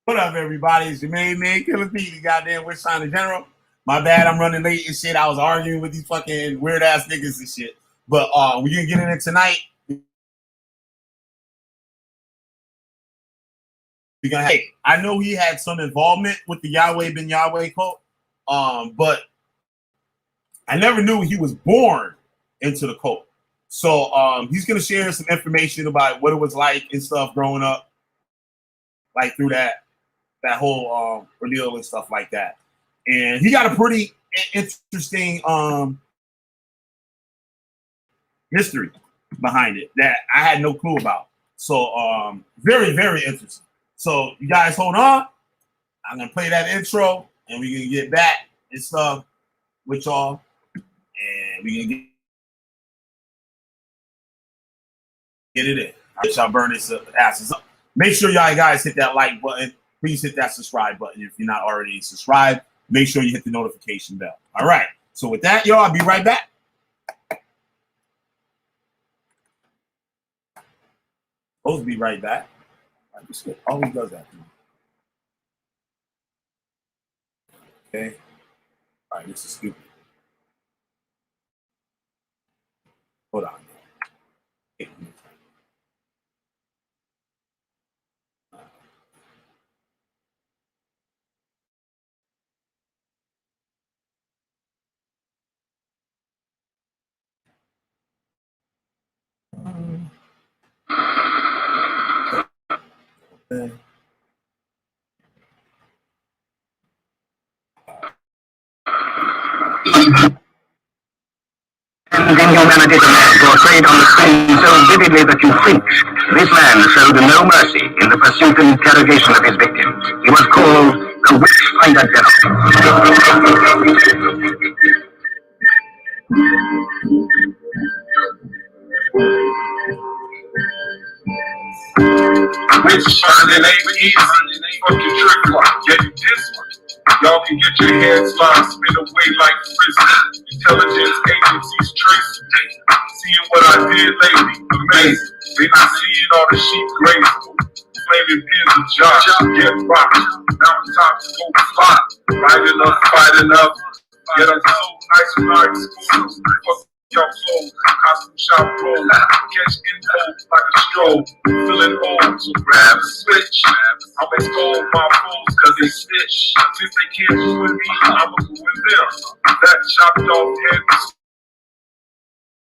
What up, everybody? It's your main man, Killer Pete, the goddamn Witch Sign General. My bad, I'm running late and shit. I was arguing with these fucking weird ass niggas and shit. But we gonna get in it tonight. Hey, I know he had some involvement with the Yahweh ben Yahweh cult, but I never knew he was born into the cult. So he's gonna share some information about what it was like and stuff growing up, like through that whole ordeal and stuff like that. And he got a pretty interesting history behind it that I had no clue about. So very, very interesting. So you guys hold on. I'm gonna play that intro and we're gonna get back and stuff with y'all. And we're gonna get it in. I'll let y'all burn this asses up. Make sure y'all guys hit that like button. Please hit that subscribe button if you're not already subscribed. Make sure you hit the notification bell. All right. So with that, y'all, I'll be right back. Supposed to be right back. Always does that. Okay. All right. This is stupid. Hold on. Okay. Inhumanity demands portrayed on the screen so vividly that you flinch. This man showed no mercy in the pursuit and interrogation of his victims. He was called the Witch Finder Witch finding ain't easy. Fucking trick one. Get this one. Y'all can get your heads locked, spin away like prison. Intelligence agencies tracing. Seeing what I did lately, amazing. They not seeing all the sheep grazing. Flaming pins of jobs, get rocked. Mountaintops go fly. Right enough, fight enough. Yet I'm so nice when I school. Fuck y'all clothes, costume shop roll. Catch info like a stroll. Feeling old, so grab a switch. I'll extol my foes cause they snitch. Since they can't do with me, I'ma do with them. That chopped off head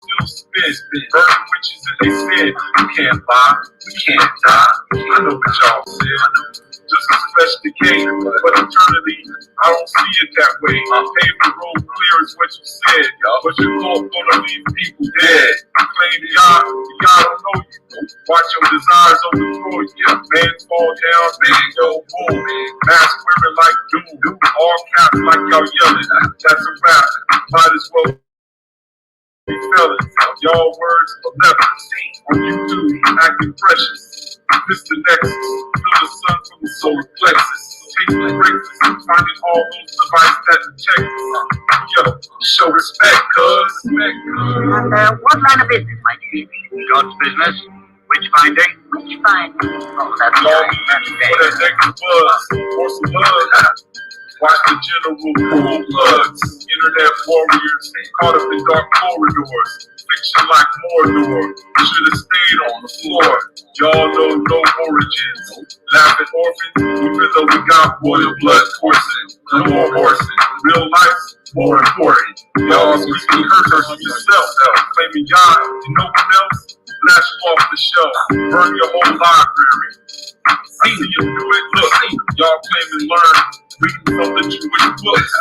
still spin. Burning witches in they spin. You can't lie, we can't die. I know what y'all said. Just a fresh decay, but eternally, I don't see it that way. Pave the road clear is what you said, but your thought gonna leave people dead. Claim God don't know you. Watch your desires overthrow you. Man fall down, man go boom. Mask wearing like doom. All caps like y'all yelling. That's a rap. Might as well be fellas. Y'all words will never see. On YouTube, acting precious. Mr. Nexus, feel the sun from the solar plexus. Tasting breakfast, finding all those devices that detect us. Yo, show respect, cuz. And what line of business might you be? God's business? Witch finding? Witch finding. Oh, that's all me. For that negative buzz, or some buzz. Watch the general pull plugs. Internet warriors caught up in dark corridors. Fiction like Mordor. Should have stayed on the floor. Y'all know no origins. Laughing orphans, even though we got royal blood coursing. No more horsing. Real life's more important. Y'all speaking curses on yourself. Claiming God and no one else. Blast you off the shelf. Burn your whole library. I see you do it. Look, y'all claim and learn. Reading from the Jewish books.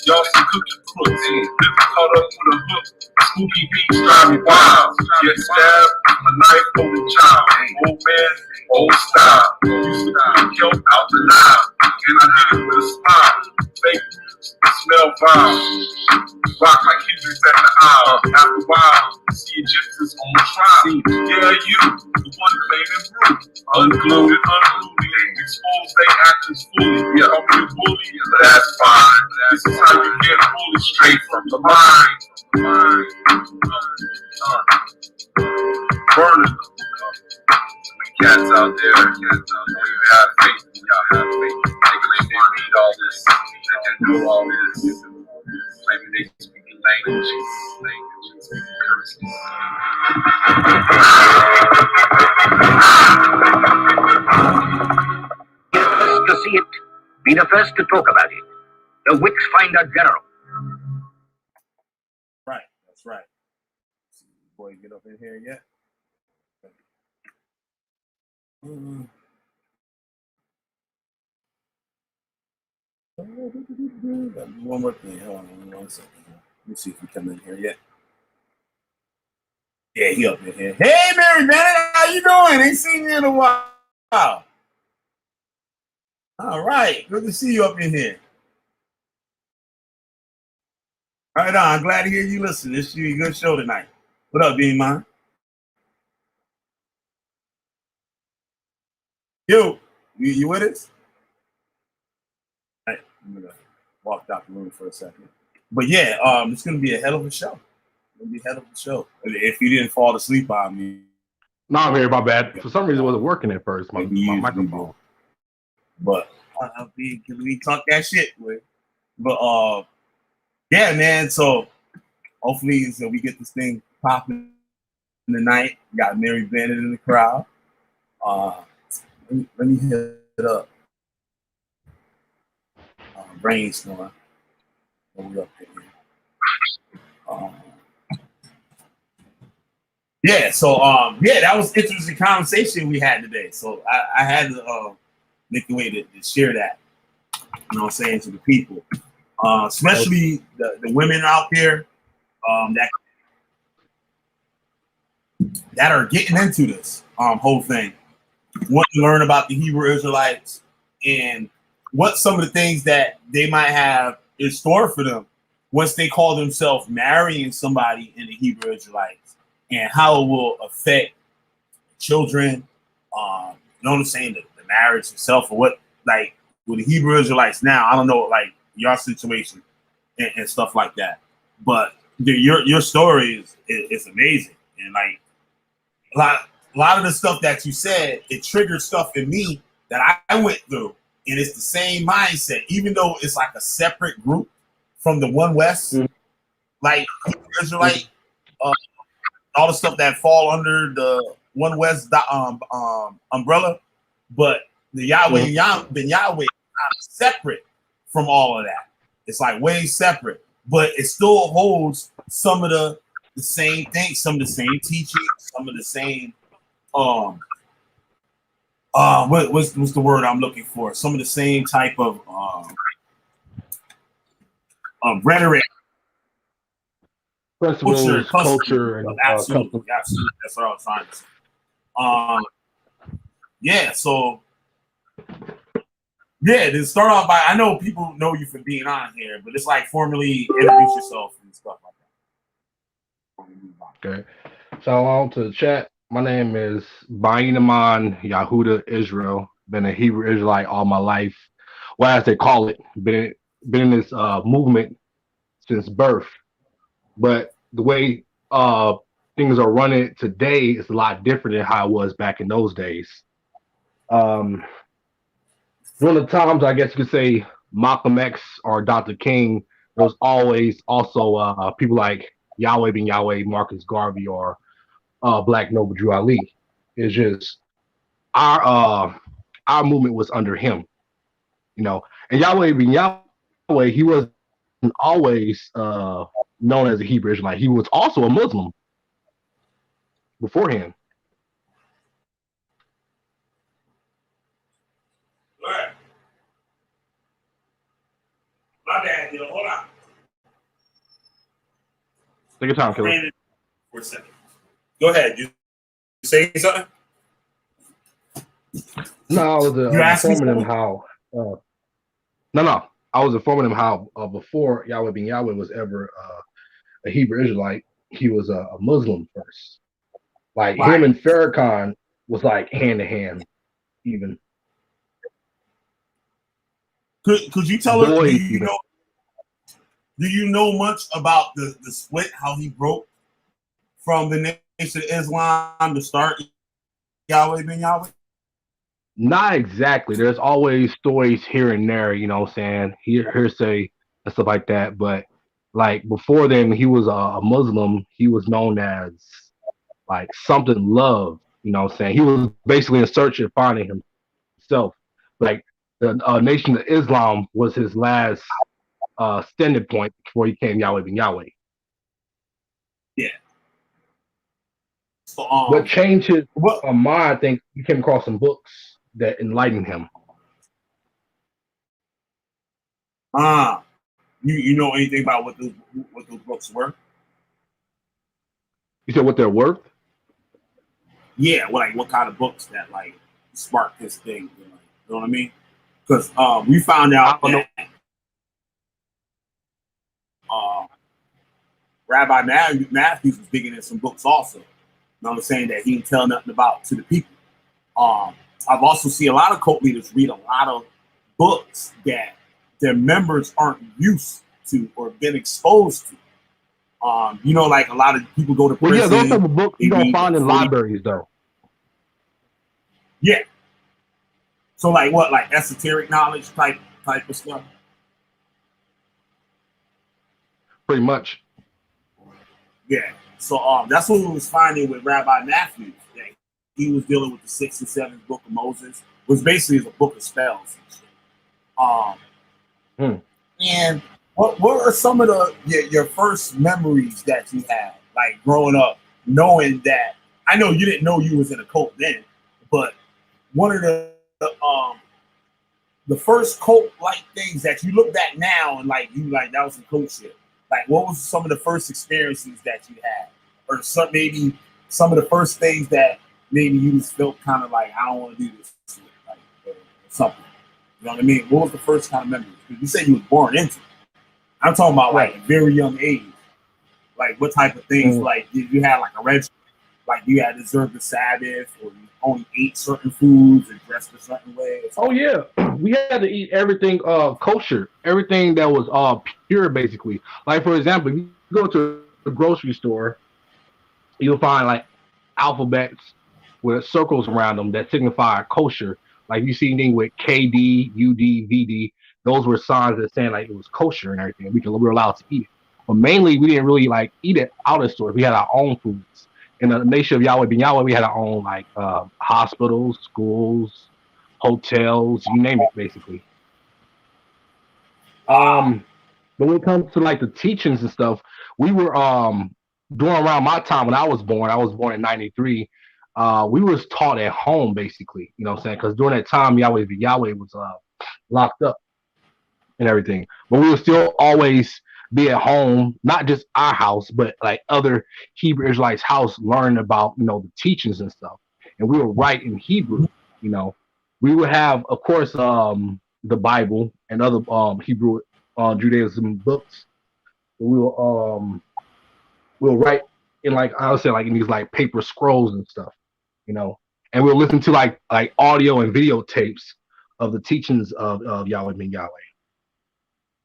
Y'all some cooking crooks. Been caught up with a hook. Spooky beats drive me wild. Get stabbed, a knife holding child. Old man, old style. Used to pull kelp out the Nile. And I did it with a smile. Fake roots, smell vile. Rock like Hendrix at the aisle. After a while, see Egyptians on trial. Yeah, you, the one claiming brew. Unglued and unglued. Expose they actors fully. Call me a bully, that's fine. This is how you get bullied straight from the mind. Burning them. Cats out there, you have faith in y'all read all this, they know all this. Maybe they speak languages, speak curses. Be the first to see it. Be the first to talk about it. The Wix Finder General. Right, that's right. Boy, get up in here yet? One more thing. Hold on 1 second. Let me see if he come in here yet. Yeah, he up in here. Hey, Mary Bennett, how you doing? Ain't seen you in a while. All right, good to see you up in here. Right on. I'm glad to hear you listen. This should be a good show tonight. What up, Bean Man? You with us? All right, I'm gonna walk out the room for a second. But yeah, it's gonna be a hell of a show. It's gonna be a hell of a show. If you didn't fall asleep on me. No, I'm here. My bad. For some reason, it wasn't working at first. My microphone. But we talk that shit, boy. But yeah, man. So hopefully, we get this thing popping tonight. We got Mary Bennett in the crowd. Let me hit it up. Brainstorm. We up here. Yeah, so yeah, that was interesting conversation we had today. So I had to make a way to share that, you know what I'm saying, to the people. Especially the women out there that are getting into this whole thing. Want to learn about the Hebrew Israelites and what some of the things that they might have in store for them once they call themselves marrying somebody in the Hebrew Israelites, and how it will affect children, you know what I'm saying, the marriage itself, or what, like with the Hebrew Israelites now, I don't know, like your situation and stuff like that. But your story is amazing, and like a lot of the stuff that you said, it triggered stuff in me that I went through, and it's the same mindset, even though it's like a separate group from the One West, like Hebrew Israelite, all the stuff that fall under the One West umbrella, but the Yahweh Ben Yahweh is separate from all of that. It's like way separate, but it still holds some of the same things, some of the same teachings, some of the same what's the word I'm looking for? Some of the same type of rhetoric, Principles, culture, and absolutely. That's what I was trying to say. Yeah, so yeah, to start off by, I know people know you for being on here, but it's like formally introduce yourself and stuff like that. Okay. Shalom to the chat. My name is Bainaman Yahuda Israel. Been a Hebrew Israelite all my life. Well, as they call it, been in this movement since birth. But the way things are running today is a lot different than how it was back in those days. One of the times, I guess you could say, Malcolm X or Dr. King, there was always also people like Yahweh Ben Yahweh, Marcus Garvey, or Black Noble Drew Ali. It's just our movement was under him, you know. And Yahweh Ben Yahweh, he wasn't always known as a Hebrew Israelite. He was also a Muslim beforehand. Right. My bad, hold on. Take your time, Killer. For a second. Go ahead. You say something? No, I was informing him how. No. I was informing him how before Yahweh Ben Yahweh was ever a Hebrew Israelite, he was a Muslim first. Like him and Farrakhan was like hand to hand, even. Could you tell us? Do you know much about the split? How he broke from the Nation of Islam to start Yahweh Ben Yahweh? Not exactly. There's always stories here and there, you know what I'm saying? Hearsay and stuff like that. But like before then, he was a Muslim. He was known as like something love, you know what I'm saying? He was basically in search of finding himself. Like the Nation of Islam was his last standing point before he came Yahweh ben Yahweh. Yeah. So What changed his what mind, I think he came across some books that enlightened him. you know anything about what those books were? You said what they're worth? Yeah, like what kind of books that like sparked this thing? You know what I mean? Because we found I out don't know. that uh, Rabbi Matthews was digging in some books also. You know what I'm saying, that he didn't tell nothing about to the people. I've also seen a lot of cult leaders read a lot of books that their members aren't used to or been exposed to. You know, like a lot of people go to Well, yeah, those prison. type of books They you don't read find like in 40. libraries, though. Yeah. So like what, like esoteric knowledge type of stuff. Pretty much. Yeah. So that's what we was finding with Rabbi Matthews. That he was dealing with the 6th and 7th book of Moses, was basically a book of spells and shit. And what are some of your first memories that you had, like growing up, knowing that, I know you didn't know you was in a cult then, but one of the first cult like things that you look back now and like you like that was some cult shit. Like what was some of the first experiences that you had, or maybe some of the first things that maybe you just felt kind of like, I don't want to do this shit, like or something. You know what I mean? What was the first kind of memory? Because you said you was born into it. I'm talking about like very young age. Like what type of things? Like did you have like a red, like you had to observe the Sabbath, or you only ate certain foods and dressed a certain way? Oh yeah, we had to eat everything kosher, everything that was pure, basically. Like for example, if you go to the grocery store, you'll find like alphabets with circles around them that signify kosher. Like you see anything with KD, UD, VD, those were signs that saying like it was kosher and everything. We were allowed to eat it. But mainly we didn't really like eat it out of stores. We had our own foods. In the nation of Yahweh ben Yahweh, we had our own like hospitals, schools, hotels, you name it, basically. But when it comes to like the teachings and stuff, we were during around my time when I was born in '93. We was taught at home basically, you know what I'm saying? Because during that time, Yahweh was locked up and everything. But we would still always be at home, not just our house, but like other Hebrew Israelites' house, learning about, you know, the teachings and stuff. And we would write in Hebrew, you know. We would have, of course, the Bible and other Hebrew Judaism books. We'll write in, like I was saying, like in these like paper scrolls and stuff, you know. And we'll listen to like audio and videotapes of the teachings of Yahweh ben Yahweh.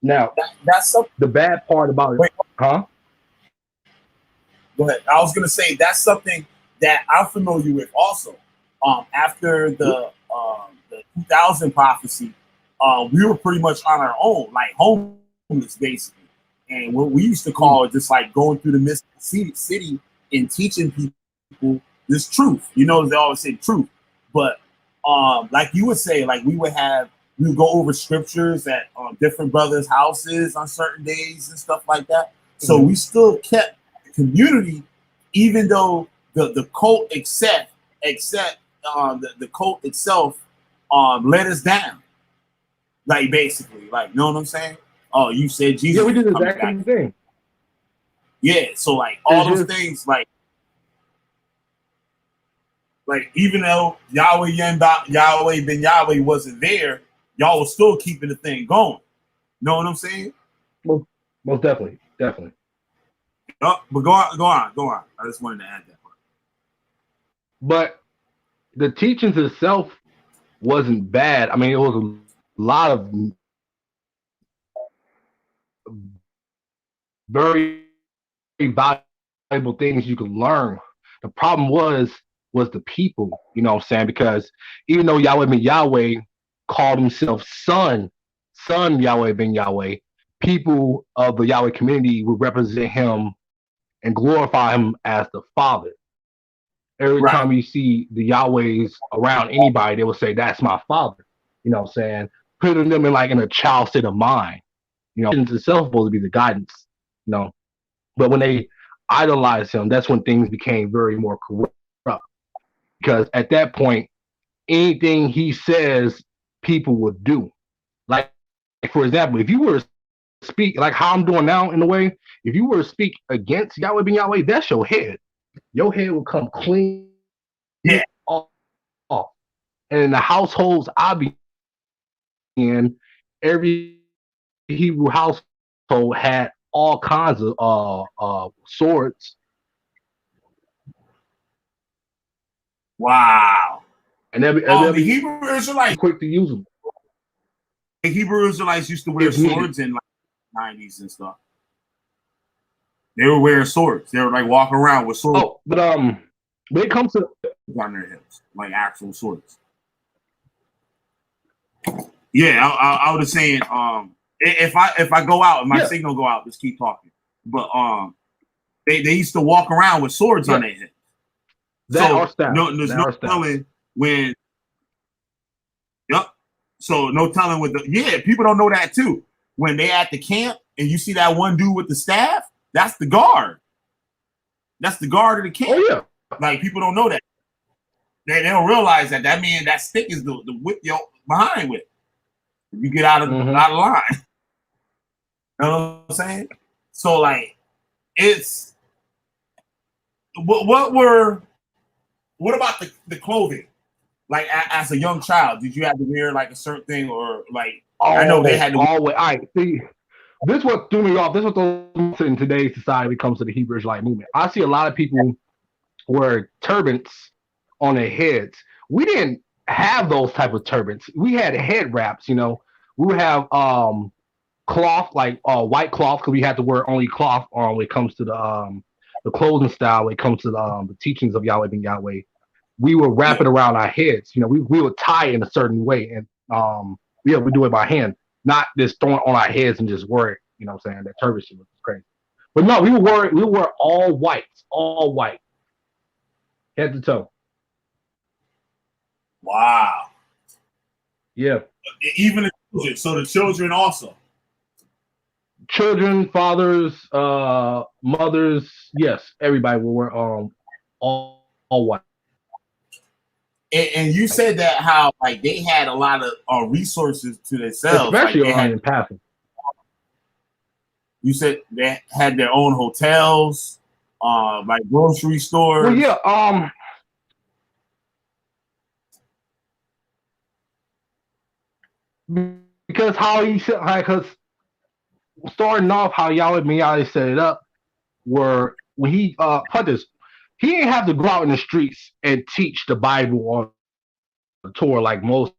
Now, That's something. the bad part about it, Wait, huh? go ahead. I was gonna say that's something that I'm familiar with also. After the 2000 prophecy, we were pretty much on our own, like homeless basically, and what we used to call it just like going through the midst of the city and teaching people this truth. You know, they always say truth, but like you would say, like we would go over scriptures at different brothers' houses on certain days and stuff like that. So we still kept the community, even though the cult except the cult itself let us down. Like basically, like, know what I'm saying? Oh, you said Jesus. Yeah, we did the coming exact back. same thing. Yeah, so like all those things, like even though Yahweh ben Yahweh wasn't there, y'all was still keeping the thing going. Know what I'm saying? Most definitely. Oh, but go on. I just wanted to add that part. But the teachings itself wasn't bad. I mean, it was a lot of very valuable things you could learn. The problem was was the people, you know what I'm saying? Because even though Yahweh ben Yahweh called himself son Yahweh ben Yahweh, people of the Yahweh community would represent him and glorify him as the father. Every Right. time you see the Yahwehs around anybody, they will say, "That's my father." You know what I'm saying? Putting them in like in a child state of mind. You know, it's itself supposed to be the guidance, you know. But when they idolize him, that's when things became very more corrupt. Because at that point, anything he says, people would do. Like for example, if you were to speak like how I'm doing now in a way, if you were to speak against Yahweh ben Yahweh, that's your head. Your head will come clean Yeah. off. And in the households I be in, every Hebrew household had all kinds of swords. Wow. And they'll The be Hebrew Israelites, quick to use them the Hebrew Israelites used to wear if needed. swords in like the 90s and stuff. They were wearing swords. They were like walking around with swords Oh, but when it comes to on their hips, like actual swords. Yeah, I was saying, if I go out and my signal go out, just keep talking. But they used to walk around with swords on their hips. That So our style. there's no telling when. Yep. So no telling with the people don't know that too. When they at the camp and you see that one dude with the staff, that's the guard. That's the guard of the camp. Oh yeah. Like people don't know that. They don't realize that mean that stick is the whip you're behind with. If you get out of line. You know what I'm saying? So like it's what about the clothing? Like as a young child, did you have to wear like a certain thing or like I know they had to always. All right, see, this what threw me off. This what threw in today's society when it comes to the Hebrew Israelite movement. I see a lot of people wear turbans on their heads. We didn't have those type of turbans. We had head wraps. You know, we would have cloth like white cloth because we had to wear only cloth when it comes to the clothing style. When it comes to the teachings of Yahweh ben Yahweh. We would wrap it around our heads. You know, we would tie it in a certain way. And we do it by hand, not just throwing it on our heads and just wear it. You know what I'm saying? That turban shit was crazy. But no, we would wear all white, head to toe. Wow. Yeah. Even the children. So the children also. Children, fathers, mothers, yes, everybody will wear all white. And you said that how like they had a lot of resources to themselves, especially like they had in passing. You said they had their own hotels, like grocery stores. Well, yeah, because how he said, because starting off how Yahweh ben Yahweh set it up, were when he put this, he didn't have to go out in the streets and teach the Bible on the tour like most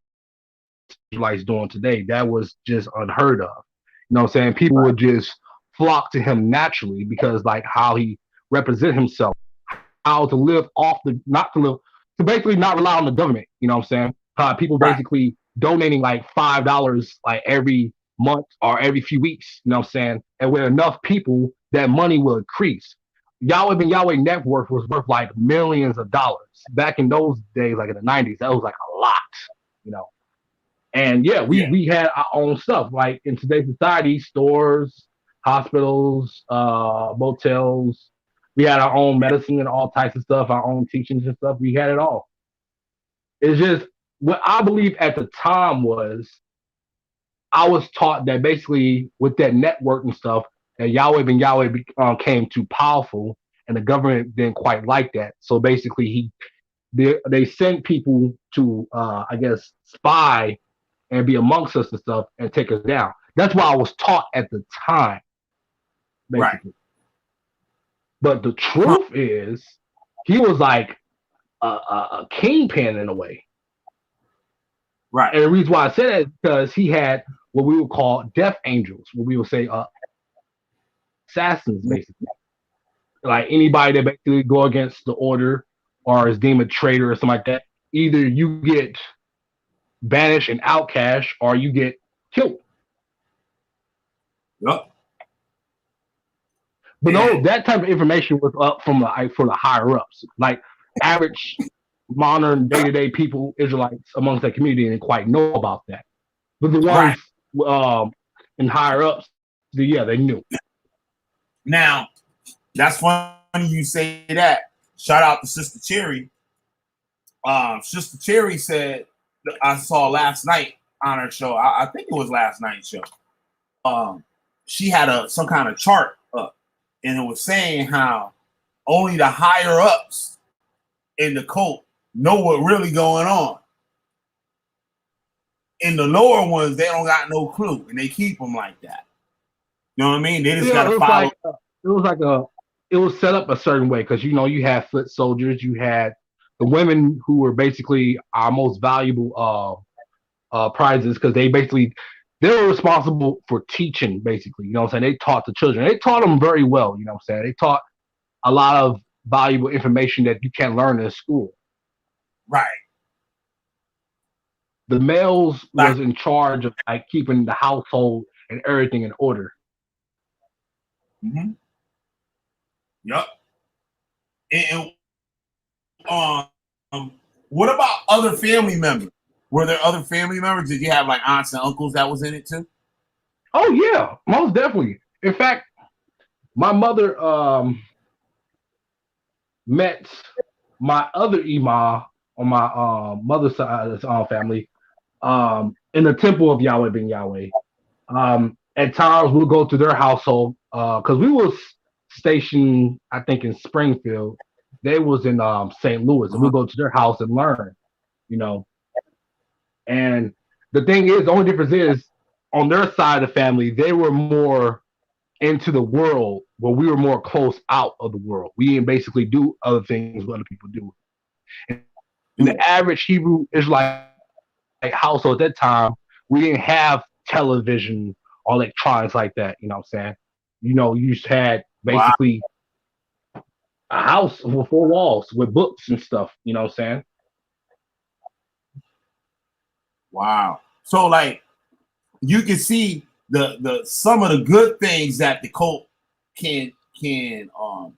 Israelites doing today. That was just unheard of. You know what I'm saying? People would just flock to him naturally because like how he represent himself, how to live off the to basically not rely on the government. You know what I'm saying? People basically donating like $5 like every month or every few weeks. You know what I'm saying? And with enough people, that money will increase. Yahweh ben Yahweh network was worth like millions of dollars back in those days, like in the 90s. That was like a lot, you know. And we had our own stuff. Like in today's society, stores, hospitals, motels. We had our own medicine and all types of stuff, our own teachings and stuff. We had it all. It's just what I believe at the time was I was taught that basically with that network and stuff, that Yahweh ben Yahweh came too powerful and the government didn't quite like that. So basically they sent people to, I guess, spy and be amongst us and stuff and take us down. That's what I was taught at the time, basically. Right. But the truth is, he was like a kingpin in a way. Right. And the reason why I said that is because he had what we would call death angels, what we would say assassins, basically. Like anybody that basically go against the order or is deemed a traitor or something like that, either you get banished and outcast or you get killed. Yep. But no, that type of information was up from for the higher ups. Like average modern day-to-day people, Israelites amongst that community didn't quite know about that. But the ones in higher ups, they knew. Now, that's funny you say that. Shout out to Sister Cherry. Sister Cherry said, I saw last night on her show, I think it was last night's show. She had some kind of chart up, and it was saying how only the higher ups in the cult know what really going on. In the lower ones, they don't got no clue, and they keep them like that. You know what I mean? They just got to follow. It was set up a certain way because you had foot soldiers, you had the women who were basically our most valuable prizes because they were responsible for teaching, basically. You know what I'm saying? They taught the children. They taught them very well. You know what I'm saying? They taught a lot of valuable information that you can't learn in school. Right. The males was in charge of like keeping the household and everything in order. Mm-hmm. Yep. And what about other family members? Were there other family members? Did you have like aunts and uncles that was in it too? Oh yeah, most definitely. In fact, my mother met my other Ima on my mother's side of the family in the temple of Yahweh ben Yahweh. At times we'll go to their household because we was stationed, I think, in Springfield. They was in St. Louis, and we'll go to their house and learn, And the thing is, the only difference is on their side of the family, they were more into the world, where we were more close out of the world. We didn't basically do other things what other people do. In the average Hebrew Israelite household at that time, we didn't have television or electronics like that. You know what I'm saying? You just had basically a house with 4 walls with books and stuff. You know what I'm saying? Wow. So like you can see the some of the good things that the cult can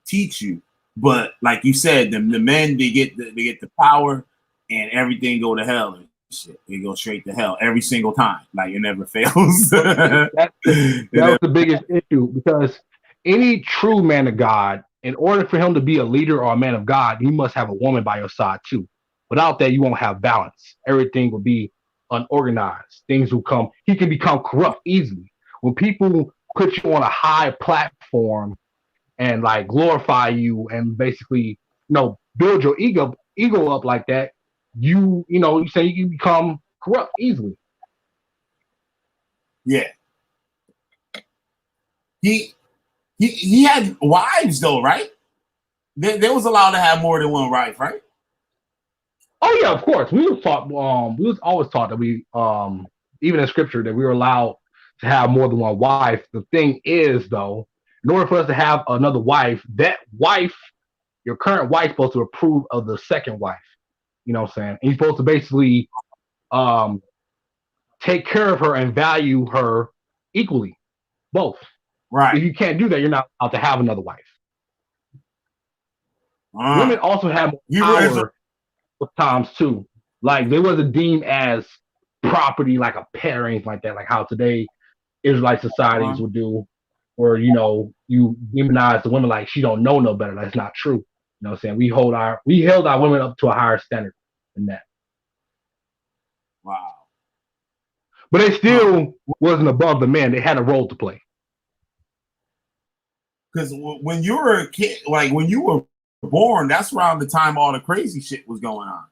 teach you, but like you said, the men they get the power and everything go to hell and shit. They go straight to hell every single time. Like it never fails. That was the biggest issue because any true man of God, in order for him to be a leader or a man of God, you must have a woman by your side too. Without that, you won't have balance. Everything will be unorganized. Things will come. He can become corrupt easily. When people put you on a high platform and like glorify you and basically, build your ego up like that, you say you can become corrupt easily. Yeah. He had wives though, right? They was allowed to have more than one wife, right? Oh yeah, of course. We was taught. We was always taught that we, even in scripture, that we were allowed to have more than one wife. The thing is, though, in order for us to have another wife, that wife, your current wife, is supposed to approve of the second wife. You know what I'm saying? And you're supposed to basically, take care of her and value her equally, both. Right. If you can't do that, you're not allowed to have another wife. Women also have power times too. Like they wasn't deemed as property like a pet or anything like that, like how today Israelite societies would do, or you demonize the women like she don't know no better. That's not true. You know what I'm saying? We held our women up to a higher standard than that. Wow. But they still wasn't above the men. They had a role to play. Because when you were a kid, like when you were born, that's around the time all the crazy shit was going on.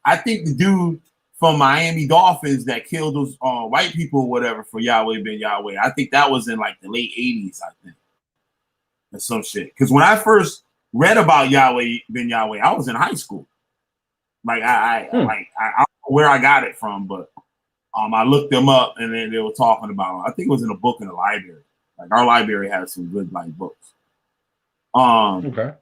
I think the dude from Miami Dolphins that killed those white people or whatever for Yahweh ben Yahweh, I think that was in like the late 80s, I think. Or some shit. Because when I first read about Yahweh ben Yahweh, I was in high school. Like I don't know where I got it from, but I looked them up and then they were talking about it. I think it was in a book in the library. Like our library has some good like books. Okay.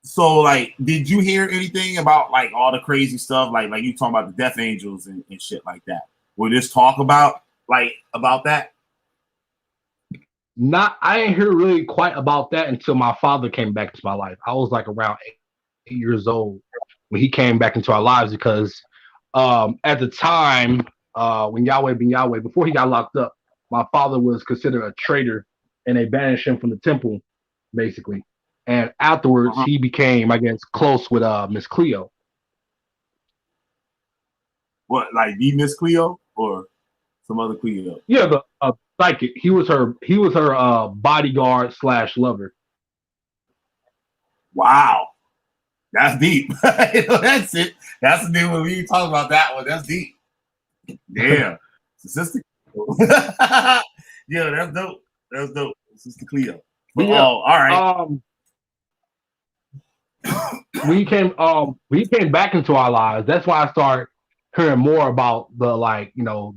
So, like, did you hear anything about like all the crazy stuff, like you talking about the death angels and shit like that? Will this talk about that? I didn't hear really quite about that until my father came back into my life. I was like around 8 years old when he came back into our lives because at the time when Yahweh ben Yahweh, before he got locked up, my father was considered a traitor and they banished him from the temple, basically. And afterwards, he became, I guess, close with Miss Cleo. What, like the Miss Cleo or some other Cleo? Yeah, the psychic. He was her bodyguard / lover. Wow, that's deep. That's it. That's the deal when we talk about that one. That's deep. Damn, Sister. Yeah, that's dope. That's dope, Sister Cleo. But Yeah, all right. We came back into our lives. That's why I started hearing more about the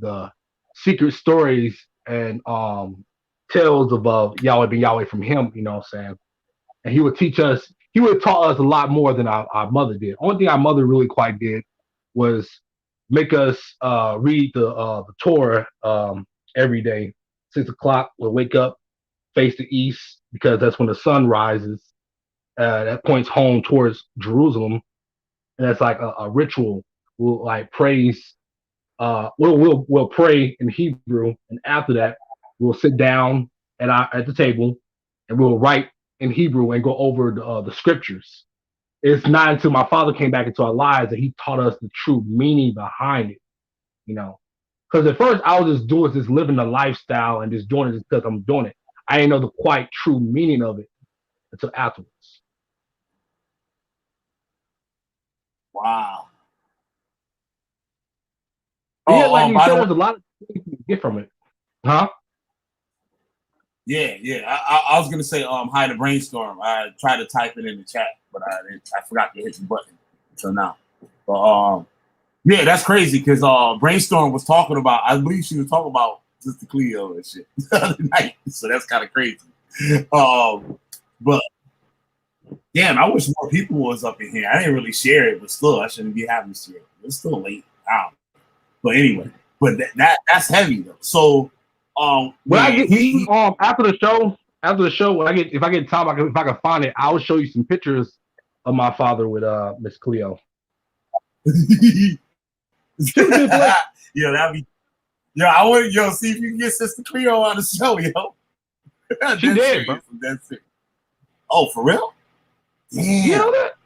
the secret stories and tales of Yahweh ben Yahweh from him, you know what I'm saying? And he would have taught us a lot more than our mother did. Only thing our mother really quite did was make us read the Torah every day. 6 o'clock, we'll wake up, face the east, because that's when the sun rises. That points home towards Jerusalem, and that's like a ritual. We'll like praise. We'll pray in Hebrew, and after that, we'll sit down at the table, and we'll write in Hebrew and go over the scriptures. It's not until my father came back into our lives that he taught us the true meaning behind it. You know, because at first I was just living the lifestyle and just doing it just because I'm doing it. I didn't know the quite true meaning of it until afterwards. Wow. Yeah, like you said, there's a lot of things you get from it. Huh? Yeah. I was gonna say hi to brainstorm. I tried to type it in the chat, but I forgot to hit the button until now. But yeah, that's crazy because brainstorm was talking about, I believe she was talking about Sister Cleo and shit the other night. So that's kind of crazy. But damn, I wish more people was up in here. I didn't really share it, but still, I shouldn't be having to share it. It's still late. But anyway, but that's heavy though. So when I get after the show, when if I get time, if I can find it, I'll show you some pictures of my father with Miss Cleo. Yeah, that'd be. Yo, I want see if you can get Sister Cleo on the show, yo. She did, bro. That's it. Oh, for real? Damn. You know that?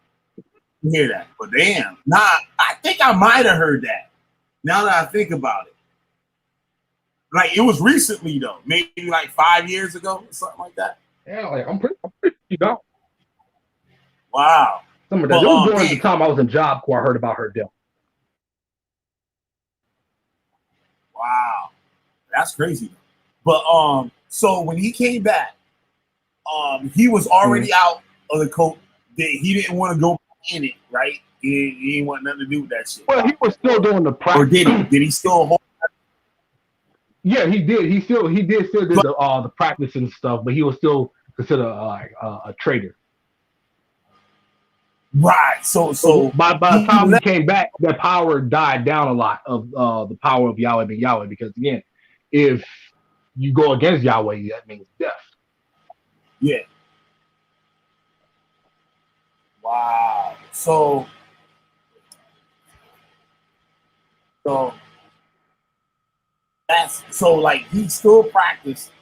You hear that? But damn, nah, I think I might have heard that. Now that I think about it, like it was recently though, maybe like 5 years ago, or something like that. Yeah, like I'm pretty you know. Wow. Some of that. It was during the time I was in Job Corps. I heard about her death. Wow, that's crazy. But so when he came back, he was already out of the coat. He didn't want to go in it, right? He didn't want nothing to do with that shit. Well, he was still doing the practice. Or did he? Did he still hold? Yeah, he did. He still did the practice and stuff, but he was still considered a traitor. Right. So by the time he came back, that power died down a lot of the power of Yahweh ben Yahweh, because again, if you go against Yahweh, that means death. Yeah. Wow. So that's like he still practiced,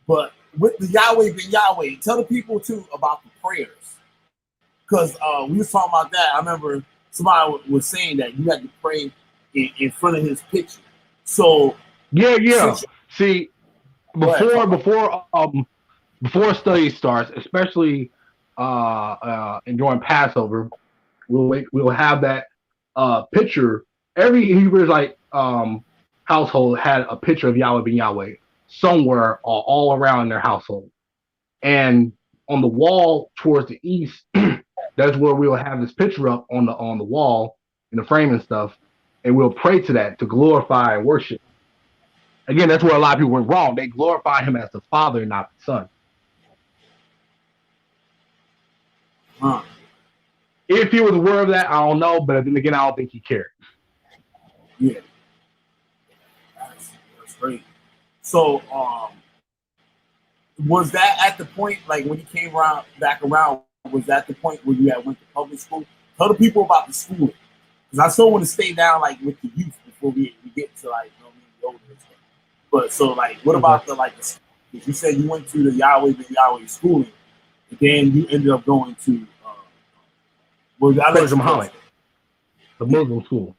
but with the Yahweh ben Yahweh, tell the people too about the prayers. Because we was talking about that. I remember somebody was saying that you had to pray in front of his picture. So yeah. See, before study starts, especially and during Passover, we'll have that picture. Every Hebrew Israelite household had a picture of Yahweh ben Yahweh somewhere all around their household, and on the wall towards the east. That's where we'll have this picture up on the wall in the frame and stuff, and we'll pray to that to glorify and worship. Again, that's where a lot of people went wrong. They glorify him as the Father, not the Son. Huh. If he was aware of that, I don't know. But then again, I don't think he cared. Yeah, that's great. So, was that at the point, like when he came back around, was that the point where you had went to public school? Tell the people about the schooling, because I still want to stay down like with the youth before we get to like the older stuff. But so like, what about the like? You said you went to the Yahweh ben Yahweh schooling, and then you ended up going to Persia Muhammad, the Muslim school.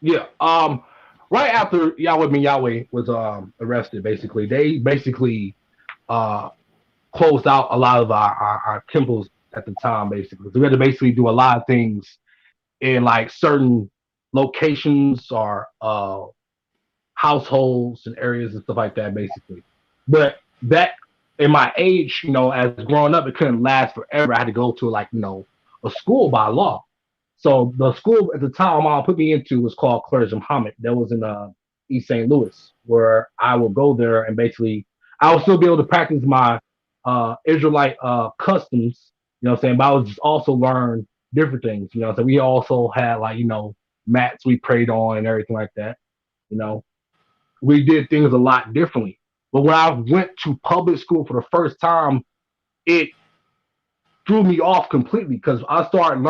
Yeah. Right after Yahweh ben Yahweh was arrested, basically, they basically closed out a lot of our temples at the time, basically. So we had to basically do a lot of things in like certain locations or households and areas and stuff like that, basically. But that in my age, as growing up, it couldn't last forever. I had to go to like, a school by law. So the school at the time my mom put me into was called Persia Muhammad. That was in East St. Louis, where I would go there and basically I would still be able to practice my Israelite customs, what I'm saying, but I would just also learn different things, So we also had like, mats we prayed on and everything like that, We did things a lot differently. But when I went to public school for the first time, it threw me off completely because I started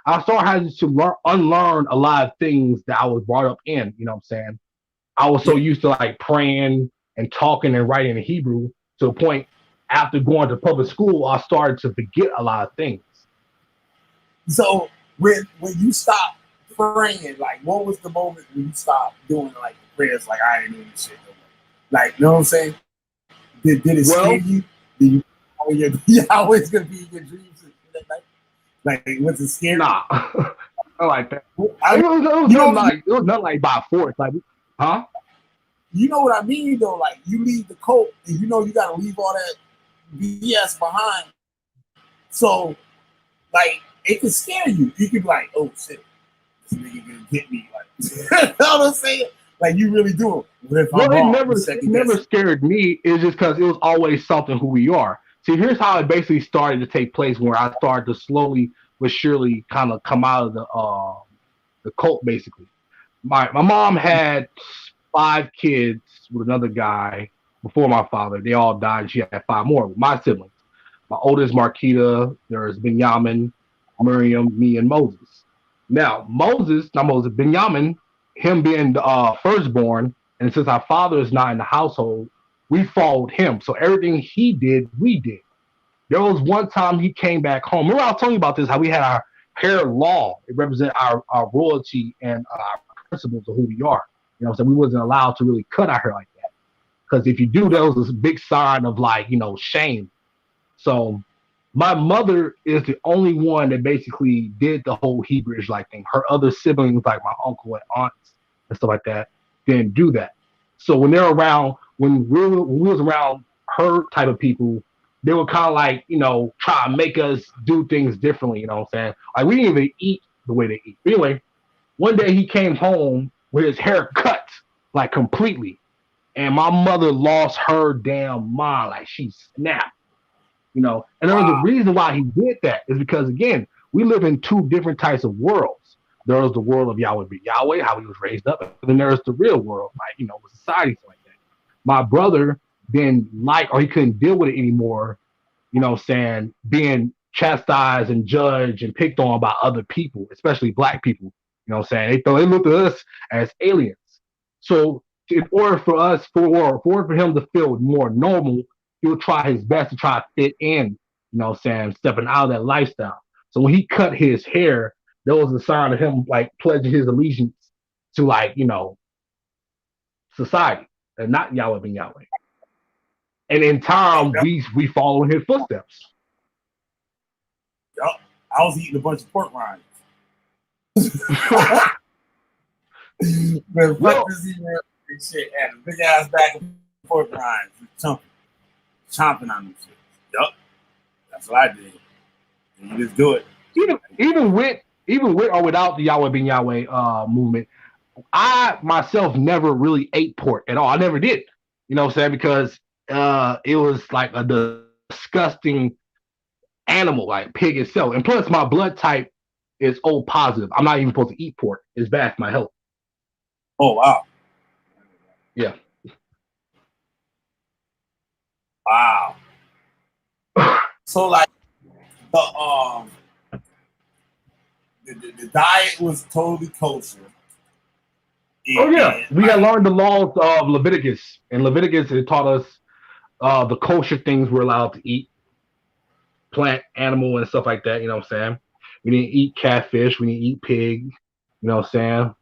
having to unlearn a lot of things that I was brought up in. You know what I'm saying? I was so used to like praying and talking and writing in Hebrew to a point after going to public school, I started to forget a lot of things. So when you stopped praying, like what was the moment when you stopped doing like the prayers? Like I ain't doing this shit no more. Like, you know what I'm saying? Did it scare you? Did you always gonna be in your dreams at night? Like, was it scary? Nah, I like that. It was not like by force. Like, huh? You know what I mean, though? Like, you leave the cult, and you got to leave all that BS behind. So, like, it can scare you. You can be like, oh, shit, this nigga gonna get me. Like, you know what I'm saying? Like, you really do it. It never scared me. It's just because it was always something who we are. See, here's how it basically started to take place, where I started to slowly but surely kind of come out of the cult, basically. My mom had 5 kids with another guy before my father. They all died. She had 5 more. My siblings. My oldest, Marquita. There's Benjamin, Miriam, me, and Moses. Now, Benjamin, him being the firstborn, and since our father is not in the household, we followed him. So everything he did, we did. There was one time he came back home. Remember I was telling you about this, how we had our hair long. It represented our royalty and our principles of who we are. So we wasn't allowed to really cut our hair like that. Because if you do, that was a big sign of like, shame. So my mother is the only one that basically did the whole Hebrew Israelite thing. Her other siblings, like my uncle and aunts and stuff like that, didn't do that. So when they're around, when we was around her type of people, they were kind of like, try to make us do things differently. You know what I'm saying? Like we didn't even eat the way they eat. But anyway, one day he came home with his hair cut like completely, and my mother lost her damn mind. Like she snapped. And there was a reason why he did that. Is because again, we live in 2 different types of worlds. There was the world of Yahweh be Yahweh, how he was raised up, and then there's the real world, like with society like that. My brother didn't like, or he couldn't deal with it anymore. Being chastised and judged and picked on by other people, especially black people. They looked at us as aliens. So in order for him to feel more normal, he would try his best to try to fit in, stepping out of that lifestyle. So when he cut his hair, that was a sign of him like pledging his allegiance to like, society and not Yahweh ben Yahweh. And in time, we follow in his footsteps. Yep. I was eating a bunch of pork rinds. Man, fuck this shit and a big ass bag of pork rinds, chomping on them shit. Yup, that's what I did. And you just do it. Even with or without the Yahweh ben Yahweh movement, I myself never really ate pork at all. I never did. You know what I'm saying? Because it was like a disgusting animal, like pig itself. And plus, my blood type is O positive. I'm not even supposed to eat pork. It's bad for my health. Oh wow. Yeah. Wow. So like the the diet was totally kosher. Oh yeah, we had learned the laws of Leviticus. In Leviticus, it taught us the kosher things we're allowed to eat, plant, animal, and stuff like that. You know what I'm saying? We didn't eat catfish. We didn't eat pig. You know what I'm saying?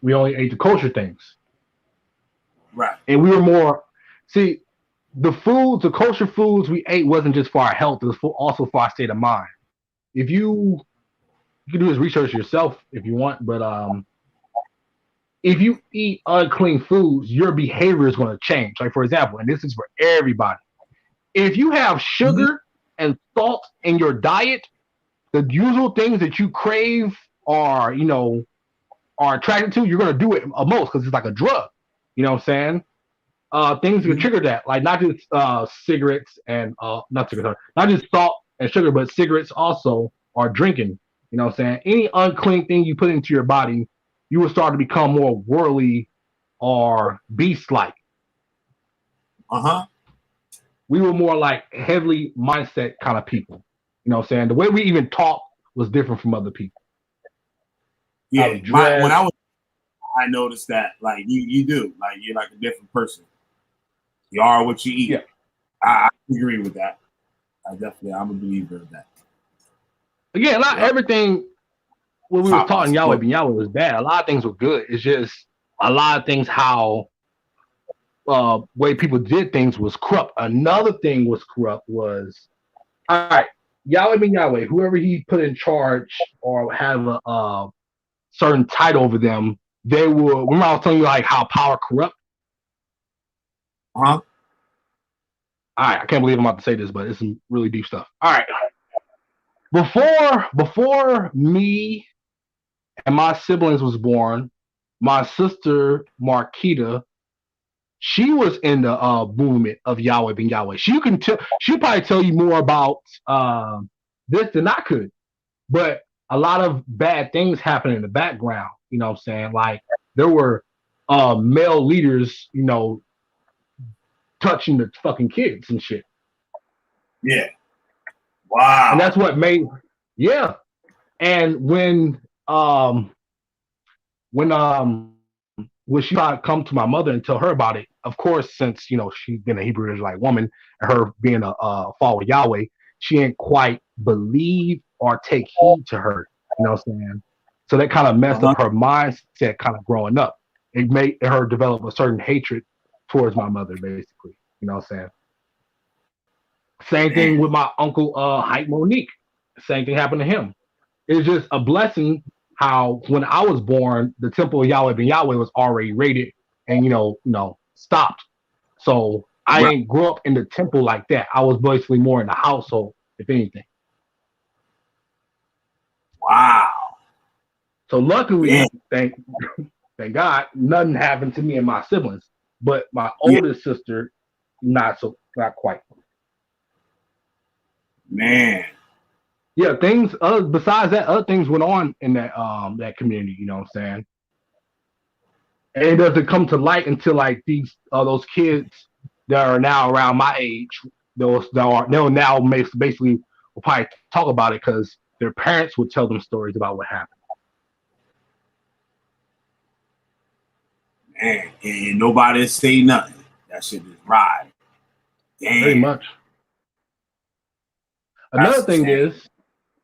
We only ate the kosher things. Right. And we were more, see, the kosher foods we ate wasn't just for our health, it was also for our state of mind. If you can do this research yourself if you want, but if you eat unclean foods, your behavior is going to change. Like, for example, and this is for everybody, if you have sugar and salt in your diet, the usual things that you crave or, are attracted to, you're going to do it most because it's like a drug. You know what I'm saying? Things that trigger that, like not just cigarettes and not cigarettes, not just salt and sugar, but cigarettes also, or drinking. You know what I'm saying? Any unclean thing you put into your body, you will start to become more worldly or beast-like. We were more like heavily mindset kind of people. You know what I'm saying? The way we even talk was different from other people. Yeah, I noticed that, like, you do, like, you're like a different person. You are what you eat. Yeah. I agree with that. I'm a believer of that. Again, not everything when we were taught in Yahweh ben Yahweh was bad. A lot of things were good. It's just a lot of things how way people did things was corrupt. Another thing was corrupt was, all right, Yahweh ben Yahweh, whoever he put in charge or have a certain title over them, they will. Remember I was telling you like how power corrupt. All right, I can't believe I'm about to say this, but it's some really deep stuff. All right, before me and my siblings was born, my sister Marquita, she was in the movement of Yahweh ben Yahweh. She'll probably tell you more about this than I could. But a lot of bad things happen in the background. You know what I'm saying? Like there were male leaders, touching the fucking kids and shit. Yeah. Wow. And that's what made, yeah. And when she tried to come to my mother and tell her about it, of course, since she's been a Hebrew Israelite woman and her being a follower of Yahweh, she didn't quite believe or take heed to her. You know what I'm saying? So that kind of messed up her mindset kind of growing up. It made her develop a certain hatred towards my mother, basically. You know what I'm saying? Same thing with my uncle Hype Monique. Same thing happened to him. It's just a blessing how when I was born, the temple of Yahweh ben Yahweh was already raided and stopped. So I didn't grow up in the temple like that. I was basically more in the household, if anything. Wow. So luckily, thank God, nothing happened to me and my siblings. But my oldest sister, not quite. Man. Yeah, things besides that, other things went on in that community, you know what I'm saying? And it doesn't come to light until like those kids that are now around my age, they'll now basically will probably talk about it because their parents would tell them stories about what happened. Man, and nobody say nothing. That shit is right. Damn. Very much. Another thing is,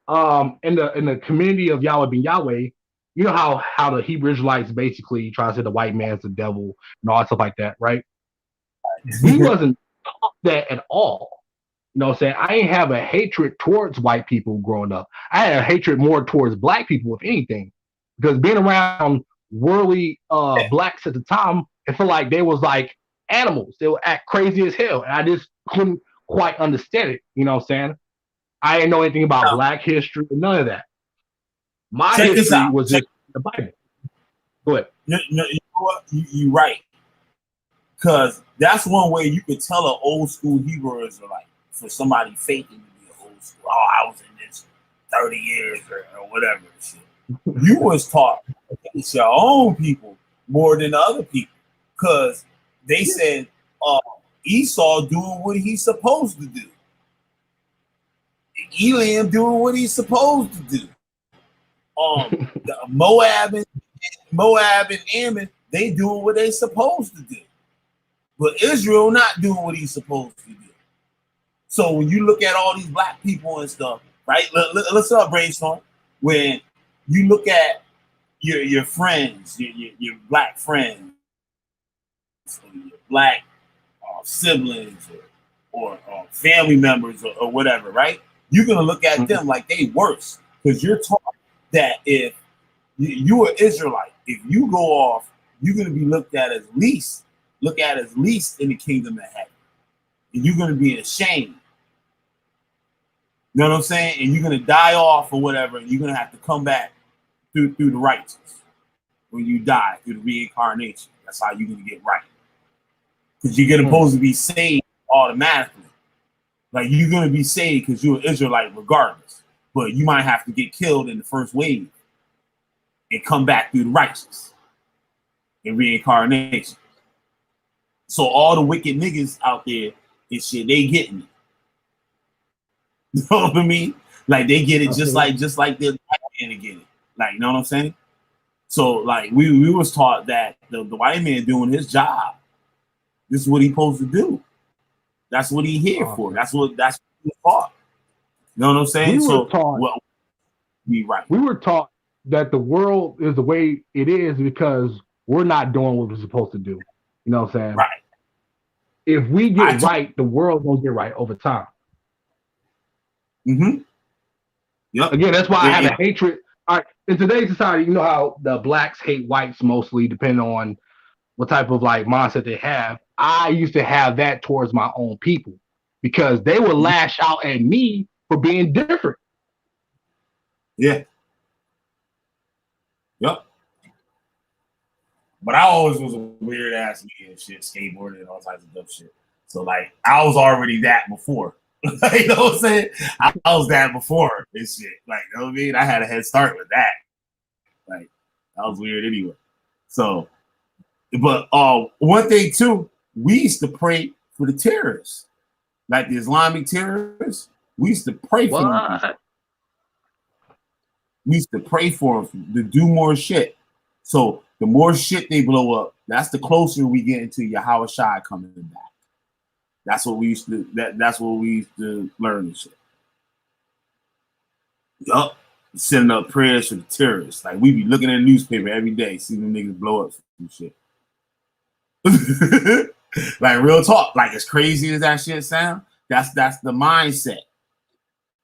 in the community of Yahweh ben Yahweh, you know how the Hebrew Israelites basically try to say the white man's the devil and all that stuff like that, right? We wasn't taught that at all. You know what I'm saying? I didn't have a hatred towards white people growing up. I had a hatred more towards black people, if anything. Because being around worldly blacks at the time, it felt like they was like animals. They would act crazy as hell. And I just couldn't quite understand it. You know what I'm saying? I didn't know anything about black history, none of that. My history was just the Bible. Go ahead. You know what? You're right. Because that's one way you could tell an old school Hebrew Israelite for somebody faking to be an old Oh, I was in this 30 years or whatever. Shit. You was taught it's your own people more than the other people, because they said Esau doing what he's supposed to do. Elam doing what he's supposed to do. The Moab and Ammon, they doing what they supposed to do. But Israel not doing what he's supposed to do. So when you look at all these black people and stuff, right? Let's brainstorm. When you look at your friends, your black friends, your black siblings or family members or whatever, right? You're gonna look at them like they worse, because you're taught that if you are Israelite, if you go off, you're gonna be looked at as least in the kingdom of heaven, and you're gonna be ashamed. You know what I'm saying? And you're gonna die off or whatever, and you're gonna have to come back through the righteous when you die through the reincarnation. That's how you're gonna get right, because you're supposed to be saved automatically. Like, you're gonna be saved because you're an Israelite regardless, but you might have to get killed in the first wave and come back through the righteous in reincarnation. So all the wicked niggas out there and shit, they getting it. You know what I mean? Like, they get it just like the white man get it. Like, you know what I'm saying? So like we was taught that the white man doing his job. This is what he's supposed to do. That's what he here for. That's what he taught. You know what I'm saying? We were taught. We were taught that the world is the way it is because we're not doing what we're supposed to do. You know what I'm saying? Right. If we get right, the world will get right over time. Mm-hmm. Yep. Again, that's why I have a hatred. All right, in today's society, you know how the blacks hate whites mostly, depending on what type of like mindset they have. I used to have that towards my own people because they would lash out at me for being different. Yeah. Yep. But I always was a weird ass nigga and shit, skateboarding and all types of dumb shit. So like I was already that before. You know what I'm saying? I was that before this shit. Like, you know what I mean? I had a head start with that. Like, that was weird anyway. So, but one thing too, we used to pray for the terrorists, like the Islamic terrorists. We used to pray for them. We used to pray for them to do more shit. So the more shit they blow up, that's the closer we get into Yahweh Shai coming back. That's what we used to. That's what we used to learn and shit. Yup, sending up prayers for the terrorists. Like we be looking at the newspaper every day, seeing them niggas blow up some shit. Like real talk. Like as crazy as that shit sound, that's the mindset.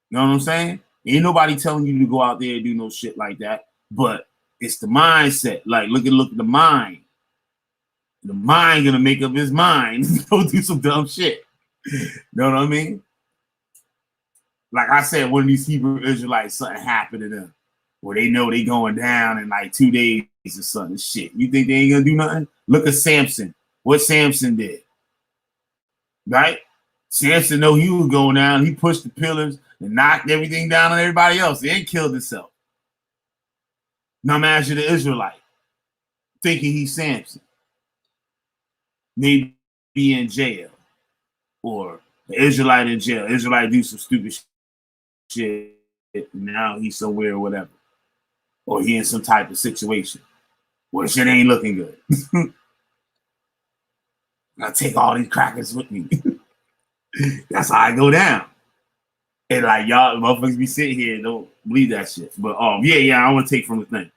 You know what I'm saying? Ain't nobody telling you to go out there and do no shit like that, but it's the mindset. Like look at the mind. The mind gonna make up his mind to go do some dumb shit. You know what I mean? Like I said, one of these Hebrew Israelites, something happened to them where they know they going down in like 2 days or something. Shit, you think they ain't gonna do nothing? Look at Samson. What Samson did, right? Samson know he was going down. He pushed the pillars and knocked everything down on everybody else. He ain't killed himself. Now imagine the Israelite thinking he's Samson. Maybe in jail, or the Israelite in jail. Israelite do some stupid shit. Now he's somewhere or whatever, or he in some type of situation where shit ain't looking good. I take all these crackers with me. That's how I go down. And like y'all motherfuckers be sitting here and don't believe that shit. But yeah, I want to take from the thing.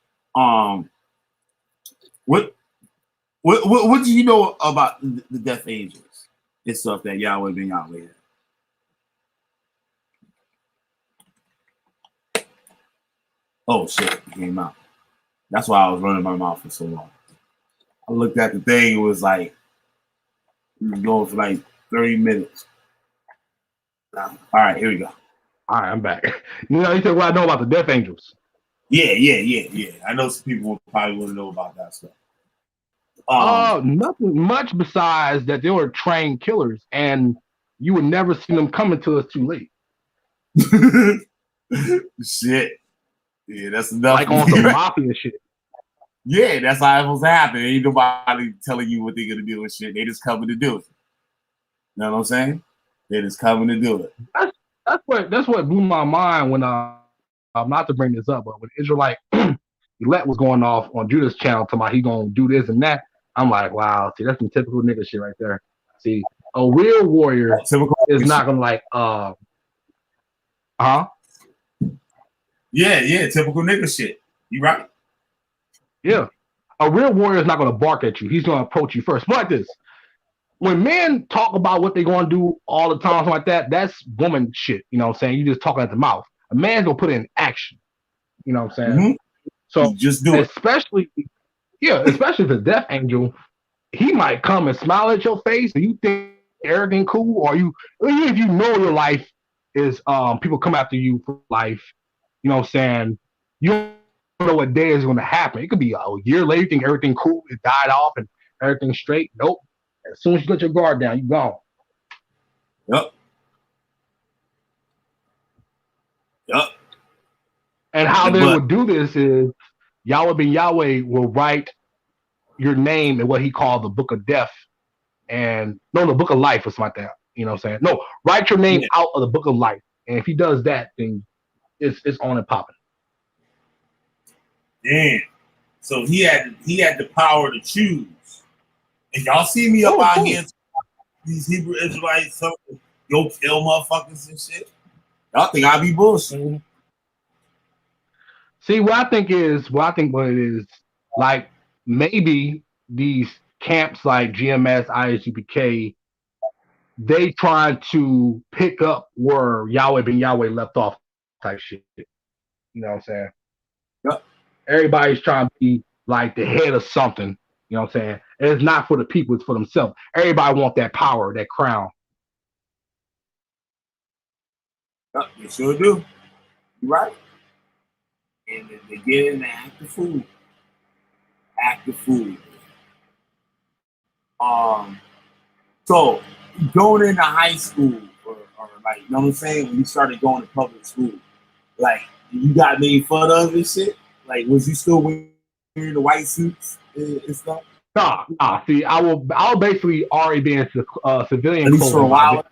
What do you know about the death angels and stuff that Yahweh ben Yahweh had? Oh shit, it came out. That's why I was running my mouth for so long. I looked at the thing, it was like going for like 30 minutes. All right, here we go. All right, I'm back. You said what I know about the death angels. Yeah. I know some people probably want to know about that stuff. Nothing much besides that they were trained killers, and you would never see them come until it's too late. Shit. Yeah, that's enough. Like on some mafia shit. Yeah, that's how it's supposed to happen. Ain't nobody telling you what they're gonna do and shit. They just coming to do it. You know what I'm saying? They just coming to do it. That's what blew my mind when not to bring this up, but when Israelite Elect was going off on Judah's channel talking about he gonna do this and that. I'm like, wow, see, that's some typical nigga shit right there. See, a real warrior is not gonna like Yeah, typical nigga shit. You right. Yeah. A real warrior is not gonna bark at you. He's gonna approach you first. More like this. When men talk about what they're gonna do all the time, something like that, that's woman shit. You know what I'm saying? You just talking at the mouth. A man's gonna put it in action. You know what I'm saying? Mm-hmm. So you just do it. Especially if the death angel, he might come and smile at your face and you think everything cool, or even if you know your life is people come after you for life, you know what I'm saying? You don't know what day is gonna happen. It could be a year later, you think everything cool, it died off and everything straight. Nope. As soon as you get your guard down, you gone. Yep. And how they would do this is Yahweh ben Yahweh will write your name in what he called the book of death, and the book of life or something like that. You know what I'm saying? No, write your name out of the book of life. And if he does that, then it's on and popping. Damn. So he had the power to choose. And y'all see me up out here, these Hebrew Israelites, yo kill motherfuckers and shit. Y'all think I be bullshit? See, what I think what it is, like maybe these camps like GMS, ISUPK, they trying to pick up where Yahweh ben Yahweh left off type shit. You know what I'm saying? Yep. Everybody's trying to be like the head of something. You know what I'm saying? And it's not for the people, it's for themselves. Everybody want that power, that crown. Yep, they sure do. You right. And they get in the active food. So going into high school or like, you know what I'm saying, when you started going to public school, like you got made fun of and shit? Like, was you still wearing the white suits and stuff? Nah. See, I'll basically already be in civilian at least for a while.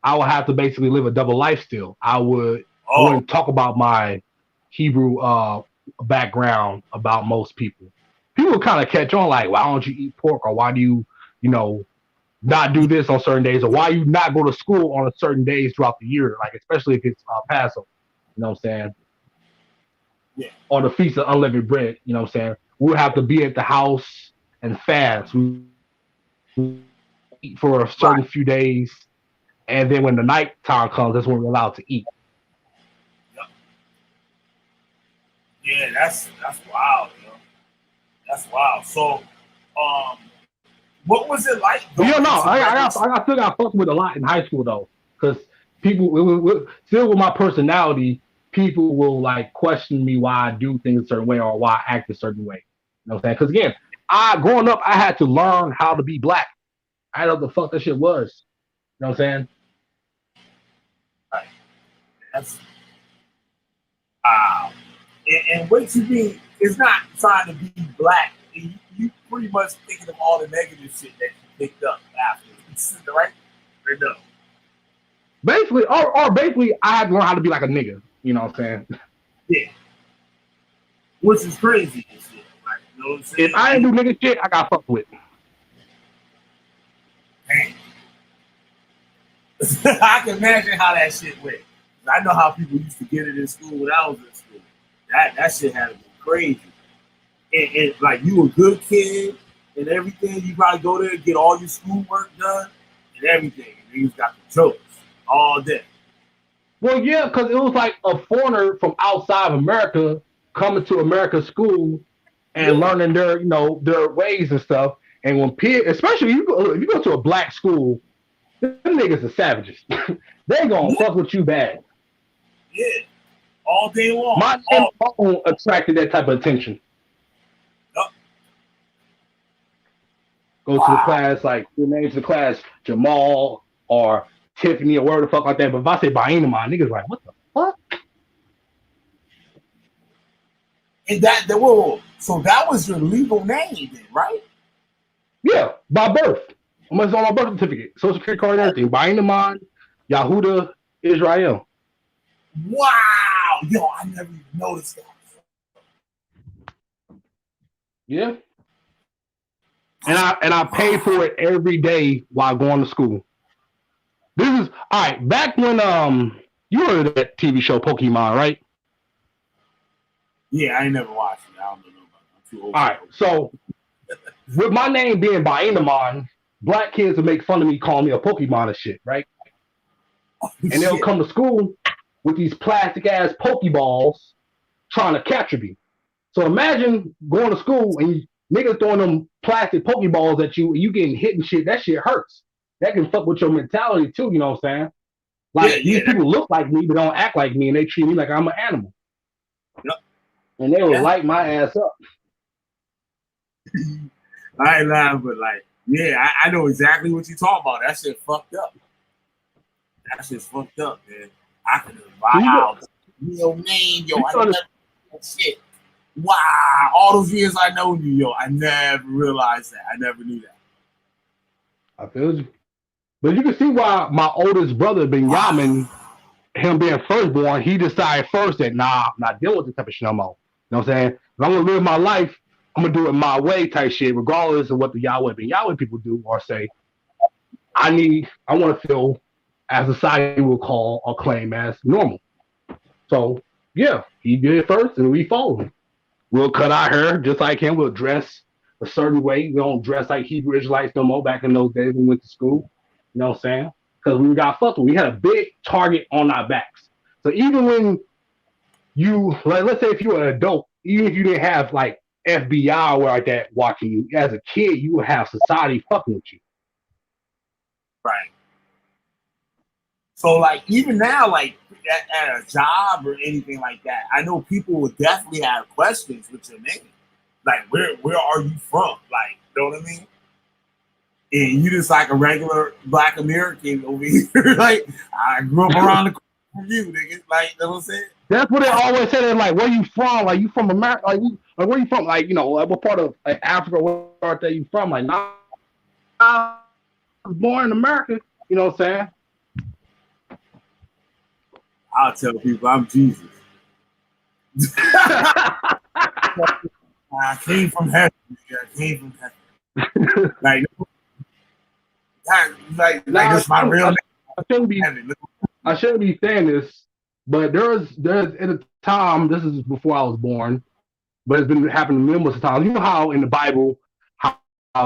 I would have to basically live a double life still. I wouldn't talk about my Hebrew background about most people. People kind of catch on like, why don't you eat pork, or why do you not do this on certain days, or why you not go to school on certain days throughout the year, like especially if it's Passover. You know what I'm saying? Yeah. Or the Feast of Unleavened Bread. You know what I'm saying? We'll have to be at the house and fast. We eat for a certain few days, and then when the night time comes, that's when we're allowed to eat. Yeah, that's wild, yo. That's wild. So, what was it like? I still got fucked with a lot in high school though, because people still with my personality, people will like question me why I do things a certain way or why I act a certain way. You know what I'm saying? Because again, growing up, I had to learn how to be black. I know what the fuck that shit was. You know what I'm saying? Right. That's and what you mean is not trying to be black. You pretty much thinking of all the negative shit that you picked up after, right? Or no? Basically, or basically, I had to learn how to be like a nigga. You know what I'm saying? Yeah. Which is crazy. Shit. Like, you know what I'm saying? If I didn't do nigga shit, I got fucked with. Dang. I can imagine how that shit went. I know how people used to get it in school when I was in school. That shit had to be crazy. And like, you a good kid and everything, you probably go there and get all your schoolwork done and everything. And you got the jokes all day. Well, yeah, because it was like a foreigner from outside of America coming to America's school and learning their ways and stuff. And when especially if you go to a black school, them niggas are savages. They gonna fuck with you bad. Yeah, all day long. My name alone attracted that type of attention. Go to the class, like your name's the class, Jamal or Tiffany or whatever the fuck like that. But if I say Bainamon, niggas like, what the fuck? And whoa. So that was your legal name, then, right? Yeah, by birth. It's on my birth certificate, social security card, and everything. Bainamon, Yahuda, Israel. Wow, yo, I never even noticed that. Yeah. And I pay for it every day while going to school. This is all right. Back when you heard of that TV show Pokemon, right? Yeah, I ain't never watched it. I don't know about it. I'm too old. All right. So with my name being Bainamon, black kids would make fun of me, calling me a Pokemon and shit, right? And they'll come to school with these plastic ass Pokeballs trying to capture me. So imagine going to school and niggas throwing them plastic Pokeballs at you and you getting hit and shit. That shit hurts. That can fuck with your mentality too, you know what I'm saying? Like these people look like me but don't act like me and they treat me like I'm an animal. Yep. And they will light my ass up. I ain't lying, but like, yeah, I know exactly what you're talking about. That shit fucked up. That shit's fucked up, man. I could have wow, real name, yo. I never that shit. Wow, all those years I know you, yo. I never realized that. I never knew that. I feel you. But you can see why my oldest brother, Benjamin, him being firstborn, he decided first that, nah, I'm not dealing with this type of shit no more. You know what I'm saying? If I'm going to live my life, I'm going to do it my way type shit, regardless of what the Yahweh people do or say. I want to feel, as society will call or claim as normal. So, yeah, he did it first and we followed him. We'll cut our hair just like him. We'll dress a certain way. We don't dress like Hebrew Israelites no more back in those days when we went to school. You know what I'm saying? Because we got fucked with. We had a big target on our backs. So even when you, like, let's say if you were an adult, even if you didn't have like FBI or like that watching you, as a kid, you would have society fucking with you. Right. So like even now, like at a job or anything like that, I know people will definitely have questions with your name. Like where are you from? Like, you know what I mean? And you just like a regular black American over here. Like I grew up around the corner from you, nigga. Like, you know what I'm saying? That's what they always say. They're like, where you from? Like, you from America? Like where you from? Like, you know, like, what part of like, Africa? What part are you from? Like, nah, I was born in America. You know what I'm saying? I'll tell people I'm Jesus. I came from heaven. I came from heaven. Like that's my real name. I shouldn't be saying this, but there's at a time, this is before I was born, but it's been happening numerous times. You know how in the Bible, how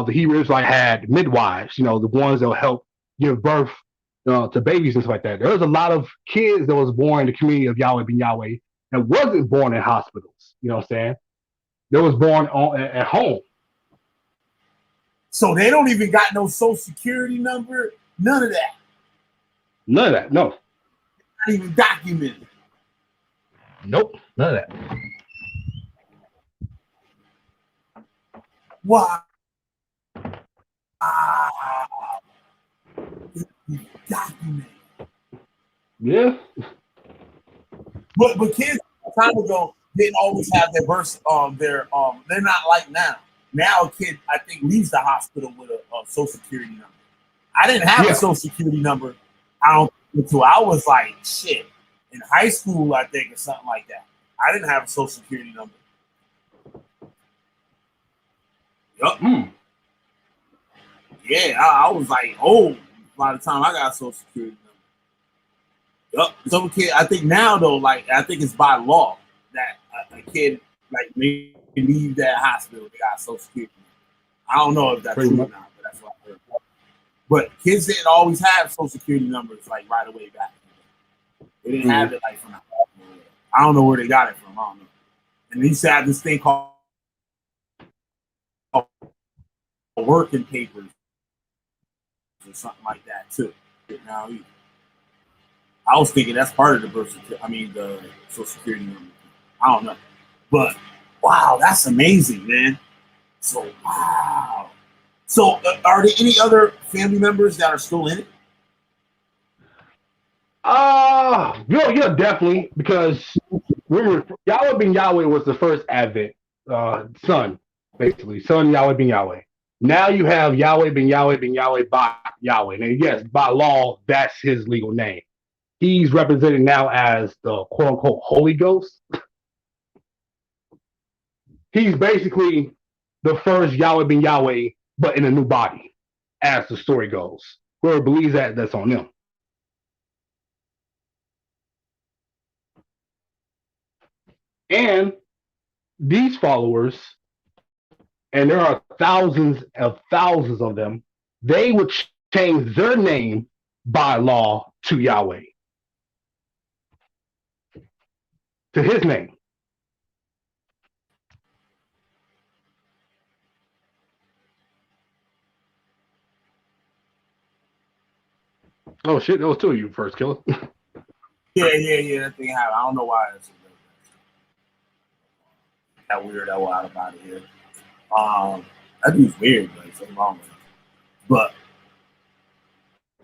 the Hebrews like had midwives, you know, the ones that will help give birth to babies and stuff like that. There was a lot of kids that was born in the community of Yahweh ben Yahweh that wasn't born in hospitals. You know what I'm saying? They was born at home. So they don't even got no social security number. None of that. None of that. No. Not even documented. Nope. None of that. Wow. Documented. Yeah. But kids a time ago didn't always have their birth they're not like now. Now a kid I think leaves the hospital with a social security number. I didn't have a social security number. I don't think until I was like shit in high school, I think, or something like that. I didn't have a social security number. Yup. Yeah, I was like old by the time I got a social security number. Yup. Some kid, I think now though, like I think it's by law that a kid like may leave that hospital they got a social security number. I don't know if that's true or not, but that's what I heard. But kids didn't always have social security numbers like right away back. They didn't have it like from I don't know where they got it from. I don't know. And they used to have this thing called working papers or something like that too. Now I was thinking that's part of the birth certificate. I mean the social security number. I don't know. But wow, that's amazing, man. So wow. So are there any other family members that are still in it? Yeah, definitely, because remember, Yahweh ben Yahweh was the first advent, son, basically, son Yahweh ben Yahweh. Now you have Yahweh ben Yahweh by Yahweh. Now, yes, by law, that's his legal name. He's represented now as the quote unquote Holy Ghost. He's basically the first Yahweh ben Yahweh, but in a new body, as the story goes. Whoever believes that, that's on them. And these followers, and there are thousands of them, they would change their name by law to Yahweh, to his name. Oh shit, that was two of you first, killer. Yeah. That thing happened. I don't know why it's that weird. That out about it here. That dude's weird, but it's something wrong with him. But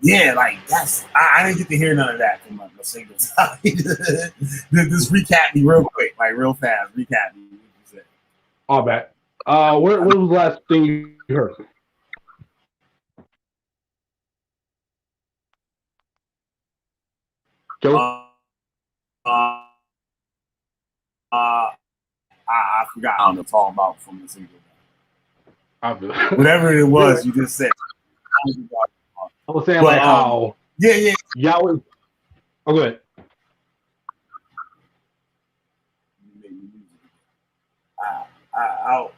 yeah, like that's I didn't get to hear none of that from my single time. Just recap me real quick, like real fast. Recap me. All bad. What was the last thing you heard? Killer? I forgot. I don't know talking about from the single. Obviously. Whatever it was, you just said. I was saying like how yeah. Yahweh. Oh, go ahead.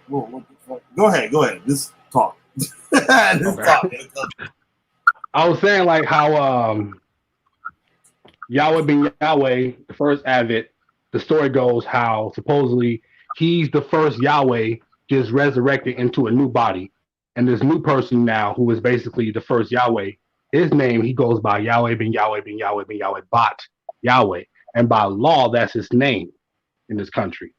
What the fuck? Go ahead. Just talk. Talk. I was saying like how Yahweh ben Yahweh, the first advent, the story goes how supposedly he's the first Yahweh just resurrected into a new body. And this new person now, who is basically the first Yahweh, his name, he goes by Yahweh ben Yahweh ben Yahweh ben Yahweh Bat Yahweh. And by law, that's his name in this country.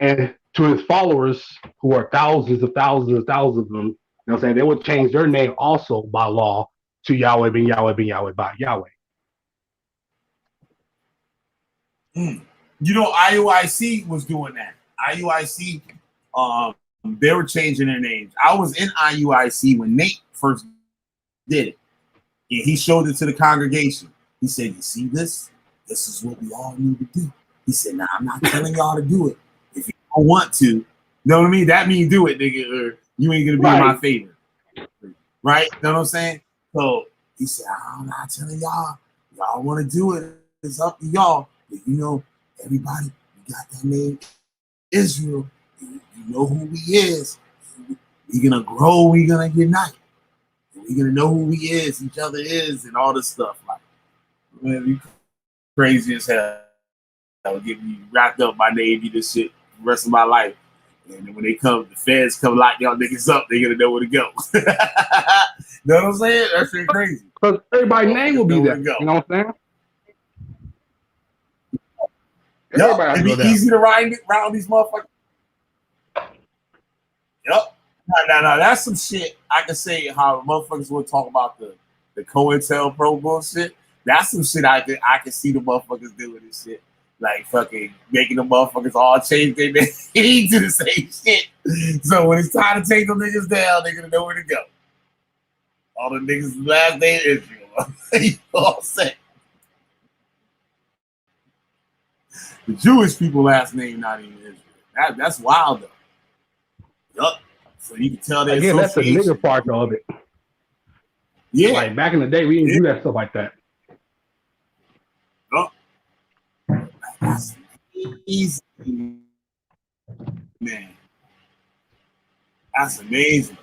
And to his followers, who are thousands of them, you know what I'm saying, they would change their name also by law to Yahweh ben Yahweh ben Yahweh Bat Yahweh. You know, IUIC was doing that. IUIC, they were changing their names. I was in IUIC when Nate first did it. And he showed it to the congregation. He said, "You see this? This is what we all need to do." He said, "Nah, I'm not telling y'all to do it. If you don't want to, you know what I mean? That means do it, nigga, or you ain't gonna be in my favor." Right? You know what I'm saying? So he said, "I'm not telling y'all. Y'all want to do it. It's up to y'all. But you know, everybody, we got that name Israel. You know who he is. We're gonna grow, we're gonna unite. We're gonna know who he is, each other is, and all this stuff. Like, man, you crazy as hell. That would get me wrapped up by Navy this shit the rest of my life. And then when they come, the feds come lock y'all niggas up, they gonna know where to go. Know what I'm saying? That shit crazy. Because everybody's name will be there. You know what I'm saying? Yup, it'd be easy to ride around these motherfuckers. Yup. No, that's some shit I can say how motherfuckers will talk about the COINTELPRO bullshit. That's some shit I can see the motherfuckers doing this shit. Like fucking making the motherfuckers all change their name to the same shit. So when it's time to take them niggas down, they're gonna know where to go. All the niggas last name Israel. You all set. The Jewish people last name not even Israel. That's wild though. Yup. So you can tell that. Again, that's the nigger part of it. Yeah. Like back in the day, we didn't do that stuff like that. Oh. That's easy, man. That's amazing.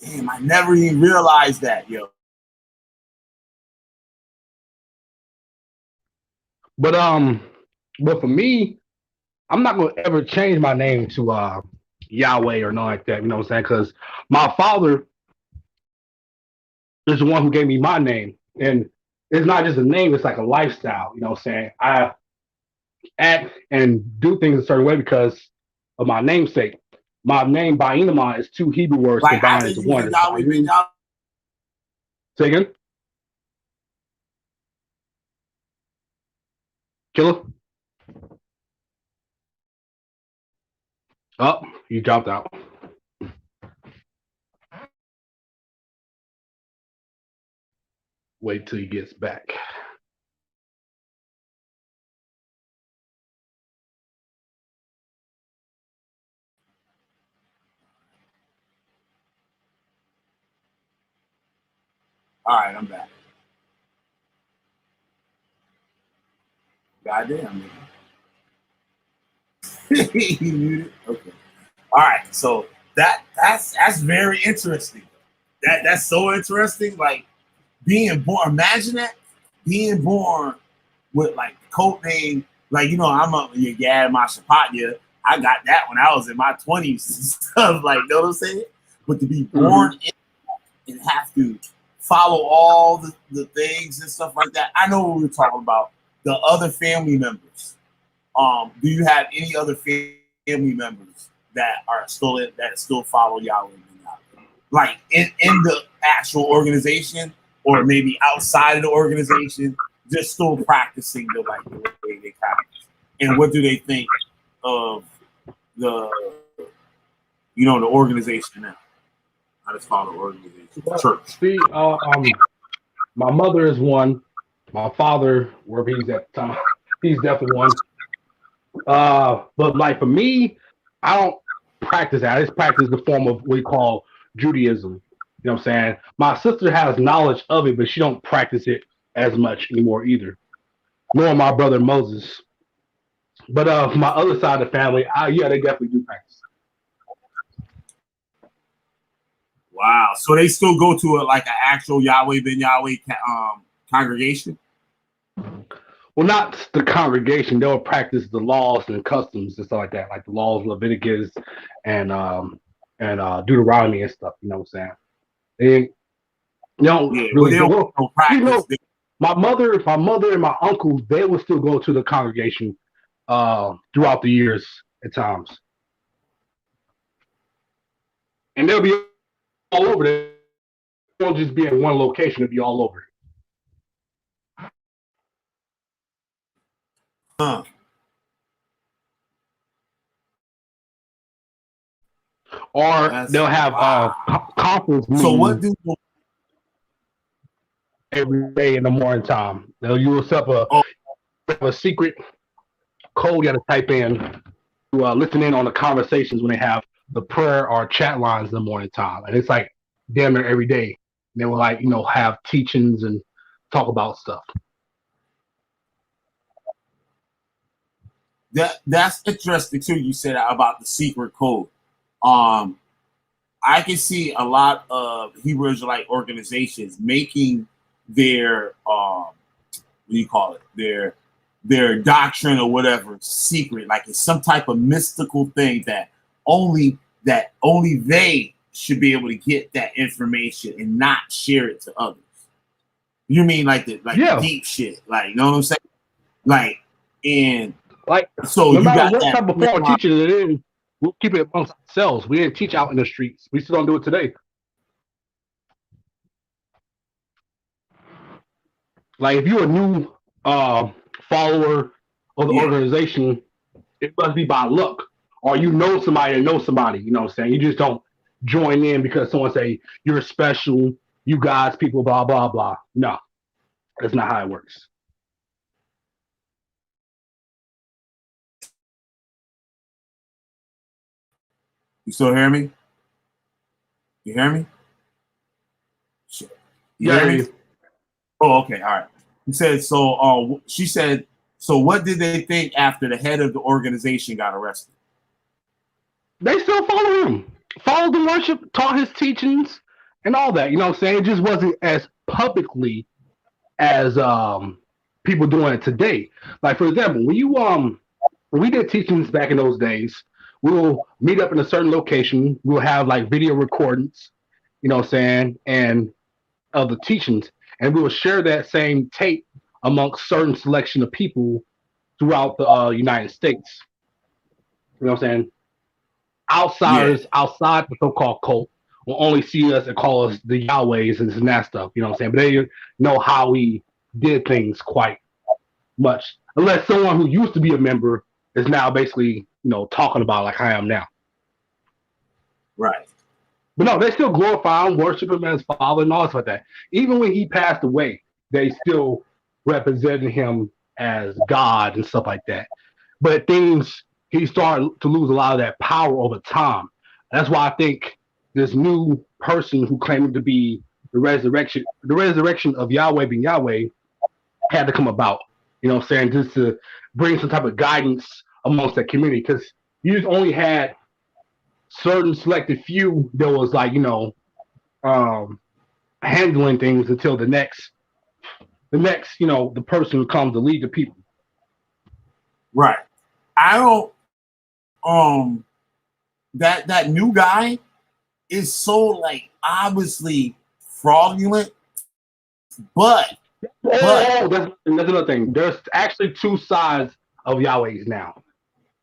Damn, I never even realized that, yo. But for me, I'm not gonna ever change my name to Yahweh or nothing like that. You know what I'm saying? Because my father is the one who gave me my name, and it's not just a name; it's like a lifestyle. You know what I'm saying? I act and do things a certain way because of my namesake. My name Bainamon is two Hebrew words like, combined into one. Yahweh, Say again? Killer? Oh, you dropped out. Wait till he gets back. All right, I'm back. Goddamn, nigga. He muted. Okay. All right, so that's very interesting. That's so interesting. Like being born. Imagine that being born with like code name. Like I'm a Yad Mashapatya. I got that when I was in my 20s and stuff. Like, know what I'm saying? But to be born in and have to follow all the things and stuff like that. I know what we were talking about. The other family members. Do you have any other family members that are still follow Yahweh? Like in the actual organization, or maybe outside of the organization, just still practicing the way they practice. And what do they think of the organization now? I just follow the organization. Church. See, my mother is one. My father, wherever he's at the time, he's definitely one. But like for me, I don't practice that. I just practice the form of what we call Judaism. You know what I'm saying? My sister has knowledge of it, but she don't practice it as much anymore either. Nor my brother Moses. But my other side of the family, yeah, they definitely do practice. Wow. So they still go to an actual Yahweh ben Yahweh congregation? Well, not the congregation. They'll practice the laws and customs and stuff like that, like the laws of Leviticus and Deuteronomy and stuff. You know what I'm saying? They don't really go. My mother and my uncles, they will still go to the congregation throughout the years at times, and they'll be all over. They won't just be in one location; it'll be all over. Huh. Or they'll have conference meetings. So what do every day in the morning time? You will set up a secret code you got to type in to listen in on the conversations when they have the prayer or chat lines in the morning time, and it's like damn near every day. They will have teachings and talk about stuff. That's interesting too. You said about the secret code. I can see a lot of Hebrew Israelite organizations making their what do you call it? Their doctrine or whatever secret, like it's some type of mystical thing that only they should be able to get that information and not share it to others. You mean the deep shit, you know what I'm saying? So no matter what type of form of teaching it is, we'll keep it amongst ourselves. We didn't teach out in the streets. We still don't do it today. Like if you're a new follower of the organization, it must be by luck, or you know somebody that knows somebody. You know what I'm saying? You just don't join in because someone say you're special, you guys, people, blah blah blah. No, that's not how it works. You still hear me? You hear me? Shit. You hear me? Oh, okay, all right. He said so. She said so. What did they think after the head of the organization got arrested? They still follow him, followed the worship, taught his teachings, and all that. You know what I'm saying? It just wasn't as publicly as people doing it today. Like for example, when we did teachings back in those days, we'll meet up in a certain location. We'll have video recordings, you know what I'm saying, and of the teachings, and we will share that same tape amongst certain selection of people throughout the United States. You know what I'm saying? Outsiders outside the so-called cult will only see us and call us the Yahwehs and this and that stuff. You know what I'm saying? But they know how we did things quite much unless someone who used to be a member is now basically, talking about like I am now. Right. But no, they still glorify him, worship him as father and all stuff like that. Even when he passed away, they still represented him as God and stuff like that. But he started to lose a lot of that power over time. That's why I think this new person who claimed to be the resurrection of Yahweh being Yahweh had to come about. You know what I'm saying? Just to bring some type of guidance amongst that community. Because you just only had certain selected few that was like, handling things until the next, the person who comes to lead the people. Right. I don't that new guy is so like obviously fraudulent, but that's another thing. There's actually two sides of Yahweh's now.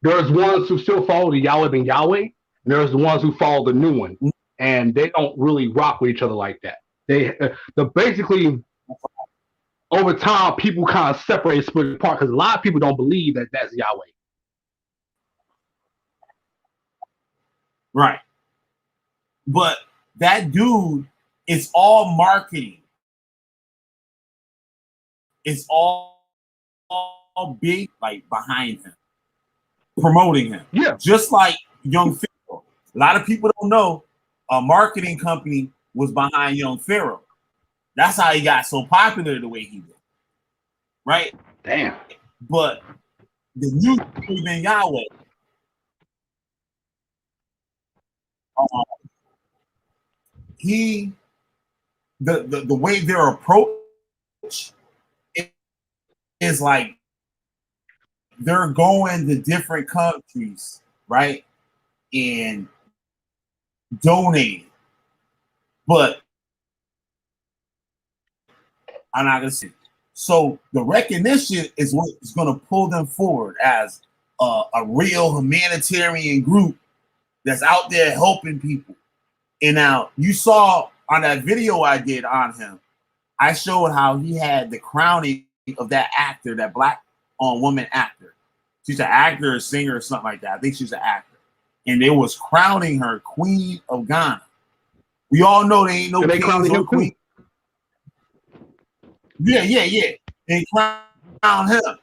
There's ones who still follow the Yahweh being Yahweh, and there's the ones who follow the new one, and they don't really rock with each other like that. The basically over time people kind of separate, split apart because a lot of people don't believe that that's Yahweh. Right. But that dude is all marketing. It's all big, like behind him, promoting him. Yeah. Just like Young Pharaoh. A lot of people don't know a marketing company was behind Young Pharaoh. That's how he got so popular the way he did. Right? Damn. But the new Ben Yahweh, the way their approach is like they're going to different countries, right? And donating. But I'm not gonna say. So the recognition is what is going to pull them forward as a real humanitarian group that's out there helping people. And now you saw on that video I did on him, I showed how he had the crowning of that actor, that black woman actor. She's an actor, a singer, or something like that. I think she's an actor. And they was crowning her Queen of Ghana. We all know they ain't no kings or queen. Yeah. They crowned him.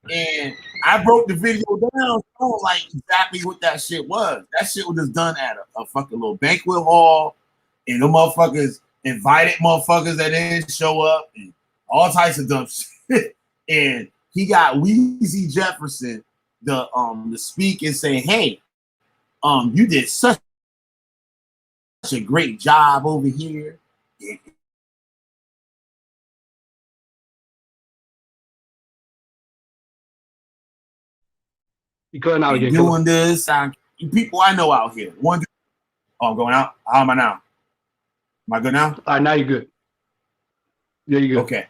And I broke the video down, showing like exactly what that shit was. That shit was just done at a fucking little banquet hall, and the motherfuckers invited motherfuckers that didn't show up, and all types of dumb shit. And he got Weezy Jefferson to speak and say, "Hey, you did such a great job over here." You couldn't out again. Doing this, people I know out here. One, I'm going out. How am I now? Am I good now? All right, now you're good. Yeah, you're good. Okay.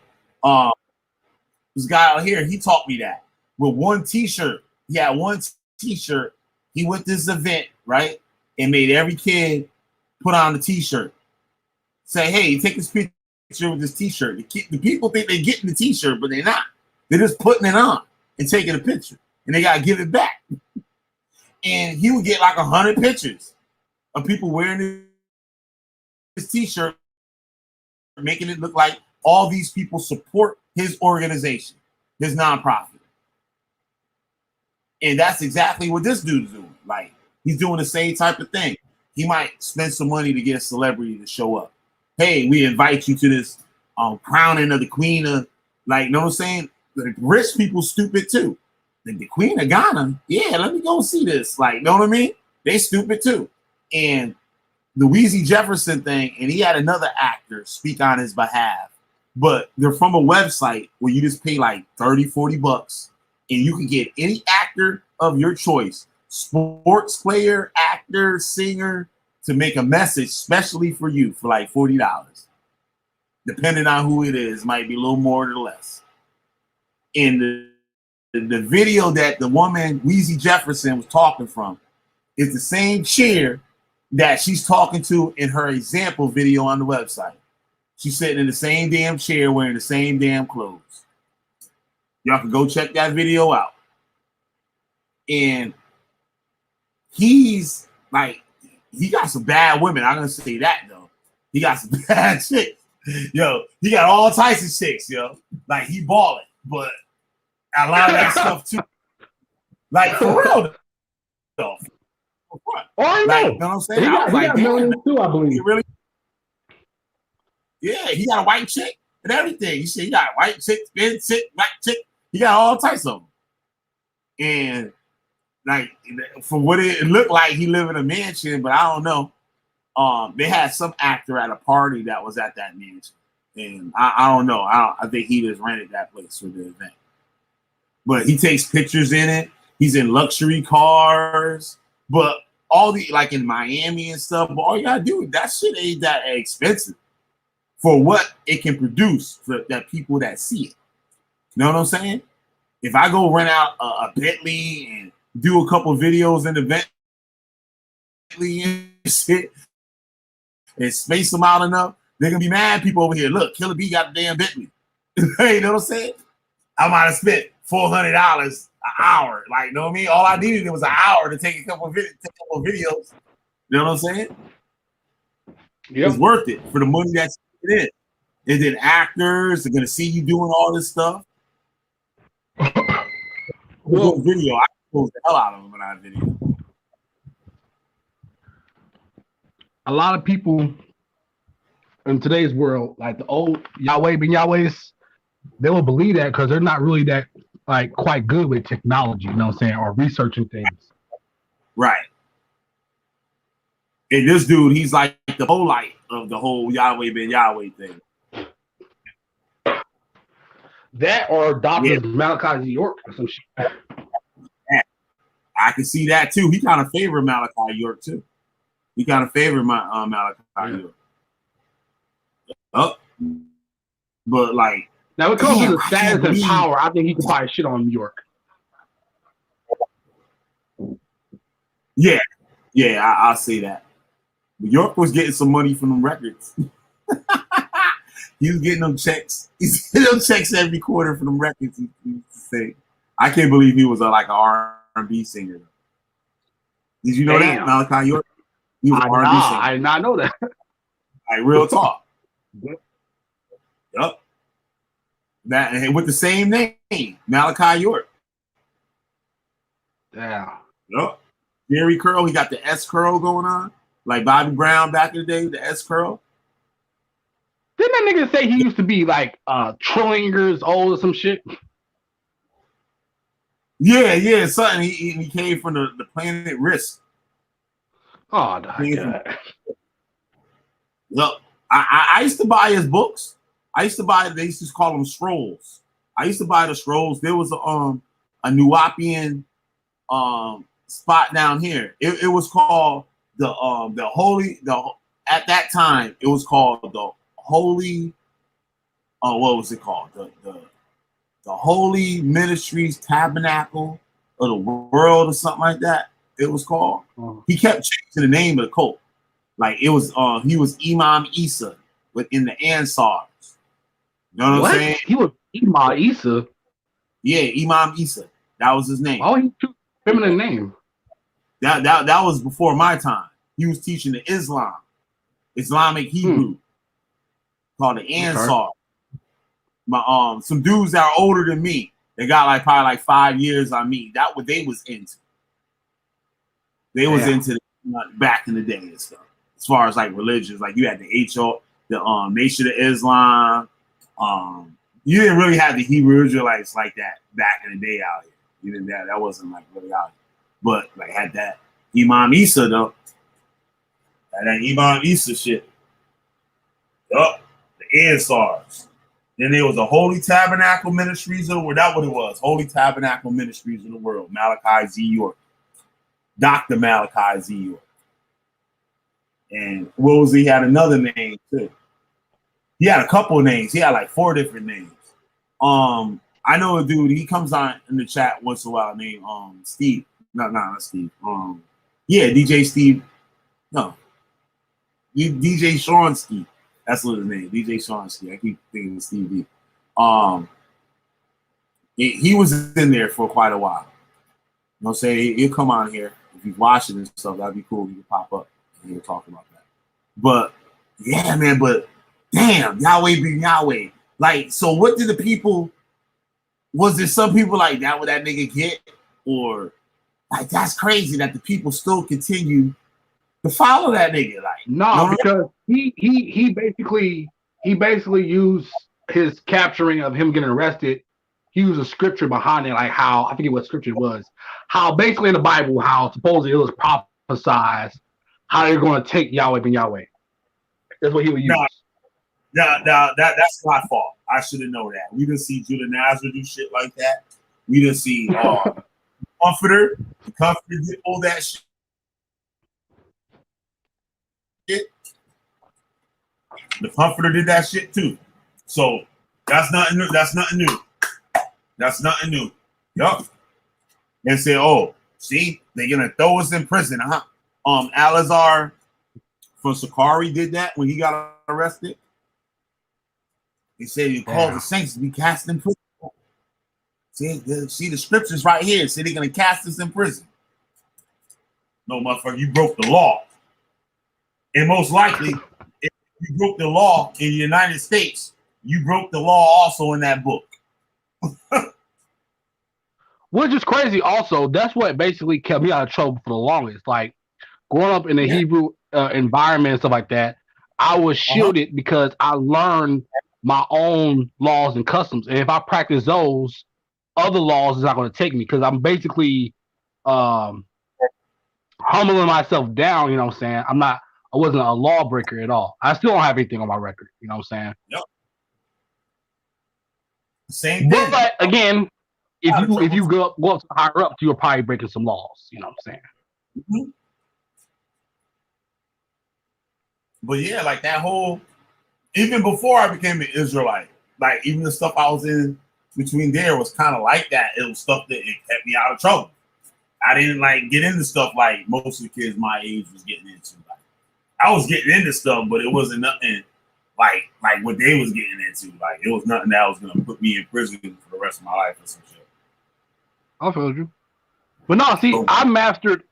This guy out here, he taught me that with one T-shirt. He had one T-shirt. He went to this event, right, and made every kid put on the T-shirt. Say, hey, take this picture with this T-shirt. The people think they're getting the T-shirt, but they're not. They're just putting it on and taking a picture. And they gotta give it back. And he would get like 100 pictures of people wearing this T-shirt, making it look like all these people support his organization, his nonprofit. And that's exactly what this dude's doing. Like, he's doing the same type of thing. He might spend some money to get a celebrity to show up. Hey, we invite you to this crowning of the Queen of, like, you know what I'm saying? The rich people stupid too. The Queen of Ghana, yeah, let me go see this. Like, you know what I mean? They stupid too. And the Weezy Jefferson thing, and he had another actor speak on his behalf. But they're from a website where you just pay like 30, 40 bucks, and you can get any actor of your choice, sports player, actor, singer, to make a message specially for you for like $40. Depending on who it is, might be a little more or less. And the video that the woman Weezy Jefferson was talking from is the same chair that she's talking to in her example video on the website. She's sitting in the same damn chair wearing the same damn clothes. Y'all can go check that video out. And he's like, he got some bad women. I'm gonna say that though. He got some bad chicks. Yo, he got all types of chicks, yo. Like he balling, but a lot of that stuff too. Like for real though. Oh, I know. Like, you know what I'm saying? He I was like, got damn, millions too, I believe. he really. Yeah, he got a white chick and everything. You see, he got a white chick, thin chick, black chick. He got all types of them. And like, for what it looked like, he lived in a mansion, but I don't know. They had some actor at a party that was at that mansion, and I don't know. I think he just rented that place for the event. But he takes pictures in it. He's in luxury cars, but all the like in Miami and stuff. But all you gotta do, that shit ain't that expensive for what it can produce for that people that see it. You know what I'm saying? If I go rent out a Bentley and do a couple videos in the Bentley and shit and space them out enough, they're gonna be mad. People over here, look, Killer B got a damn Bentley. You know what I'm saying? I might have spent $400 an hour. Like, you know what I mean? All I needed was an hour to take a couple of videos. You know what I'm saying? Yep. It's worth it for the money that's in it. And then actors are gonna see you doing all this stuff. Well, video, I closed the hell out of them in that video. A lot of people in today's world, like the old Yahweh ben Yahwehs, they will believe that because they're not really that like quite good with technology, you know what I'm saying, or researching things. Right. And this dude, he's like the whole light of the whole Yahweh ben Yahweh thing. That or Dr. Malachi York or some shit. I can see that too. He kind of favored Malachi York too. He kind of favored my Malachi York. Oh, but like now it comes to the status and power. I think he could probably shit on New York. Yeah, I'll say that. York was getting some money from them records. He was getting them checks. He's getting them checks every quarter for them records. He used to say, I can't believe he was like an R&B singer. Did you know that, Malachi York? He was an R&B singer. I did not know that. Like real talk. Yup. That and with the same name, Malachi York. Yeah. Yup. Jerry curl. He got the S curl going on, like Bobby Brown back in the day, the S curl. Didn't that nigga say he used to be like trillion years old or some shit? Yeah, something. He came from the planet Risk. Oh, my God. Look, I used to buy his books. I used to buy. They used to call them scrolls. I used to buy the scrolls. There was a Nuwapian spot down here. It was called the holy. At that time it was called the holy. What was it called? The Holy Ministries Tabernacle of the World or something like that. It was called. He kept changing the name of the cult. Like it was, he was Imam Isa within the Ansars. You know what I'm saying? He was Imam Isa. Yeah, Imam Isa. That was his name. Oh, he took a feminine name. That was before my time. He was teaching the Islamic Hebrew, called the Ansar. My some dudes that are older than me, they got like probably like 5 years on me. That what they was into. They was into back in the day and stuff. As far as like religions, like you had the HO, the Nation of Islam. You didn't really have the Hebrew Israelites like that back in the day out here. You didn't that wasn't like really out here. But like had that Imam Isa though. Had that Imam Isa shit. Yup. The Ansars. Then there was the Holy Tabernacle Ministries of the World. That's what it was. Holy Tabernacle Ministries of the World. Malachi Z. York. Dr. Malachi Z. York. And what was he had another name too. He had a couple of names. He had like 4 different names. I know a dude, he comes on in the chat once in a while named Steve. No, not Steve. DJ Steve. No. DJ Shawnsky. That's what his name. DJ Shawnsky. I keep thinking of Steve D. he was in there for quite a while. You know what I'm saying? He'll come on here. If he's watching and stuff, that'd be cool. He can pop up and he'll talk about that. But yeah, man, but damn, Yahweh be Yahweh. Like, so what did the people, was there some people like that what that nigga get? Or like that's crazy that the people still continue to follow that nigga. Like, no, because he basically used his capturing of him getting arrested. He used a scripture behind it, like how I forget what scripture it was. How basically in the Bible, how supposedly it was prophesied how they're going to take Yahweh ben Yahweh. That's what he would use. That's my fault. I should have known that. We didn't see Judah Nazareth do shit like that. We didn't see Comforter. The Comforter did all that shit. The Comforter did that shit too. So that's nothing new. That's nothing new. That's nothing new. Yup. And say, oh, see, they're gonna throw us in prison, huh? Alazar from Sakari did that when he got arrested. He said you called the saints to be cast in prison. See the scriptures right here. Say they're gonna cast us in prison. No, motherfucker, you broke the law. And most likely, if you broke the law in the United States, you broke the law also in that book. Which is crazy also. That's what basically kept me out of trouble for the longest. Like growing up in the Hebrew environment and stuff like that, I was shielded because I learned my own laws and customs. And if I practice those, other laws is not going to take me because I'm basically humbling myself down, you know what I'm saying? I wasn't a lawbreaker at all. I still don't have anything on my record, you know what I'm saying? Yep. Same thing. But again, if you go up to higher up, you're probably breaking some laws, you know what I'm saying? Mm-hmm. But yeah, like that whole, even before I became an Israelite, like even the stuff I was in between there was kind of like that. It was stuff that it kept me out of trouble. I didn't like get into stuff like most of the kids my age was getting into. Like, I was getting into stuff, but it wasn't nothing like what they was getting into. Like it was nothing that was gonna put me in prison for the rest of my life or some shit. I feel you. But no, see, I mastered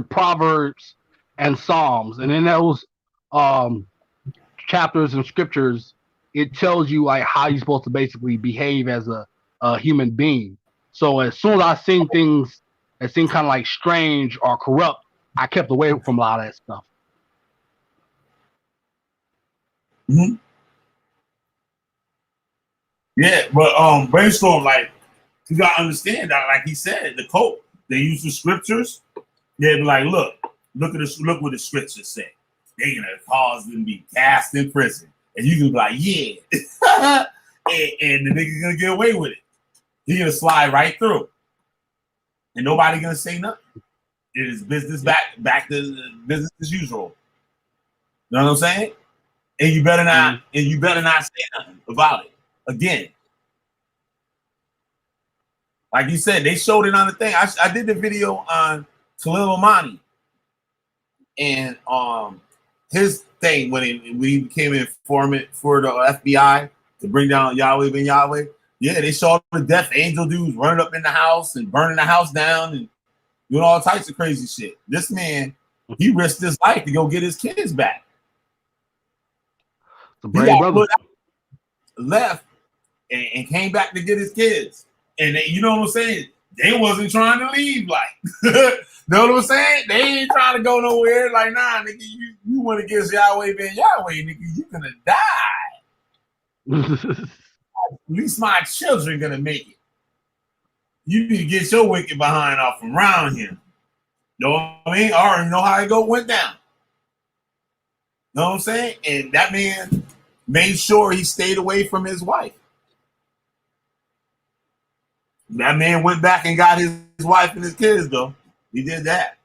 Proverbs and Psalms, and in those chapters and scriptures, it tells you like how you're supposed to basically behave as a human being. So as soon as I seen things that seemed kind of like strange or corrupt, I kept away from a lot of that stuff. Mm-hmm. Yeah, but brainstorm, like you gotta understand that, like he said, the code they use the scriptures. They'd be like, look what the scriptures say. They're gonna cause them to be cast in prison, and you can be like, yeah, and the nigga's gonna get away with it. He's gonna slide right through, and nobody gonna say nothing. It is business back to business as usual. You know what I'm saying? And you better not, say nothing about it again. Like you said, they showed it on the thing. I did the video on Talil Omani and his thing when he became an informant for the FBI to bring down Yahweh ben Yahweh. Yeah, they showed the death angel dudes running up in the house and burning the house down and doing all types of crazy shit. This man, he risked his life to go get his kids back. The brave brother left and came back to get his kids. And they, you know what I'm saying? They wasn't trying to leave. Like, know what I'm saying? They ain't trying to go nowhere. Like, nah, nigga, you want to get Yahweh ben Yahweh, nigga, you gonna die. At least my children gonna make it. You need to get your wicked behind off from around here. Know what I mean? I already know how it went down. Know what I'm saying? And that man made sure he stayed away from his wife. That man went back and got his wife and his kids, though. He did that.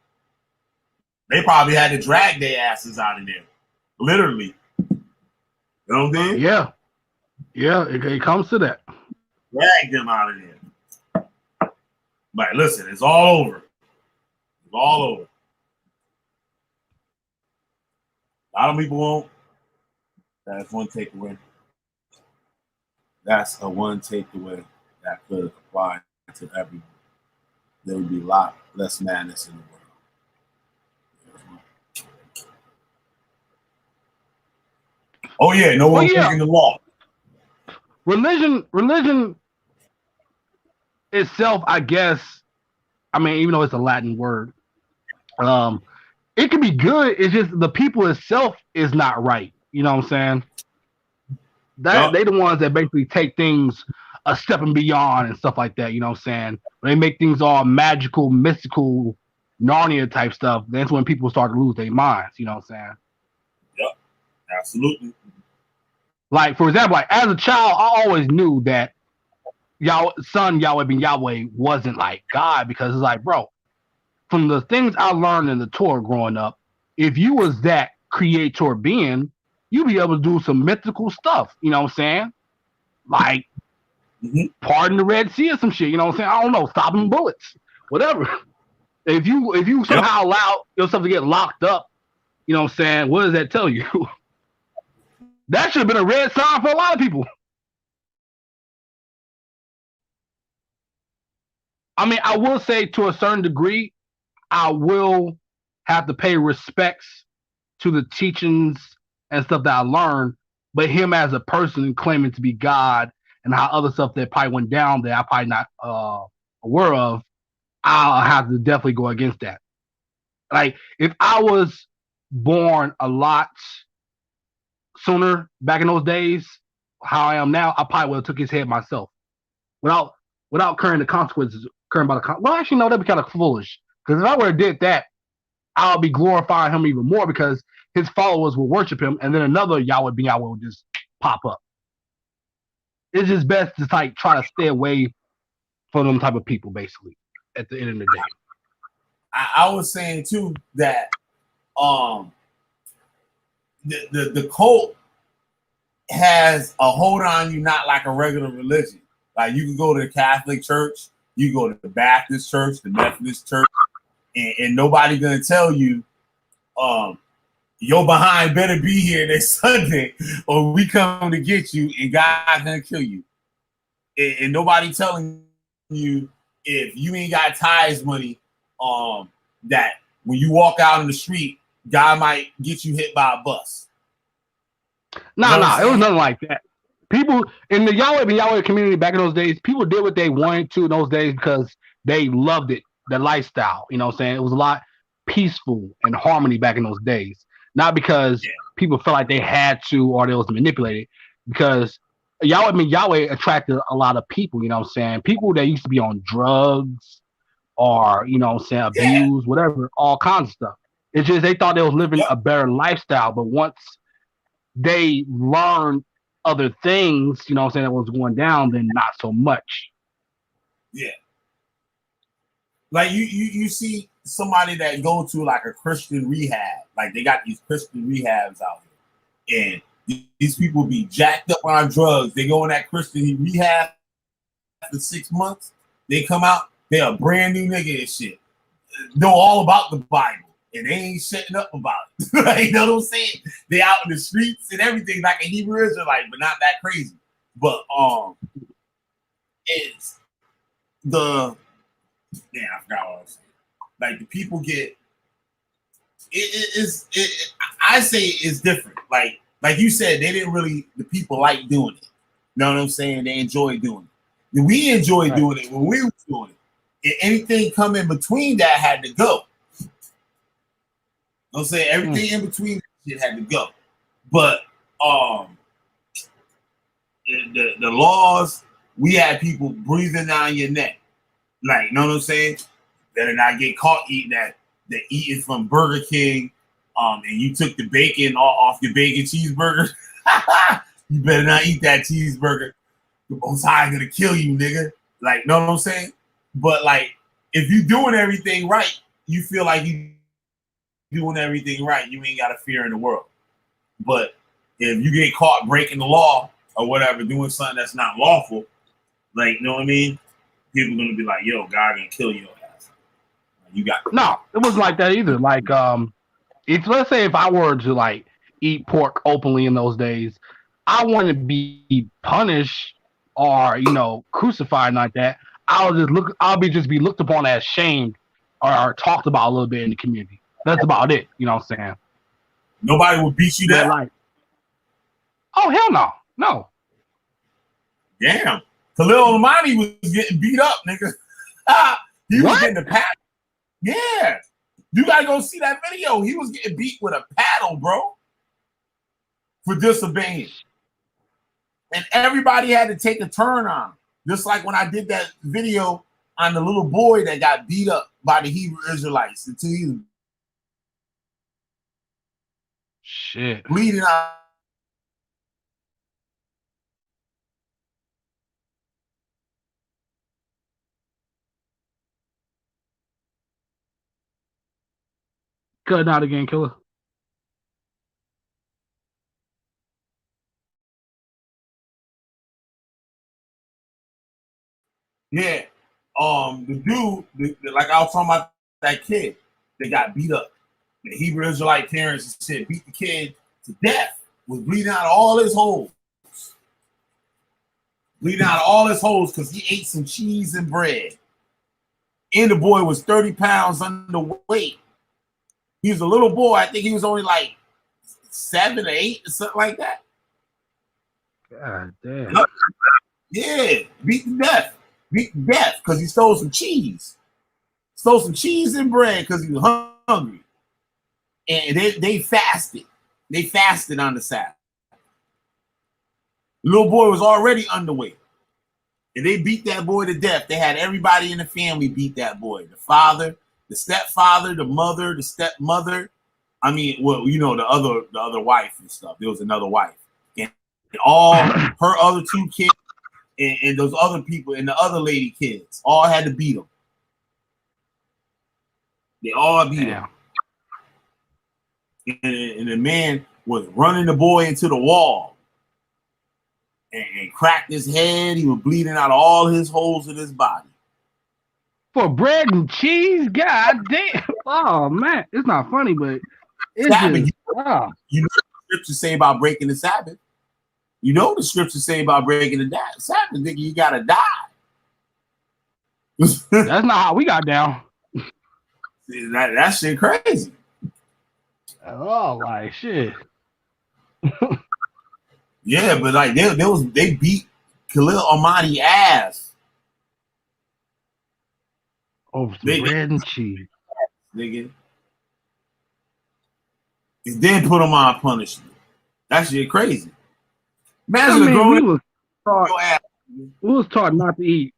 They probably had to drag their asses out of there. Literally. You know what I mean? Yeah. Yeah, it comes to that. Drag them out of there. But listen, it's all over. It's all over. A lot of people won't. That's one takeaway. That's a one takeaway. that could apply to everyone, there would be a lot less madness in the world. Oh yeah, no one's breaking the law. Religion itself, I guess. I mean, even though it's a Latin word, it can be good. It's just the people itself is not right. You know what I'm saying? They the ones that basically take things a step and beyond and stuff like that. You know what I'm saying? When they make things all magical, mystical, Narnia type stuff, that's when people start to lose their minds. You know what I'm saying? Yep, absolutely. Like, for example, like as a child, I always knew that Yahweh ben Yahweh wasn't like God, because it's like, bro, from the things I learned in the Torah growing up, if you was that creator being, you'd be able to do some mythical stuff. You know what I'm saying? Like, pardon the Red Sea or some shit. You know what I'm saying? I don't know, stopping bullets, whatever. If you somehow allow yourself to get locked up, you know what I'm saying? What does that tell you? That should have been a red sign for a lot of people. I mean, I will say to a certain degree, I will have to pay respects to the teachings and stuff that I learned, but him as a person claiming to be God and how other stuff that probably went down that I probably not aware of, I'll have to definitely go against that. Like, if I was born a lot sooner back in those days, how I am now, I probably would have took his head myself without incurring the consequences. Well, actually, no, that'd be kind of foolish. Because if I would have did that, I'll be glorifying him even more, because his followers will worship him, and then another Yahweh ben Yahweh will just pop up. It's just best to try to stay away from them type of people, basically, at the end of the day. I was saying too that the cult has a hold on you, not like a regular religion. Like, you can go to the Catholic Church, you go to the Baptist Church, the Methodist Church, and nobody gonna tell you, your behind better be here next Sunday, or we come to get you, and God's gonna kill you. And nobody telling you, if you ain't got tithes money, that when you walk out in the street, God might get you hit by a bus. No, it was nothing like that. People in the Yahweh ben Yahweh community back in those days, people did what they wanted to in those days because they loved it, the lifestyle. You know what I'm saying? It was a lot peaceful and harmony back in those days. Not because people felt like they had to or they was manipulated, because Yahweh ben Yahweh attracted a lot of people, you know what I'm saying? People that used to be on drugs or, you know what I'm saying, abused, whatever, all kinds of stuff. It's just they thought they was living a better lifestyle, but once they learned other things, you know what I'm saying, that was going down, then not so much. Yeah. Like you see somebody that go to like a Christian rehab, like they got these Christian rehabs out here, and these people be jacked up on drugs. They go in that Christian rehab for 6 months. They come out, they're a brand new nigga and shit. Know all about the Bible, and they ain't shutting up about it. Like, you know what I'm saying? They out in the streets and everything like a Hebrew Israelite, but not that crazy. But it's the I forgot what I was saying. Like, the people get I say it's different. Like you said, they didn't really, the people like doing it. You know what I'm saying? They enjoy doing it. We enjoyed doing it when we were doing it. And anything come in between that had to go. You know what I'm saying? Everything in between that shit had to go. But the laws, we had people breathing down your neck. Like, you know what I'm saying? Better not get caught eating that. They're eating from Burger King, and you took the bacon off your bacon cheeseburger. You better not eat that cheeseburger. The Most High gonna kill you, nigga. Like, know what I'm saying? But like, if you doing everything right, you feel like you doing everything right. You ain't got a fear in the world. But if you get caught breaking the law or whatever, doing something that's not lawful, like, you know what I mean? People gonna be like, yo, God gonna kill your ass. You got no, it wasn't like that either. Like, if let's say if I were to like eat pork openly in those days, I want to be punished or crucified like that, I'll be looked upon as shamed or talked about a little bit in the community. That's about it. You know what I'm saying? Nobody would beat you But down. like, oh hell no, no. Damn. Khalil Omani was getting beat up, nigga. He was getting a paddle. Yeah. You gotta go see that video. He was getting beat with a paddle, bro, for disobeying. And everybody had to take a turn on him. Just like when I did that video on the little boy that got beat up by the Hebrew Israelites until he was Shit. bleeding out. Cutting out again, killer. Yeah. The dude, like I was talking about that kid that got beat up. The Hebrew Israelite parents said beat the kid to death, was bleeding out all his holes. Bleeding out all his holes because he ate some cheese and bread. And the boy was 30 pounds underweight. He was a little boy. I think he was only like 7 or 8 or something like that. God damn. Yeah, beat to death. Beat to death because he stole some cheese. Stole some cheese and bread because he was hungry. And they fasted. They fasted on the Sabbath. The little boy was already underweight. And they beat that boy to death. They had everybody in the family beat that boy. The father, the stepfather, the mother, the stepmother. I mean, well, the other wife and stuff. There was another wife. And all her other 2 kids and those other people and the other lady kids all had to beat him. They all beat him. And the man was running the boy into the wall and cracked his head. He was bleeding out all his holes in his body. For bread and cheese? God damn. Oh, man. It's not funny, but it's Sabbath, just... you know what the scriptures say about breaking the Sabbath? You know what the scriptures say about breaking the Sabbath, nigga, you gotta die. That's not how we got down. That shit crazy. Oh, like shit. Yeah, but like they beat Khalil Ahmadi ass. Over some bread and cheese. Nigga. And then put him on punishment. That shit crazy. Imagine we was taught not to eat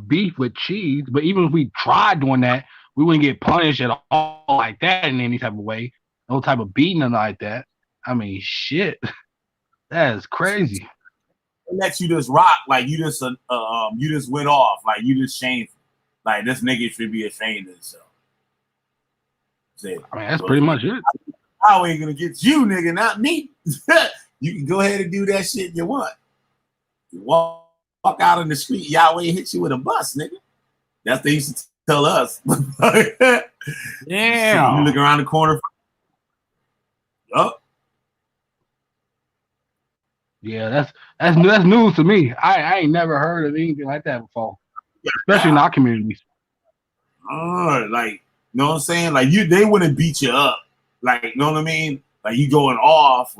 beef with cheese, but even if we tried doing that, we wouldn't get punished at all like that in any type of way. No type of beating or like that. I mean, shit. That is crazy. They let you just rock like you just went off, like you just shameful. Like this nigga should be ashamed of himself. I mean, that's pretty much it. How ain't gonna get you, nigga, not me. You can go ahead and do that shit you want. You walk out in the street, Yahweh hit you with a bus, nigga. That's what they used to tell us. Yeah. So you look around the corner. Yup. Yeah, that's news to me. I ain't never heard of anything like that before, especially in our communities. Like, you know what I'm saying? Like they wouldn't beat you up. Like, you know what I mean? Like you going off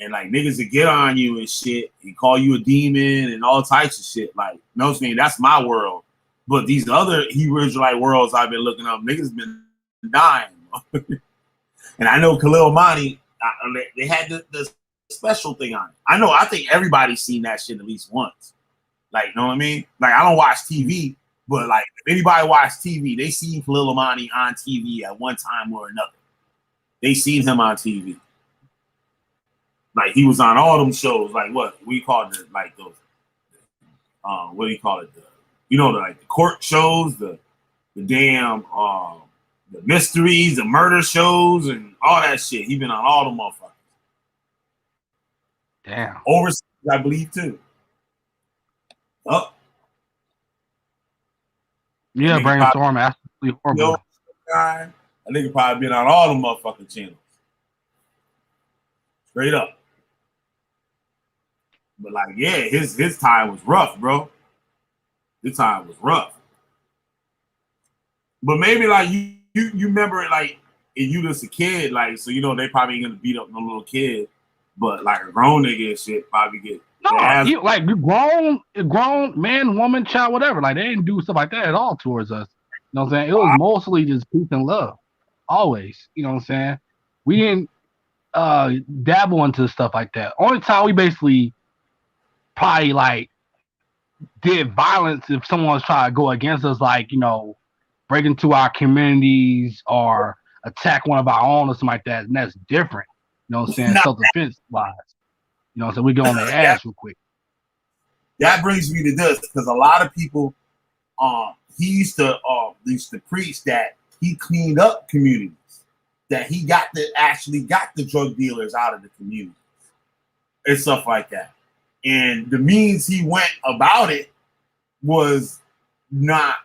and like niggas that get on you and shit and call you a demon and all types of shit. Like, you know what I'm saying? That's my world. But these other Hebrew Israelite worlds I've been looking up, niggas been dying. And I know Khalil Mani, they had the special thing on it. I think everybody's seen that shit at least once. Like, you know what I mean? Like, I don't watch TV, but like, if anybody watch TV, they seen Khalil Amani on TV at one time or another. They seen him on TV. Like, he was on all them shows. Like, what we call it, like those, what do you call it? Like the court shows, the damn, the mysteries, the murder shows, and all that shit. He been on all them motherfuckers. Damn. Overseas, I believe, too. Oh. Yeah, Brainstorm, absolutely horrible. I think he probably been on all the motherfucking channels. Straight up. But like, yeah, his time was rough, bro. His time was rough. But maybe like you remember it like if you just a kid, like so they probably ain't gonna beat up no little kid, but like a grown nigga and shit probably get like grown man, woman, child, whatever. Like they didn't do stuff like that at all towards us. You know what I'm saying? It was mostly just peace and love. Always. You know what I'm saying? We didn't dabble into stuff like that. Only time we basically probably like did violence if someone was trying to go against us, like, break into our communities or attack one of our own or something like that, and that's different. You know what I'm saying? Self-defense wise. You know what I'm saying? We get on their ass real quick. That brings me to this, because a lot of people he used to preach that he cleaned up communities, that he actually got the drug dealers out of the community and stuff like that. And the means he went about it was not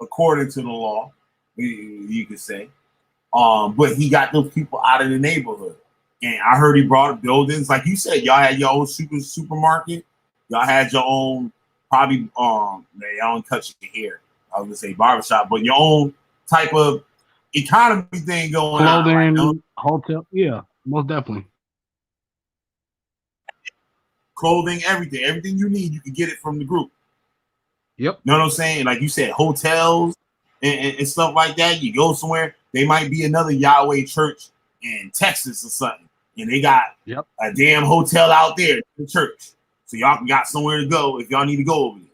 according to the law, you could say. But he got those people out of the neighborhood. And I heard he brought up buildings. Like you said, y'all had your own supermarket. Y'all had your own, probably, y'all don't cut your hair. I was going to say barbershop, but your own type of economy thing going on. Clothing, hotel. Yeah, most definitely. Clothing, everything you need, you can get it from the group. Yep. You know what I'm saying? Like you said, hotels and stuff like that. You go somewhere, they might be another Yahweh church in Texas or something, and they got a damn hotel out there, the church. So y'all got somewhere to go if y'all need to go over there.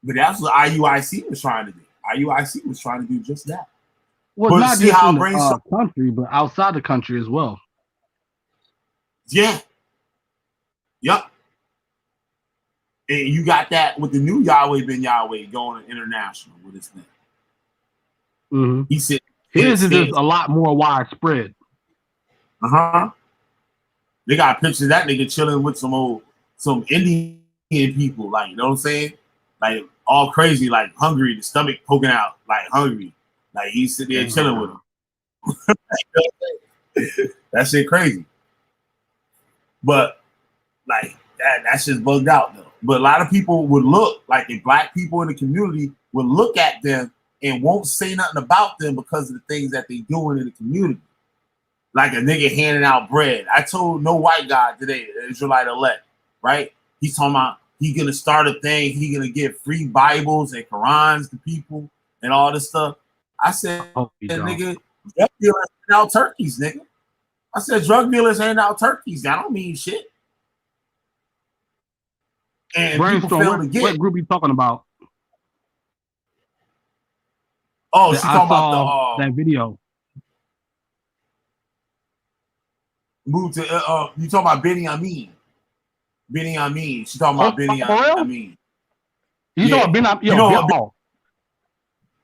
But that's what IUIC was trying to do. IUIC was trying to do just that. Well, but not just in the country, but outside the country as well. Yeah. Yep. And you got that with the new Yahweh Ben Yahweh going international with his name. Mm-hmm. He said his is just a lot more widespread. They got pictures of that nigga chilling with some Indian people, like, you know what I'm saying? Like all crazy, like hungry, the stomach poking out, like hungry. Like he's sitting there chilling with them. That shit crazy. But like that shit's bugged out though. But a lot of people would look like the black people in the community would look at them and won't say nothing about them because of the things that they doing in the community. Like a nigga handing out bread. I told no white guy today, Israelite elect, right? He's talking about he gonna start a thing, he gonna give free Bibles and Qurans to people and all this stuff. I said, nigga, drug dealers hand out turkeys, nigga. I said, drug dealers hand out turkeys. That don't mean shit. And Brainstorm, what group you talking about? Oh, she talking about that video. Move to you talking about Benny Amin. Benny Amin. She talking about Benny Amin. You talking about Ben Amin?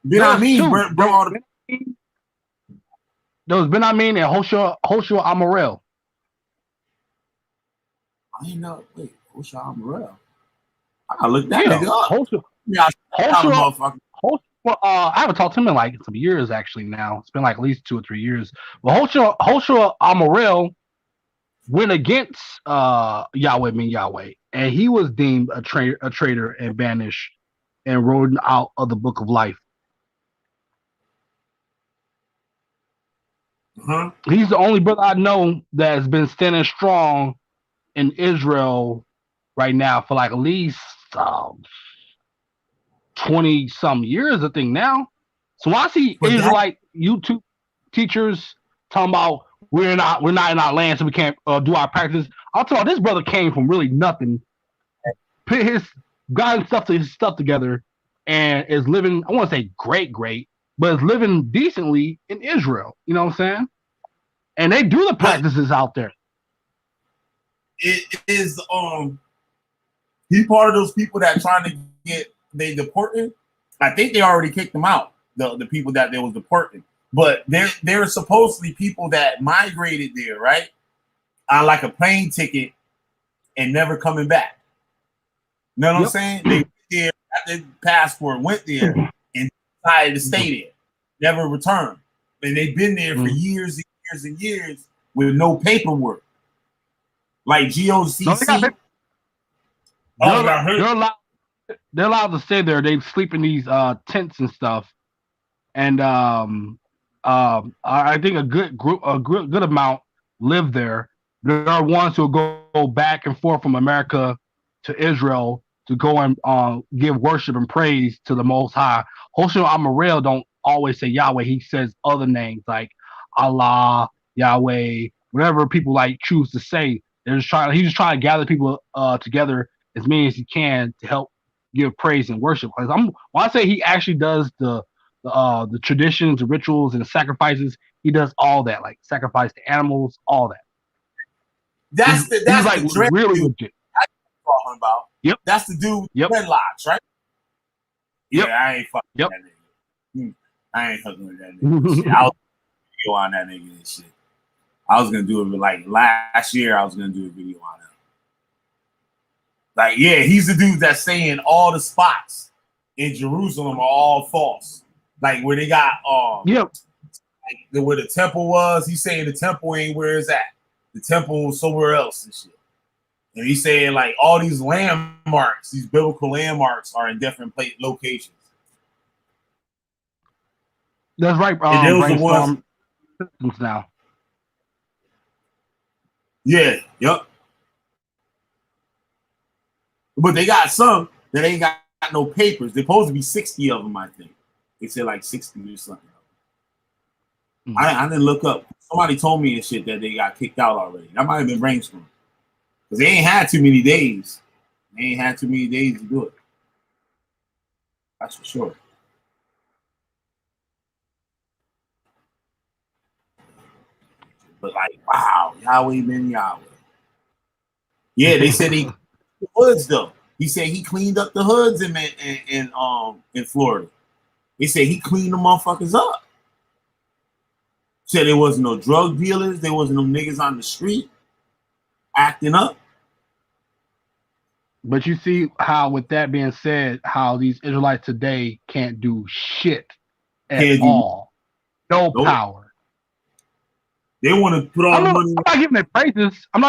Ben Amin bring all the. There was Ben Amin and Hoshua Amarel. I didn't know. Wait, Hoshua Amarel. I gotta look that nigga up. I haven't talked to him in like some years actually now. It's been like at least 2 or 3 years. But Hoshua Amarel went against Yahweh Ben Yahweh, and he was deemed a traitor and banished and rolled out of the book of life. He's the only brother I know that has been standing strong in Israel right now for like at least 20 some years, I think now. So I see Israelite YouTube teachers talking about we're not in our land, so we can't do our practice. I'll tell you, this brother came from really nothing, got his stuff together, and is living. I want to say great, but is living decently in Israel. You know what I'm saying? And they do the practices out there. It is he part of those people that trying to get they deported. I think they already kicked them out. The people that they was deporting. But there are supposedly people that migrated there, right? On like a plane ticket and never coming back. You know what I'm saying? They went there, got their passport, went there, and decided to stay there, never returned. And they've been there for years and years and years with no paperwork. Like GOCC. Oh, I heard. They're allowed to stay there. They sleep in these tents and stuff. And I think a good amount live there. There are ones who go back and forth from America to Israel to go and give worship and praise to the Most High. Hoshino Amarel don't always say Yahweh. He says other names like Allah, Yahweh, whatever people like choose to say. He's just trying to gather people together as many as he can to help give praise and worship. Because when I say he actually does the traditions, the rituals, and the sacrifices, he does all that, like sacrifice the animals, all that. That's he's like the dread really dude legit. I'm talking about. Yep. That's the dude with Yep. dreadlocks, right? Yep. Yeah, I ain't fucking Yep. with that nigga. I ain't fucking with that nigga. Shit. I was gonna video on that nigga and shit. I was gonna do it like last year. I was gonna do a video on him. Like, yeah, he's the dude that's saying all the spots in Jerusalem are all false. Like where they got Yep. like where the temple was, he's saying the temple ain't where it's at. The temple was somewhere else and shit. And he's saying like all these landmarks, these biblical landmarks, are in different locations. That's right. And those are Brainstorm systems now. Yeah, yep. But they got some that ain't got no papers. There's supposed to be 60 of them, I think. They said like 60 or something. Mm-hmm. I didn't look up. Somebody told me and shit that they got kicked out already. That might have been brainstorm. Because they ain't had too many days. They ain't had too many days to do it. That's for sure. But like, wow, Yahweh been Yahweh. Yeah, they said he the hoods though. He said he cleaned up the hoods in Florida. They said he cleaned the motherfuckers up. Said there wasn't no drug dealers, there wasn't no niggas on the street acting up. But you see how, with that being said, how these Israelites today can't do shit at all. No power. They want to put all the money. I'm not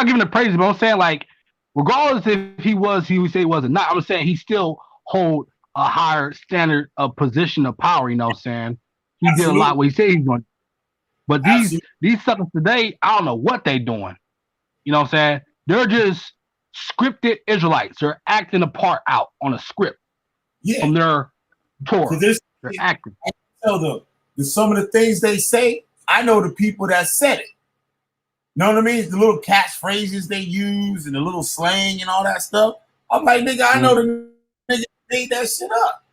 giving it praises. But I'm saying, like, regardless if he would say he wasn't not, I'm saying he still hold a higher standard of position of power, you know what I'm saying? He Absolutely. Did a lot what he said he's doing. But these suckers today, I don't know what they doing. You know what I'm saying? They're just scripted Israelites. They're acting a part out on a script from their Torah. They're acting. I tell them some of the things they say, I know the people that said it. You know what I mean? The little catchphrases they use and the little slang and all that stuff. I'm like, nigga, I know the nigga made that shit up.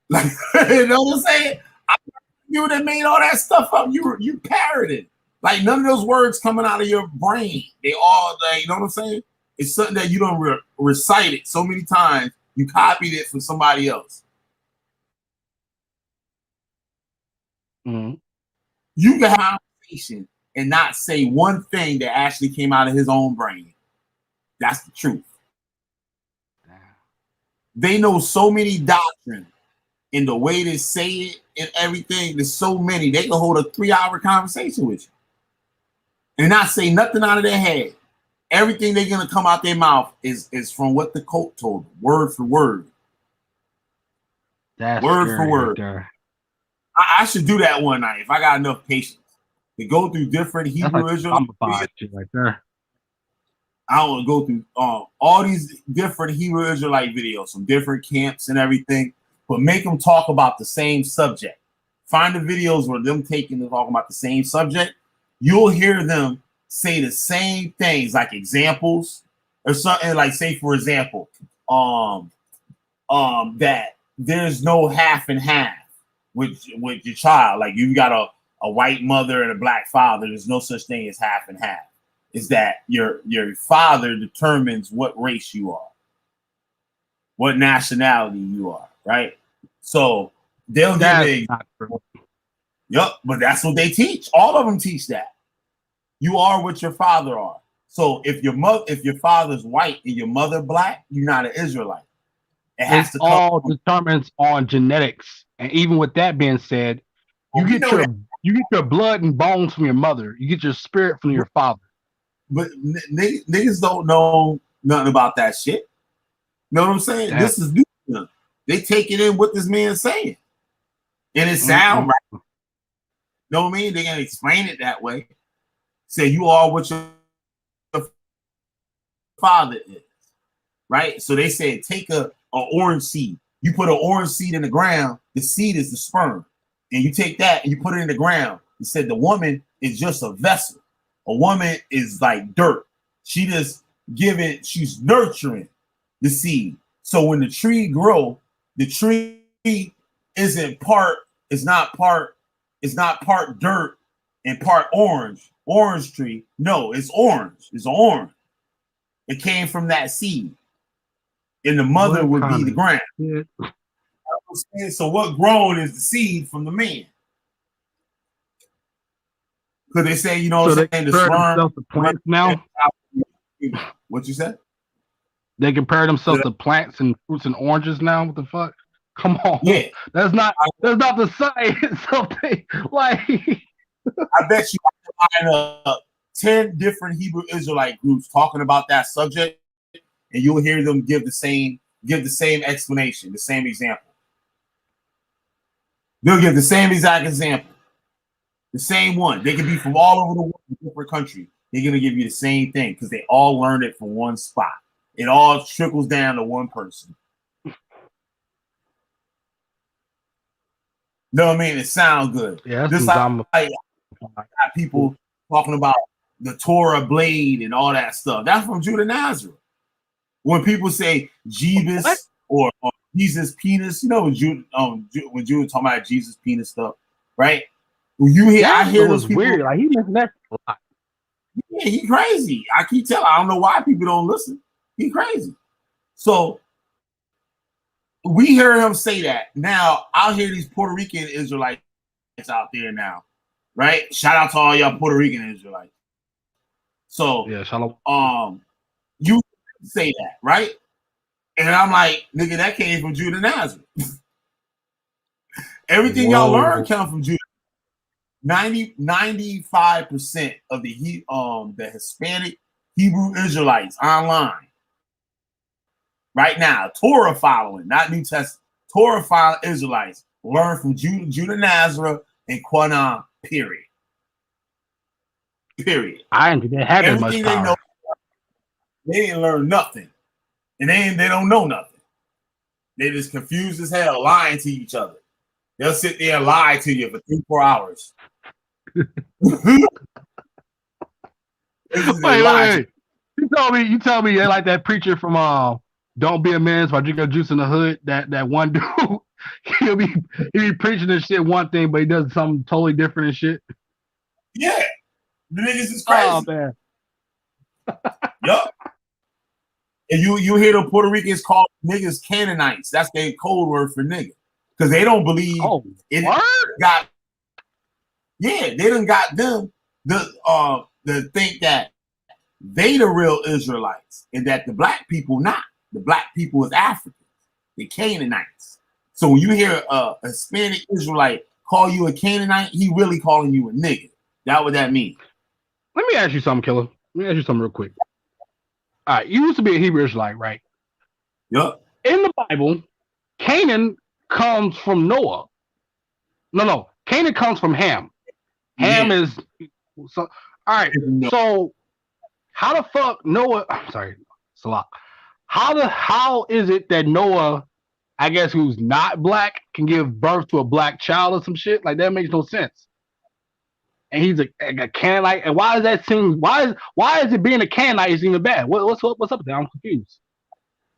Like, you know what I'm saying? You that made all that stuff up. You parroted. Like none of those words coming out of your brain. They all, like, you know what I'm saying? It's something that you don't recite it so many times. You copied it from somebody else. Mm-hmm. You can have a conversation and not say one thing that actually came out of his own brain. That's the truth. They know so many doctrines in the way they say it and everything. There's so many. They can hold a 3-hour conversation with you and not say nothing out of their head. Everything they're gonna come out their mouth is from what the cult told them, word for word. That's word for word. Right, I should do that one night if I got enough patience to go through different Hebrew Israelite videos. Right there. I want to go through all these different Hebrew Israelite videos from different camps and everything, but make them talk about the same subject. Find the videos where them taking and talking about the same subject. You'll hear them say the same things, like examples or something. Like, say for example, that there's no half and half with your child. Like, you got a white mother and a black father. There's no such thing as half and half. Is that your father determines what race you are, what nationality you are, right? So they'll give yep, but that's what they teach. All of them teach that. You are what your father are. So if your father's white and your mother black, you're not an Israelite. It all determines on genetics. And even with that being said, you get your blood and bones from your mother. You get your spirit from your father. niggas don't know nothing about that shit. Know what I'm saying? Damn. This is new to them. They take it in what this man's saying, and it sound right. Know what I mean? They're gonna explain it that way. Say you are what your father is, right? So they said take a orange seed. You put an orange seed in the ground. The seed is the sperm, and you take that and you put it in the ground. He said the woman is just a vessel. A woman is like dirt. She just giving. She's nurturing the seed. So when the tree grow, the tree isn't part. It's not part dirt and part orange. Orange tree. No, it's orange. It's orange. It came from that seed. And the mother would be the ground. Yeah. So what grown is the seed from the man. Because they say, you know, so what I'm saying, the sperm. To plants now? What you said? They compare themselves to plants and fruits and oranges now. What the fuck? Come on. Yeah. That's not the science of they like. I bet you I can line 10 different Hebrew Israelite groups talking about that subject, and you'll hear them give the same explanation, the same example. They'll give the same exact example. The same one. They could be from all over the world, different country. They're gonna give you the same thing because they all learned it from one spot. It all trickles down to one person. Know what I mean? It sounds good. Yeah, just like people talking about the Torah blade and all that stuff. That's from Judah Nazareth. When people say Jeebus or Jesus penis, you know, when Judah talking about Jesus penis stuff, right? When you hear, I hear those people. Weird. Like he mentioned that a lot. Yeah, he crazy. I keep telling. I don't know why people don't listen. He crazy. So we hear him say that. Now I'll hear these Puerto Rican Israelites out there now, right? Shout out to all y'all Puerto Rican Israelites. So yeah, shalom. You say that, right? And I'm like, nigga, that came from Judah Nazareth. Everything y'all learn comes from Judah. 95% of the Hispanic Hebrew Israelites online right now, Torah following, not New Testament, Torah following Israelites learn from Judah Nazareth and Quran, period. I didn't think they had that much power. They didn't learn nothing. And they don't know nothing. They just confused as hell, lying to each other. They'll sit there and lie to you for 3-4 hours. Wait. You tell me they like that preacher from Don't Be a Menace by drinking juice in the hood. That one dude, he'll be preaching this shit one thing, but he does something totally different and shit. Yeah, the niggas is crazy. Oh man. Yup. And you hear the Puerto Ricans call niggas Canaanites. That's their code word for nigga. Because they don't believe it got. Yeah, they done got them to think that they the real Israelites and that the black people not. The black people is Africans, the Canaanites. So when you hear a Hispanic Israelite call you a Canaanite, he really calling you a nigga. That's what that means. Let me ask you something, Killer. Let me ask you something real quick. All right, you used to be a Hebrew Israelite, right? Yep. In the Bible, Canaan comes from Noah. No. Canaan comes from Ham. Ham is so. All right. So how the fuck Noah? I'm sorry, Salah. How is it that Noah, I guess who's not black, can give birth to a black child or some shit? Like that makes no sense. And he's a Canaanite. And why does that seem? Why is it being a Canaanite is even bad? What's up with that? I'm confused.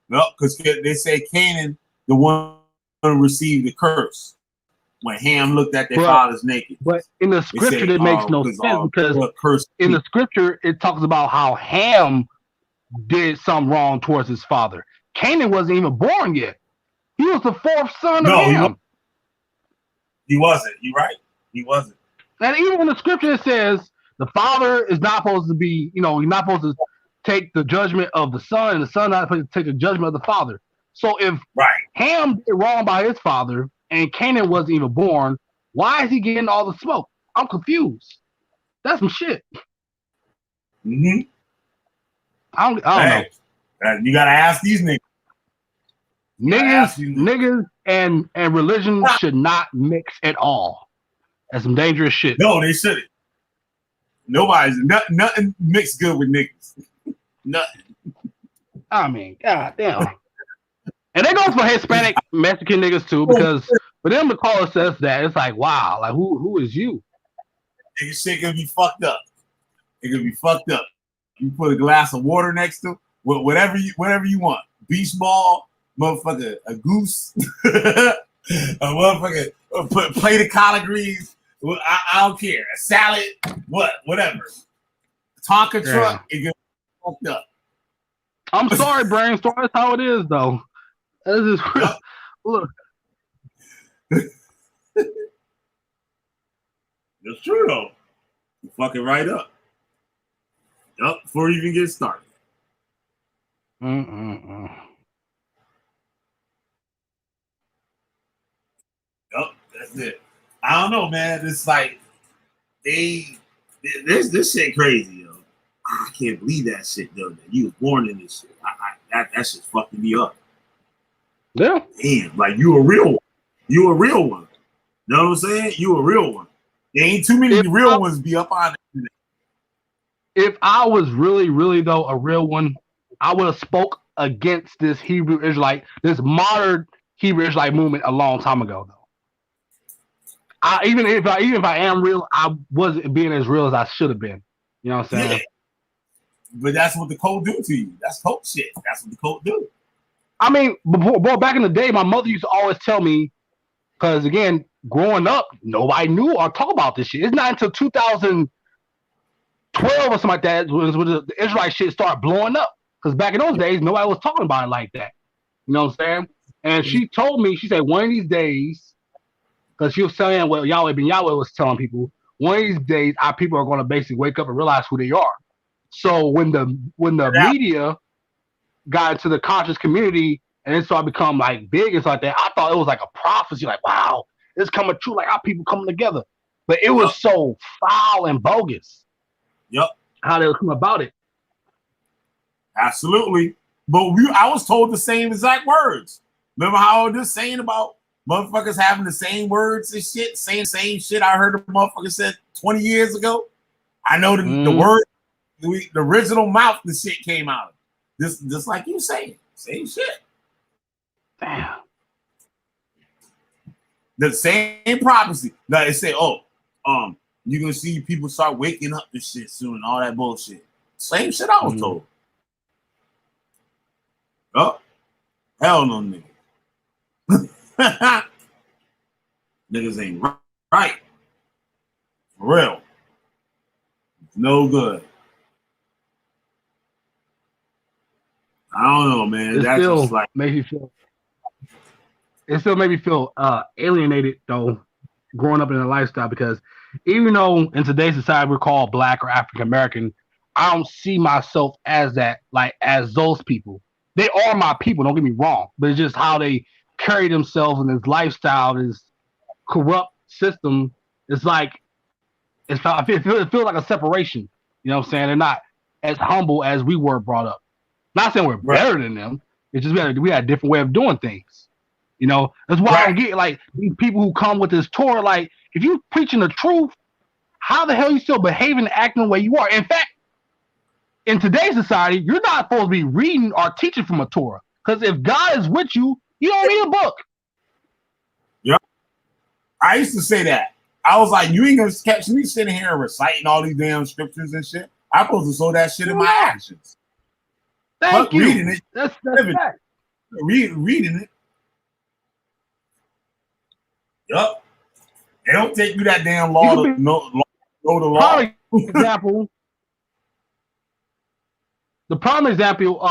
No, because they say Canaan, the one who received the curse when Ham looked at their father's naked. But in the scripture, it makes no sense because in the scripture, it talks about how Ham did something wrong towards his father. Canaan wasn't even born yet. He was the fourth son of Ham. He wasn't. You're right. He wasn't. And even in the scripture, it says the father is not supposed to be, he's not supposed to take the judgment of the son, and the son not supposed to take the judgment of the father. So if Ham did wrong by his father and Canaan wasn't even born, why is he getting all the smoke? I'm confused. That's some shit. Mm-hmm. I don't know. You gotta ask these niggas. Niggas and religion should not mix at all. That's some dangerous shit. No, they shouldn't. Nothing mixed good with niggas. Nothing. I mean, god damn. And that goes for Hispanic Mexican niggas too, because for them to call us that, it's like, wow, like who is you? Nigga shit gonna be fucked up. It could be fucked up. You put a glass of water next to whatever you want. Beach ball, motherfucker, a goose, a motherfucker, put plate of collard greens. I don't care. A salad, whatever. Tonka truck, it gets fucked up. I'm sorry, brainstorm. That's how it is, though. This is real. Look. It's true though. You fucking right up. Yup, before you even get started. Yup, that's it. I don't know, man. It's like this shit crazy, yo. I can't believe that shit, though. That you was born in this shit. That shit's fucking me up. Yeah. Damn, like you a real one. You a real one. You know what I'm saying? You a real one. There ain't too many real ones be up on it. If I was really, really though a real one, I would have spoke against this Hebrew Israelite, this modern Hebrew Israelite movement a long time ago, though. Even if I am real, I wasn't being as real as I should have been. You know what I'm saying? Yeah. But that's what the code do to you. That's code shit. That's what the code do. I mean, back in the day, my mother used to always tell me, because again, growing up, nobody knew or talk about this shit. It's not until 2012 or something like that when the Israelite shit started blowing up. Because back in those days, nobody was talking about it like that. You know what I'm saying? And she told me, she said, one of these days, because she was saying what Yahweh was telling people, one of these days, our people are going to basically wake up and realize who they are. So when the media got into the conscious community and it started become like big and stuff like that, I thought it was like a prophecy, like, wow, it's coming true, like our people coming together. But it was so foul and bogus. Yep. How they would come about it. Absolutely. But I was told the same exact words. Remember how I was just saying about motherfuckers having the same words and shit, same shit I heard a motherfucker said 20 years ago? I know the word, the original mouth the shit came out of. Just like you saying. Same shit. Damn. The same prophecy. Like they say, you're gonna see people start waking up to shit soon and all that bullshit. Same shit I was told. Oh, hell no, nigga. Niggas ain't right. For real. No good. I don't know, man. That's just like makes you feel. It still made me feel alienated though, growing up in a lifestyle, because even though in today's society we're called Black or African American, I don't see myself as that, like as those people. They are my people, don't get me wrong, but it's just how they carry themselves in this lifestyle, this corrupt system. It's like it feels like a separation. You know what I'm saying? They're not as humble as we were brought up. Not saying we're better than them. It's just we had a different way of doing things. You know, that's why I don't get like these people who come with this Torah. Like, if you preaching the truth, how the hell are you still behaving and acting the way you are? In fact, in today's society, you're not supposed to be reading or teaching from a Torah, because if God is with you, you don't need a book. Yeah, I used to say that. I was like, you ain't gonna catch me sitting here and reciting all these damn scriptures and shit. I'm supposed to show that shit in my actions. Thank you. Reading it, that's fact. Reading it. Yup. They don't take you that damn law to know the law. Example. The prime example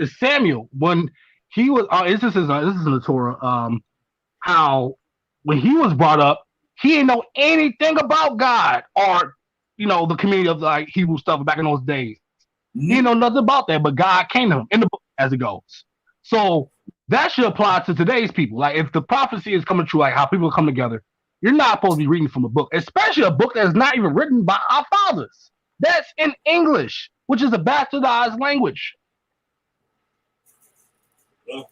is Samuel, when he was. This is in the Torah. How when he was brought up, he didn't know anything about God or the community of like Hebrew stuff back in those days. He didn't know nothing about that, but God came to him in the book as it goes. So that should apply to today's people. Like, if the prophecy is coming true, like how people come together, you're not supposed to be reading from a book, especially a book that's not even written by our fathers. That's in English. which is a bastardized language. Yeah.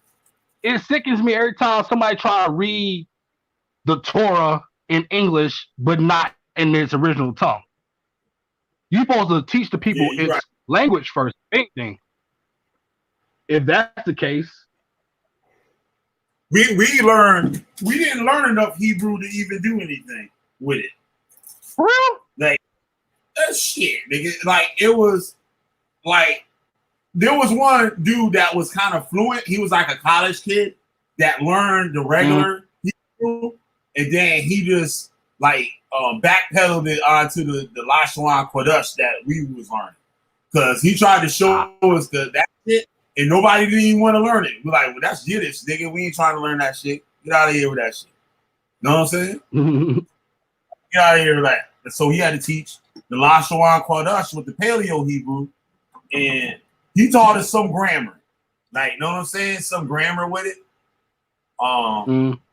It sickens me every time somebody try to read the Torah in English, but not in its original tongue. You're supposed to teach the people Yeah, you're its right. language first, anything. If that's the case, We didn't learn enough Hebrew to even do anything with it. for real? Like that shit, nigga. Like it was like there was one dude that was kind of fluent. He was like a college kid that learned the regular Hebrew, and then he just like backpedaled it onto the Lashon Kodesh that we was learning. Because he tried to show us that shit, and nobody didn't even want to learn it. We're like, well, that's Yiddish, nigga. We ain't trying to learn that shit. Get out of here with that shit. Know what I'm saying? Get out of here with that. And so he had to teach the Lashon Kodesh with the Paleo Hebrew, and he taught us some grammar. Like, know what I'm saying? Some grammar with it. Oh,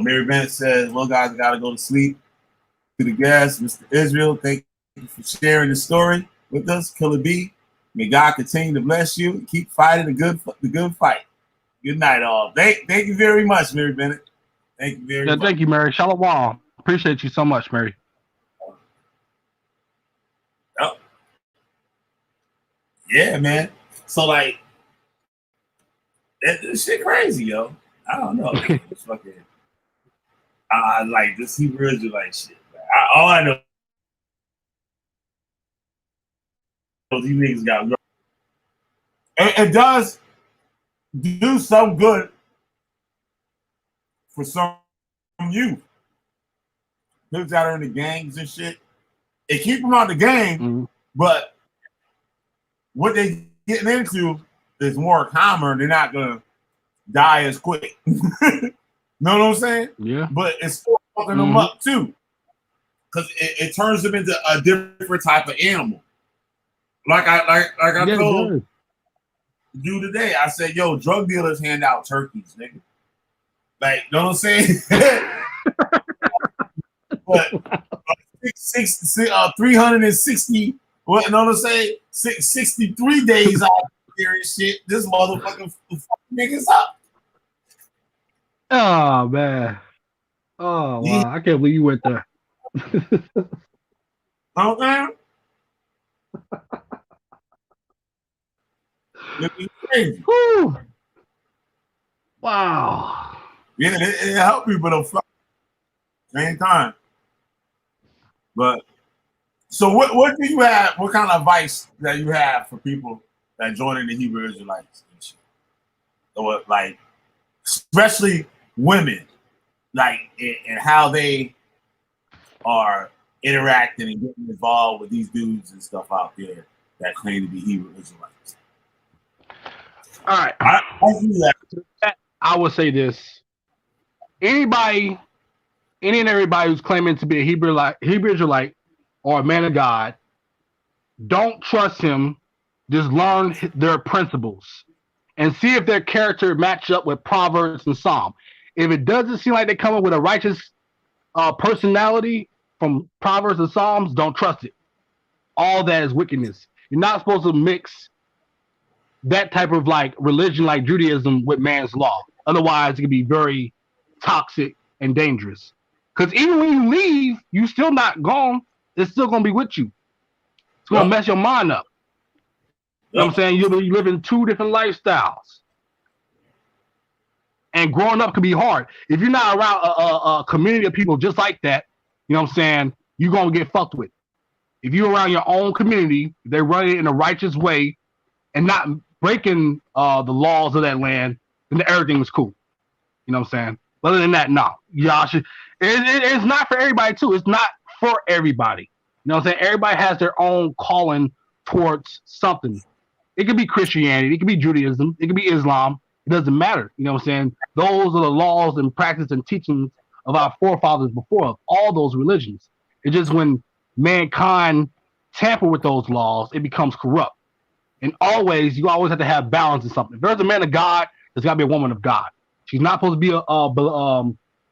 Mary Bennett says, well, guys, got to go to sleep. To the guest, Mr. Israel, thank you for sharing the story with us. Killer B, may God continue to bless you and keep fighting the good fight. Good night, all. Thank you very much, Mary Bennett. Thank you very much. Thank you, Mary. Shalom. Appreciate you so much, Mary. Yep. Yeah, man. So like, this shit crazy, yo. I don't know. It's fucking. I like this Hebrew Israelite shit. All I know is these niggas got. It does do some good for some youth. Kids that are in the gangs and shit. It keep them out the game, but what they getting into is more calmer. They're not gonna die as quick. Know what I'm saying? Yeah. But it's still fucking them up too. Because it turns them into a different type of animal. Like I told you today, I said, yo, drug dealers hand out turkeys, nigga. Like, know what I'm saying? But 360, what, know what I'm saying? 63 days out there and shit. This motherfucking niggas up. Oh, man. Oh, wow. Yeah. I can't believe you went there. Okay. Wow. Yeah, it helped me, but same time. But so what do you have? What kind of advice that you have for people that joining the Hebrew Israelites and shit? Or like, especially women, like and how they are interacting and getting involved with these dudes and stuff out there that claim to be Hebrew Israelites. All right. I would say this. Any and everybody who's claiming to be a Hebrew Israelite or a man of God, don't trust him. Just learn their principles and see if their character match up with Proverbs and Psalm. If it doesn't seem like they're coming with a righteous personality from Proverbs and Psalms, don't trust it. All that is wickedness. You're not supposed to mix that type of like religion like Judaism with man's law. Otherwise, it can be very toxic and dangerous. Because even when you leave, you still not gone. It's still going to be with you. It's going to mess your mind up. You know what I'm saying? You live in two different lifestyles. And growing up can be hard. If you're not around a community of people just like that, you know what I'm saying, you're going to get fucked with. If you're around your own community, they're running in a righteous way and not breaking the laws of that land, then everything was cool. You know what I'm saying? Other than that, no. Y'all should. It's not for everybody, too. It's not for everybody. You know what I'm saying? Everybody has their own calling towards something. It could be Christianity. It could be Judaism. It could be Islam. It doesn't matter. You know what I'm saying? Those are the laws and practice and teachings of our forefathers before us, all those religions. It's just when mankind tamper with those laws, it becomes corrupt. And you always have to have balance in something. If there's a man of God, there's got to be a woman of God. She's not supposed to be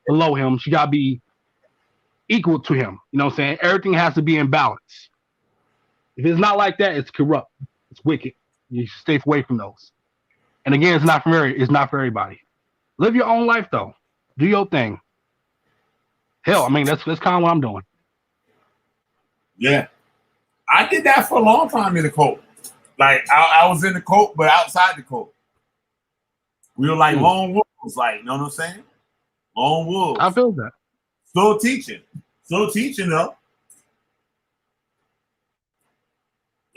below him. She got to be equal to him. You know what I'm saying? Everything has to be in balance. If it's not like that, it's corrupt. It's wicked. You should stay away from those. And again, it's not for everybody. Live your own life though. Do your thing. Hell, I mean that's kind of what I'm doing. Yeah, I did that for a long time in the cult. Like I was in the cult, but outside the cult. We were like lone wolves, like, you know what I'm saying? Lone wolves. I feel that. Still teaching though.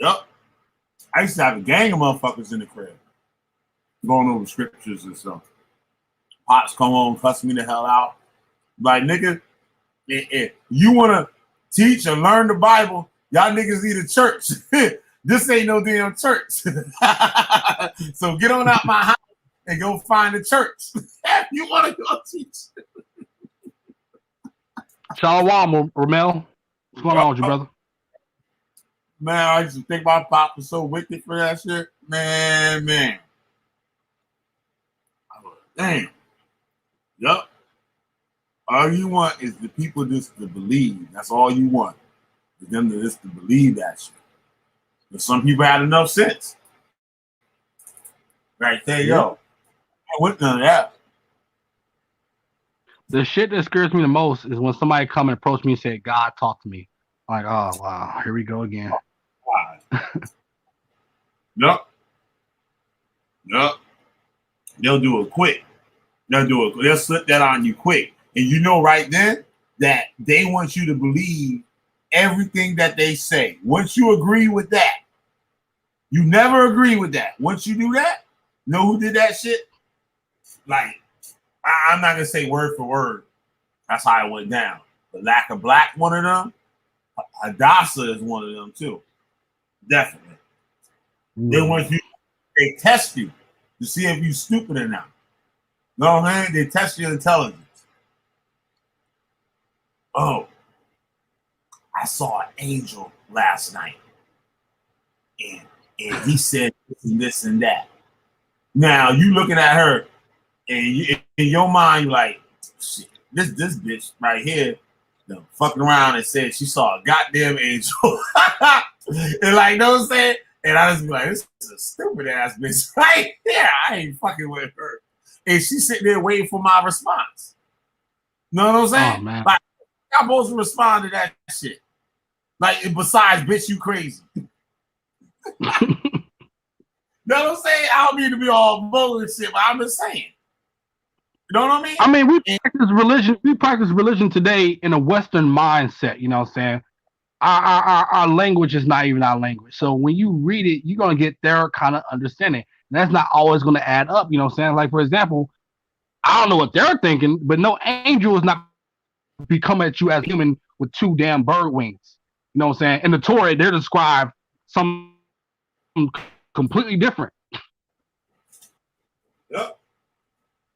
Yep. I used to have a gang of motherfuckers in the crib going over scriptures and stuff. Pops come home, cuss me the hell out. Like, nigga, if you want to teach and learn the Bible, y'all niggas need a church. This ain't no damn church. So get on out my house and go find a church. If you want to go teach. Shalom, Ramel. What's going on with you, brother? Man, I used to think my pop was so wicked for that shit. Man. Damn. Yup. All you want is the people just to believe. That's all you want. For them to just to believe that shit. But some people had enough sense. Right there, yo. I went none of that. The shit that scares me the most is when somebody come and approach me and say, God, talk to me. I'm like, oh, wow, here we go again. Yup. They'll do it quick. They'll slip that on you quick. And you know right then that they want you to believe everything that they say. Once you agree with that, you never agree with that. Once you do that, know who did that shit? Like, I'm not going to say word for word. That's how it went down. The Lack of Black, one of them. Hadassah is one of them too. Definitely. They want you, they test you to see if you're stupid or not. No, man, they test your intelligence. Oh, I saw an angel last night. And he said this and this and that. Now you looking at her and you, in your mind, you're like, shit, this bitch right here, fucking around and said she saw a goddamn angel. And like, you know what I'm saying? And I just be like, this is a stupid ass bitch right there. I ain't fucking with her. And she's sitting there waiting for my response. You know what I'm saying? Oh, man. Like, I'm supposed to respond to that shit. Like, besides, bitch, you crazy. You know what I'm saying? I don't mean to be all bold and shit, but I'm just saying. You know what I mean? I mean, we practice religion today in a Western mindset, you know what I'm saying? Our language is not even our language. So when you read it, you're going to get their kind of understanding. And that's not always going to add up, you know what I'm saying? Like, for example, I don't know what they're thinking, but no angel is not be coming at you as human with two damn bird wings. You know what I'm saying? In the Torah, they're described something completely different. Yep.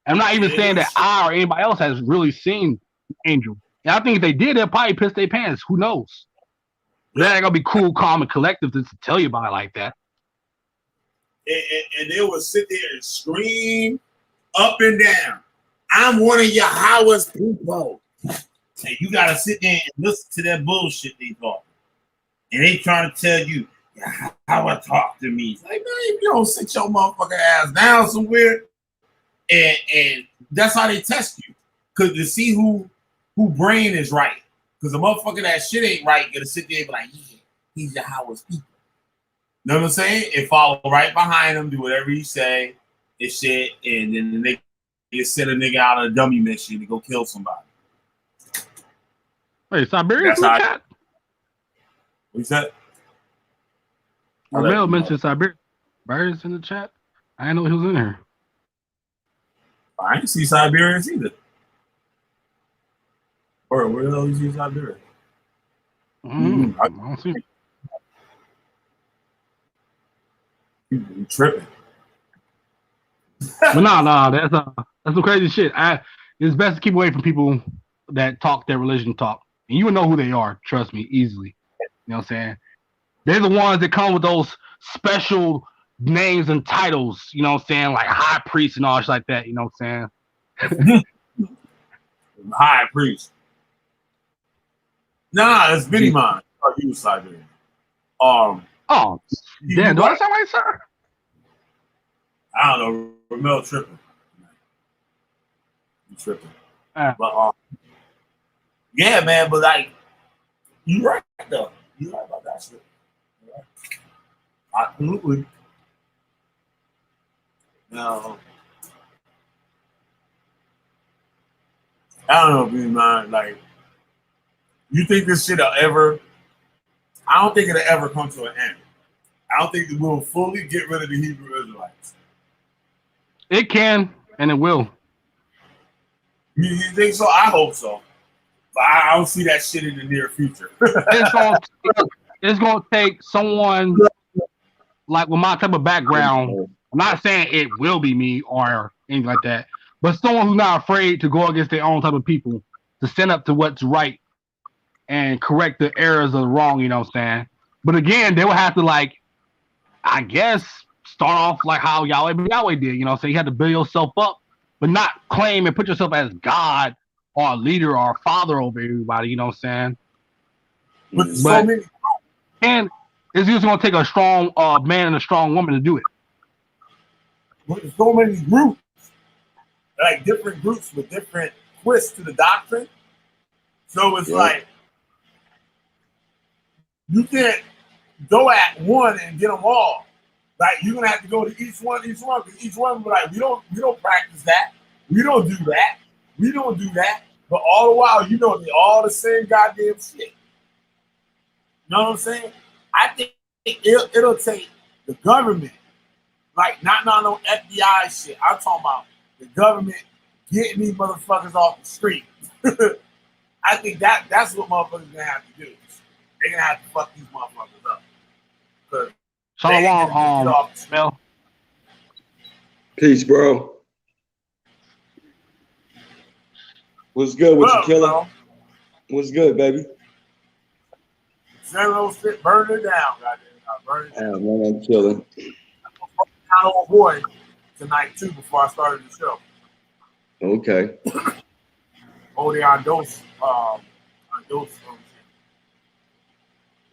I'm not even saying that I or anybody else has really seen angel. And I think if they did, they'll probably piss their pants. Who knows? That ain't gonna be cool, calm, and collective to tell you about it like that. And they will sit there and scream up and down. I'm one of Yahweh's people. And you gotta sit there and listen to that bullshit they talk. And they trying to tell you, Yahweh talk to me. It's like, man, if you don't sit your motherfucking ass down somewhere, and that's how they test you. Cause to see who brain is right. Because the motherfucker that shit ain't right, gonna sit there and be like, yeah, he's Yahweh's people. You know what I'm saying? And follow right behind him, do whatever he say, and shit, and then they send a nigga out on a dummy mission to go kill somebody. Wait, Siberia's in the chat? What's that? Ramel mentioned Siberia. Siberia's in the chat? I didn't know he was in here. I didn't see Siberians either. Or where the hell you see Siberia? I don't see. You tripping. But no, that's some crazy shit. It's best to keep away from people that talk their religion talk. And you will know who they are, trust me, easily. You know what I'm saying? They're the ones that come with those special names and titles, you know what I'm saying? Like high priest and all shit like that, you know what I'm saying? High priest. Nah, it's Benny Mine. Oh, he was Siberian. Oh, You damn, do I right. sound right, sir? I don't know. Ramel tripping. You tripping. But yeah, man. But like, you right though. You right about that shit. Right. Absolutely. No. I don't know, B man. Like, you think this shit'll ever? I don't think it'll ever come to an end. I don't think that we'll fully get rid of the Hebrew Israelites. It can, and it will. You think so? I hope so. But I don't see that shit in the near future. It's gonna take someone like with my type of background. I'm not saying it will be me or anything like that, but someone who's not afraid to go against their own type of people, to stand up to what's right and correct the errors of the wrong, you know what I'm saying? But again, they will have to, like, I guess, start off like how Yahweh did, you know, so you have to build yourself up, but not claim and put yourself as God or a leader or a father over everybody, you know what I'm saying? But so many, and it's just gonna take a strong man and a strong woman to do it. with so many groups, like different groups with different twists to the doctrine. So it's like you can't go at one and get them all. Like you're gonna have to go to each one, because each one will be like, we don't practice that, we don't do that, we don't do that. But all the while, you know, they all the same goddamn shit. You know what I'm saying? I think it'll take the government, like not no FBI shit. I'm talking about the government getting these motherfuckers off the street. I think that's what motherfuckers gonna have to do. They're gonna have to fuck these motherfuckers up. Shalom, Mel. Peace, bro. What's good with you, killer? Bro? What's good, baby? Same old shit, burn it down, goddamn. Burn it down. Oh, man, I'm chilling. I know a boy tonight too before I started the show. Okay. Oh, they on dose.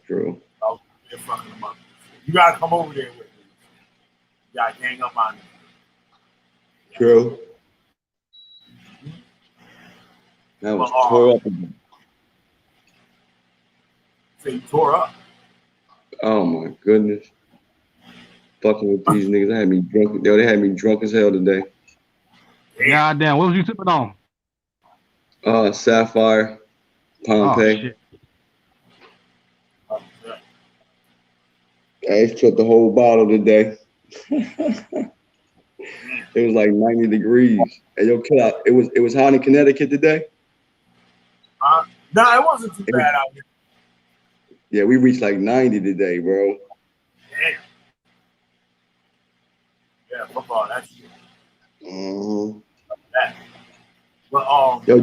True. Oh, they're fucking them up. You gotta come over there with me. You gotta gang up on them. True. That was tore up. So you tore up. Oh my goodness. Fucking with these niggas. They had me drunk. Yo, they had me drunk as hell today. God damn, what was you sipping on? Sapphire, Pompeii. Oh, shit. I took the whole bottle today. It was like 90 degrees. And yo, kill out. It was hot in Connecticut today. No, it wasn't too bad out here. Yeah, we reached like 90 today, bro. Damn. Yeah, football, that shit. That. But yo,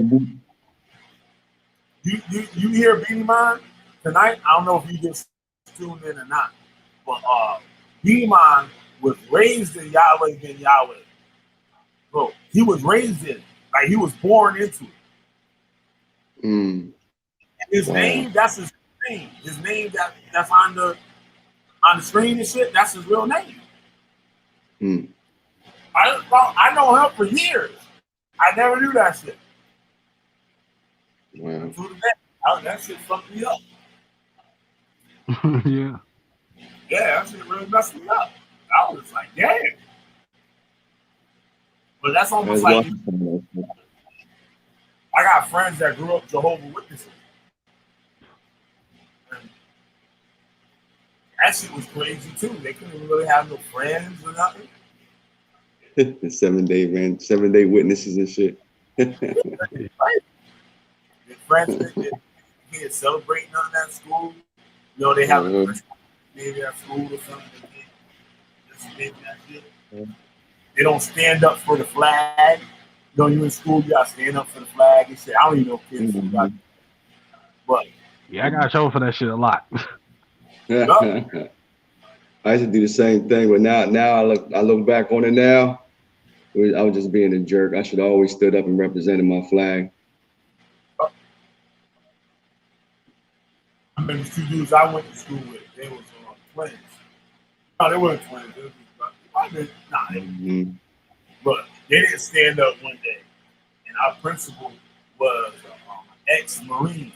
you hear Beanie Man tonight? I don't know if you just tuned in or not, but Beanie Man was raised in Yahweh ben Yahweh. Bro, he was raised in it. Like he was born into it. His name, that's his name. His name that's on the screen and shit, that's his real name. I know him for years. I never knew that shit. Wow. That shit fucked me up. Yeah. Yeah, that shit really messed me up. I was like, damn. But that's almost like I got friends that grew up Jehovah's Witnesses. And that shit was crazy too. They couldn't really have no friends or nothing. The 7-day witnesses and shit. Their friends can't celebrate nothing at school. You know, they have a maybe at school or something. That shit. They don't stand up for the flag. You know, you in school, you gotta stand up for the flag and shit. I don't even know if kids do that. But yeah, I got trouble for that shit a lot. I used to do the same thing, but now I look back on it now. I was just being a jerk. I should have always stood up and represented my flag. I mean, the two dudes I went to school with, they was twins. No, they weren't twins. But they didn't stand up one day. And our principal was ex-Marine.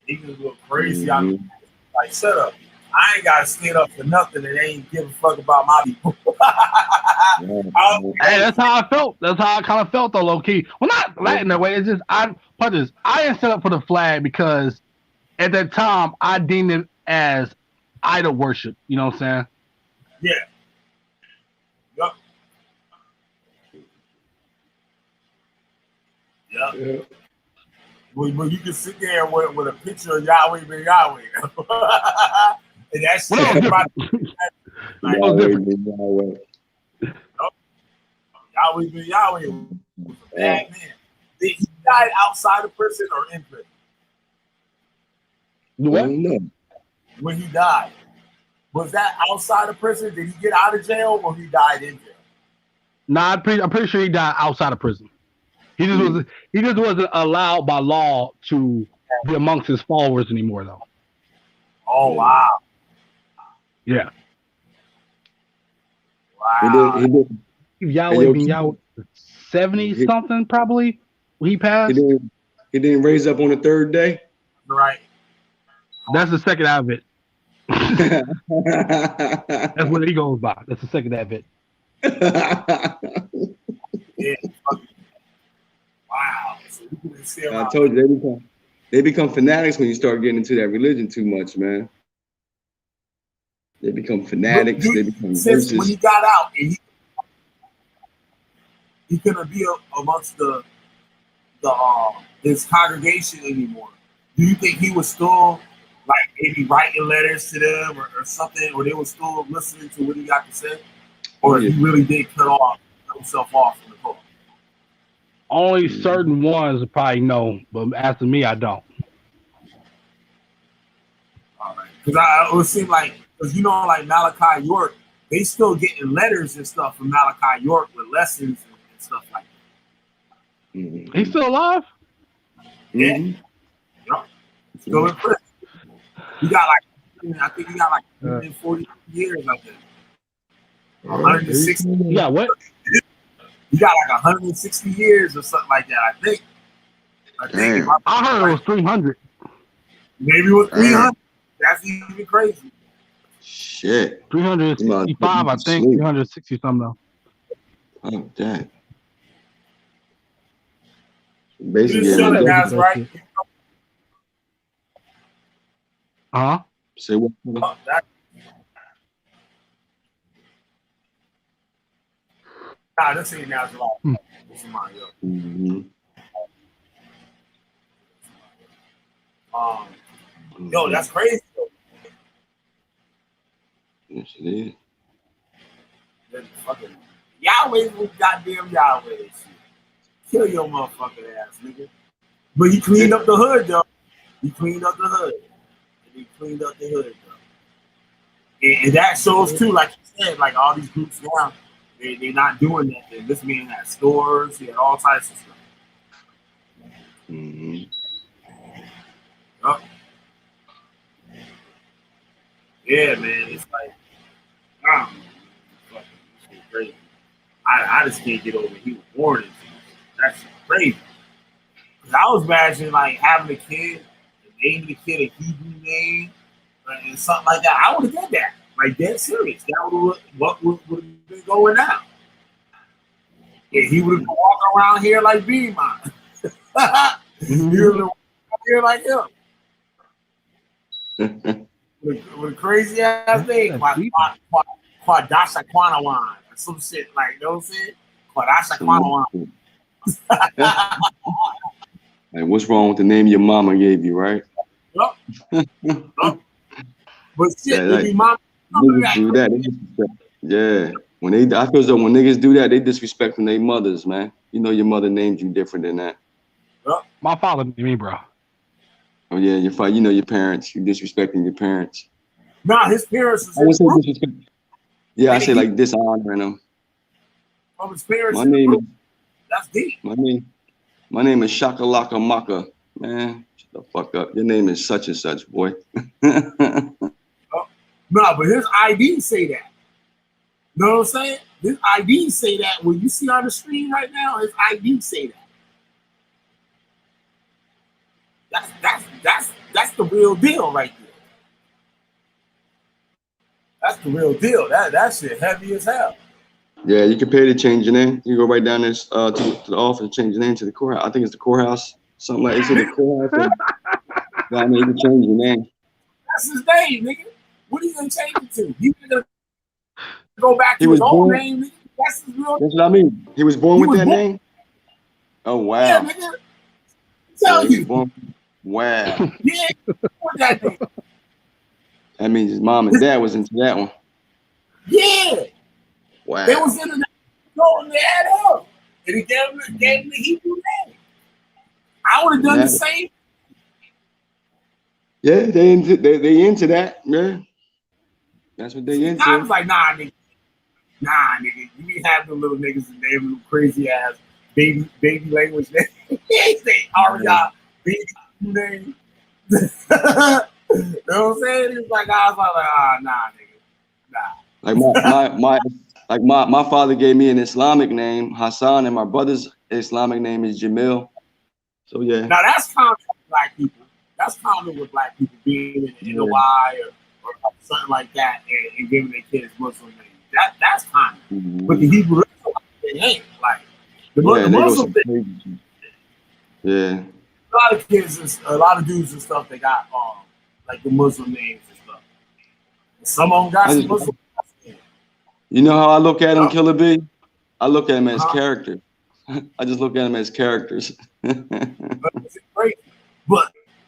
He was a little crazy. Like, shut up. I ain't got to stand up for nothing and they ain't give a fuck about my people. Hey, that's how I felt. That's how I kind of felt, though, low key. Well, not that in that way. It's just, I didn't stand up for the flag because at that time, I deemed it as idol worship. You know what I'm saying? Yeah. Yup. Yep. Yeah. Well, you can sit there with a picture of Yahweh ben Yahweh. And that's shit. Yahweh ben Yahweh. Yahweh ben Yahweh was a bad man. Did he die outside of prison or in prison? What? When he died. Was that outside of prison? Did he get out of jail or he died in jail? Nah, I'm pretty sure he died outside of prison. He just wasn't allowed by law to be amongst his followers anymore, though. Oh wow! Yeah. Wow. Yahweh ben Yahweh, 70 something probably when he passed. He didn't raise up on the third day. Right. That's the second advent. That's what he goes by. That's the second advent. Yeah. Wow. So I told you they become fanatics when you start getting into that religion too much, man. They become fanatics. They become since when he got out and he couldn't be amongst the his congregation anymore. Do you think he was still like maybe writing letters to them or something, or they were still listening to what he got to say, or he really did cut himself off from the book? Only certain ones probably know, but as to me, I don't. All right, because it would seem like, because you know, like Malachi York, they still getting letters and stuff from Malachi York with lessons and stuff like that. He's still alive? Yeah. Yep. Still in prison. He got like, I think he got like 140 years, I think. 160. Yeah, what? He got like 160 years or something like that, I think. I heard it was 300. Maybe it was 300. That's even crazy. Shit. 365, I think. 360 something though. Oh, damn. Basically, that's right. Say what? Nah, this ain't Nazarite. This is mine, yo, that's crazy. Yes, it is. That's fucking Yahweh was goddamn Yahweh. Kill your motherfucking ass, nigga. But he cleaned up the hood, though. He cleaned up the hood. And that shows too, like you said, like all these groups now, they're not doing that. And this man had stores, he had all types of stuff. Yep. Yeah, man, it's like, fucking crazy. I just can't get over he was born into this. That's crazy. Cause I was imagining like having a kid, and naming the kid a Hebrew name, and something like that. I would have done that. Like dead serious. That would have been going down. Yeah, he would have been walking around here like Beamon. He would have been walking here like him. with a crazy ass name. Kwadasha Kwanawan. Some shit like, you know what I'm saying? Kwadasha Kwanawan. Like, what's wrong with the name your mama gave you, right? Yup. But shit, like, niggas do that. Yeah. I feel as though when niggas do that, they disrespecting their mothers, man. You know your mother named you different than that. Yep. My father named me, bro. Oh yeah, you know your parents. You disrespecting your parents. Nah, his parents is I would say disrespect. Yeah, I say like dishonoring them. From his parents. My name is, that's deep. My name is Shakalaka Maka. Man, shut the fuck up. Your name is such and such, boy. No, but his ID say that. You know what I'm saying? His ID say that. When you see on the screen right now, his ID say that. That's the real deal right there. That's the real deal. That shit heavy as hell. Yeah, you can pay to change your name. You go right down there to the office and change your name to the courthouse. I think it's the courthouse. Something like it's in the courthouse. Down there, you can change your name. That's his name, nigga. What are you gonna change it to? He's gonna go back to his old name, nigga. That's his real. That's what I mean. He was born with that name. Oh wow. Yeah, nigga. Tell you. Wow. Yeah, what that name? That means his mom and dad was into that one. Yeah. Wow. They was into that and they had up. And he gave him the Hebrew name. I would have done the same. Yeah, they into that. Yeah. That's what they into. I was like, nah, nigga. You ain't have them little niggas and they little crazy ass baby language name. They say Aria, baby name. You know what I'm saying? It's like I was like, nah, nigga. Nah. Like my father gave me an Islamic name, Hassan, and my brother's Islamic name is Jamil. So yeah. Now that's common with black people. That's common with black people being in the NOI or something like that and giving their kids Muslim names. That's common. Mm-hmm. But the Hebrew, they ain't like the Muslim thing. Yeah. A lot of dudes and stuff, they got like the Muslim names and stuff. And some of them got some Muslim names. You know how I look at them, Killer B? I look at them as characters. I just look at them as characters. But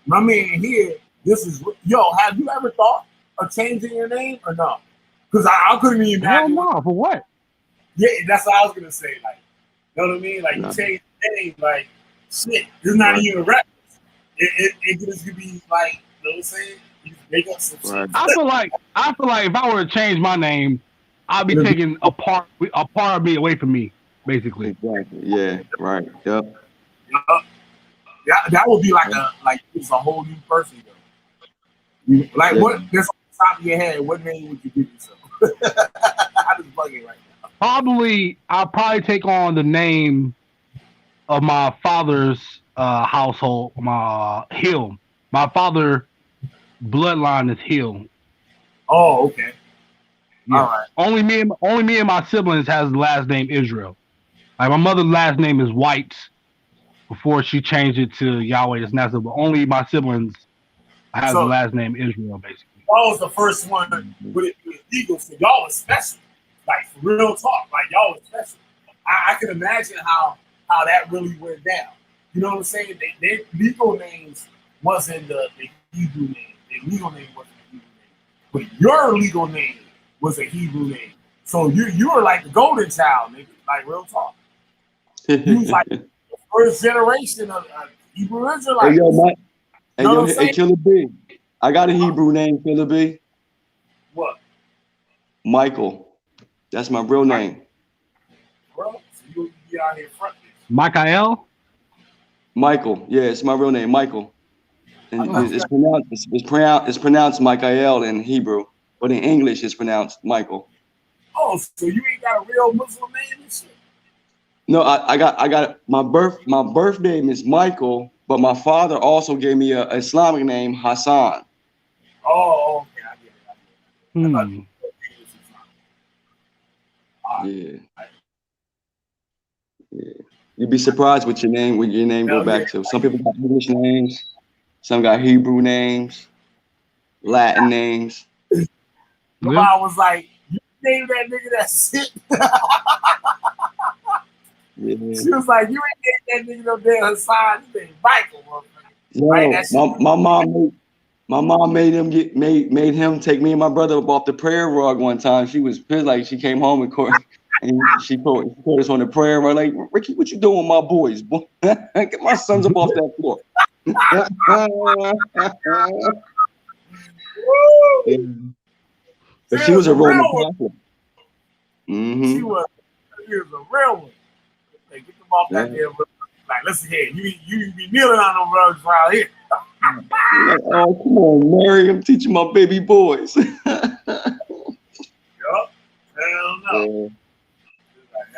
my man here, have you ever thought of changing your name or no? Because I couldn't even imagine. No, for what? Yeah, that's what I was gonna say. Like, you know what I mean? Like, you change the name, like, shit, it's not even a reference. It just could be like, you know what I'm saying? You make up some shit. I feel like if I were to change my name, I'd be taking a part of me away from me, basically. Exactly. Yeah. Right. Yep. Yeah, that would be like it's a whole new person though. Like what? Just on the top of your head, what name would you give yourself? I'm just bugging right now. I'll probably take on the name of my father's household, Hill. My father bloodline is Hill. Oh, okay. Yeah. All right. Only me and my siblings has the last name Israel. Like my mother's last name is White before she changed it to Yahweh. It's not, but only my siblings have the last name Israel, basically. Y'all was the first one with it legal, so y'all was special. Like for real talk, like y'all was special. I can imagine how that really went down. You know what I'm saying? Their legal names wasn't the Hebrew name. Their legal name wasn't the Hebrew name. But your legal name was a Hebrew name. So you were like the golden child, nigga. Like real talk. You was like the first generation of Hebrew Israelites. Hey, Killer B. I got a Hebrew name, Killer B. What? Michael. That's my real name. Bro, so you be out here front. Michael? Michael. Yeah, it's my real name, Michael. And it's pronounced Michael in Hebrew, but in English it's pronounced Michael. Oh, so you ain't got a real Muslim name and shit? No, I got my birth name is Michael, but my father also gave me a Islamic name, Hassan. Oh, okay, I get it. Yeah. You'd be surprised what your name go back to. Some people got English names, some got Hebrew names, Latin names. My mom was like, "You named that nigga that shit." Yeah. She was like, "You ain't named that nigga no damn Hassan, you named Michael." Yo, my mom made him take me and my brother up off the prayer rug one time. She was pissed, like she came home and she put us on the prayer rug, like, Ricky, what you doing with my boys? Boy? Get my sons up off that floor. But she was a Roman Catholic. Mm-hmm. She was a real one. Hey, get them off that damn rug. Like, listen here, you be kneeling on them rugs around here. Like, oh, come on, Mary, I'm teaching my baby boys. Yeah.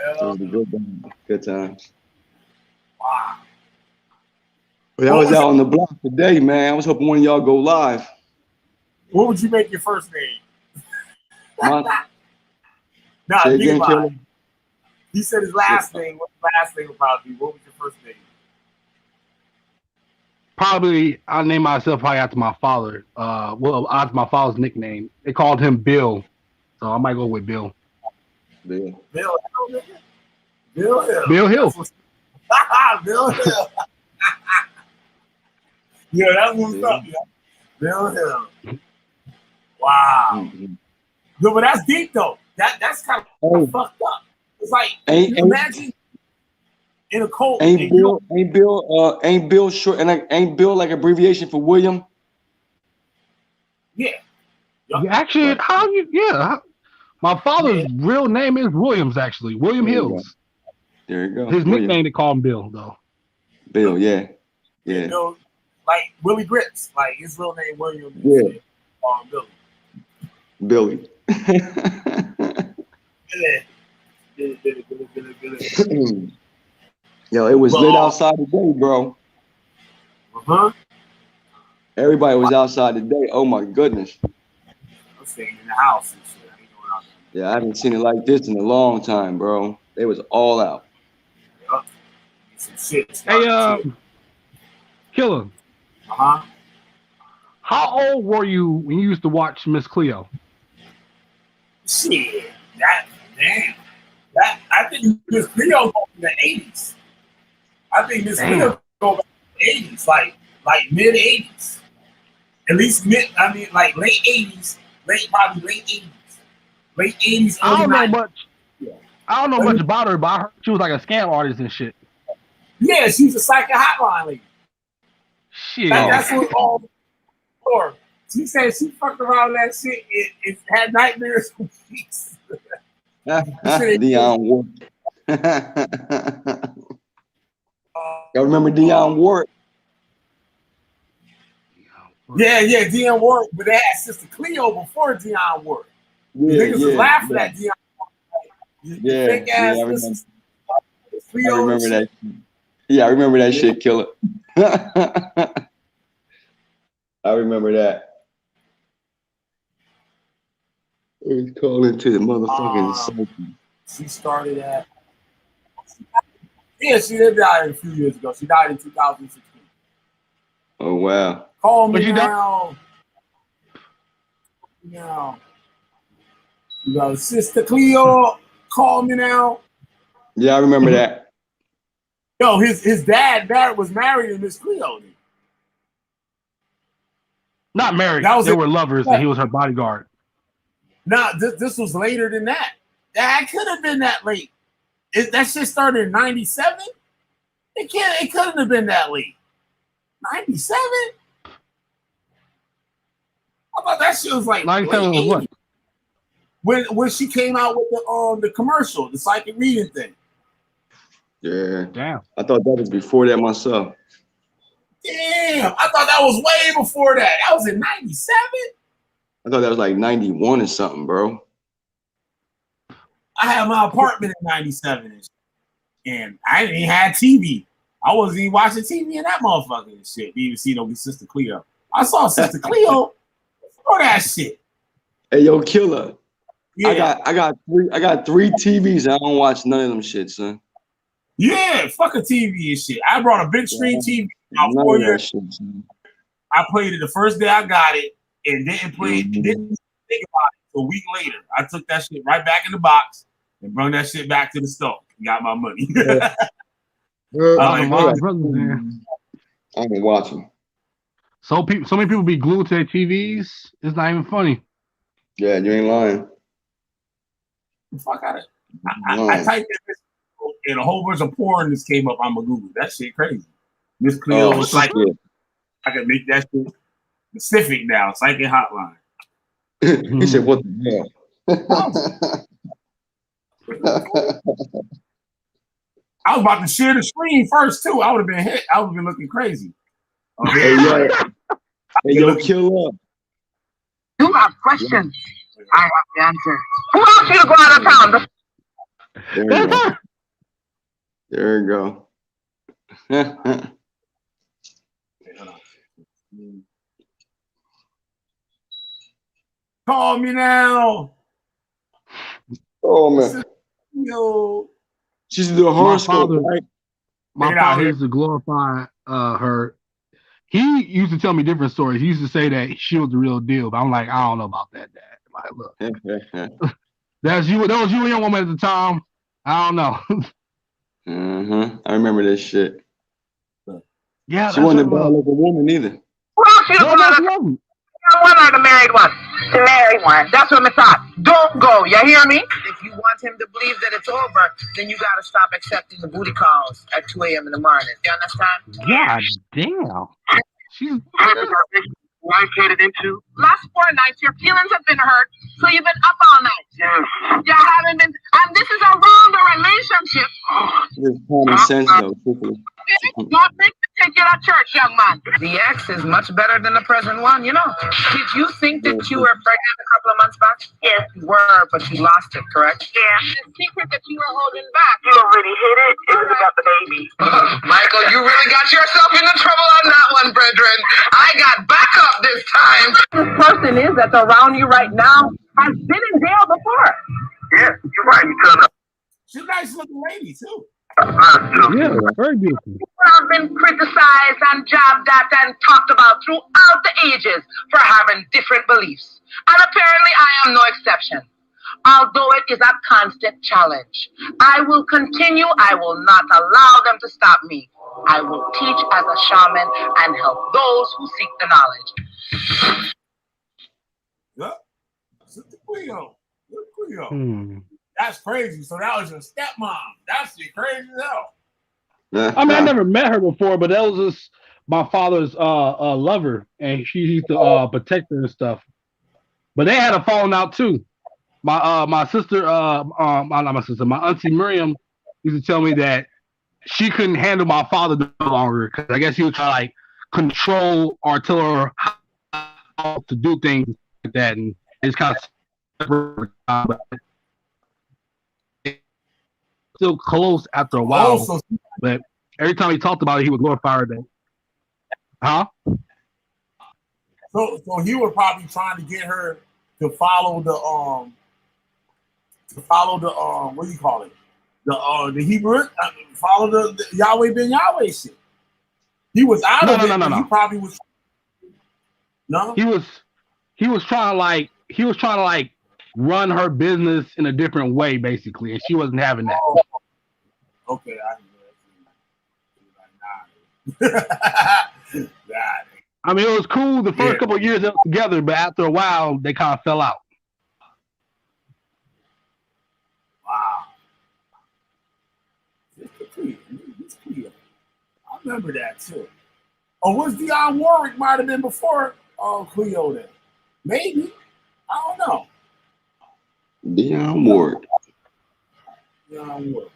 It was a good times. Wow. But I was out on the block today, man. I was hoping one of y'all go live. What would you make your first name? My, Nah, say think again, about Killer. it. He said his last name. What the last name would probably be? What was your first name? Probably, I named myself probably after my father. Well, after my father's nickname. They called him Bill, so I might go with Bill. Yeah. Bill Hill, nigga. Bill Hill. Bill Hill. Bill Hill. Yeah, that's what's up, yeah. Bill Hill. Wow. Mm-hmm. No, but that's deep though. That's kind of fucked up. It's like you imagine in a cult. Ain't Bill short and ain't Bill like abbreviation for William? Yeah. Actually, my father's real name is Williams. Actually, William Hills. There you go. His nickname they call him Bill though. Bill, yeah. You know, like Willie Grits, like his real name William. Yeah. Billy. Yo, it was lit outside today, bro. Everybody was outside today. Oh my goodness. I'm staying in the house and shit. I ain't going out there. Yeah, I haven't seen it like this in a long time, bro. They was all out. Yep. Some shit. Hey, Killer. Uh-huh. How old were you when you used to watch Miss Cleo? Shit. I think Miss Cleo go in the 80s. I think Miss Cleo go back to the 80s, like mid 80s. At least late 80s, probably late 80s. Late 80s, I don't know 90s. much. I don't know much about her, but I heard she was like a scam artist and shit. Yeah, she's a psychic hotline lady. Shit. That's what all for. She said she fucked around with that shit. It had nightmares for weeks. Dionne Ward. Y'all remember Dionne Ward? Yeah, Dionne Ward, but they had Sister Cleo before Dionne Ward. Niggas was laughing at Dionne Ward. Fake ass I remember that. Yeah, I remember that shit, Killer. I remember that. It was calling to the motherfucking she started at. Yeah, she did die a few years ago. She died in 2016. Oh wow. Call me now. Now. You know, Sister Cleo, call me now. Yeah, I remember that. Yo, his dad was married to Miss Cleo. Not married. They were lovers, and he was her bodyguard. No, this was later than that. That could have been that late. That shit started in 97? It couldn't have been that late. 97? I thought that shit was like 97 was what? When she came out with the commercial, the psychic reading thing. Yeah. Damn. I thought that was before that myself. Damn, I thought that was way before that. That was in 97? I thought that was like 91 or something, bro. I had my apartment in 97 and I didn't even have TV. I wasn't even watching TV in that motherfucker and shit. Didn't even see no Sister Cleo. I saw Sister Cleo for that shit. Hey, yo, Killer. Yeah. I got three TVs. I don't watch none of them shit, son. Yeah, fuck a TV and shit. I brought a big screen TV about 4 years. Shit, I played it the first day I got it and didn't play it. Didn't think about it. A week later, I took that shit right back in the box and brought that shit back to the store. Got my money. I'm watching. So many people be glued to their TVs. It's not even funny. Yeah, you ain't lying. Fuck out of it. I typed in this and a whole bunch of porn just came up on my Google. That shit crazy. Miss Cleo was like, I can make that shit specific now. Psychic hotline. He said, "What the hell?" I was about to share the screen first too. I would have been hit. I would have been looking crazy. Hey, yo, Killer. You have questions. I have the answer. Who wants you to go out of town? There you That's go. her. There you go. Call me now. Oh man, Yo. she's the horoscope, right? My Get out father here. used to glorify her. He used to tell me different stories. He used to say that she was the real deal, but I'm like, I don't know about that, Dad. Like, look, that's you. That was you and your woman at the time. I don't know. I remember this shit. Yeah, She that's wasn't a what it bad was. looking woman either. Well, she No, was no, she wasn't. the one or the married one? The married one. That's what I thought. Don't go. You hear me? If you want him to believe that it's over, then you gotta stop accepting the booty calls at 2 a.m. in the morning. You understand? God damn. She's Life headed into? Last 4 nights, your feelings have been hurt, so you've been up all night. Yes. You haven't been, and this is around the relationship. There's common sense though, truthfully. Don't make me take you to church, young man. The ex is much better than the present one, you know. Did you think that you were pregnant a couple of months back? Yes. You were, but you lost it, correct? Yeah. The secret that you were holding back. You already hid it. It was about the baby. Michael, you really got yourself into trouble on that one, brethren. I got backup this time. This person is that's around you right now has been in jail before. Yeah, you're right. She's a nice looking lady too. yeah, very beautiful. I've been criticized and jabbed at and talked about throughout the ages for having different beliefs. And apparently I am no exception. Although it is a constant challenge, I will continue. I will not allow them to stop me. I will teach as a shaman and help those who seek the knowledge. Yep. That's crazy. So that was your stepmom. That's crazy as hell. I mean, I never met her before, but that was just my father's lover, and she used to protect her and stuff. But they had a falling out too. My sister, not my sister, my auntie Miriam used to tell me that she couldn't handle my father no longer because I guess he was trying to like control or tell her how to do things like that, and it's kind of still close after a while. Also, but every time he talked about it, he would glorify her. That, huh? So he was probably trying to get her to follow the what do you call it? The Hebrew follow the Yahweh ben Yahweh shit. He was out of it. No. He probably was. No, he was trying to like run her business in a different way, basically, and she wasn't having that. Oh. Okay, I mean, it was cool the first couple of years they were together, but after a while, they kind of fell out. Wow. I remember that too. Oh, was Dionne Warwick might have been before Cleo then? Maybe. I don't know. Dionne Warwick. Dionne Warwick.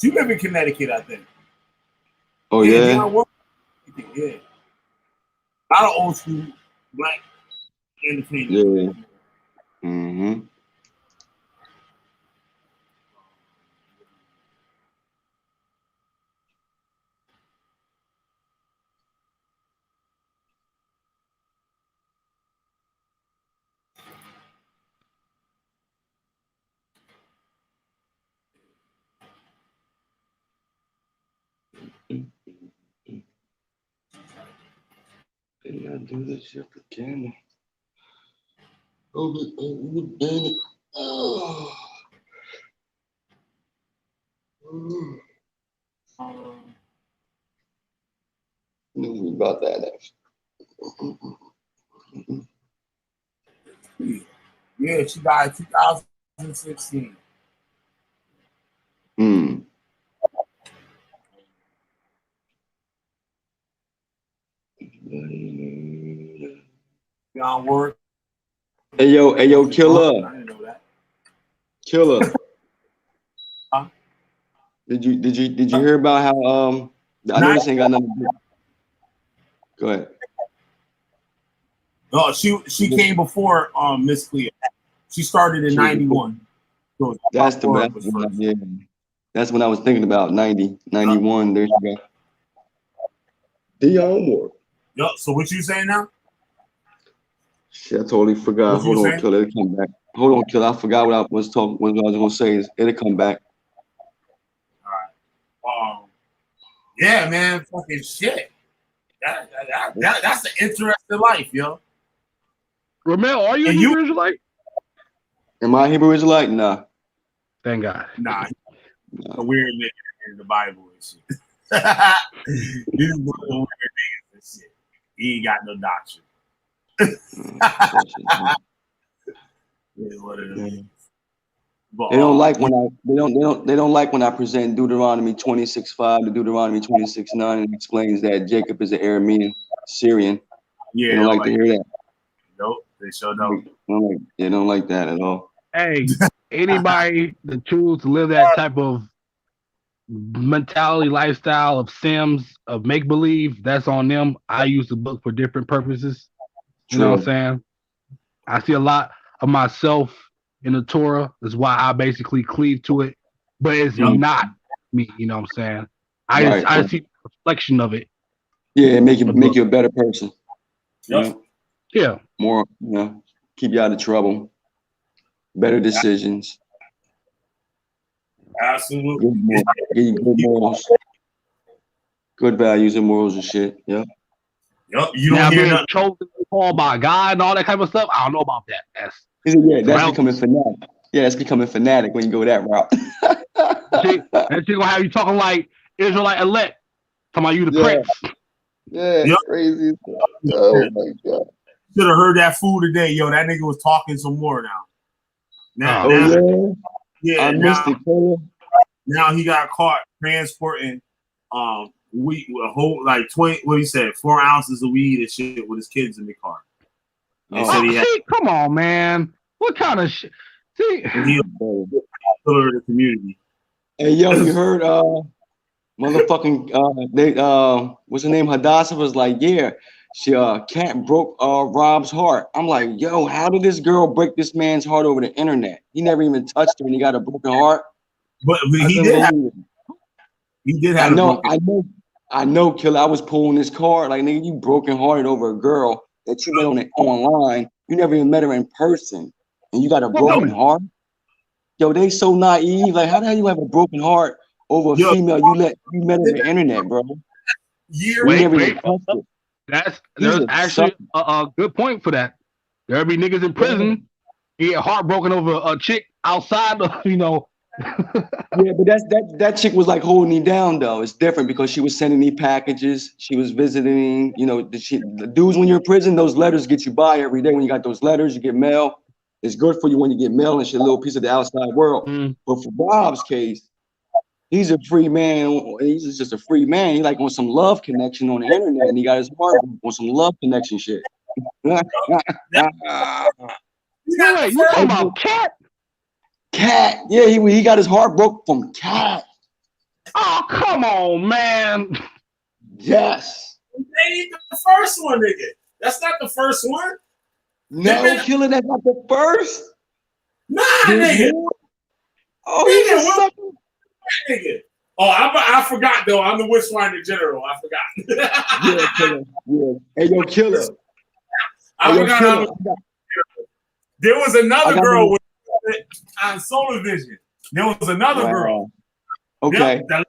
She live in Connecticut, I think. Oh yeah. Dionne Warwick. Yeah. A lot of old school black entertainment. Yeah. Mm-hmm. Did I do this shit again? Oh, damn it. Oh. Knew about that. Yeah, she died in 2016. Dionne Warwick. Hey yo, Killer. I didn't know that. Killer. Huh? Did you hear about how I know this ain't got nothing to do. Go ahead. No, she came before Miss Cleo. She started in 91. That's when I was thinking about 90, 91. There you go. Dion Moore. Yo, so what you saying now? Shit, I totally forgot. Hold on, Killer. It'll come back. Hold on, Killer. I forgot what I was talking. What I was gonna say. It'll come back. All right. Yeah, man. Fucking shit. That's an interesting life, yo. Ramel, are you a Hebrew Israelite? Am I a Hebrew Israelite? Nah. Thank God. Nah. A weird nigga in the Bible and shit. He's one of the weird niggas and shit. He ain't got no doctrine. They don't like when they don't like when I present Deuteronomy 26:5 to Deuteronomy 26:9 and explains that Jacob is an Aramean Syrian. Yeah, they don't like to hear that. Nope, they sure don't. They don't like that at all. Hey, anybody that choose to live that type of mentality, lifestyle of Sims, of make believe, that's on them. I use the book for different purposes. You know what I'm saying? I see a lot of myself in the Torah. That's why I basically cleave to it. But it's not me, you know what I'm saying? I see the reflection of it. Yeah, make you a better person. Yeah. More, keep you out of trouble. Better decisions. Absolutely. Good morals. Good values and morals and shit. Yeah. Yep. You don't hear nothing. Chosen called by God and all that kind of stuff. I don't know about that. That's becoming fanatic. Yeah, that's becoming fanatic when you go that route. And she's gonna have you talking like Israelite elect. Talking about you the prince. Yeah, crazy. Oh my God. Should have heard that fool today, yo. That nigga was talking some more now. I missed it, Taylor. Now he got caught transporting weed, a whole like 20. What he said, 4 ounces of weed and shit with his kids in the car. Come on, man. What kind of shit? See, he was a pillar of the community. Hey, yo, you heard motherfucking what's her name? Hadassah was like, yeah, she cat broke Rob's heart. I'm like, yo, how did this girl break this man's heart over the internet? He never even touched her and he got a broken heart. But he did have I know, Killer. I was pulling this card like, nigga, you broken hearted over a girl that you met on online. You never even met her in person, and you got a broken heart. Yo, they so naive. Like, how the hell you have a broken heart over a female you met on the internet, bro? There's actually a good point for that. There'll be niggas in prison, he get heartbroken over a chick outside of, Yeah, but that chick was like holding me down though. It's different because she was sending me packages. She was visiting. The dudes when you're in prison, those letters get you by every day. When you got those letters, you get mail. It's good for you when you get mail and shit, a little piece of the outside world. But for Bob's case, he's a free man. He's just a free man. He like on some love connection on the internet, and he got his heart on some love connection shit. You talking about Cat? Cat, yeah, he got his heart broke from Cat. Oh, come on, man. Yes. That ain't the first one, nigga. That's not the first one. No, Killer, that's not the first. Nah, nigga. Oh, nigga. Oh, I forgot though. I'm the Witchfinder General. I forgot. Yeah, Killer. Yeah. Hey, yo, Killer. I forgot. There was another girl on Solar Vision. There was another girl. Okay. Yep,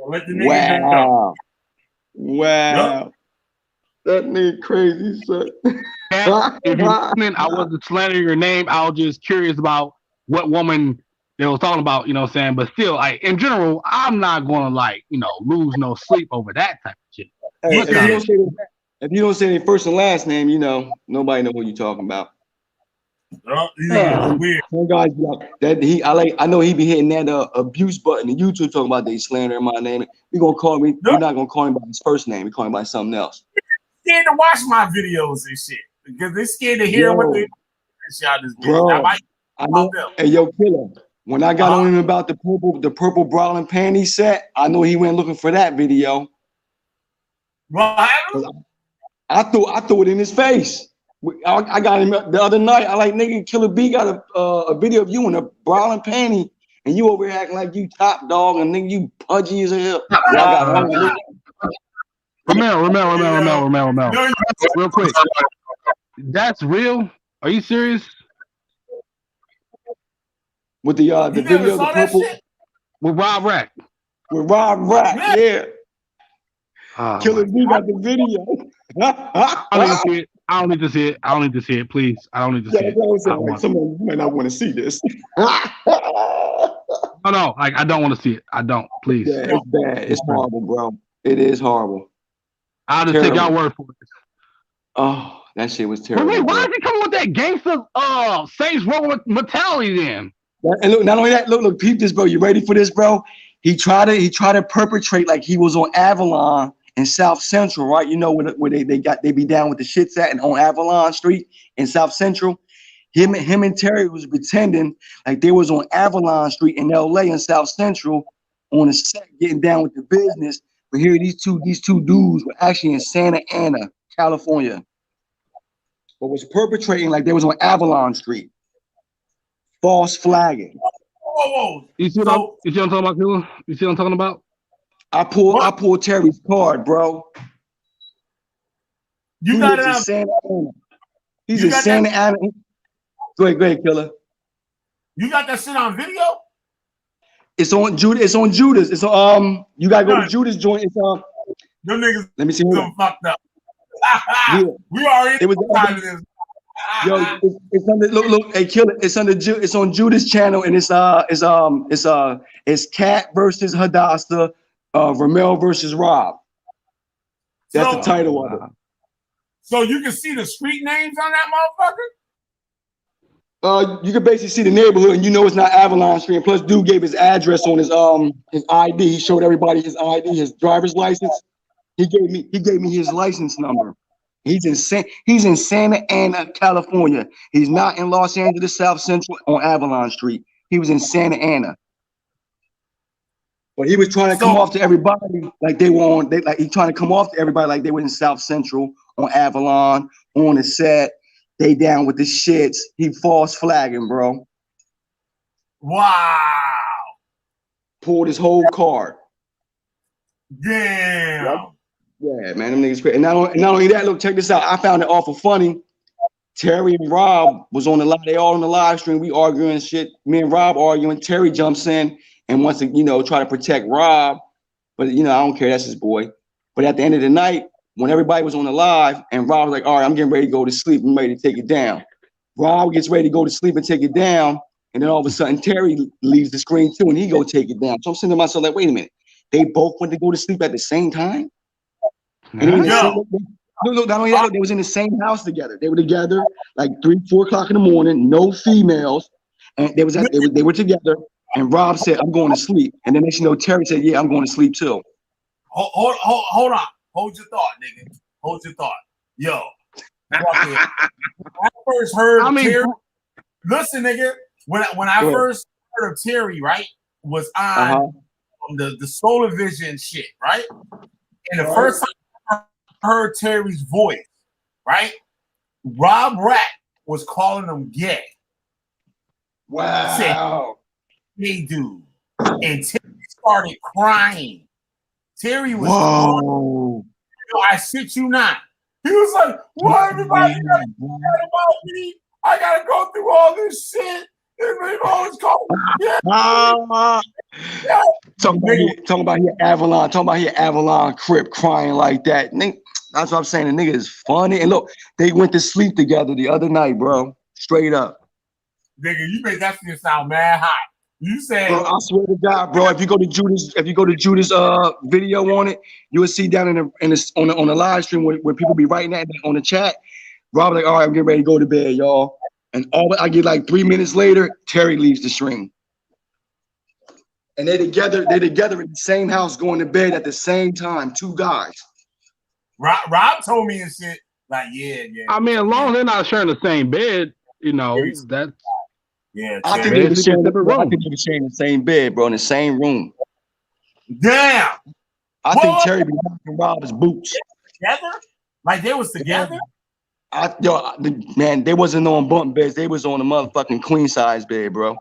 let the nigga know. Wow. Yep. That nigga crazy, son. If you're listening, I wasn't slandering your name. I was just curious about what woman they was talking about, you know what I'm saying? But still, like in general, I'm not gonna lose no sleep over that type of shit. Hey, if you don't say their first and last name, nobody know who you're talking about. Weird. Some guys I know he be hitting that abuse button in YouTube talking about they slandering my name. We're not gonna call him by his first name, we call him by something else. Scared to watch my videos and shit because they're scared to hear what they shot this bro. I know. Hey, yo, Killer. When I got on him about the purple bra and panty set, I know he went looking for that video. What? I threw it in his face. I got him the other night. I like, nigga, Killer B got a video of you in a bra and panty, and you over here acting like you top dog, and nigga, you pudgy as hell. Yeah, I got home. Remember. Real quick. That's real? Are you serious? With the video, the purple with Rob Rack. With Rob Rack, yeah. Oh, Killer B got the video. I don't need to see it. I don't need to see it. I don't need to see it. Please, I don't need to see it. Like, someone might not want to see this. No, like I don't want to see it. I don't. Please. Yeah, it's bad. It's horrible, bro. It is horrible. I'll just take y'all word for it. Oh, that shit was terrible. Wait, why is he coming with that gangster Saints Row mentality then? And look, not only that, look, peep this, bro. You ready for this, bro? He tried to perpetrate like he was on Avalon in South Central, right? You know where they be down with the shits at and on Avalon Street in South Central. Him and Terry was pretending like they was on Avalon Street in LA in South Central on a set getting down with the business. But here these two dudes were actually in Santa Ana, California. But was perpetrating like they was on Avalon Street. False flagging. Whoa. You see what I'm talking about, Killer? You see what I'm talking about? I pulled Terry's card, bro. You got it in Santa Ana. He's in Santa Ana. Go ahead, Killer. You got that shit on video? It's on Judas. It's on Judas. It's you gotta go to Judas joint. It's Them niggas. Let me see. Fucked up. Yeah. We already. It was time of this. Yo, it's under look, hey, Killer. It's on Judas channel, and it's Cat versus Hadassah, Ramel versus Rob. That's the title of it. So you can see the street names on that motherfucker? You can basically see the neighborhood, and you know it's not Avalon Street. And plus, dude gave his address on his ID. He showed everybody his ID, his driver's license. He gave me his license number. He's in Santa Ana, California. He's not in Los Angeles, South Central on Avalon Street. He was in Santa Ana. But he was trying to come off to everybody like they were on. He trying to come off to everybody like they were in South Central on Avalon on the set. They down with the shits. He false flagging, bro. Wow. Pulled his whole card. Damn. Yep. Yeah, man, them niggas crazy. And not only that, look, check this out. I found it awful funny. Terry and Rob was on the live. They all on the live stream. We arguing shit. Me and Rob arguing. Terry jumps in and wants to, try to protect Rob. But, I don't care. That's his boy. But at the end of the night, when everybody was on the live and Rob was like, all right, I'm getting ready to go to sleep. I'm ready to take it down. Rob gets ready to go to sleep and take it down. And then all of a sudden, Terry leaves the screen too, and he go take it down. So I'm saying to myself, like, wait a minute. They both went to go to sleep at the same time? And look, not only that, they was in the same house together. They were together like 3-4 o'clock in the morning, no females, and they were together. And Rob said, "I'm going to sleep." And then Terry said, "Yeah, I'm going to sleep too." Hold on, hold your thought, nigga. Hold your thought, yo. I first heard Terry. Listen, nigga. When I first heard of Terry, right, was on the Solar Vision shit, right? And the first time heard Terry's voice, right? Rob Rack was calling him gay. Wow. Said, hey, dude. And Terry started crying. Terry was crying. I shit you not. He was like, why everybody gotta care about me? I gotta go through all this shit. And they always call me Talking about here Avalon Crip crying like that. That's what I'm saying. The nigga is funny. And look, they went to sleep together the other night, bro. Straight up. Nigga, you made that shit sound mad hot. You said, bro, I swear to God, bro. If you go to Judas video on it, you will see down on the live stream where people be writing that on the chat. Rob like, all right, I'm getting ready to go to bed, y'all. And I get like 3 minutes later, Terry leaves the stream. And they're together in the same house going to bed at the same time, two guys. Rob told me and shit, like, yeah. I mean, as long as they're not sharing the same bed, that's... Yeah, I think they were sharing the same bed, bro, in the same room. Damn! I think Terry be knocking Rob's boots. Together? Like they was together? Man, they wasn't on bunk beds. They was on a motherfucking queen size bed, bro.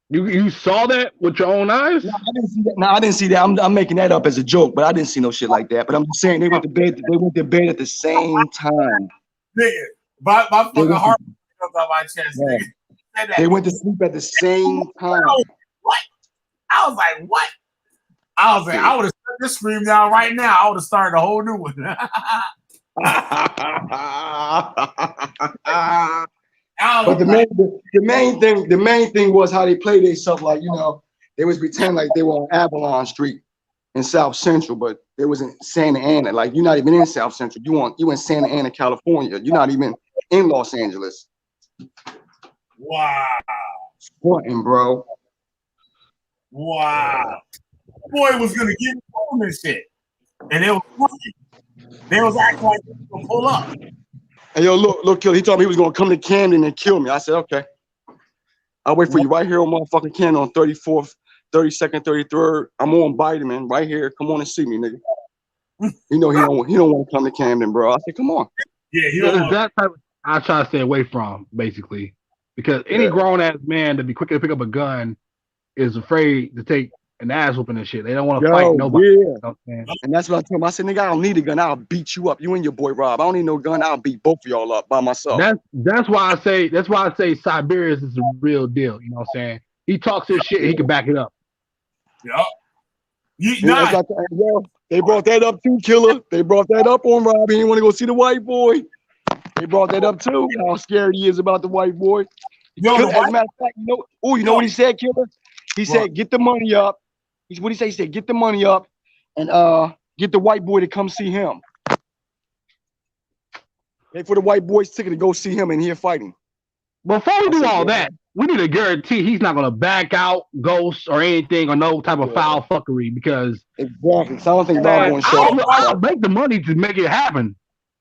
You saw that with your own eyes? No, I didn't see that. No, I didn't see that. I'm making that up as a joke, but I didn't see no shit like that. But I'm just saying they went to bed. They went to bed at the same time. Nigga, my fucking heart comes out my chest, Yeah. nigga. Said that. They went to sleep at the same time. What? I was like, what? I was like, I would have shut this scream down right now. I would have started a whole new one. But the main thing was how they played themselves. Like, you know, they was pretending like they were on Avalon Street in South Central, but they was in Santa Ana. Like, you're not even in South Central. You in Santa Ana, California. You're not even in Los Angeles. Wow. Squatting, bro. Wow. Boy was gonna get home and shit. And they was funny. They was acting like they were gonna pull up. Hey, yo, look, Kill. He told me he was gonna come to Camden and kill me. I said, okay. I'll wait for you right here on motherfucking Camden on 34th, 32nd, 33rd. I'm on Vitamin right here. Come on and see me, nigga. You know he don't want to come to Camden, bro. I said, come on. Yeah, he It's don't that type I try to stay away from, basically. Because any grown ass man to be quick to pick up a gun is afraid to take an ass whooping and shit. They don't want to fight nobody. Yeah. You know what I'm saying? And that's what I told him. I said, nigga, I don't need a gun. I'll beat you up. You and your boy Rob. I don't need no gun. I'll beat both of y'all up by myself. That's why I say Siberius is the real deal. You know what I'm saying? He talks his shit, he can back it up. Yep. They brought that up too, Killer. They brought that up on Rob. He didn't want to go see the white boy. They brought that up too. How scared he is about the white boy. Yo, As a matter of fact, you know what he said, Killer? He said, get the money up. What he say? He said, get the money up and get the white boy to come see him. Pay for the white boy's ticket to go see him and here fighting. Before we do all that, we need to guarantee he's not going to back out, ghost, or anything, or no type of foul fuckery, because exactly. So I don't think Rob going to show up. I'll make the money to make it happen.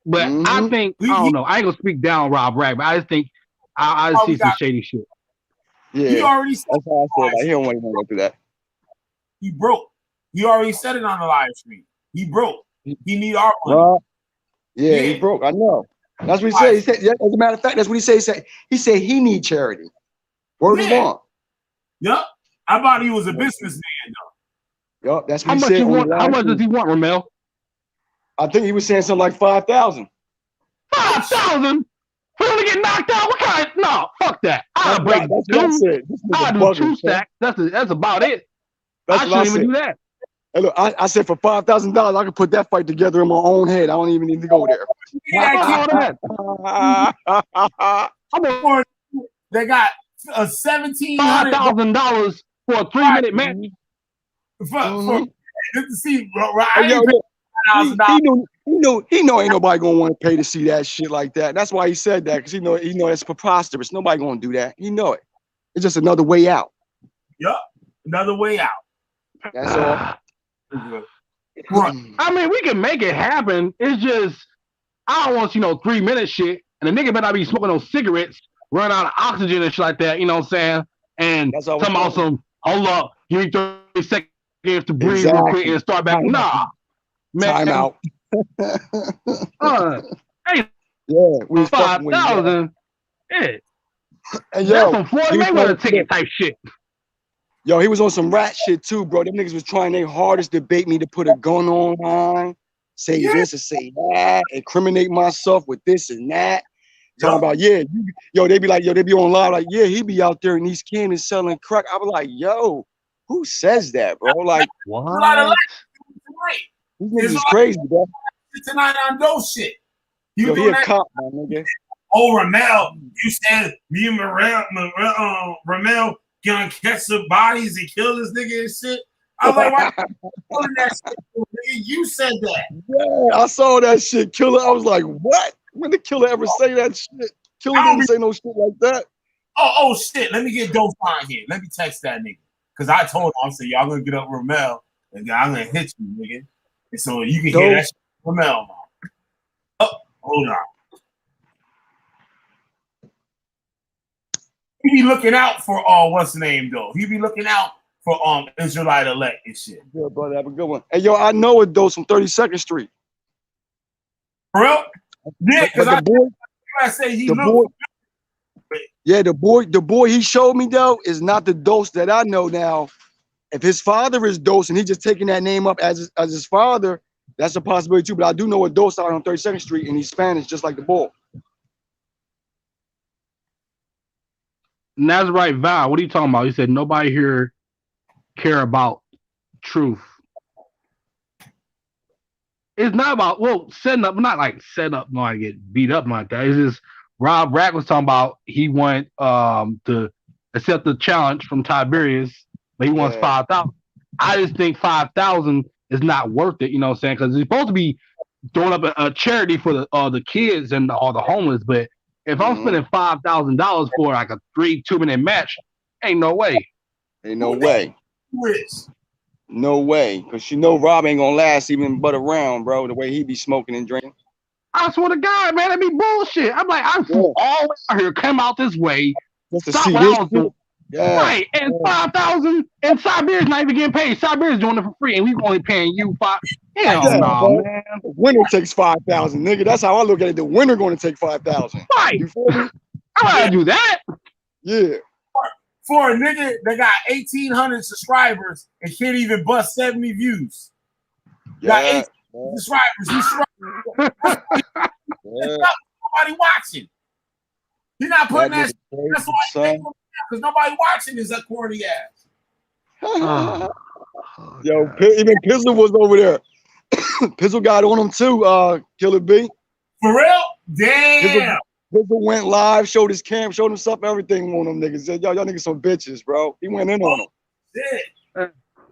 But I think, I don't know, I ain't going to speak down Rob Rag, but I just think I see some shady shit. Yeah. He already said that's how I feel. Like, he don't want to go through that. He broke. He already said it on the live stream. He broke. He need our money. Yeah, he broke. I know. That's what he said. He said, yeah, as a matter of fact, that's what he said. He said he need charity. Word is on. Yep. I thought he was a businessman though. Yep, that's what he said. How much does he want, Ramel? I think he was saying something like 5,000. 5,000? For him to get knocked out? What kind of, no, fuck that. I'll break that's what I said. I'll do 2 stacks. That's about it. I shouldn't even do that. Hey, look, I said for $5,000, I could put that fight together in my own head. I don't even need to go there. They got $1,700 $5,000 for a 3-minute match. To see, he know ain't nobody gonna want to pay to see that shit like that. That's why he said that, because he know it's preposterous. Nobody gonna do that. He know it. It's just another way out. Yep, another way out. That's all. I mean, we can make it happen. It's just I don't want 3-minute shit, and the nigga better not be smoking those cigarettes, run out of oxygen and shit like that. You know what I'm saying? And talking about some, hold up, give me 30 seconds to breathe real quick and start back. Nah, man. Time out. Hey, we 5,000. Yeah. And that's some Floyd Mayweather ticket type shit. Yo, he was on some rat shit too, bro. Them niggas was trying their hardest to bait me to put a gun online, say this and say that, incriminate myself with this and that. Talking about, they be on live like, he be out there in East Camden selling crack. I was like, yo, who says that, bro? Like, what? These niggas is crazy, bro. Tonight on those shit. He a cop, my nigga. Oh, Ramel, you said me and Ramel gonna catch some bodies and kill this nigga and shit. I was like, why you that shit? Nigga? You said that. Yeah, I saw that shit, Killer. I was like, what? When did Killer ever say that shit? Killer didn't say no shit like that. Oh shit. Let me get Dope Fine here. Let me text that nigga. Because I told him, I said, y'all gonna get up Ramel and I'm gonna hit you, nigga. And so you can hear that shit from Ramel. Oh, hold on. He be looking out for what's the name though? He be looking out for Israelite elect and shit. Good brother, have a good one. Hey yo, I know a dose from 32nd Street. For real? Yeah, because I say he looked. Yeah, the boy he showed me though is not the dose that I know now. If his father is Dose and he's just taking that name up as his father, that's a possibility too. But I do know a Dose out on 32nd Street and he's Spanish just like the boy. Nazarite Vow, what are you talking about? He said nobody here care about truth. It's not about setting up, not like setting up, no, I get beat up like that. It's just Rob Rack was talking about he wanted to accept the challenge from Tiberius, but he wants 5,000. I just think 5,000 is not worth it, you know what I'm saying? Because it's supposed to be throwing up a charity for the kids and all the homeless. But if I'm spending $5,000 for like a 2-minute match, ain't no way. Ain't no way. No way. Because you know Rob ain't gonna last even but around, bro, the way he be smoking and drinking. I swear to God, man, that be bullshit. I'm like, I flew all the way out here, come out this way, just to stop see what this I was doing. Yeah. Right, and 5,000, and Siberia's not even getting paid. Siberia's doing it for free, and we only paying you 5. Hell no, man. The winner takes 5,000, nigga. That's how I look at it. The winner going to take 5,000. Right. You feel me? I gotta do that. Yeah. For a nigga that got 1,800 subscribers and can't even bust 70 views. Got 18 subscribers. He's struggling. Nobody watching. He's not putting that shit. That's why because nobody watching is that corny ass. Yo, even Pizzle was over there. Pizzle got on him too, Killer B. For real? Damn. Pizzle went live, showed his cam, showed himself everything on them niggas. Said, y'all niggas some bitches, bro. He went in on them.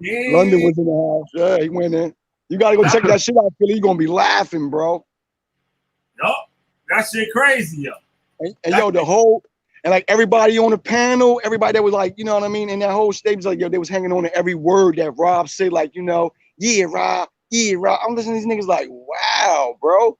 Yeah. London was in the house. Yeah, he went in. You gotta go check that shit out, Philly. You gonna be laughing, bro. Yup. That shit crazy, yo. And yo, the whole and like everybody on the panel, everybody that was like, you know what I mean, and that whole stage was like, yo, they was hanging on to every word that Rob said, like, you know, yeah, Rob. I'm listening to these niggas like, wow, bro.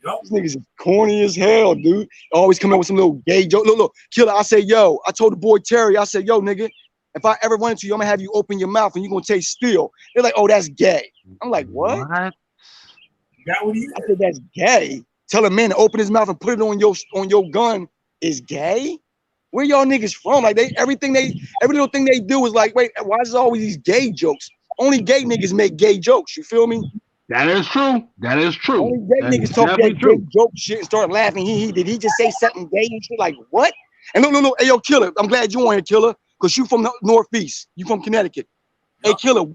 Yep. These niggas is corny as hell, dude. Always come up with some little gay joke. Look, Killer, I say, yo, I told the boy Terry, I said, yo, nigga, if I ever run into you, I'm gonna have you open your mouth and you're gonna taste steel. They're like, oh, that's gay. I'm like, what? That what he I said, that's gay. Tell a man to open his mouth and put it on your gun is gay. Where y'all niggas from? Like every little thing they do is like, wait, why is always these gay jokes? Only gay niggas make gay jokes. You feel me? That is true. That is true. Only gay niggas talk that gay joke shit and start laughing. Did he just say something gay and shit? Like what? And look, hey yo, Killer. I'm glad you on here, Killer, because you from the Northeast. You from Connecticut. Hey, Killer.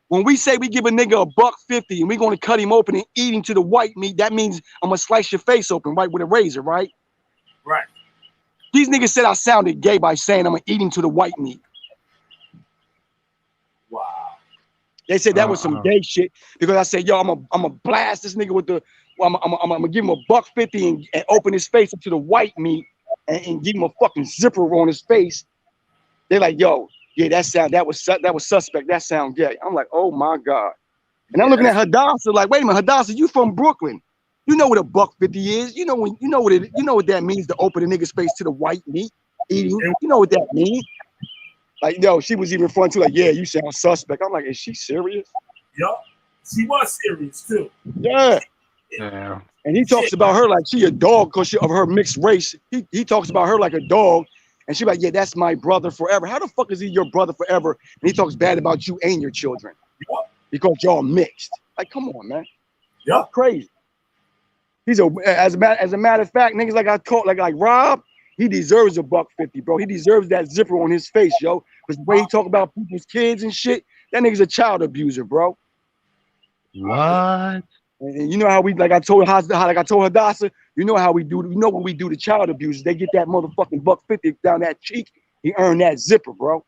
When we say we give a nigga $1.50 and we're gonna cut him open and eat him to the white meat, that means I'm gonna slice your face open, right, with a razor, right? Right. These niggas said I sounded gay by saying I'm gonna eat him to the white meat. Wow. They said that was some gay shit because I said, yo, I'm gonna blast this nigga with I'm gonna give him $1.50 and open his face up to the white meat and give him a fucking zipper on his face. They're like, yo, yeah, that was suspect. That sound gay. I'm like, oh my God. And I'm looking at Hadassah like, wait a minute, Hadassah, you from Brooklyn. You know what a $1.50 is. You know what that means to open a nigga's face to the white meat eating. You know what that means. Like, yo, she was even fun too. Like, yeah, you sound suspect. I'm like, is she serious? Yup. She was serious too. Yeah. Yeah. And he talks about her like she a dog because of her mixed race. He talks about her like a dog. And she's like, yeah, that's my brother forever. How the fuck is he your brother forever? And he talks bad about you and your children. Yep. Because y'all mixed. Like, come on, man. Yep. Crazy. He's as a matter of fact, niggas like I caught like Rob, he deserves $1.50, bro. He deserves that zipper on his face, yo. Because the way he talk about people's kids and shit, that nigga's a child abuser, bro. What? And you know how like I told Hadassah, you know how we do, you know what we do to child abusers. They get that motherfucking $1.50 down that cheek. He earned that zipper, bro.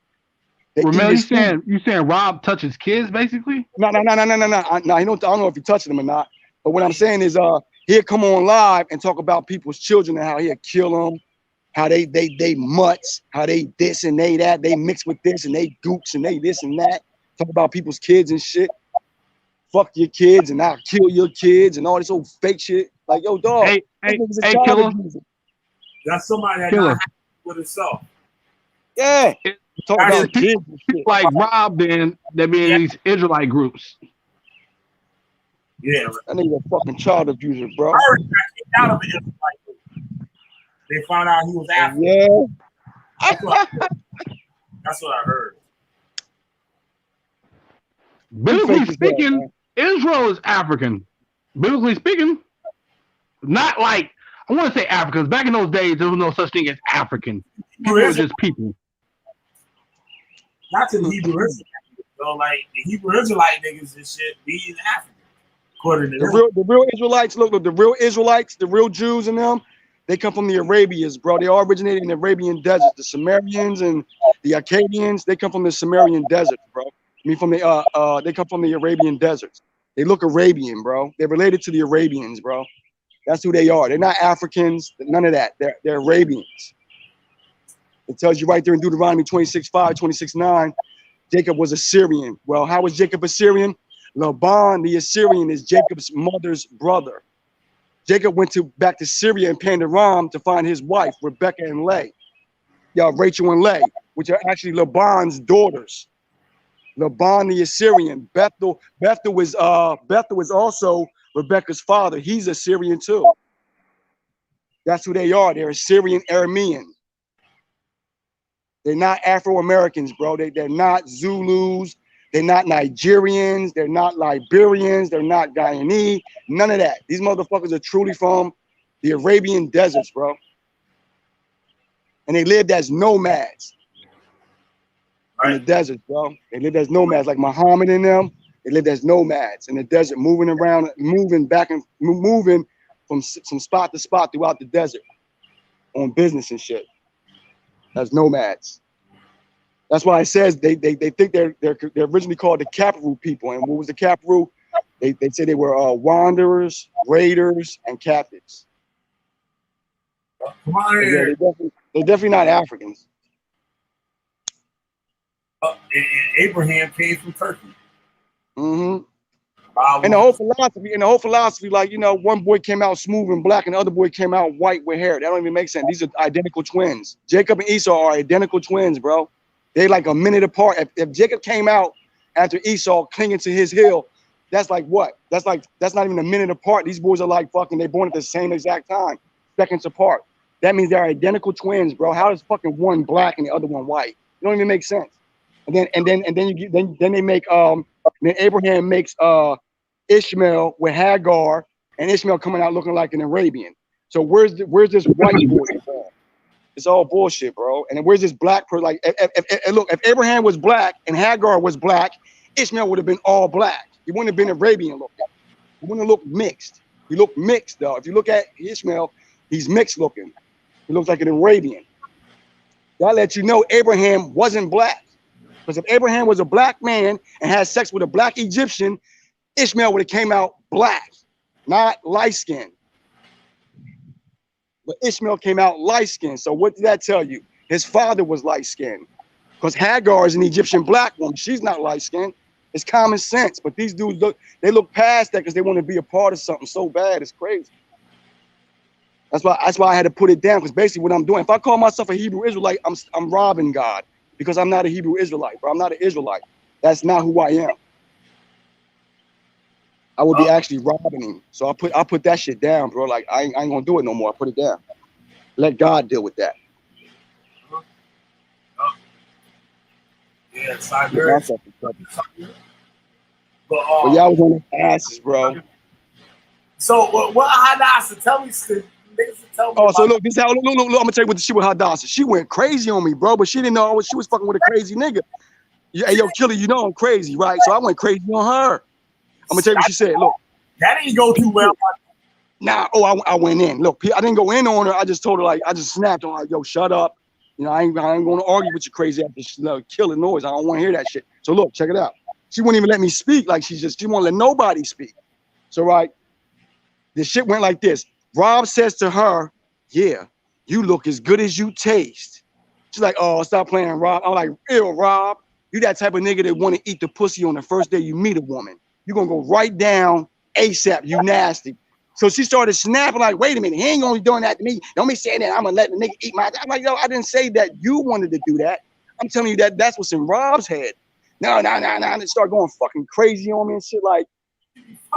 Remember, you saying Rob touches kids, basically? No. I don't know if he touched them or not. But what I'm saying is, he'll come on live and talk about people's children and how he'll kill them, how they mutts, how they this and they that, they mix with this and they gooks and they this and that. Talk about people's kids and shit. Fuck your kids and I'll kill your kids and all this old fake shit. Like, yo, dog. Hey, Killer. That's somebody that got with himself. Yeah. Talk about kids and shit. Like Rob, then there be in these Israelite groups. Yeah, That nigga a fucking child abuser, bro. I heard he got kicked out of the Israelite movement. They found out he was African. Yeah. That's what I heard. Biblically fake as speaking, Israel is African. Biblically speaking, not like I want to say Africans. Back in those days, there was no such thing as African. People were just people. Not to the Hebrew Israelite. So like the Hebrew Israelite niggas and shit, be in Africa. According to the real Israelites, look, the real Israelites, the real Jews in them, they come from the Arabians, bro. They all originated in the Arabian desert. The Sumerians and the Akkadians, they come from the Sumerian desert, bro. I mean, from the they come from the Arabian deserts. They look Arabian, bro. They're related to the Arabians, bro. That's who they are. They're not Africans, none of that. They're Arabians. It tells you right there in Deuteronomy 26:5, 26:9, Jacob was Assyrian. Well, how was Jacob Assyrian? Laban, the Assyrian, is Jacob's mother's brother. Jacob went back to Syria and Pandaram to find his wife, Rebecca and Leah. Yeah, Rachel and Leah, which are actually Laban's daughters. Laban the Assyrian. Bethel was also Rebecca's father. He's Assyrian too. That's who they are. They're Assyrian Aramean. They're not Afro-Americans, bro. They're not Zulus. They're not Nigerians. They're not Liberians. They're not Guyanese. None of that. These motherfuckers are truly from the Arabian deserts, bro. And they lived as nomads in the desert, bro. They lived as nomads, like Muhammad and them. They lived as nomads in the desert, moving around, moving from spot to spot throughout the desert on business and shit. As nomads. That's why it says they think they're originally called the Kaparu people. And what was the Kaparu? They say they were wanderers, raiders, and captives. Come on here. Yeah, they're definitely not Africans. And Abraham came from Turkey. Mm-hmm. And the whole philosophy, like, you know, one boy came out smooth and black and the other boy came out white with hair. That don't even make sense. These are identical twins. Jacob and Esau are identical twins, bro. They like a minute apart. If Jacob came out after Esau clinging to his heel, that's like what? That's not even a minute apart. These boys are like fucking, they're born at the same exact time, seconds apart. That means they're identical twins, bro. How is fucking one black and the other one white? It don't even make sense. And then they make then Abraham makes Ishmael with Hagar, and Ishmael coming out looking like an Arabian. So where's this white boy? It's all bullshit, bro. And then where's this black person? Like, if Abraham was black and Hagar was black, Ishmael would have been all black. He wouldn't have been Arabian looking. He wouldn't have looked mixed. He looked mixed, though. If you look at Ishmael, he's mixed looking. He looks like an Arabian. That lets you know Abraham wasn't black. Because if Abraham was a black man and had sex with a black Egyptian, Ishmael would have came out black, not light-skinned. But Ishmael came out light-skinned. So what did that tell you? His father was light-skinned. Because Hagar is an Egyptian black woman. She's not light-skinned. It's common sense. But these dudes look past that because they want to be a part of something so bad. It's crazy. That's why I had to put it down, because basically what I'm doing, if I call myself a Hebrew Israelite, I'm robbing God, because I'm not a Hebrew Israelite, bro. I'm not an Israelite. That's not who I am. I would be actually robbing him. So I put that shit down, bro. Like, I ain't gonna do it no more. I put it down. Let God deal with that. Yeah, Siberia. But y'all was on the asses, bro. So what Hadassah? Tell me. Oh, so look, this how look, I'm gonna tell you what the shit with Hadassah. She went crazy on me, bro, but she didn't know she was fucking with a crazy nigga. Hey, yo, Killer, you know I'm crazy, right? So I went crazy on her. I'm gonna tell you what she said. Look, that didn't go too well. Nah, I went in. Look, I didn't go in on her. I just told her, like, I just snapped on her, like, yo, shut up. You know, I ain't gonna argue with you crazy after killing noise. I don't want to hear that shit. So look, check it out. She wouldn't even let me speak. Like, she won't let nobody speak. So right, the shit went like this. Rob says to her, yeah, you look as good as you taste. She's like, oh, stop playing, Rob. I'm like, ew, Rob. You that type of nigga that want to eat the pussy on the first day you meet a woman. You're going to go right down ASAP, you nasty. So she started snapping like, wait a minute, he ain't only doing that to me. Don't be saying that I'm going to let the nigga eat my... I'm like, yo, I didn't say that you wanted to do that. I'm telling you that's what's in Rob's head. No. And start going fucking crazy on me and shit like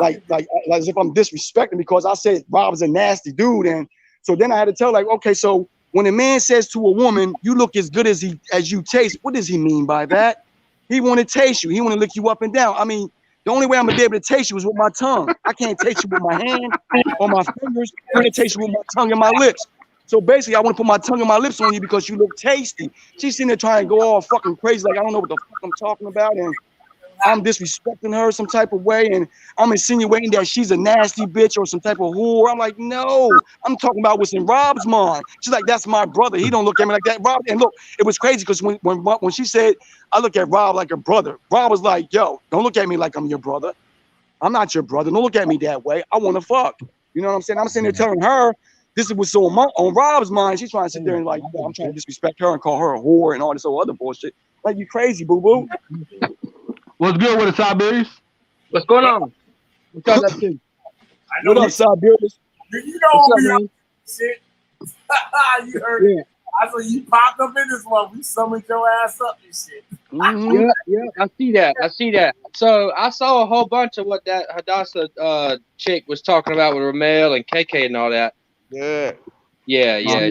like as if I'm disrespecting because I said Rob's a nasty dude, and so then I had to tell like, okay, so when a man says to a woman, "You look as good as you taste," what does he mean by that? He want to taste you. He want to lick you up and down. I mean, the only way I'm gonna be able to taste you is with my tongue. I can't taste you with my hand or my fingers. I'm gonna taste you with my tongue and my lips. So basically, I want to put my tongue and my lips on you because you look tasty. She's sitting there trying to go all fucking crazy, like I don't know what the fuck I'm talking about, and I'm disrespecting her some type of way, and I'm insinuating that she's a nasty bitch or some type of whore. I'm like, no, I'm talking about what's in Rob's mind. She's like, that's my brother. He don't look at me like that. Rob, and look, it was crazy because when she said, I look at Rob like a brother, Rob was like, yo, don't look at me like I'm your brother. I'm not your brother. Don't look at me that way. I want to fuck. You know what I'm saying? I'm sitting there telling her this is what's so on Rob's mind. She's trying to sit there and like, I'm trying to disrespect her and call her a whore and all this other bullshit. Like, you crazy, boo-boo. What's good with the Siberians? What's going on? What's up, that too? What up, Siberians? You know What's up, man? shit. You heard it. I said you popped up in this one. We summoned your ass up and shit. Mm-hmm. Yeah, I see that. So I saw a whole bunch of what that Hadassah chick was talking about with Ramel and KK and all that. Yeah. Yeah.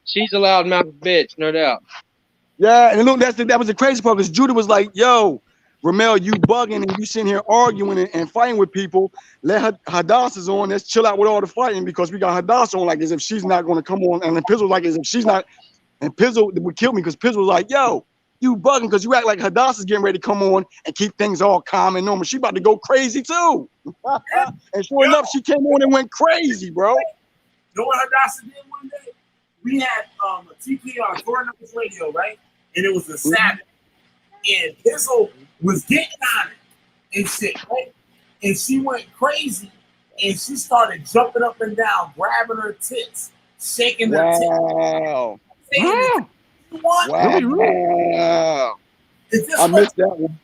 She's a loudmouth bitch, no doubt. Yeah, and look, that was the crazy part because Judah was like, yo, Ramel, you bugging and you sitting here arguing and fighting with people. Let Hadassah's on. Let's chill out with all the fighting because we got Hadassah on like as if she's not going to come on. And then Pizzle like as if she's not. And Pizzle would kill me because Pizzle was like, yo, you bugging because you act like Hadassah's getting ready to come on and keep things all calm and normal. She about to go crazy too. And sure enough, she came on and went crazy, bro. You know what Hadassah did one day? We had a TP on Coronel's radio, right? And it was a Sabbath. And Pizzle was getting on it and shit, right? And she went crazy and she started jumping up and down, grabbing her tits, shaking her tits. Wow. Wow. I missed that one.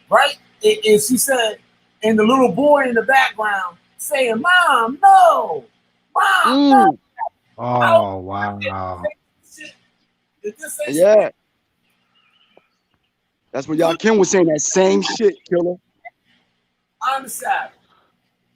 Right? And she said, and the little boy in the background saying, Mom, no. Mom, no. Oh, wow. Yeah. That's what y'all Kim was saying, that same shit, killer. On the side.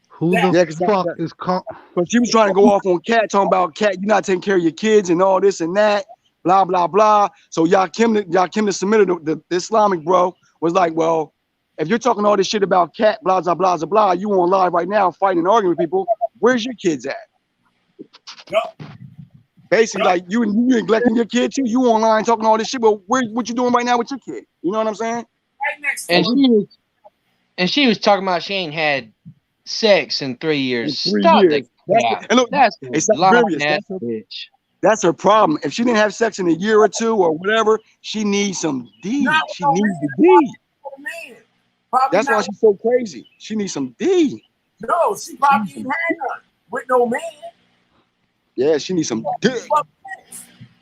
Who the fuck is called? But she was trying to go off on Cat, talking about Cat, you're not taking care of your kids and all this and that, blah, blah, blah. So y'all Kim the submitted the Islamic bro was like, well, if you're talking all this shit about Cat, blah, blah, blah, blah, blah, you on live right now fighting and arguing with people, where's your kids at? Yep. Basically, like you neglecting your kid too. You online talking all this shit, but what you doing right now with your kid? You know what I'm saying? Right next to And she was talking about she ain't had sex in 3 years. In 3 Stop years. that's bitch. That's her problem. If she didn't have sex in a year or two or whatever, she needs some D. She needs the D. That's why she's so crazy. She needs some D. No, she probably ain't had none with no man. Yeah, she needs some dick.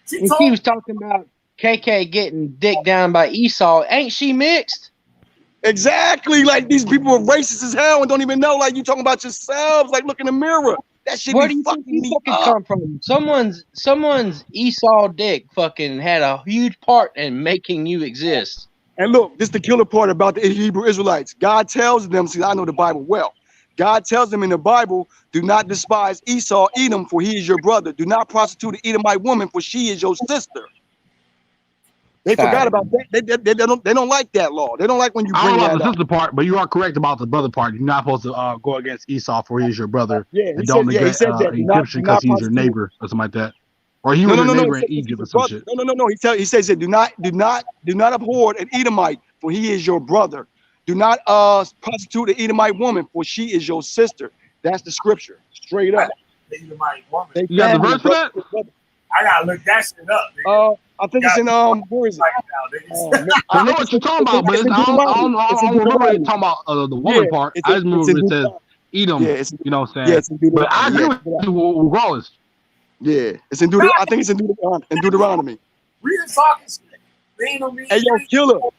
She was talking about KK getting dick down by Esau. Ain't she mixed? Exactly. Like these people are racist as hell and don't even know. Like you talking about yourselves. Like look in the mirror. That shit Where be do you fucking think me you up. come from? Someone's Esau dick fucking had a huge part in making you exist. And look, this is the killer part about the Hebrew Israelites. God tells them, see, I know the Bible well. God tells them in the Bible, do not despise Esau, Edom, for he is your brother. Do not prostitute an Edomite woman, for she is your sister. They forgot about that. They don't like that law. They don't like when you bring that up. I don't know about the sister part, but you are correct about the brother part. You're not supposed to go against Esau, for he is your brother. Yeah, and don't neglect Egyptian because he's your neighbor or something like that. Or he was a neighbor in Egypt or some shit. No. He says that do not abhor an Edomite, for he is your brother. Do not prostitute an Edomite woman, for she is your sister. That's the scripture, straight up. Edomite woman. You got the verse for that? I gotta look that shit up. I think it's in where is it? I know what you're talking about, but I don't remember it talking about the woman part. I just remember it says Edom. You know what I'm saying? But I agree with you regardless. Yeah, it's in Deuteronomy. I think it's in Deuteronomy. We just talking shit. They ain't no me. Hey, yo,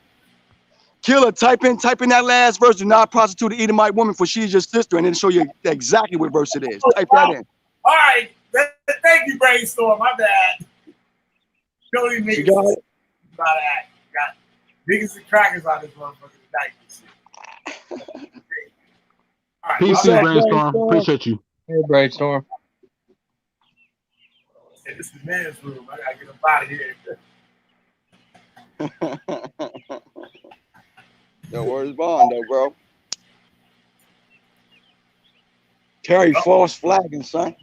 killer, type in that last verse. Do not prostitute an Edomite woman, for she is your sister, and then show you exactly what verse it is. Type that in. All right, thank you, Brainstorm. My bad. Don't even make it. Got niggas and crackers on this motherfucker tonight. All right, Peace What's to you, up, Brainstorm. Brainstorm? Appreciate you. Hey, Brainstorm. hey, this is the man's room. I gotta get up out of here. Yo, where's Bond though, bro? Terry false flagging, son.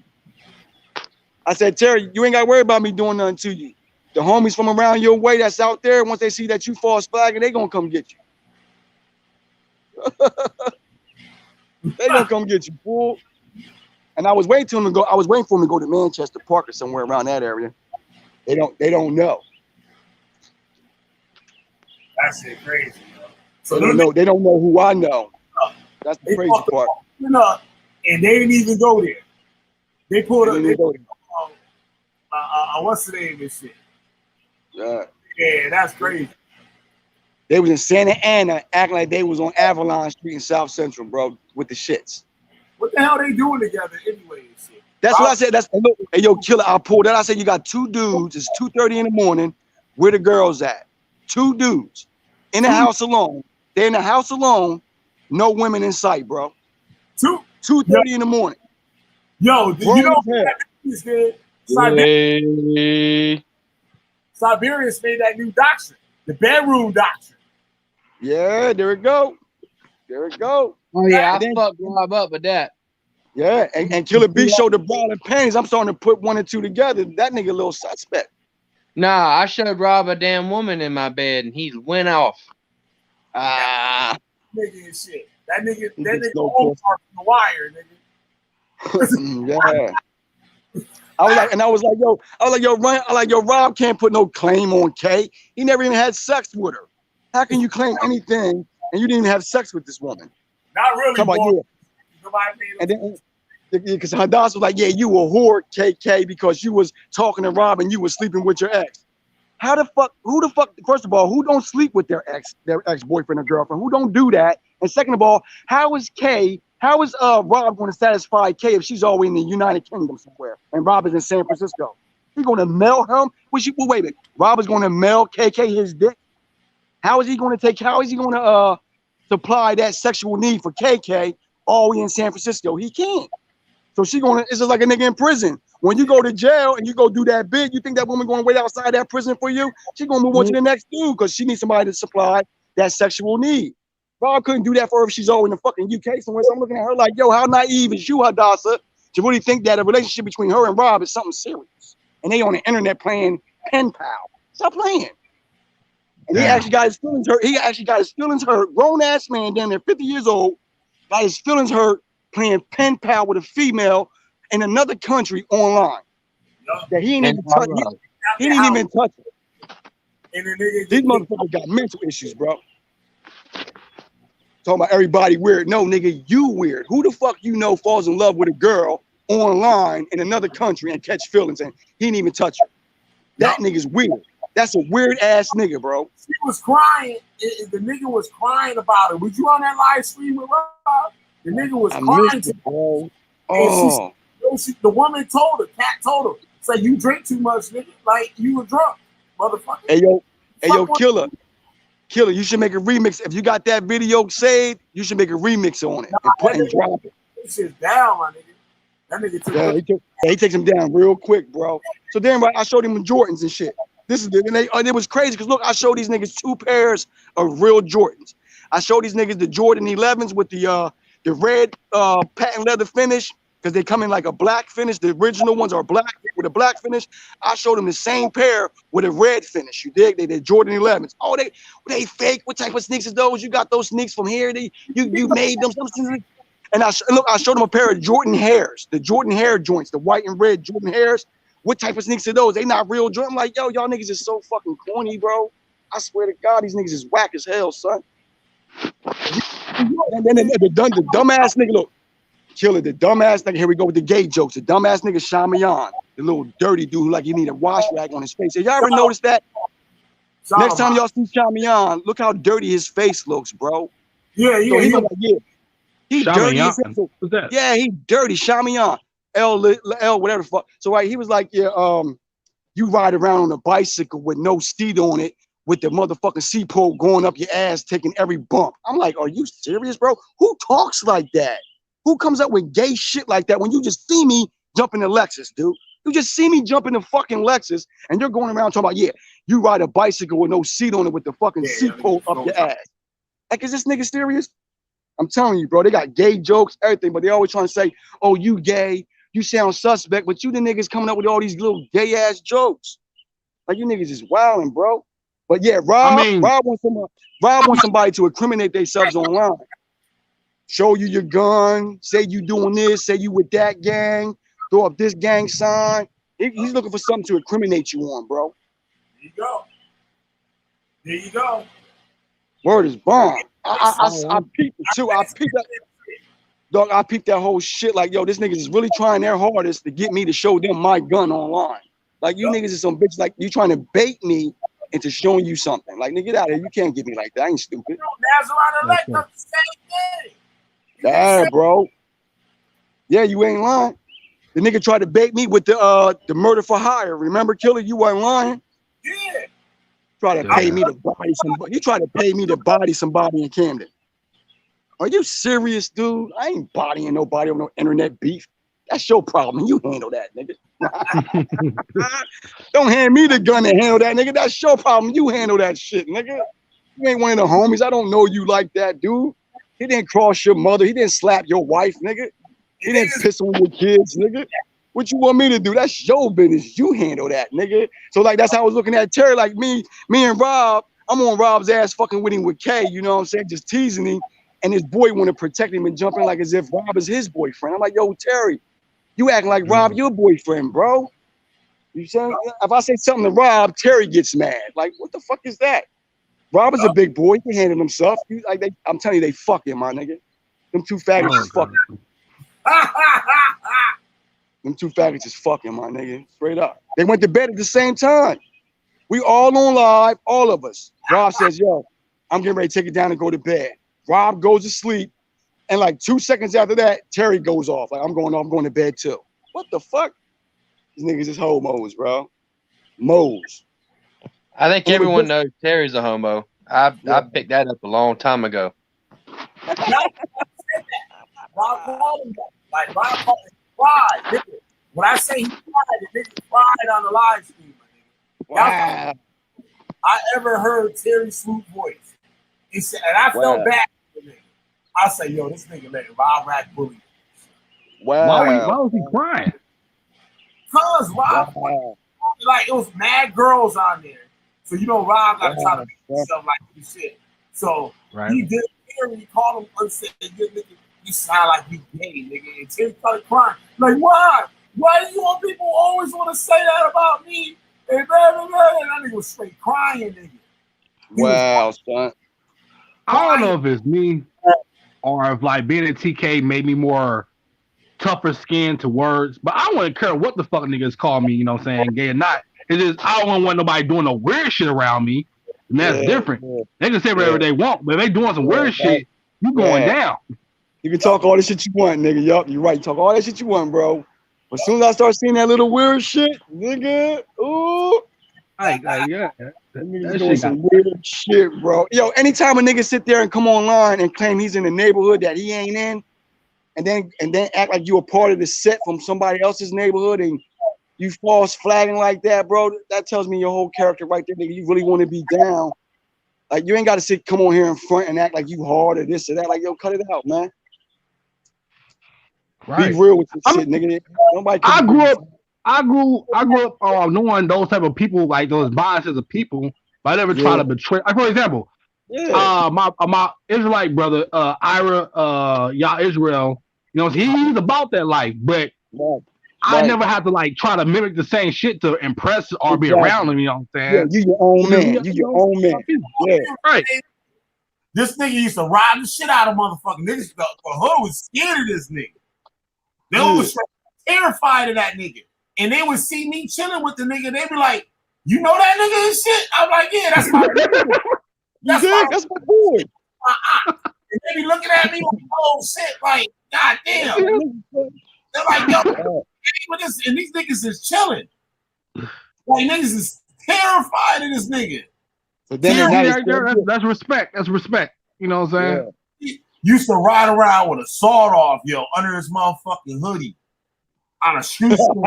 I said, Terry, you ain't got to worry about me doing nothing to you. The homies from around your way that's out there, once they see that you false flagging, they gonna come get you. They gonna come get you, fool. And I was waiting for him to go. I was waiting for him to go to Manchester Park or somewhere around that area. They don't know. That shit crazy, bro. So They don't know. They don't know who I know. That's the they crazy fucked part. up, and they didn't even go there. They pulled up. They pulled, what's the name of this shit? Yeah, that's crazy. They was in Santa Ana acting like they was on Avalon Street in South Central, bro, with the shits. What the hell they doing together anyway? And shit? That's what I said. That's hey, yo, killer. I pulled that. I said you got two dudes. It's 2:30 in the morning. Where the girls at? Two dudes in the house alone. They're in the house alone. No women in sight, bro. 2:30 in the morning. Yo, you know what is good? Siberians made that new doctrine, the bedroom doctrine. Yeah, there it go. There it go. Oh yeah, I fucked Rob up with that. Yeah, and Killer B showed the bra and panties. I'm starting to put one and two together. That nigga a little suspect. Nah, I showed Rob a damn woman in my bed and he went off. Nigga and shit. That nigga old part from the wire, nigga. Yeah. I was like, yo, Rob can't put no claim on Kay. He never even had sex with her. How can you claim anything and you didn't even have sex with this woman? Not really. Come on, yeah. And then because Hadass was like, yeah, you a whore, KK, because you was talking to Rob and you was sleeping with your ex. How the fuck? Who the fuck? First of all, who don't sleep with their ex-boyfriend or girlfriend? Who don't do that? And second of all, how is Rob going to satisfy Kay if she's always in the United Kingdom somewhere and Rob is in San Francisco? He going to mail him? Wait a minute. Rob is going to mail KK his dick? How is he going to supply that sexual need for KK all in San Francisco? He can't. So it's just like a nigga in prison. When you go to jail and you go do that bid, you think that woman going to wait outside that prison for you? She going to move on to the next dude because she needs somebody to supply that sexual need. Rob couldn't do that for her if she's all in the fucking UK somewhere. So I'm looking at her like, yo, how naive is you, Hadassah, to really think that a relationship between her and Rob is something serious? And they on the internet playing pen pal. Stop playing. And he actually got his feelings hurt. Grown ass man down there, 50 years old, got his feelings hurt playing pen pal with a female in another country online. That he ain't even touch. He didn't even touch it. These motherfuckers got mental issues, bro. Talking about everybody weird. No, nigga, you weird. Who the fuck you know falls in love with a girl online in another country and catch feelings and he didn't even touch her? That nigga's weird. That's a weird ass nigga, bro. She was crying. The nigga was crying about it. Was you on that live stream with Rob? The nigga was crying to bro. Oh. The woman told her, Cat told her, say you drink too much, nigga. Like you were drunk, motherfucker. Hey yo, Killer, you should make a remix. If you got that video saved, you should make a remix on it and drop it. This shit's down, my nigga. That nigga took he takes him down real quick, bro. So then I showed him the Jordans and shit. It was crazy because look, I showed these niggas 2 pairs of real Jordans. I showed these niggas the Jordan 11s with the red patent leather finish because they come in like a black finish. The original ones are black with a black finish. I showed them the same pair with a red finish. You dig? They're Jordan 11s. Oh, they fake. What type of sneaks is those? You got those sneaks from here? You made them. And I showed them a pair of Jordan hairs, the Jordan hair joints, the white and red Jordan hairs. What type of sneaks are those? They not real Jordan. I'm like, yo, y'all niggas is so fucking corny, bro. I swear to God, these niggas is whack as hell, son. And then the dumbass nigga, look, Killer, the dumbass nigga, here we go with the gay jokes. The dumbass nigga, Shamayan, the little dirty dude who like he need a wash rag on his face. Have y'all ever noticed that? Next time y'all see Shamayan, look how dirty his face looks, bro. Yeah. He's dirty. What's that? Yeah, he dirty. Shamayan. L, whatever the fuck. So he was like, yeah, you ride around on a bicycle with no seat on it, with the motherfucking C-pole going up your ass, taking every bump. I'm like, are you serious, bro? Who talks like that? Who comes up with gay shit like that when you just see me jump in the Lexus, dude? You just see me jump in the fucking Lexus and you're going around talking about, yeah, you ride a bicycle with no seat on it with the fucking seat pulled up your ass. Like, is this nigga serious? I'm telling you, bro, they got gay jokes, everything, but they always trying to say, oh, you gay, you sound suspect, but you the niggas coming up with all these little gay ass jokes. Like, you niggas is wilding, bro. But yeah, Rob wants somebody to incriminate themselves online. Show you your gun, say you doing this, say you with that gang, throw up this gang sign. He's looking for something to incriminate you on, bro. There you go. There you go. Word is bomb. I peeped it too. I peeped that. Dog, I peeped that whole shit. Like, yo, this niggas is really trying their hardest to get me to show them my gun online. Like, you niggas is some bitch. Like, you trying to bait me into showing you something. Like, nigga, get out of here. You can't get me like that. I ain't stupid. Nazarite elect the same thing. Yeah, bro. Yeah, you ain't lying. The nigga tried to bait me with the murder for hire. Remember, Killer? You weren't lying. Yeah. Try to pay me to body somebody. You try to pay me to body somebody in Camden. Are you serious, dude? I ain't bodying nobody on no internet beef. That's your problem. You handle that, nigga. Don't hand me the gun to handle that, nigga. That's your problem. You handle that shit, nigga. You ain't one of the homies. I don't know you like that, dude. He didn't cross your mother. He didn't slap your wife, nigga. He didn't piss on your kids, nigga. What you want me to do? That's your business. You handle that, nigga. So like that's how I was looking at Terry. Like me and Rob, I'm on Rob's ass fucking with him with K, you know what I'm saying? Just teasing him. And his boy want to protect him and jump in like as if Rob is his boyfriend. I'm like, yo, Terry, you acting like Rob your boyfriend, bro. You saying? If I say something to Rob, Terry gets mad. Like, what the fuck is that? Rob is a big boy. He can handle himself. I'm telling you, they fucking, my nigga. Them two faggots is fucking. Them two faggots is fucking, my nigga. Straight up. They went to bed at the same time. We all on live, all of us. Rob says, yo, I'm getting ready to take it down and go to bed. Rob goes to sleep. And like 2 seconds after that, Terry goes off. Like, I'm going to bed too. What the fuck? These niggas is homos, bro. Moles. I think everyone knows Terry's a homo. I picked that up a long time ago. Rob called him that. Like, Rob called him pride. When I say he cried, the nigga cried on the live stream, my nigga. Wow. I ever heard Terry Swoop voice. He said, and I felt bad for the nigga. I say, yo, this nigga let Rob Rack bully. Wow. Why was he crying? Cause Rob, like, it was mad girls on there. So, you know, Rob got to try to make himself like you shit. So, he did Terry, he called him and said, nigga, you sound like you gay, nigga. And Terry started crying. Like, why? Why do you want people always want to say that about me? And blah, blah, blah. And that nigga was straight crying, nigga. Wow, son. I don't know if it's me or if like being a TK made me more tougher skin to words, but I wouldn't care what the fuck niggas call me, you know what I'm saying, gay or not. It's just I don't want nobody doing no weird shit around me, and that's different. They can say whatever they want, but if they doing some weird shit, you going down. You can talk all the shit you want, nigga. Yup, you're right. Talk all that shit you want, bro. But as soon as I start seeing that little weird shit, nigga, ooh. Niggas doing some weird shit, bro. Yo, anytime a nigga sit there and come online and claim he's in the neighborhood that he ain't in, and then act like you a part of the set from somebody else's neighborhood and you false flagging like that, bro, that tells me your whole character right there, nigga. You really want to be down. Like, you ain't got to come on here in front and act like you hard or this or that. Like, yo, cut it out, man. Right. Be real with this shit, nigga. Nobody I grew up knowing those type of people, like those biases of people, but I never try to betray. Like, for example, my Israelite brother, Ira, Yah Israel, you know, he's about that life, but I never had to like try to mimic the same shit to impress or be around him, you know what I'm saying? Yeah, you your own man. You your own man. Yeah. Right. This nigga used to rob the shit out of motherfucking niggas. The hood was scared of this nigga. They was terrified of that nigga. And they would see me chilling with the nigga. They'd be like, you know that nigga and shit? I'm like, yeah, that's my nigga. That's my boy. And they be looking at me like, oh shit, like, god damn. They're like, yo, and these niggas is chilling. Like, niggas is terrified of this nigga. But then that's respect. That's respect. You know what I'm saying? used to ride around with a sawed off, yo, under his motherfucking hoodie on a shoestring.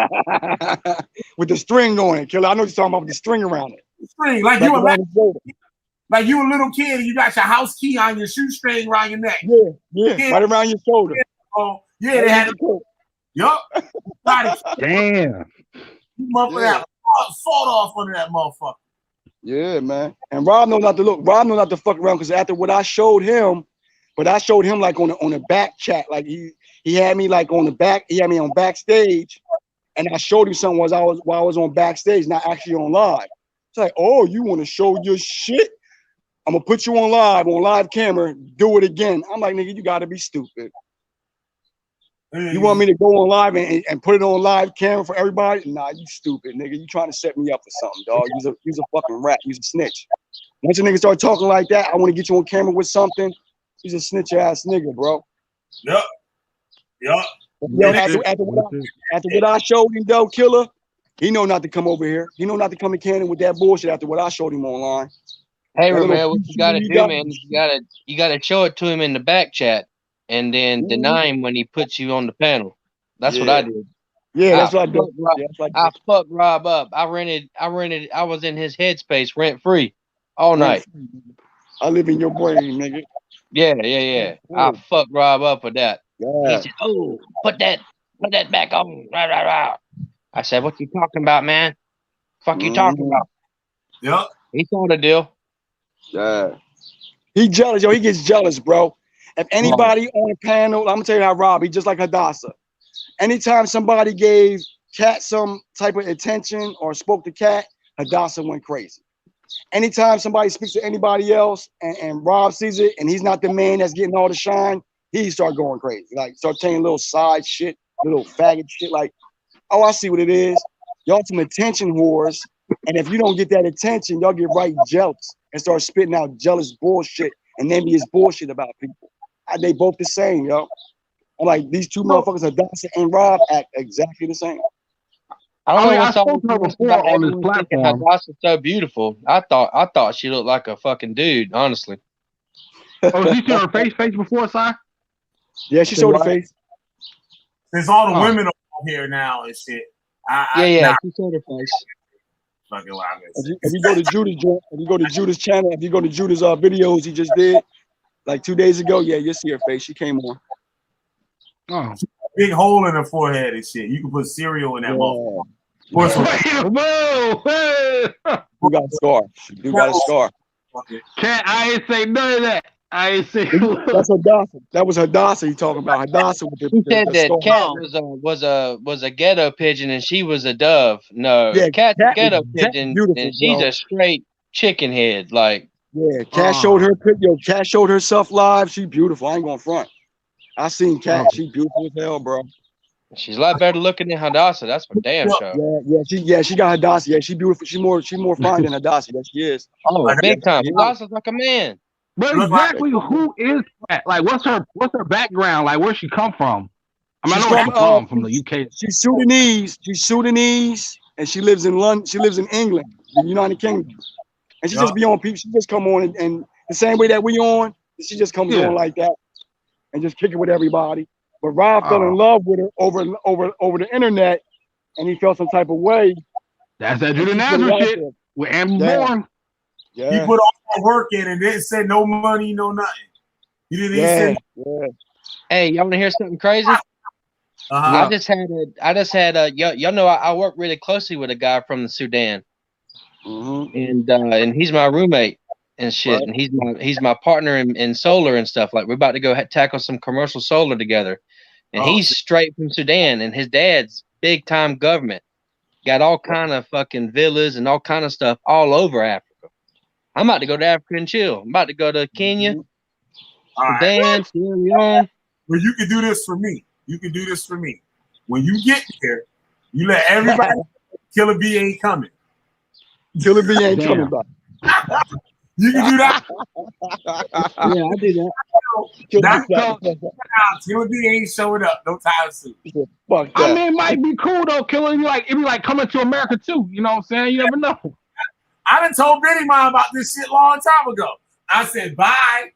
With the string on it, killer. I know you're talking about with the string around it. String, like you a little kid and you got your house key on your shoestring around your neck. Yeah, right around your shoulder. Oh, yeah, they had it. Yup. Damn. Motherfucker sawed off under that motherfucker. Yeah, man. And Rob knows not to look. Rob knows not to fuck around because after what I showed him, but I showed him like on the back chat, like he had me like on the back. He had me on backstage, and I showed him something while I was on backstage, not actually on live. It's like, oh, you want to show your shit? I'm gonna put you on live camera. Do it again. I'm like, nigga, you gotta be stupid. You want me to go on live and put it on live camera for everybody? Nah, you stupid, nigga. You trying to set me up for something, dog. You's a fucking rat. You's a snitch. Once a nigga start talking like that, I want to get you on camera with something. He's a snitch ass nigga, bro. Yup. After what I showed him, though, killer, he know not to come over here. He know not to come in Canada with that bullshit after what I showed him online. Hey, Romeo, what you gotta do, man? You gotta show it to him in the back chat, and then deny him when he puts you on the panel. That's what I did. Yeah, that's what I did. I fucked Rob up. I was in his headspace rent free all night. I live in your brain, nigga. Yeah. I fucked Rob up with that. Yeah. He said, "Oh, put that back on." Rah, rah, rah. I said, "What you talking about, man? Fuck you talking about?" Yep. He saw the deal. Yeah. He jealous, yo. He gets jealous, bro. If anybody on the panel, I'm gonna tell you how Rob, he just like Hadassah. Anytime somebody gave Cat some type of attention or spoke to Cat, Hadassah went crazy. Anytime somebody speaks to anybody else and Rob sees it and he's not the man that's getting all the shine, he start going crazy. Like start saying little side shit, little faggot shit, like, oh, I see what it is. Y'all some attention whores. And if you don't get that attention, y'all get right jealous and start spitting out jealous bullshit and envious bullshit about people. They both the same, yo. I'm like, these two motherfuckers, Hadassah and Rob, act exactly the same. I spoke to her before on this platform. Hadassah's so beautiful. I thought she looked like a fucking dude, honestly. Oh, you seen her face before, Si? Yeah, she showed her face. There's all the women on here now and shit. She showed her face. Fucking what I miss. If you go to Judah's channel, if you go to Judah's videos he just did like 2 days ago, yeah, you'll see her face. She came on. Oh. Big hole in her forehead and shit. You can put cereal in that motherfucker. You got a scar. You got a scar. Cat, I ain't say none of that. I ain't say. That's Hadassah. That was Hadassah you talking about. Hadassah with the. He said that Cat was a ghetto pigeon and she was a dove. No, yeah, Cat's a ghetto pigeon and she's a straight chicken head. Like, yeah, Cat showed her. Cat showed herself live. She beautiful. I ain't gonna front. I seen Cat. She beautiful as hell, bro. She's a lot better looking than Hadassah. That's for damn sure. She got Hadassah. Yeah, she beautiful. She more fine than Hadassah. Yes, she is. Oh, big time. Hadassah's like a man. But exactly, who is that? Like, what's her background? Like, where she come from? I mean, I know where she's from the UK. She's Sudanese. She's Sudanese, and she lives in London. She lives in England, the United Kingdom. And she just be on people. She just come on and the same way that we on. She just comes on like that and just kick it with everybody. But Rob fell in love with her over the internet, and he felt some type of way. That's that Judah Nazareth shit with Amber Bourne. Yeah. He put all that work in and didn't say no money, no nothing. He didn't even say. Hey, y'all want to hear something crazy? I just had y'all know I work really closely with a guy from the Sudan, and he's my roommate and shit, and he's my partner in solar and stuff. Like, we're about to go tackle some commercial solar together, and he's straight from Sudan, and his dad's big time government, got all kind of fucking villas and all kind of stuff all over Africa. I'm about to go to Africa and chill. I'm about to go to Kenya, Sudan, Sierra Leone. Well, you can do this for me. You can do this for me. When you get there, you let everybody know Killer B ain't coming. Killer B ain't coming back. You can do that. Yeah, I do that. Killer B ain't showing up no time soon. Fuck that. I mean, it might be cool though, Killer. It'd be like coming to America too. You know what I'm saying? You never know. I done told Benny Mom about this shit long time ago. I said, bye.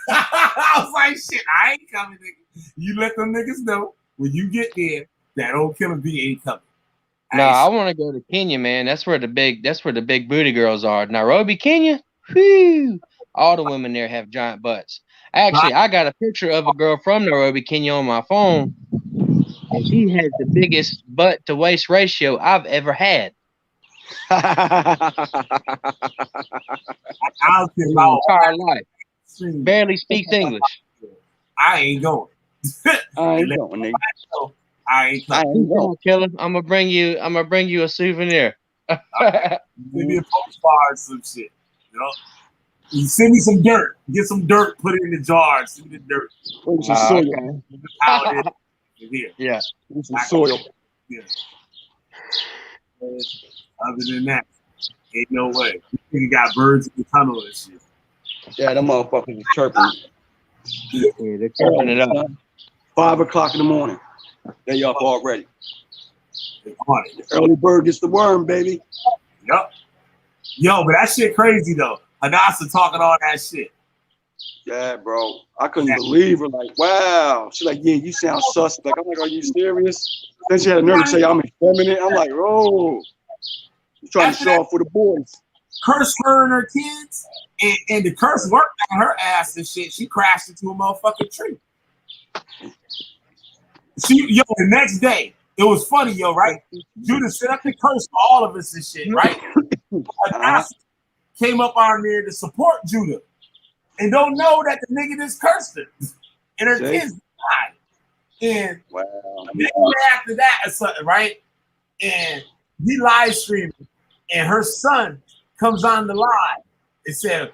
I was like, shit, I ain't coming, nigga. You let them niggas know when you get there that old Killer B ain't coming. No, I want to go to Kenya, man. That's where the big booty girls are. Nairobi, Kenya. Whew. All the women there have giant butts. Actually, I got a picture of a girl from Nairobi, Kenya on my phone, and she has the biggest butt to waist ratio I've ever had. I don't care My about entire life. Barely speaks English. I ain't going. I ain't going, nigga. I ain't going. Killer. I'm gonna bring you a souvenir. Give me a postcard or some shit. You know? You send me some dirt. Get some dirt, put it in the jar, send me the dirt. Some soil. Okay. Here. Yeah. Some soil. Yeah. Other than that, ain't no way. You got birds in the tunnel and shit. Yeah, them motherfuckers is chirping. Yeah, they're chirping it up. 5 o'clock in the morning. They up already. They're on it. The early bird gets the worm, baby. Yup. Yo, but that shit crazy though. Hadassah talking all that shit. Yeah, bro. I couldn't believe her. Like, wow. She's like, yeah, you sound sus. Like, I'm like, are you serious? Then she had a nerve to say, I'm effeminate. I'm like, oh. You're trying to show off for the boys. Curse her and her kids, and the curse worked on her ass and shit. She crashed into a motherfucking tree. The next day, it was funny, yo, right? Judah set up the curse for all of us and shit, right? Came up on there to support Judah and don't know that the nigga just cursed her and her kids died. And after that or something, right? And he live streaming, and her son comes on the live and said,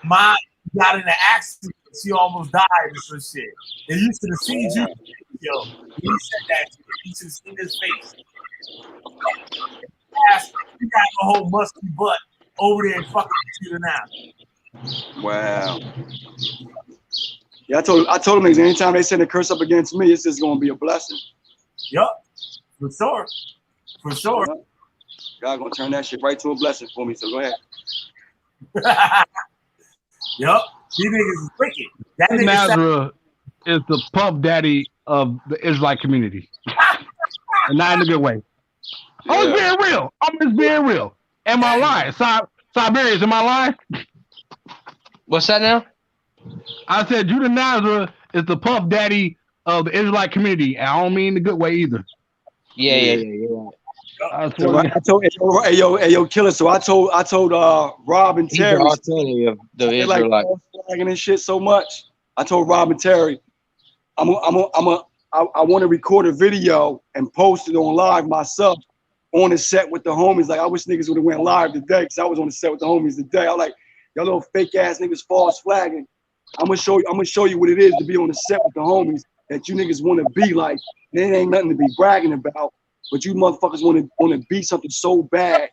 "My got in an accident. She almost died and some shit." And you should have seen Judah. Yo, when he said that, you should have seen his face. He got a whole musky butt over there and fucking Judah now. Wow. Yeah, I told him anytime they send a curse up against me, it's just gonna be a blessing. Yup, for sure. For sure. God gonna turn that shit right to a blessing for me, so go ahead. Yup, these niggas is wicked. That nigga Nazareth is the puff daddy of the Israelite community. And not in a good way. Yeah. Oh, it's being real. I'm just being real. Am I lying? Siberians, am I lying? What's that now? I said Judah Nazareth is the puff daddy of the Israelite community. And I don't mean the good way either. Yeah. So I told yo, killer. So I told Rob and Terry. He's the of the Israelite. Like and shit so much. I told Rob and Terry, I want to record a video and post it on live myself on the set with the homies. Like, I wish niggas would have went live today because I was on the set with the homies today. I like, y'all little fake ass niggas false flagging. I'm gonna show you what it is to be on the set with the homies that you niggas want to be like. And it ain't nothing to be bragging about, but you motherfuckers want to be something so bad.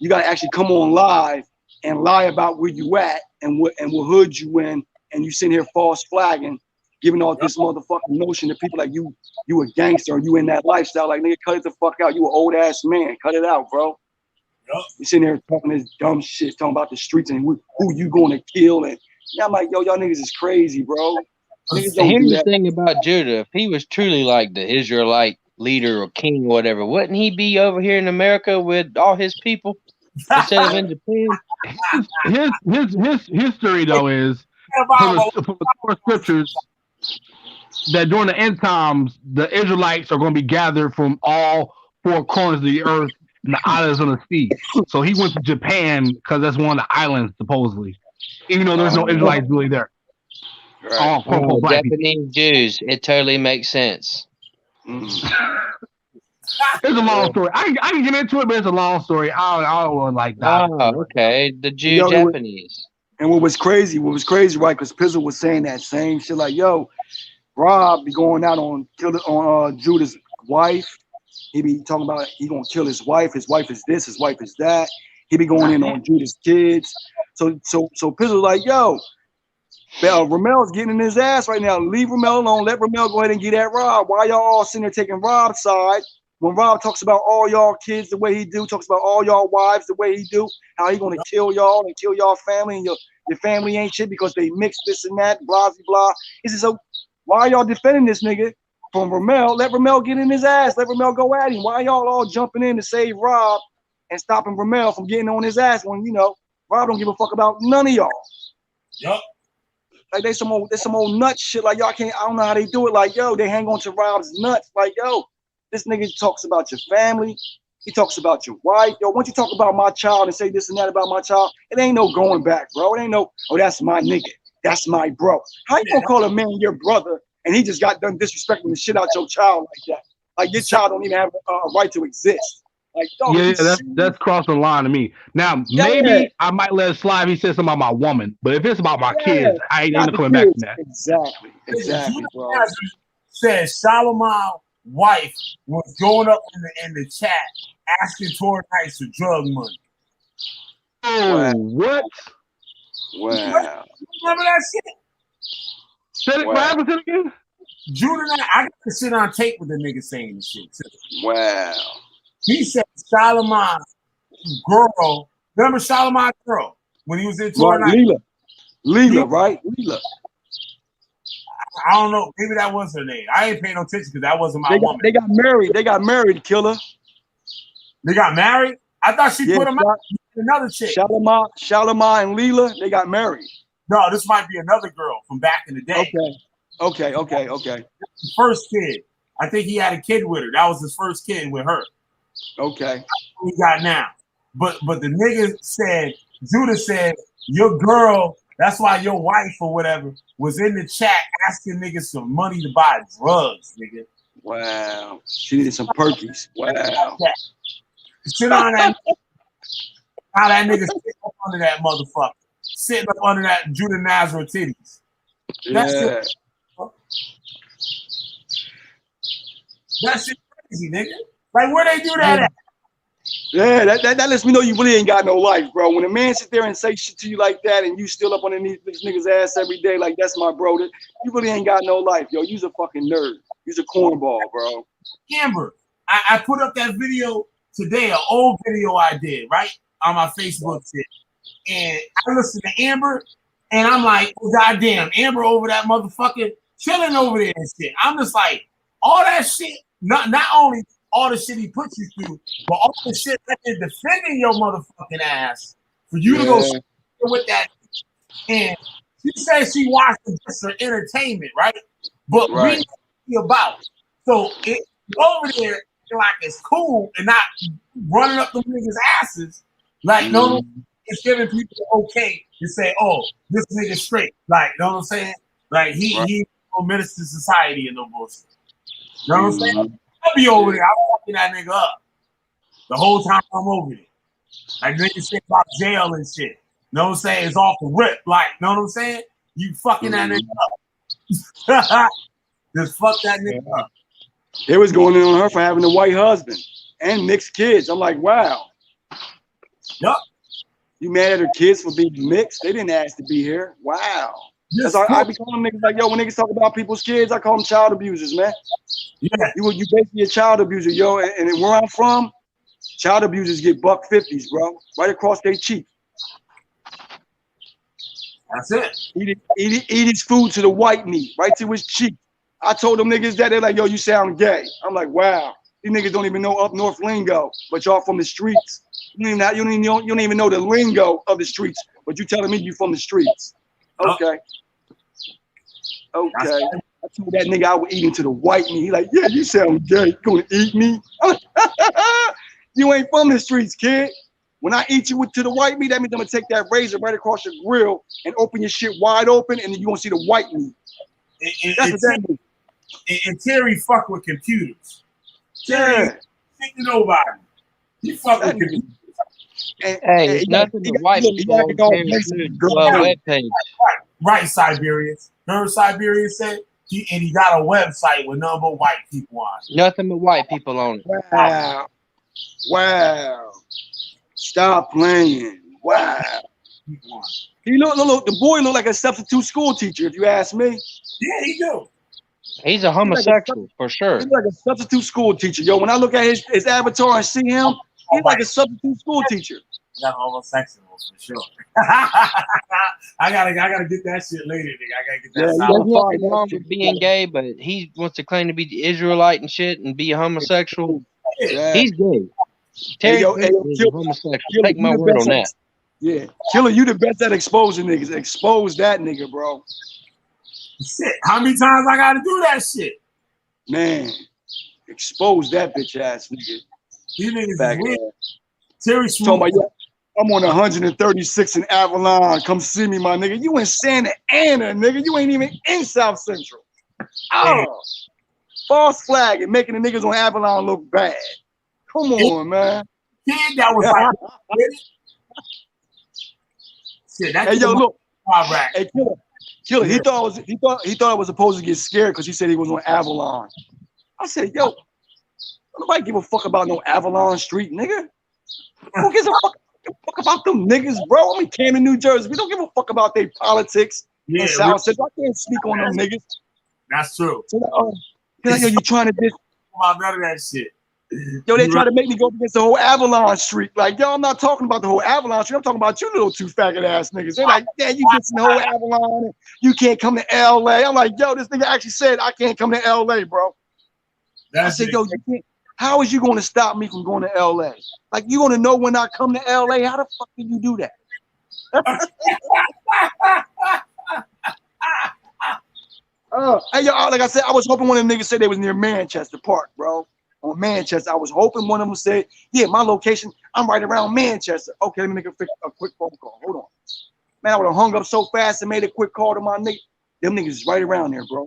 You gotta actually come on live and lie about where you at and what hood you in, and you sitting here false flagging, giving all this motherfucking notion to people like you a gangster or you in that lifestyle. Like, nigga, cut it the fuck out. You an old ass man. Cut it out, bro. Yep. You sitting there talking this dumb shit, talking about the streets and who you going to kill. And yeah, I'm like, yo, y'all niggas is crazy, bro. Here's the thing about Judah. If he was truly like the Israelite leader or king or whatever, wouldn't he be over here in America with all his people instead of in Japan? His history, though, is from the scriptures that during the end times, the Israelites are going to be gathered from all four corners of the earth and the islands on the sea. So he went to Japan because that's one of the islands, supposedly. Even though there's no Israelites really there. Right. Japanese Jews. It totally makes sense. It's a long story. I can get into it, but it's a long story. I don't want to like that. Oh, okay. The Jew Japanese. And what was crazy, right? Because Pizzle was saying that same shit, like, yo, Rob be going out on Judah's wife. He be talking about he gonna kill his wife. His wife is this. His wife is that. He be going in on Judah's kids. So Pizzle like, yo, Ramel's getting in his ass right now. Leave Ramel alone. Let Ramel go ahead and get at Rob. Why y'all all sitting there taking Rob's side? When Rob talks about all y'all kids the way he do, talks about all y'all wives the way he do, how he gonna kill y'all and kill y'all family and Your family ain't shit because they mixed this and that, blah, blah, blah. He said, so why are y'all defending this nigga from Ramel? Let Ramel get in his ass. Let Ramel go at him. Why y'all all jumping in to save Rob and stopping Ramel from getting on his ass when, you know, Rob don't give a fuck about none of y'all. Yup. Like there's some old nut shit. Like y'all can't, I don't know how they do it. Like, yo, they hang on to Rob's nuts. Like, yo, this nigga talks about your family. He talks about your wife. Yo, once you talk about my child and say this and that about my child, it ain't no going back, bro. It ain't no, oh, that's my nigga. That's my bro. How you gonna call a man your brother and he just got done disrespecting the shit out your child like that? Like your child don't even have a right to exist. Like, dog, yeah, that's crossing the line to me. Now, maybe I might let it slide if he says something about my woman, but if it's about my kids, I ain't coming back from that. Exactly, bro. Said Solomon's wife was going up in the chat asking Tory Nice for drug money. Oh, what? Wow. Remember that shit? Said it, what happened to it again? Judah, I got to sit on tape with the nigga saying this shit too. Wow. He said Solomon's girl, remember Solomon's girl when he was in Tory Nice? Leela, right? Leela. I don't know. Maybe that was her name. I ain't paying no attention because that wasn't my woman. They got married. They got married, killer. They got married? I thought she put them out. Another chick. Shalimar and Leela, they got married. No, this might be another girl from back in the day. Okay. The first kid. I think he had a kid with her. That was his first kid with her. Okay. We got now. But the nigga said, Judah said, your girl, that's why your wife or whatever was in the chat asking niggas some money to buy drugs, nigga. Wow. She needed some perkies. Wow. Sit on that. How that nigga sitting up under that motherfucker. Sitting up under that Judah Nazareth titties. That shit crazy, nigga. Like, where they do that at? Yeah, that lets me know you really ain't got no life, bro. When a man sit there and say shit to you like that and you still up underneath this nigga's ass every day, like, that's my bro, you really ain't got no life, yo. You's a fucking nerd. You's a cornball, bro. Amber, I put up that video today, an old video I did, right? On my Facebook shit. And I listened to Amber, and I'm like, oh, goddamn, Amber over that motherfucker chilling over there and shit. I'm just like, all that shit, not only all the shit he puts you through, but all the shit that they're defending your motherfucking ass for you to go with that. And she says she watched it just for entertainment, right? But we know about. So it over there, like it's cool and not running up the niggas' asses. Like, no, it's giving people the okay to say, oh, this nigga straight. Like, you know what I'm saying? Like, he no menace to society and no bullshit. You know what I'm saying? I'll be over there. I'm fucking that nigga up the whole time I'm over there. Like, niggas shit about jail and shit. You know what I'm saying? It's off the rip. Like, you know what I'm saying? You fucking that nigga up. Just fuck that nigga up. It was going in on her for having a white husband and mixed kids. I'm like, wow. Yup. You mad at her kids for being mixed? They didn't ask to be here. Wow. That's why I be calling niggas like, yo, when niggas talk about people's kids, I call them child abusers, man. Yeah. You basically a child abuser, yo. And where I'm from, child abusers get $150s, bro. Right across their cheek. That's it. Eat his food to the white meat, right to his cheek. I told them niggas that, they're like, yo, you sound gay. I'm like, wow. These niggas don't even know up north lingo, but y'all from the streets. You don't even know the lingo of the streets, but you telling me you from the streets. Okay. Okay. I told that nigga I would eat him to the white meat. He like, yeah, you sound gay. You gonna eat me? You ain't from the streets, kid. When I eat you to the white meat, that means I'm gonna take that razor right across your grill and open your shit wide open, and then you gonna see the white meat. That's what that means. And Terry fuck with computers. Terry ain't nobody. He fuck with computers. Hey, it's nothing but white people on Terry's webpage. Right, Siberians. Remember Siberian said? He got a website with nothing but white people on it. Nothing but white people on it. Wow. Stop playing. Wow. He look, the boy look like a substitute school teacher, if you ask me. Yeah, he do. He's a homosexual, for sure. He's like a substitute school teacher. Yo, when I look at his avatar and see him, he's like a substitute school teacher. got homosexuals for sure. I gotta get that shit later, nigga. I gotta get that. Yeah, There's solid. nothing wrong with being gay, but he wants to claim to be the Israelite and shit and be a homosexual. Yeah. He's gay. Terry yo, Crews is Killer, a homosexual. Killer, Take my you the word best on at- that. Yeah, Killer, you the best at exposing niggas. Expose that nigga, bro. Shit, how many times I gotta do that shit? Man, expose that bitch ass nigga. These niggas Back is weird. there. Terry Talking about, Swoop. yeah, I'm on 136 in Avalon. Come see me, my nigga. You in Santa Ana, nigga. You ain't even in South Central. Oh, false flag and making the niggas on Avalon look bad. Come on, man. Kid that was like, shit, that Hey, kid yo, was look. right. Hey, Killer. He thought I was supposed to get scared because he said he was on Avalon. I said, yo, nobody give a fuck about no Avalon Street, nigga. Who gives a fuck about them niggas, bro? I'm in Camden, New Jersey. We don't give a fuck about their politics in South Central. I can't speak on them niggas. That's true. So, yo, you trying to diss? About none of that shit. Yo, they try to make me go against the whole Avalon Street. Like, yo, I'm not talking about the whole Avalon Street. I'm talking about you little two faggot ass niggas. They're like, yeah, you get the whole Avalon. And you can't come to LA. I'm like, yo, this nigga actually said I can't come to LA, bro. I said, yo, you can't. How is you going to stop me from going to LA? Like, you going to know when I come to LA? How the fuck can you do that? Hey, yo, like I said, I was hoping one of them niggas said they was near Manchester Park, bro. On Manchester. I was hoping one of them said, yeah, my location, I'm right around Manchester. Okay, let me make a quick phone call. Hold on. Man, I would have hung up so fast and made a quick call to my nigga. Them niggas is right around there, bro.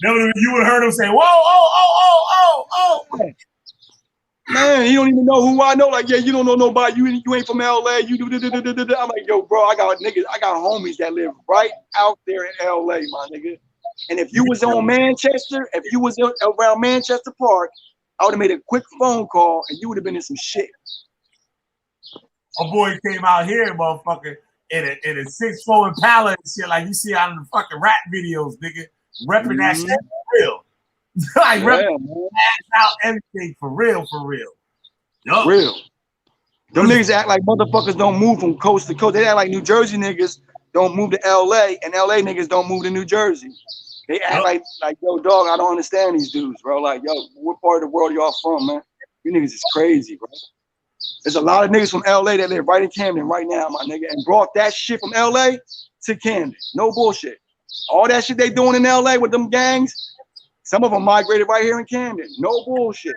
You would have heard him say, whoa, oh. Man, he don't even know who I know. Like, yeah, you don't know nobody. You ain't from LA. You do. I'm like, yo, bro, I got homies that live right out there in LA, my nigga. And if you was on Manchester, if you was around Manchester Park, I would have made a quick phone call and you would have been in some shit. A boy came out here, motherfucker, in a 6'4" Impala and shit like you see out in the fucking rap videos, nigga. Repping that shit for real. Like, repping out everything for real. Yup. Real. Them niggas act like motherfuckers don't move from coast to coast. They act like New Jersey niggas don't move to LA and LA niggas don't move to New Jersey. They act like, yo, dog, I don't understand these dudes, bro. Like, yo, what part of the world y'all from, man? You niggas is crazy, bro. There's a lot of niggas from LA that live right in Camden right now, my nigga, and brought that shit from LA to Camden. No bullshit. All that shit they doing in LA with them gangs, some of them migrated right here in Camden. No bullshit.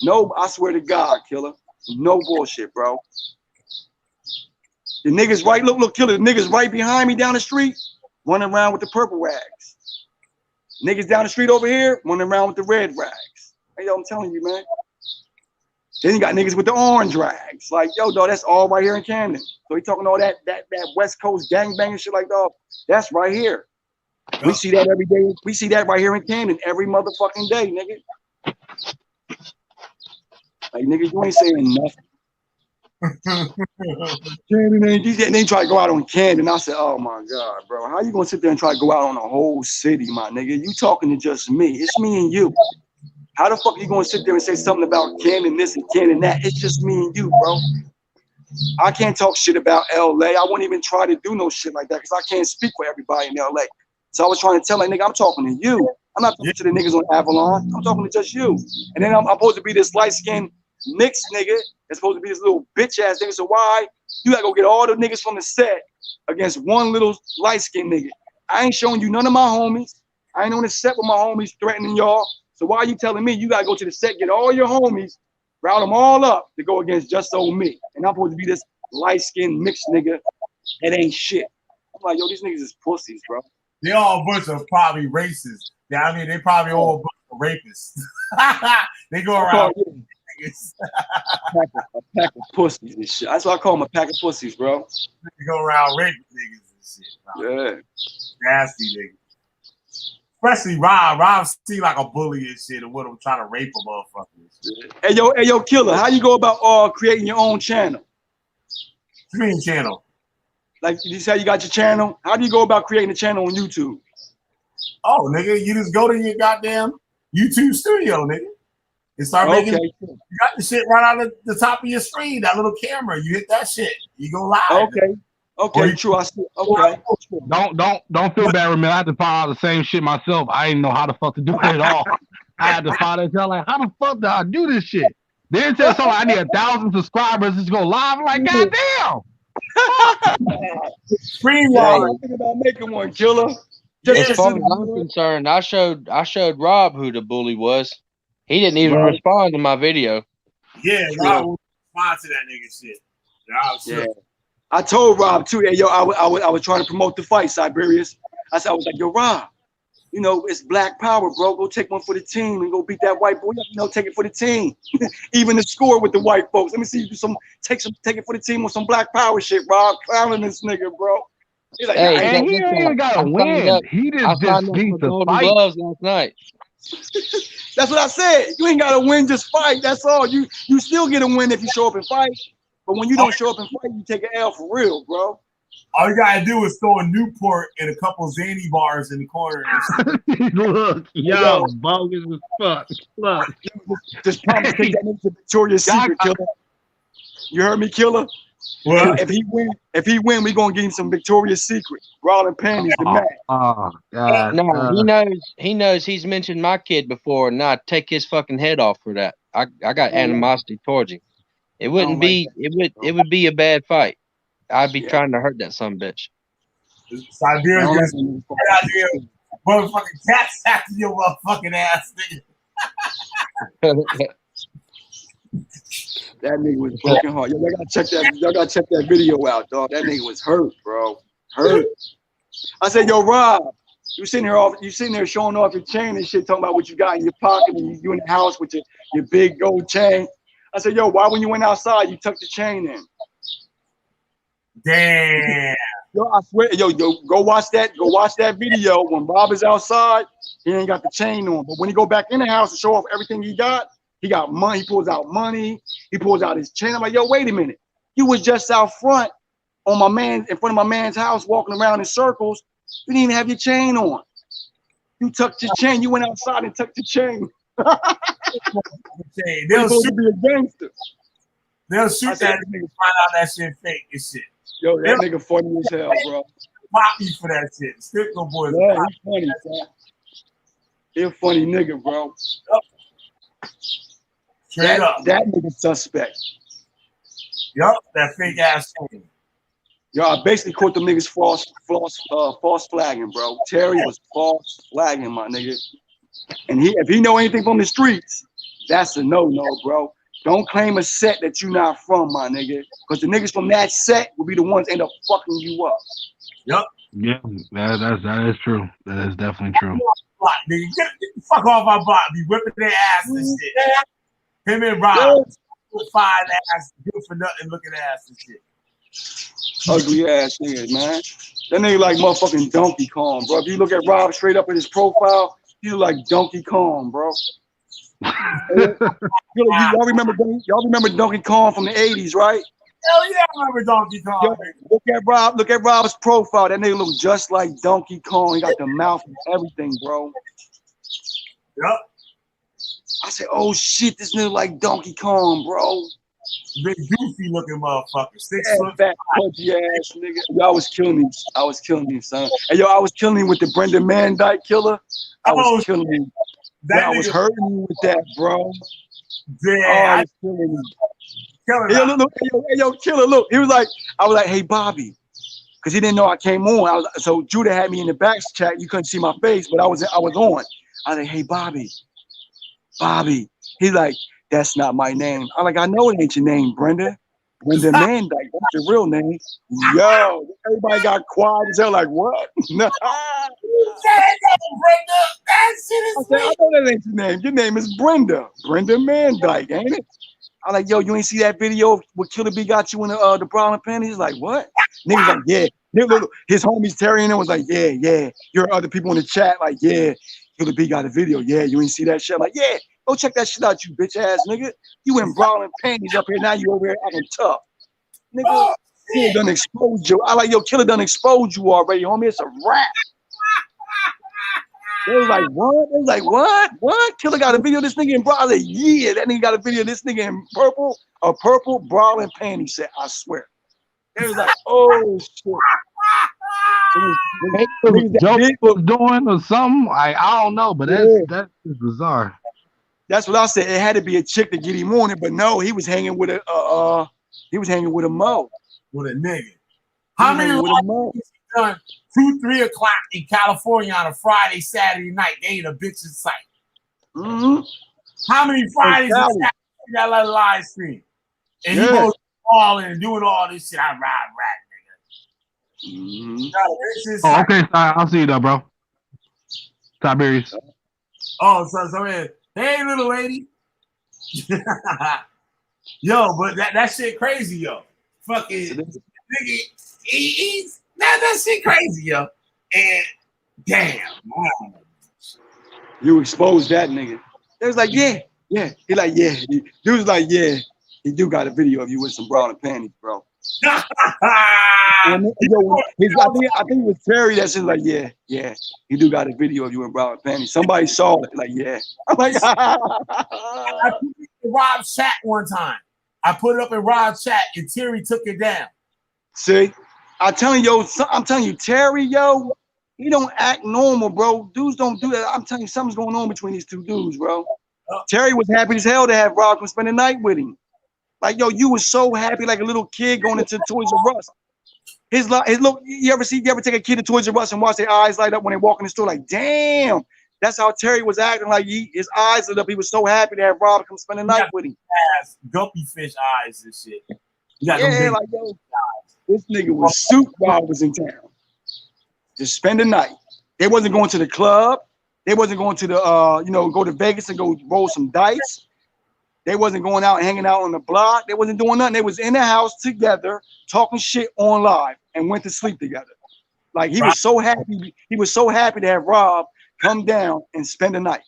No, I swear to God, Killer. No bullshit, bro. The niggas right, look, Killer, the niggas right behind me down the street, running around with the purple rags. Niggas down the street over here, running around with the red rags. Hey, yo, I'm telling you, man. Then you got niggas with the orange rags. Like, yo, dog, that's all right here in Camden. So he talking all that West Coast gangbanging shit like, dog, that's right here. We see that every day. We see that right here in Camden every motherfucking day, nigga. Like, nigga, you ain't saying nothing. Camden ain't try to go out on Camden. I said, oh my God, bro. How you gonna sit there and try to go out on the whole city, my nigga? You talking to just me. It's me and you. How the fuck are you gonna sit there and say something about Camden this and Camden that? It's just me and you, bro. I can't talk shit about LA. I wouldn't even try to do no shit like that because I can't speak for everybody in LA. So I was trying to tell that nigga, I'm talking to you. I'm not talking to the niggas on Avalon. I'm talking to just you. And then I'm supposed to be this light-skinned mixed nigga. It's supposed to be this little bitch ass nigga. So why you gotta go get all the niggas from the set against one little light-skinned nigga? I ain't showing you none of my homies. I ain't on the set with my homies threatening y'all. So why are you telling me you gotta go to the set, get all your homies, route them all up to go against just old me? And I'm supposed to be this light-skinned mixed nigga that ain't shit. I'm like, yo, these niggas is pussies, bro. They all a bunch of probably racists. Yeah, I mean, they probably all a bunch of rapists. They go around. A pack of pussies and shit. That's why I call them a pack of pussies, bro. They go around raping niggas and shit. Bro. Yeah. Nasty niggas. Especially Rob. Rob see like a bully and shit and what I'm trying to rape a motherfucker and shit. Hey yo, Killer, how you go about creating your own channel? Stream channel. Like you say you got your channel. How do you go about creating a channel on YouTube? Oh, nigga, you just go to your goddamn YouTube studio, nigga. and start making. You got the shit right out of the top of your screen. That little camera. You hit that shit. You go live. Okay, true. I see. Okay. Don't feel bad, man. I had to find out the same shit myself. I didn't know how the fuck to do it at all. I had to find it. Like, how the fuck do I do this shit? Then said something. I need 1,000 subscribers to go live. I'm like, goddamn. Screen wall. I'm thinking about making one, Killer. As far as I'm concerned, I showed Rob who the bully was. He didn't even respond to my video. Yeah, Rob will respond to that nigga shit. Yeah. I told Rob too. Hey, yo, I was trying to promote the fight, Siberius. I was like, yo, Rob, you know, it's black power, bro. Go take one for the team and go beat that white boy. You know, take it for the team. Even the score with the white folks. Let me see you do take it for the team with some black power shit, Rob. Clowning this nigga, bro. He's like, hey, he ain't even gotta win. He just needs to fight. Gloves last night. That's what I said. You ain't gotta win, just fight. That's all. You still get a win if you show up and fight. But when you don't show up and fight, you take an L for real, bro. All you gotta do is throw a Newport and a couple Zanny bars in the corner. Look, yo, bogus as fuck. Look, just promise to take that nigga to Victoria's Secret, Killer. You heard me, Killer? Well, if he win, we gonna give him some Victoria's Secret. Rolling panties, the man. Oh God. No, he knows he's mentioned my kid before, and I take his fucking head off for that. I got animosity towards him. It wouldn't be it would be a bad fight. I'd be trying to hurt that son of a bitch. Siberia's motherfucking cats after your motherfucking ass, nigga. That nigga was broken heart. Y'all gotta check that video out, dog. That nigga was hurt, bro. Hurt. I said, yo, Rob, you sitting there showing off your chain and shit, talking about what you got in your pocket, and you in the house with your big gold chain. I said, yo, why when you went outside you tucked the chain in? Damn. Yo, I swear, yo, go watch that video. When Rob is outside, he ain't got the chain on. But when he go back in the house to show off everything he got money, he pulls out money, he pulls out his chain. I'm like, yo, wait a minute. You was just out front in front of my man's house, walking around in circles. You didn't even have your chain on. You tucked your chain. You went outside and tucked your chain. They'll shoot to be a gangster. They'll shoot that nigga, find out that shit fake and shit. Yo, that nigga funny as hell, bro. Pop me for that shit. Stickle boys. Yeah, he's funny, son. He a funny nigga, bro. That nigga suspect. Yup, that fake ass chain. Yo, I basically caught them niggas false flagging, bro. Terry was false flagging, my nigga. And if he know anything from the streets, that's a no-no, bro. Don't claim a set that you not from, my nigga. Because the niggas from that set will be the ones end up fucking you up. Yup. Yeah, that is true. That is definitely true. Nigga, get the fuck off my block. Be whipping their ass and shit. Him and Rob, fine ass, good for nothing looking ass and shit. Ugly ass nigga, man. That nigga like motherfucking Donkey Kong, bro. If you look at Rob straight up in his profile, he look like Donkey Kong, bro. Y'all remember Donkey Kong from the 80s, right? Hell yeah, I remember Donkey Kong. Yo, look at Rob's profile. That nigga look just like Donkey Kong. He got the mouth and everything, bro. Yep. I said, oh shit, this nigga like Donkey Kong, bro. Big goofy looking motherfucker. 6 foot. Fat pudgy ass nigga. Yo, I was killing him, son. Hey, yo, I was killing him with the Brenda Mandike killer. I was killing him. I was hurting you with that, bro. Yeah, I was killing him. Yo, Killer, look. I was like, hey, Bobby. Because he didn't know I came on. So Judah had me in the back chat. You couldn't see my face, but I was on. I was like, hey, Bobby. He's like, that's not my name. I'm like, I know it ain't your name, Brenda. Brenda Mandike. That's your real name. Yo, everybody got quiet as hell. Like, what? Nah. I said, I know that ain't your name. Your name is Brenda. Brenda Mandike, ain't it? I'm like, yo, you ain't see that video where Killer B got you in the brown and panties? He's like, what? Niggas like, yeah. His homies Terry and them was like, yeah. You heard other people in the chat like, yeah, Killer B got a video. Yeah, you ain't see that shit? I'm like, yeah. Go check that shit out, you bitch ass nigga. You in brown and panties up here, now you over here acting tough. Nigga, Killer done exposed you. I like, yo, Killer done exposed you already, homie. It's a wrap. They was like, what? They was like, what? What? Killer got a video of this nigga in bra. I was like, yeah, that nigga got a video of this nigga in a purple bra and panty set. I swear. They was like, oh shit. Joke was doing or something. I don't know, but that's bizarre. That's what I said. It had to be a chick to get him on it, but no, he was hanging with a mo. With a nigga. How many lives he done 2, 3 o'clock in California on a Friday, Saturday night? They ain't a bitch in sight. Mm-hmm. How many Fridays and Saturdays that little live stream? And he goes balling and doing all this shit. I ride rat, nigga. Mm-hmm. Oh, okay, I'll see you though, bro. Tiberius. Oh, so hey, little lady. Yo, but that shit crazy, yo. Fucking nigga, he's that shit crazy, yo. And damn, wow. You exposed that nigga. They was like, yeah. He like, yeah. Dude was like, yeah. He do got a video of you with some bra and panties, bro. I think it was Terry that said like, yeah. He do got a video of you in bra and panties. Somebody saw it, like, yeah. I'm like, I put it in Rob's chat one time. I put it up in Rob's chat and Terry took it down. See, I'm telling you, Terry, yo, he don't act normal, bro. Dudes don't do that. I'm telling you, something's going on between these two dudes, bro. Terry was happy as hell to have Rob come spend the night with him. Like, yo, you was so happy, like a little kid going into Toys R Us. His look, you ever take a kid to Toys R Us and watch their eyes light up when they walk in the store? Like, damn, that's how Terry was acting. Like, his eyes lit up. He was so happy to have Rob come spend the night with him. Guppy fish eyes and shit. Yeah, like, yo, this nigga was soup while I was in town. Just spend the night. They wasn't going to the club. They wasn't going to the, go to Vegas and go roll some dice. They wasn't going out and hanging out on the block. They wasn't doing nothing. They was in the house together, talking shit on live, and went to sleep together. Like, he was so happy. He was so happy to have Rob come down and spend the night.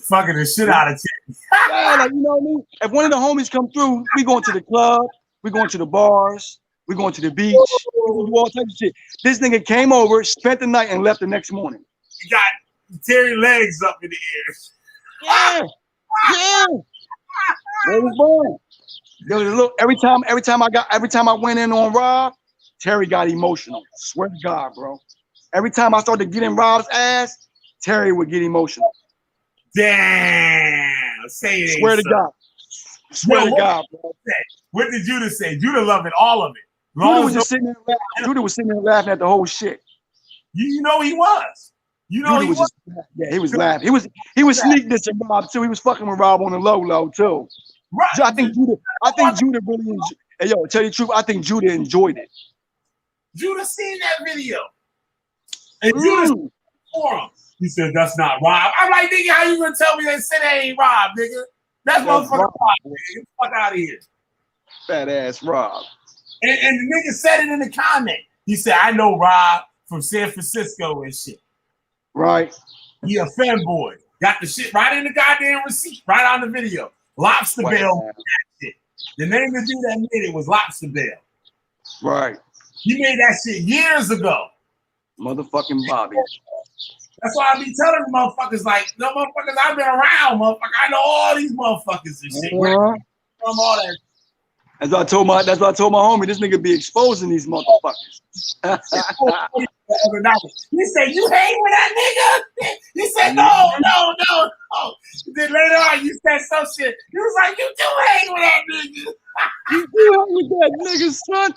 Fucking the shit out of Terry. Yeah, like, you know what I mean? If one of the homies come through, we going to the club, we going to the bars, we going to the beach, we going to do all types of shit. This nigga came over, spent the night, and left the next morning. He got Terry legs up in the air. Yeah. It was fun. Yo, look, every time I went in on Rob, Terry got emotional. Swear to God, bro. Every time I started to get in Rob's ass, Terry would get emotional. Damn. Say it. Swear to God. Swear to God, bro. What did Judah say? Judah loving all of it. Judah was just sitting there laughing. Judah was sitting there laughing at the whole shit. You know he was. You know he was. Yeah, he was laughing. He was sneak dissing Rob too. He was fucking with Rob on the low too. Right. I think Judah really enjoyed. Hey, yo, tell you the truth, I think Judah enjoyed it. Judah seen that video. And Judah for him. He said, that's not Rob. I'm like, nigga, how you gonna tell me that shit ain't Rob, nigga? That's motherfucking Rob, nigga. Get the fuck out of here. Fat ass Rob. And the nigga said it in the comment. He said, I know Rob from San Francisco and shit. Right. He a fanboy. Got the shit right in the goddamn receipt, right on the video. Lobster Bell. Shit. The name of the dude that made it was Lobster Bell. Right. He made that shit years ago. Motherfucking Bobby. That's why I be telling motherfuckers, like, no motherfuckers, I've been around, motherfucker. I know all these motherfuckers and shit. From all that. That's what I told my homie, this nigga be exposing these motherfuckers. He said, you hang with that nigga? He said, no. Then later on, you said some shit. He was like, you do hang with that nigga. You do hang with that nigga, son.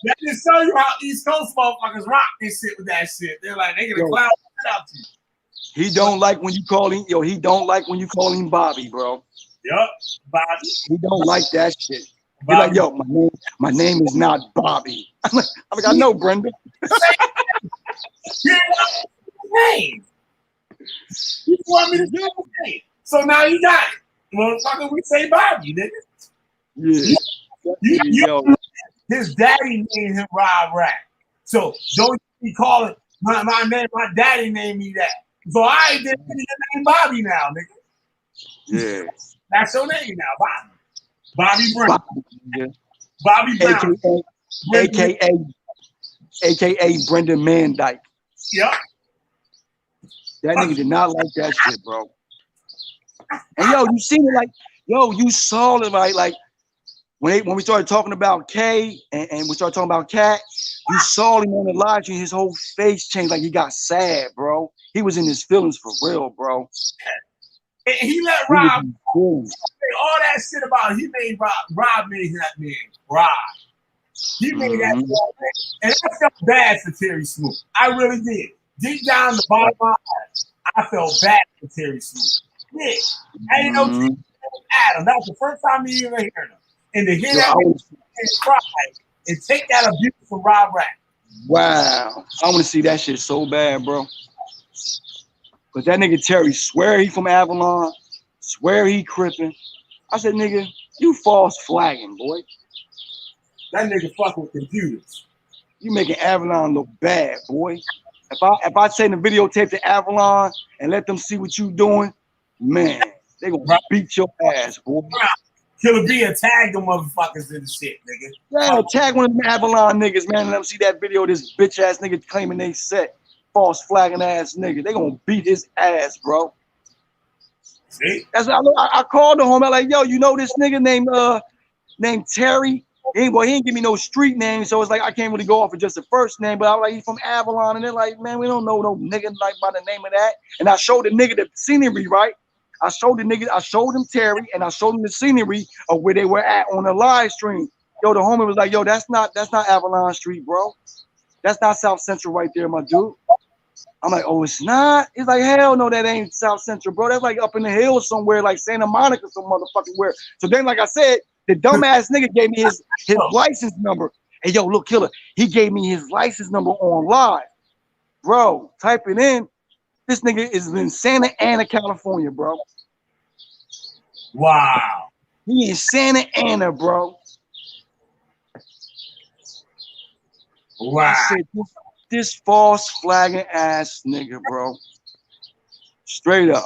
That just show you how East Coast motherfuckers rock this shit with that shit. They're like, they gonna clown shit out to you. He don't like when you call him Bobby, bro. Yup, Bobby. He don't like that shit. He's like, yo, my name is not Bobby. I'm like, I know, Brenda. You name. You want me to do his name. So now you got it. Motherfucker, we say Bobby, nigga. Yeah. His daddy named him Rob Rack. So don't be calling my name, my daddy named me that. So I ain't did your name Bobby now, nigga. Yeah. That's your name now, Bobby. Bobby Brown. Bobby Brown. AKA Brendan Mandyke. Yep. That nigga did not like that shit, bro. And yo, you seen it like, yo, you saw it like when we started talking about K and we started talking about Cat, you saw him on the live stream, his whole face changed, like he got sad, bro. He was in his feelings for real, bro. And he let Rob all that shit about. He made Rob made that man cry. He made that, and I felt bad for Terry Smoot. I really did. Deep down the bottom of my heart, I felt bad for Terry Smoot. Yeah, I didn't know Adam. That was the first time you ever heard him. And to hear that man cry and take that abuse from Rob Rack. Wow, I want to see that shit so bad, bro. But that nigga Terry swear he from Avalon, swear he crippin'. I said, nigga, you false flagging, boy. That nigga fuck with computers. You making Avalon look bad, boy. If I say the videotape to Avalon and let them see what you doing, man, they gonna beat your ass, boy. Killer B tagged them motherfuckers in the shit, nigga. Yeah, tag one of them Avalon niggas, man, and let them see that video of this bitch ass nigga claiming they set. False flagging ass nigga. They gonna beat his ass, bro. See? That's what I called the homie. I'm like, yo, you know this nigga named Terry? He ain't give me no street name, so it's like I can't really go off of just the first name. But I was like, he's from Avalon, and they're like, man, we don't know no nigga like by the name of that. And I showed the nigga the scenery, right? I showed him Terry, and I showed him the scenery of where they were at on the live stream. Yo, the homie was like, yo, that's not Avalon Street, bro. That's not South Central right there, my dude. I'm like, oh, it's not? He's like, hell no, that ain't South Central, bro. That's like up in the hills somewhere, like Santa Monica, some motherfucking where. So then, like I said, the dumbass nigga gave me his license number. Hey, yo, look, killer. He gave me his license number on live. Bro, type it in. This nigga is in Santa Ana, California, bro. Wow. He in Santa Ana, bro. Wow. I said, this false flagging ass nigga, bro. Straight up.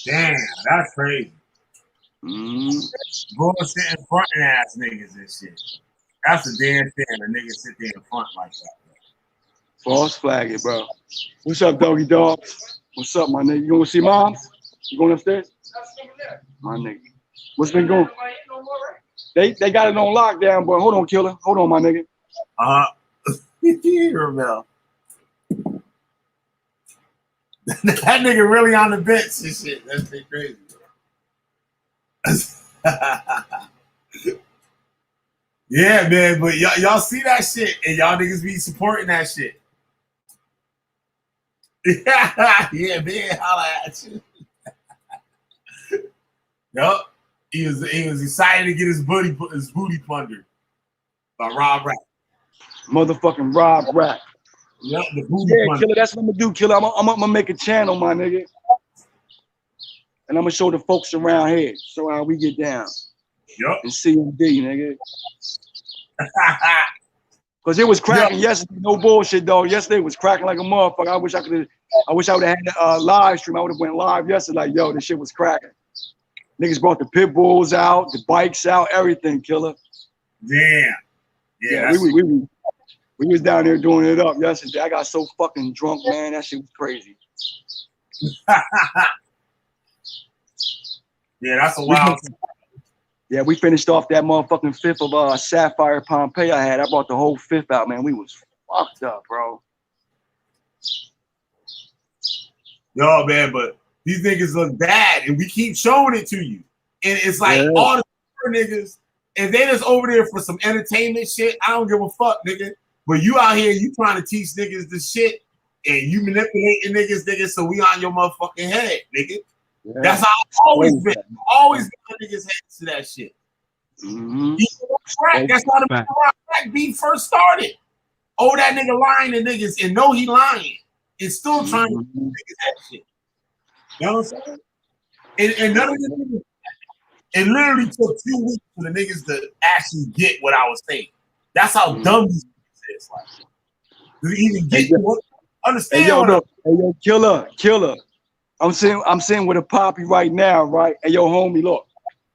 Damn, that's crazy. Bullshit and fronting ass niggas and shit. That's a damn thing. A nigga sit there in front like that. False flagging, bro. What's up, doggy dog? What's up, my nigga? You gonna see mom? You going upstairs? My nigga. What's been going? They got it on lockdown, boy. Hold on, killer. Hold on, my nigga. Rebel. That nigga really on the bench and shit. That's been crazy. Yeah, man, but y'all see that shit and y'all niggas be supporting that shit. Yeah, man, holla at you. Yup. He was excited to get his booty plundered by Rob Rack. Motherfucking Rob Rack. Yep, the booty plunder. Killer, that's what I'm gonna do, killer. I'm gonna make a channel, my nigga. And I'm gonna show the folks around here, show how we get down. Yep. And CMD, nigga. Cause it was cracking yesterday, no bullshit, dog. Yesterday was cracking like a motherfucker. I wish I would have had a live stream. I would have went live yesterday, like, yo, this shit was cracking. Niggas brought the pit bulls out, the bikes out, everything, killer. Damn. Yeah, we was down there doing it up yesterday. I got so fucking drunk, man. That shit was crazy. Yeah, that's a wild. Yeah, we finished off that motherfucking fifth of Sapphire Pompeii I had. I brought the whole fifth out, man. We was fucked up, bro. Yo, man, but these niggas look bad, and we keep showing it to you. And it's like all the niggas, if they just over there for some entertainment shit, I don't give a fuck, nigga. But you out here, you trying to teach niggas this shit, and you manipulating niggas, so we on your motherfucking head, nigga. Yeah. That's how I've always been. Always been on niggas' heads to that shit. That's how the crack beef first started. Oh, that nigga lying to niggas and know he lying. And still trying to do niggas that shit. You know what I'm saying? And none of the niggas, it literally took 2 weeks for the niggas to actually get what I was saying. That's how dumb these niggas is. Like, to even get understand. Hey, yo, killer. I'm sitting with a poppy right now, right? Hey, yo, homie, look.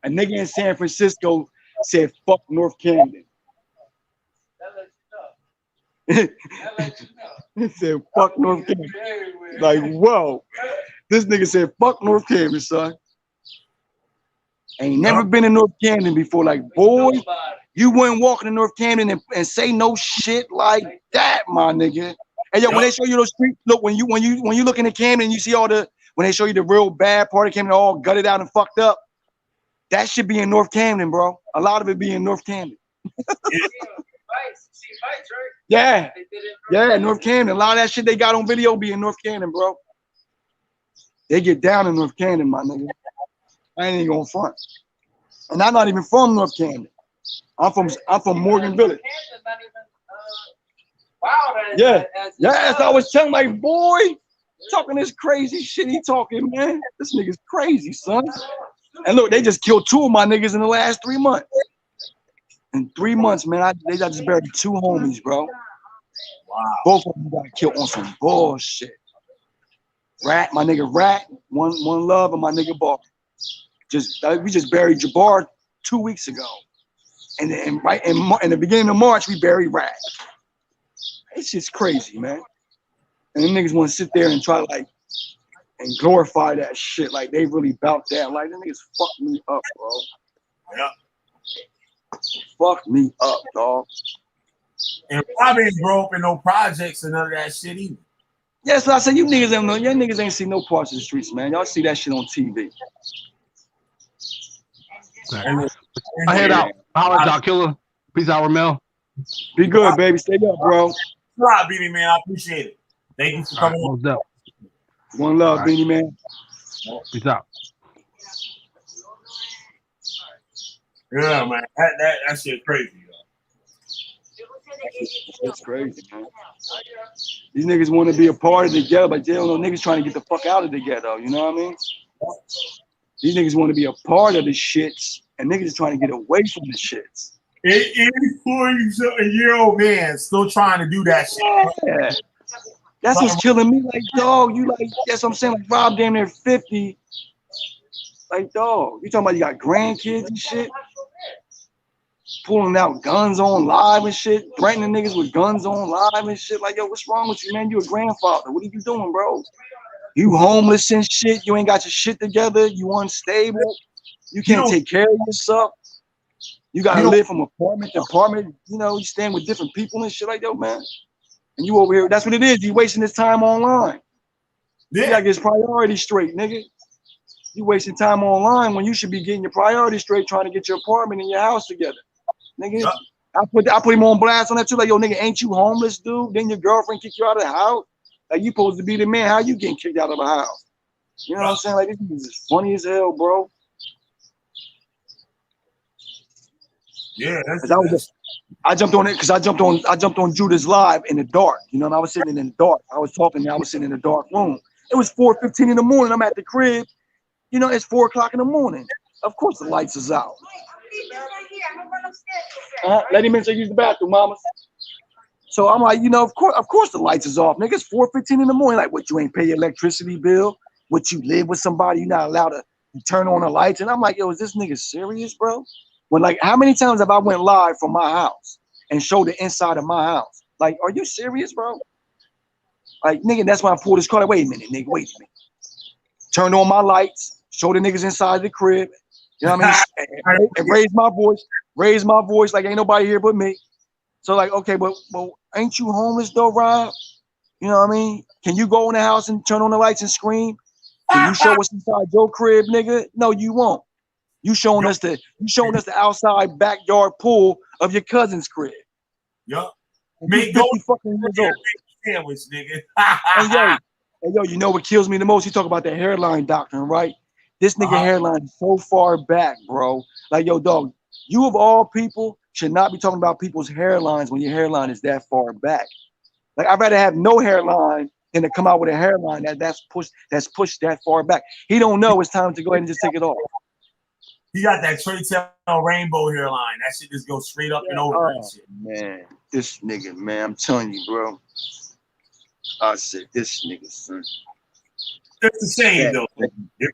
A nigga in San Francisco said, fuck North Camden. He said, fuck North Camden. Like, whoa. This nigga said, fuck North Camden, son. Ain't never been in North Camden before. Like, boy, you wouldn't walk in North Camden and say no shit like that, my nigga. And yo, when they show you those streets, look, when you look in the Camden, you see all the, when they show you the real bad part of Camden, all gutted out and fucked up, that should be in North Camden, bro. A lot of it be in North Camden. Yeah, North Camden. A lot of that shit they got on video be in North Camden, bro. They get down in North Camden, my nigga. I ain't even gonna front. And I'm not even from North Camden. I'm from Morgan Village. Yeah, that's I was telling my boy, talking this crazy shit he talking, man. This nigga's crazy, son. And look, they just killed 2 of my niggas in the last 3 months. In 3 months, man, they just buried 2 homies, bro. Wow. Both of them got killed on some bullshit. Rat, my nigga Rat, one love, and my nigga Bar. We just buried Jabbar 2 weeks ago. And then right in the beginning of March, we buried Rat. It's just crazy, man. And them niggas want to sit there and try to like and glorify that shit like they really about that. Like them niggas fuck me up, bro. Yeah. Fuck me up, dog. And Rob ain't grow up in no projects and none of that shit either. Yeah, so I said you niggas ain't y'all niggas ain't seen no parts of the streets, man. Y'all see that shit on TV. I head out. Holla, Doc Killer. Peace out, Ramel. Be good, baby. Stay up, bro. Right, Beanie Man. I appreciate it. Thank you for coming on. One love, right. Beanie Man. Peace out. Yeah, man. That shit crazy, yo. That's crazy, man. These niggas want to be a part of the ghetto, but they don't know niggas trying to get the fuck out of the ghetto. You know what I mean? These niggas want to be a part of the shits, and niggas is trying to get away from the shits. 84-year-old man still trying to do that shit. Yeah. That's what's killing me. Like, dog, you like, that's what I'm saying. Like, Rob damn near 50. Like, dog, you talking about you got grandkids and shit? Pulling out guns on live and shit, threatening niggas with guns on live and shit. Like, yo, what's wrong with you, man? You a grandfather. What are you doing, bro? You homeless and shit. You ain't got your shit together. You unstable. You can't take care of yourself. You gotta live from apartment to apartment. You know, you stand with different people and shit like that, man. And you over here, that's what it is. You wasting his time online. Yeah. You gotta get his priorities straight, nigga. You wasting time online when you should be getting your priorities straight, trying to get your apartment and your house together. Nigga, yeah. I put him on blast on that too. Like, yo, nigga, ain't you homeless, dude? Then your girlfriend kick you out of the house. Like, you supposed to be the man. How you getting kicked out of the house? You know what I'm saying? Like, this is funny as hell, bro. Yeah, I jumped on it because I jumped on Judah's live in the dark. You know, and I was sitting in the dark. I was talking, and I was sitting in the dark room. It was 4:15 in the morning. I'm at the crib. You know, it's 4 o'clock in the morning. Of course, the lights is out. Let him in so use the bathroom, mama. So I'm like, you know, of course the lights is off, nigga. It's 4:15 in the morning. Like, what, you ain't pay your electricity bill? What, you live with somebody? You're not allowed to turn on the lights? And I'm like, yo, is this nigga serious, bro? When, like, how many times have I went live from my house and showed the inside of my house? Like, are you serious, bro? Like, nigga, that's why I pulled this card. Like, wait a minute, nigga, wait a minute. Turned on my lights, show the niggas inside the crib. You know what I mean? And raise my voice like ain't nobody here but me. So like, okay, but ain't you homeless though, Rob? You know what I mean? Can you go in the house and turn on the lights and scream? Can you show us inside your crib, nigga? No, you won't. You showing us the outside backyard pool of your cousin's crib. Yup. Make 50 fucking years old. Sandwich, nigga. And yo, you know what kills me the most? You talk about the hairline doctrine, right? This nigga hairline is so far back, bro. Like, yo, dog, you of all people should not be talking about people's hairlines when your hairline is that far back. Like, I'd rather have no hairline than to come out with a hairline that's pushed that far back. He don't know it's time to go ahead and just take it off. He got that Trey Tail rainbow hairline. That shit just goes straight up and over and shit. Man, this nigga, man, I'm telling you, bro. I said, this nigga, son. It's a shame, though. It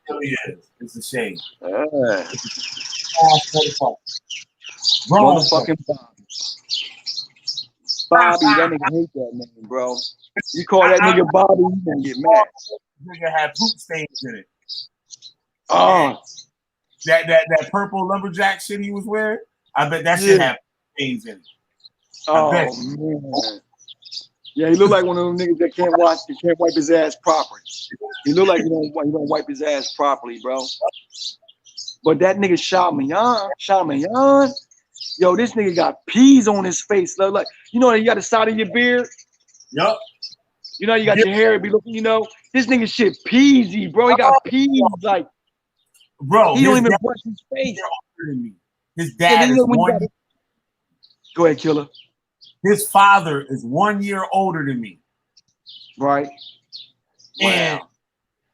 really is. It's a shame. Motherfucking Bobby, that nigga hate that name, bro. You call that nigga Bobby, you gonna get mad. Nigga had poop stains in it. Oh, That purple lumberjack shit he was wearing. I bet that shit had stains in it. Oh man. Yeah, he look like one of those niggas that can't wipe his ass properly. He look like he don't wipe his ass properly, bro. But that nigga Shamayan, yo, this nigga got peas on his face. Like, you know, you got the side of your beard. Yup. You know, you got your hair, it be looking, you know, this nigga shit peasy, bro. He got peas, like, bro. He don't even brush his face. His dad is 1 year. Go ahead, Killer. His father is 1 year older than me. Right. And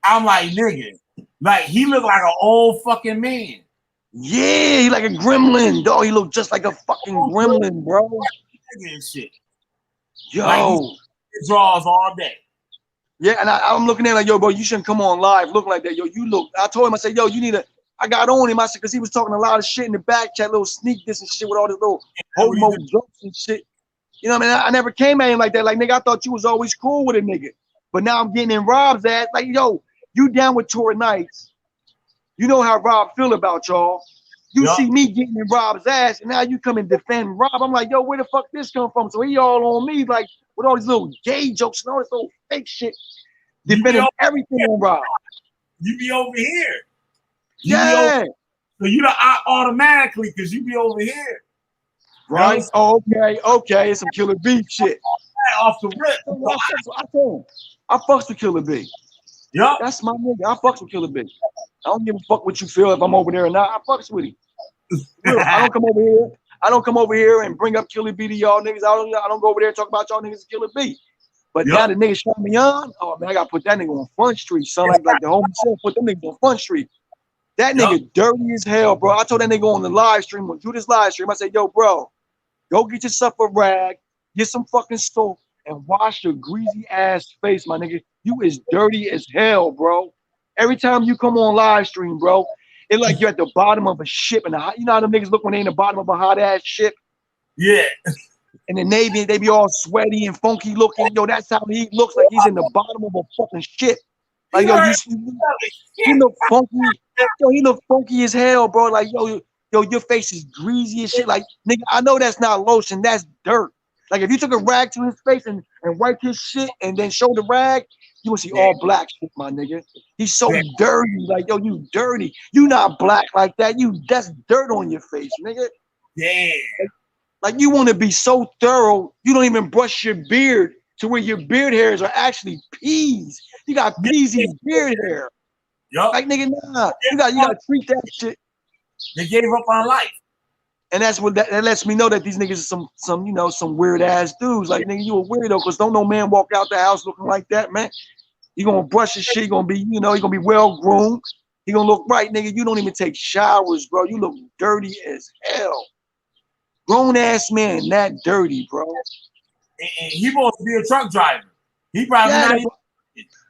I'm like, nigga, like he look like an old fucking man. Yeah, he like a gremlin, dog. He look just like a fucking gremlin, bro. And shit. Yo. Like, he draws all day. Yeah, and I'm looking at him like, yo, bro, you shouldn't come on live looking like that. Yo, you look. I told him, I said, yo, you need to. I got on him. I said, because he was talking a lot of shit in the back chat, little sneak this and shit with all this little homo jokes and shit. You know what I mean? I never came at him like that. Like, nigga, I thought you was always cool with a nigga. But now I'm getting in Rob's ass. Like, yo, you down with Tour Nights. You know how Rob feel about y'all. You see me getting in Rob's ass, and now you come and defend Rob. I'm like, yo, where the fuck this come from? So he all on me, like, with all these little gay jokes and all this little fake shit. Defending everything on Rob. You be over here. Yeah. So you don't automatically, because you be over here. Right? Oh, okay. It's some Killer B shit. Off the rip. I told him, I fucks with Killer B. Yeah. That's my nigga. I fucks with Killer B. I don't give a fuck what you feel if I'm over there or not. I fucks with him. I don't come over here. I don't come over here and bring up Killer B to y'all niggas. I don't go over there and talk about y'all niggas and Killer B. But now the nigga shot me on. Oh man, I gotta put that nigga on Front Street. Son, like the homie said, put them niggas on Front Street. That nigga dirty as hell, bro. I told that nigga on the live stream, do this live stream. I said, yo, bro, go get yourself a rag, get some fucking soap, and wash your greasy ass face, my nigga. You is dirty as hell, bro. Every time you come on live stream, bro, it's like you're at the bottom of a ship. And you know how them niggas look when they in the bottom of a hot ass ship? Yeah. In the Navy, they be all sweaty and funky looking. Yo, that's how he looks, like he's in the bottom of a fucking ship. Like, yo, he look funky. Yo, he look funky as hell, bro. Like, yo, your face is greasy as shit. Like, nigga, I know that's not lotion, that's dirt. Like, if you took a rag to his face and wiped his shit and then showed the rag, you would see all black shit, my nigga. He's so dirty. Like, yo, you dirty. You not black like that. That's dirt on your face, nigga. Yeah. Like, you want to be so thorough, you don't even brush your beard to where your beard hairs are actually peas. You got peasy beard hair. Yup. Like, nigga, nah. You gotta treat that shit. They gave up on life. And that's what that lets me know that these niggas are some weird ass dudes. Like, nigga, you a weirdo, because don't no man walk out the house looking like that, man. You gonna brush his shit, you gonna be well groomed. You gonna look right, nigga. You don't even take showers, bro. You look dirty as hell. Grown ass man, that dirty, bro. And he supposed to be a truck driver. He probably not even.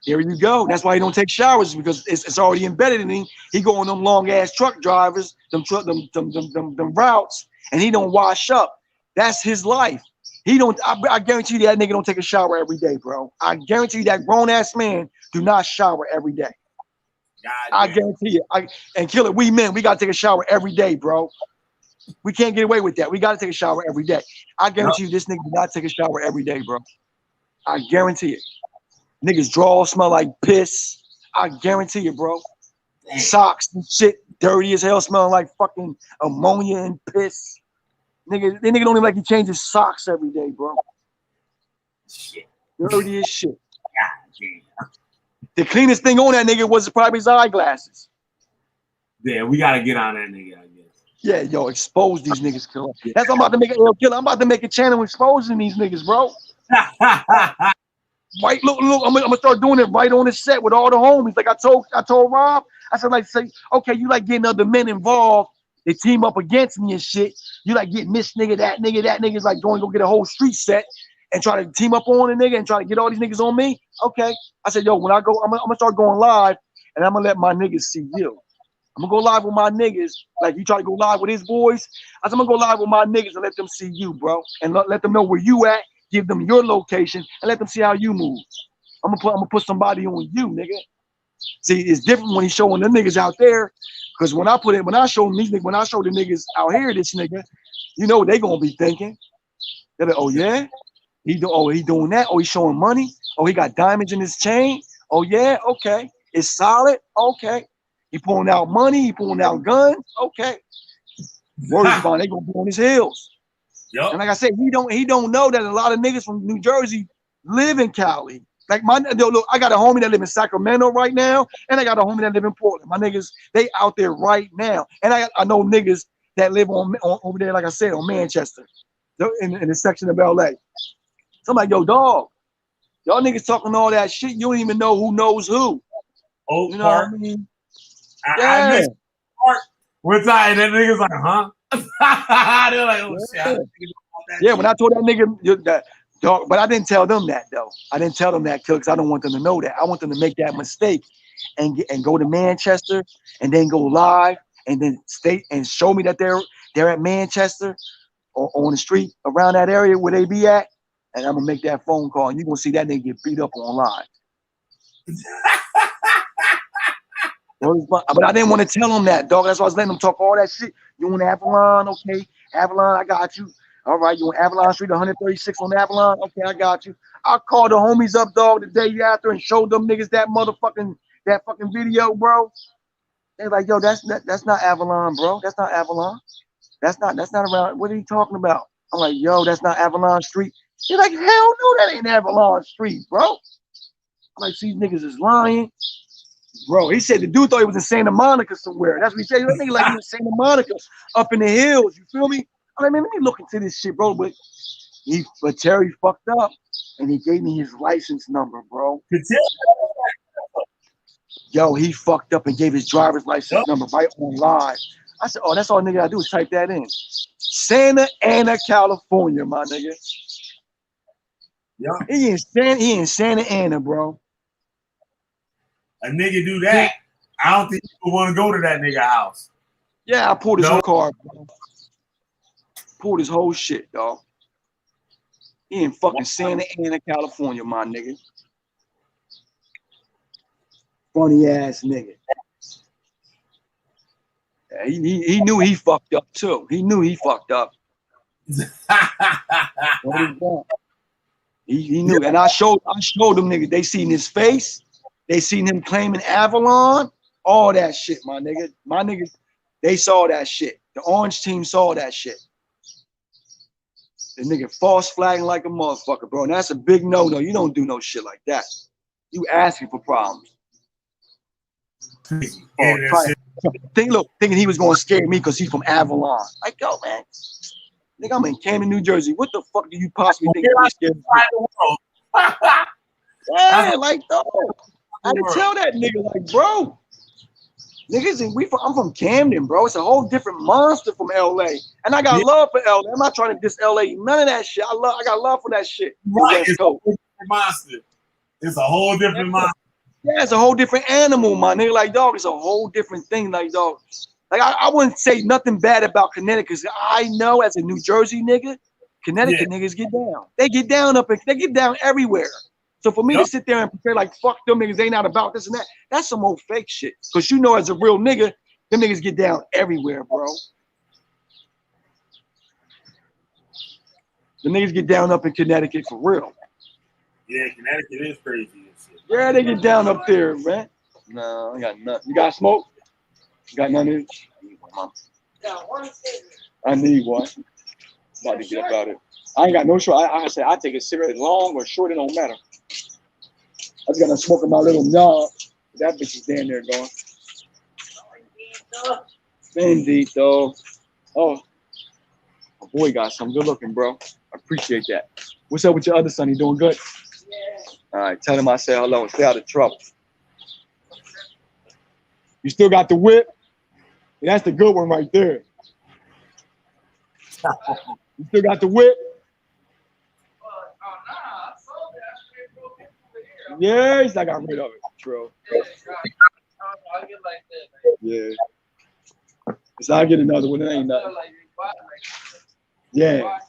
There you go. That's why he don't take showers, because it's already embedded in him. He go on them long ass truck drivers, them routes, and he don't wash up. That's his life. He don't. I guarantee you that nigga don't take a shower every day, bro. I guarantee you that grown ass man do not shower every day. I guarantee you. And Killer, we men, we gotta take a shower every day, bro. We can't get away with that. We gotta take a shower every day. I guarantee you, this nigga do not take a shower every day, bro. I guarantee it. Niggas drawers smell like piss. I guarantee you, bro. Socks and shit, dirty as hell, smelling like fucking ammonia and piss. Nigga, that nigga don't even like he changes socks every day, bro. Shit. Dirty as shit. The cleanest thing on that nigga was probably his eyeglasses. Yeah, we gotta get on that nigga, I guess. Yeah, yo, expose these niggas, Killer. That's what I'm about to make it, Killer. I'm about to make a channel exposing these niggas, bro. Right, look, I'm gonna start doing it right on the set with all the homies. Like I told Rob, I said, like, say, okay, you like getting other men involved. They team up against me and shit. You like getting this nigga, that nigga's like going to go get a whole street set and try to team up on a nigga and try to get all these niggas on me. Okay. I said, yo, when I go, I'm gonna start going live and I'm gonna let my niggas see you. I'm gonna go live with my niggas. Like, you try to go live with his boys. I said, I'm gonna go live with my niggas and let them see you, bro. And let them know where you at give them your location, and let them see how you move. I'm gonna put somebody on you, nigga. See, it's different when he's showing the niggas out there, because when I show the niggas out here, this nigga, you know what they gonna be thinking. They're like, oh yeah, he doing that. Oh, he's showing money. Oh, he got diamonds in his chain. Oh yeah, okay, it's solid. Okay, he pulling out money. He pulling out guns. Okay, word is fine. They gonna be on his heels. Yep. And like I said, he don't know that a lot of niggas from New Jersey live in Cali. Like look, I got a homie that live in Sacramento right now, and I got a homie that live in Portland. My niggas, they out there right now, and I know niggas that live on over there, like I said, on Manchester, in the section of LA. So I'm like, yo, dog, y'all niggas talking all that shit. You don't even know who knows who. Oak You know Park. what I mean? I missed Park. One time that nigga's like, huh? They're like, oh shit. Yeah, when I told that nigga that. Dog, but I didn't tell them that though. I didn't tell them that because I don't want them to know that. I want them to make that mistake and go to Manchester and then go live and then stay and show me that they're at Manchester or on the street around that area where they be at, and I'm gonna make that phone call and you're gonna see that nigga get beat up on live. But I didn't want to tell them that, dog. That's why I was letting them talk all that shit. You want Avalon? Okay, Avalon, I got you. All right, you on Avalon Street, 136 on Avalon? Okay, I got you. I called the homies up, dog, the day after and showed them niggas that fucking video, bro. They're like, yo, that's not Avalon, bro. That's not Avalon. That's not around. What are you talking about? I'm like, yo, that's not Avalon Street. They're like, hell no, that ain't Avalon Street, bro. I'm like, these niggas is lying. Bro, he said the dude thought he was in Santa Monica somewhere. That's what he said. That nigga like he was in Santa Monica, up in the hills. You feel me? I'm like, man, let me look into this shit, bro. But Terry fucked up, and he gave me his license number, bro. Yo, he fucked up and gave his driver's license number right on live. I said, oh, that's all nigga gotta do is type that in. Santa Ana, California, my nigga. Yeah. He in Santa Ana, bro. A nigga do that, I don't think you want to go to that nigga house. Yeah, I pulled his whole car, bro. Pulled his whole shit, dog. He in fucking Santa Ana, California, my nigga. Funny ass nigga. Yeah, he knew he fucked up too. He knew he fucked up. He knew, and I showed them niggas. They seen his face. They seen him claiming Avalon. All that shit, my nigga. My niggas, they saw that shit. The orange team saw that shit. The nigga false flagging like a motherfucker, bro. And that's a big no-no. You don't do no shit like that. You asking for problems. Thinking he was gonna scare me because he's from Avalon. Like, yo, man. Nigga, I'm in Camden, New Jersey. What the fuck do you possibly think you're scared of? Yeah, like, dog. I didn't tell that nigga, like, bro. Niggas, I'm from Camden, bro. It's a whole different monster from LA. And I got love for LA. I'm not trying to diss LA. None of that shit. I got love for that shit. Right. It's a whole different monster. It's a whole different monster. Yeah, it's a whole different animal, my nigga. Like, dog, it's a whole different thing, like, dog. Like, I wouldn't say nothing bad about Connecticut because I know as a New Jersey nigga, Connecticut niggas get down. They get down they get down everywhere. So for me to sit there and pretend like fuck them niggas, they not about this and that, that's some old fake shit. Because you know as a real nigga, them niggas get down everywhere, bro. The niggas get down up in Connecticut for real. Yeah, Connecticut is crazy and shit. Yeah, they get down up there, man. No, I got nothing. You got smoke? You got nothing? I need one. I'm about to get up out of it. I ain't got no short. I say I take a cigarette long or short, it don't matter. I just got to smoke in my little knob. That bitch is down there going. Bendito. Oh, my boy got some good looking, bro. I appreciate that. What's up with your other son? He doing good? Yeah. All right, tell him I say hello and stay out of trouble. You still got the whip? That's the good one right there. You still got the whip? Yeah, he's like, I got rid of it, bro. Yeah. So I'll get another one. It ain't nothing. Yeah.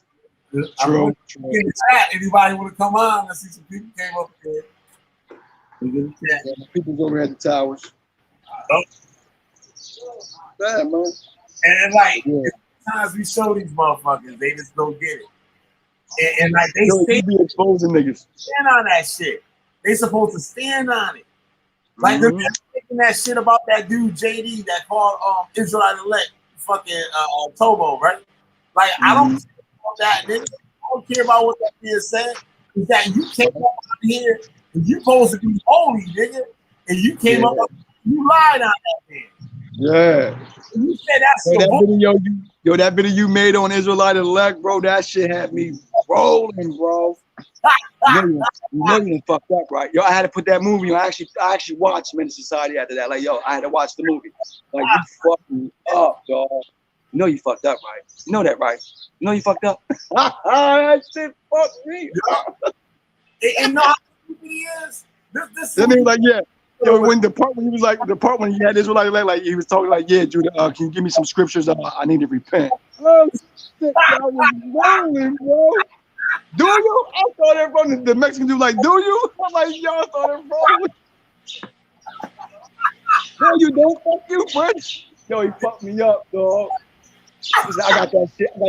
True. In the chat, anybody want to come on? I see some people came up there. In the chat. Yeah, people's over at the towers. Yeah, man. And like, Yeah. sometimes we show these motherfuckers, they just don't get it. And like, they Yo, stay you be exposing niggas. stand on that shit. They supposed to stand on it. Like they're making that shit about that dude JD that called Israelite elect fucking Tobo, right? Like I don't care about that, nigga. I don't care about what that man said. Is that you came up out here and you supposed to be holy, nigga, and you came up, you lied on that man. Yeah. And you said that's that video you made on Israelite elect, bro. That shit had me rolling, bro. You know you fucked up, right? Yo, I had to put that movie on. I actually watched Men in Society after that. Like, yo, I had to watch the movie. Like, you fucked me up, dog. You know you fucked up, right? You know that, right? You know you fucked up. That shit fucked me up. And know how stupid he is? This That nigga like, yeah. Yo, when the part when he was like, the part when he had Israelite elect, like he was talking like, yeah, Judah, can you give me some scriptures? I need to repent. Oh, shit, I was rolling, bro. Do you? I thought it from the Mexican dude like, do you? I'm like, y'all thought it from. No, you don't. Fuck you, French. Yo, he fucked me up, dog. He said, I got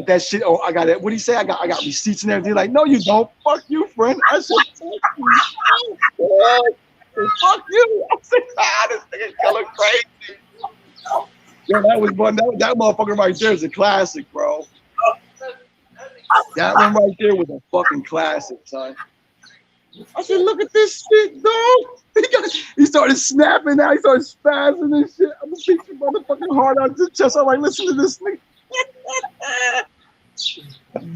that shit. Oh, I got it. What did he say? I got receipts and everything. Like, no, you don't. Fuck you, friend. I said, fuck you. Fuck you. I said, this nigga's killing crazy. Yo, that was one. That motherfucker right there is a classic, bro. That one right there was a fucking classic, son. I said, look at this shit, dog. He started snapping out. He started spazzing and shit. I'm gonna beat your motherfucking heart out his chest. I'm like, listen to this nigga.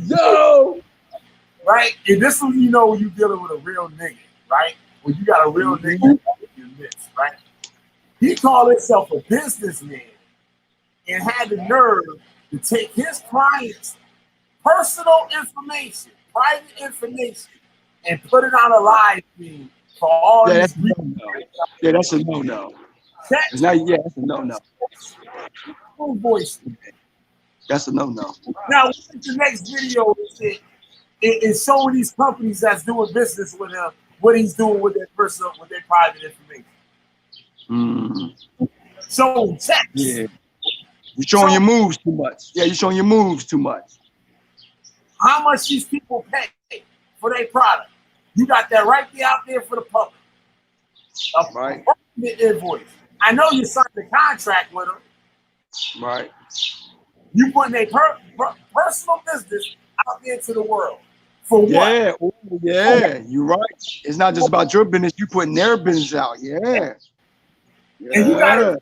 Yo. Right? And this is, you know, when you're dealing with a real nigga, right? When you got a real nigga in your midst, right? He called himself a businessman and had the nerve to take his clients' personal information, private information, and put it on a live stream for all these people. Yeah, that's a no-no. It's not, yeah, that's a no-no. Voice. That's a no-no. Now, the next video is showing these companies that's doing business with him what he's doing with their personal, with their private information. So text. Yeah. You're showing your moves too much. Yeah, you're showing your moves too much. How much these people pay for their product? You got that right there out there for the public. Right. Invoice. I know you signed a contract with them. Right. You putting their personal business out there to the world. For what? Yeah, yeah, you're right. It's not just about your business. You putting their business out. Yeah. And you got to,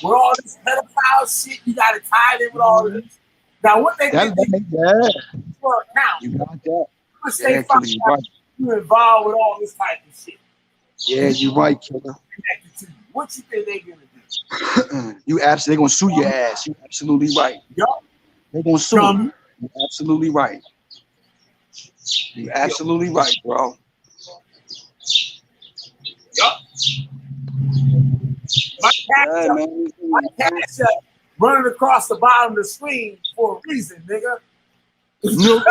with all this pedophile shit, you got to tie it with all this. Now, what they did for account, you got that. Stay you involved with all this type of shit. Yeah, you're right, killer. What you think they gonna do? They're gonna sue your ass. You're absolutely right. Yup. They're gonna sue you. You're absolutely right. You're absolutely right, bro. Yup. My cash up running across the bottom of the screen for a reason, nigga. No.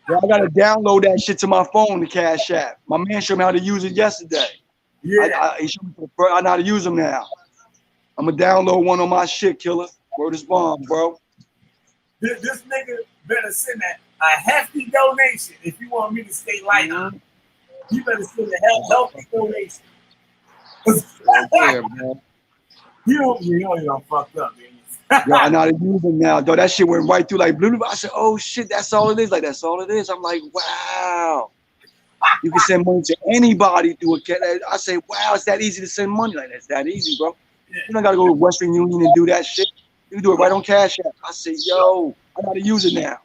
Yeah, I gotta download that shit to my phone, the Cash App. My man showed me how to use it yesterday. Yeah. He showed me I know how to use them now. I'm gonna download one on my shit, killer. Word is bomb, bro. This nigga better send a hefty donation if you want me to stay light on. You better send a healthy donation. Yeah, man. You know you're fucked up, man. Yo, I know how to use them now, though. That shit went right through like blue. I said, oh shit, that's all it is. Like, that's all it is. I'm like, wow. You can send money to anybody through a cat. I say, wow, it's that easy to send money. Like, that's that easy, bro. Yeah. You don't gotta go to Western Union and do that shit. You can do it right on Cash App. I say, yo, I know how to use it now.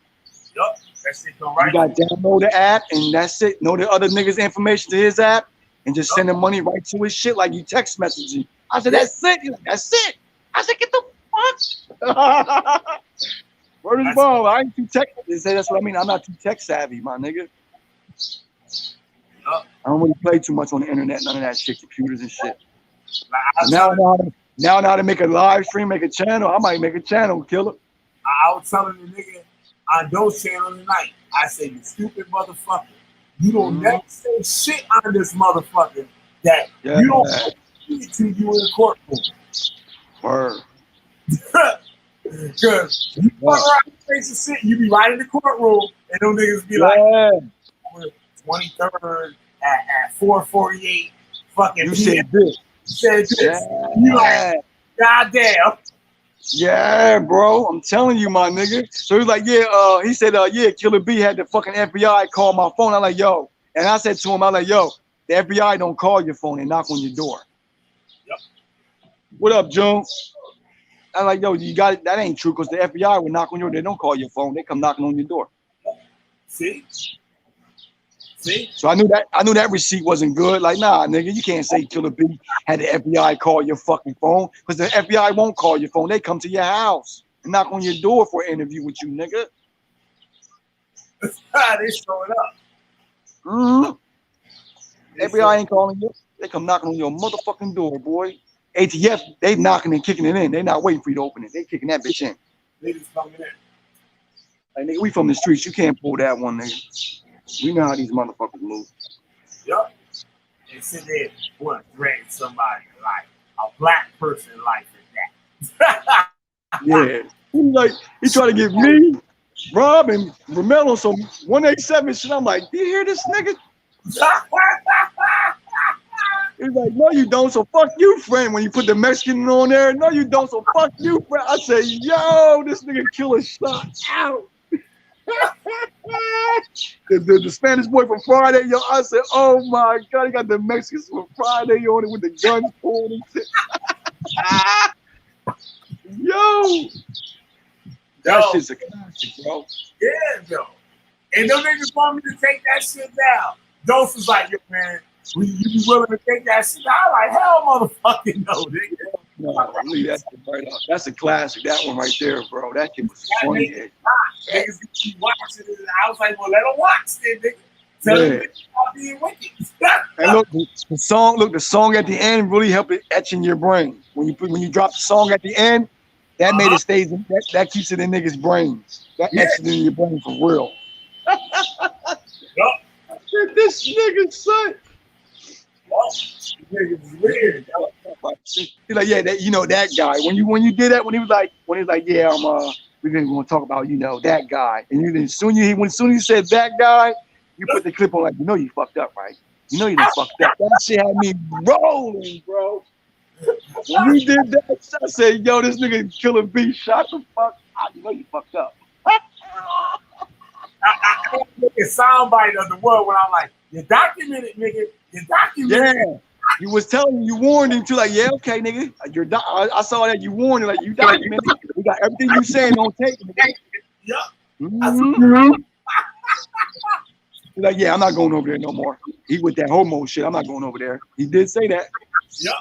Yup, that shit go right. You gotta download the app and that's it. Know the other niggas' information to his app and just send the money right to his shit like you text messaging. I said, that's it. He's like, that's it. I said, get the fuck. Word is bomb. I ain't too tech. That's what I mean. I'm not too tech savvy, my nigga. I don't really play too much on the internet. None of that shit, computers and shit. Now I know how to make a live stream, make a channel. I might make a channel, killer. I was telling the nigga on those channels tonight. I say, you stupid motherfucker. You don't never say shit on this motherfucker that you don't see to you in the courtroom. Word. Because you fuck around and say some shit, you be right in the courtroom, and them niggas be like, 23rd at 4:48, fucking you said this. Said this. You like, goddamn. Yeah, bro. I'm telling you, my nigga. So he's like, he said, Killer B had the fucking FBI call my phone. I'm like, yo. And I said to him, I'm like, yo, the FBI don't call your phone and knock on your door. Yep. What up, June? I'm like, yo, you got it. That ain't true because the FBI would knock on your door. They don't call your phone. They come knocking on your door. See? So I knew that receipt wasn't good. Like, nah, nigga, you can't say Killer B had the FBI call your fucking phone because the FBI won't call your phone. They come to your house and knock on your door for an interview with you, nigga. They showing up. FBI ain't calling you. They come knocking on your motherfucking door, boy. ATF, they knocking and kicking it in. They not waiting for you to open it. They kicking that bitch in. They just coming in. Like, nigga, we from the streets. You can't pull that one, nigga. We know how these motherfuckers move. Yup. And sit there and threaten somebody like a black person life is that. Yeah. He tried to give me, Rob, and Romello some 187 shit. I'm like, do you hear this nigga? He's like, no, you don't. So fuck you, friend. When you put the Mexican on there, no, you don't. So fuck you, friend. I say, yo, this nigga killer shot out. the Spanish boy from Friday, yo, I said, oh my God, he got the Mexicans from Friday on it with the guns pulled and shit. Yo, that shit's a classic, bro. Yeah, yo. And them niggas want me to take that shit down. Dose was like, yo, man, you be willing to take that shit down? I'm like, hell motherfucking no, nigga. No, leave that shit right up. That's a classic. That one right there, bro. That shit was funny. Niggas keep watching it. I was like, well, let them watch it, nigga. Tell them stop being wicked. And look, the song at the end really helped it etch in your brain. When you drop the song at the end, that made it stays in, that keeps it in niggas' brains. That etches it in your brain for real. This nigga son. This nigga's weird. He's like, yeah, that, you know that guy. When you did that, when he was like, yeah, we're gonna talk about, you know, that guy. And when soon as you said that guy, you put the clip on like, you know you fucked up, right? You know you done fucked up. That shit had me rolling, bro. When you did that, I said, yo, this nigga Killer B shot the fuck out. You know you fucked up. I make a soundbite of the word when I'm like, you documented, nigga. You documented. Yeah. You was telling you warned him too, like, yeah, okay, nigga. I saw that you warned him, like, you documented. We got everything you saying on tape. Yeah. He's like, yeah, I'm not going over there no more. He with that homo shit. I'm not going over there. He did say that. Yep.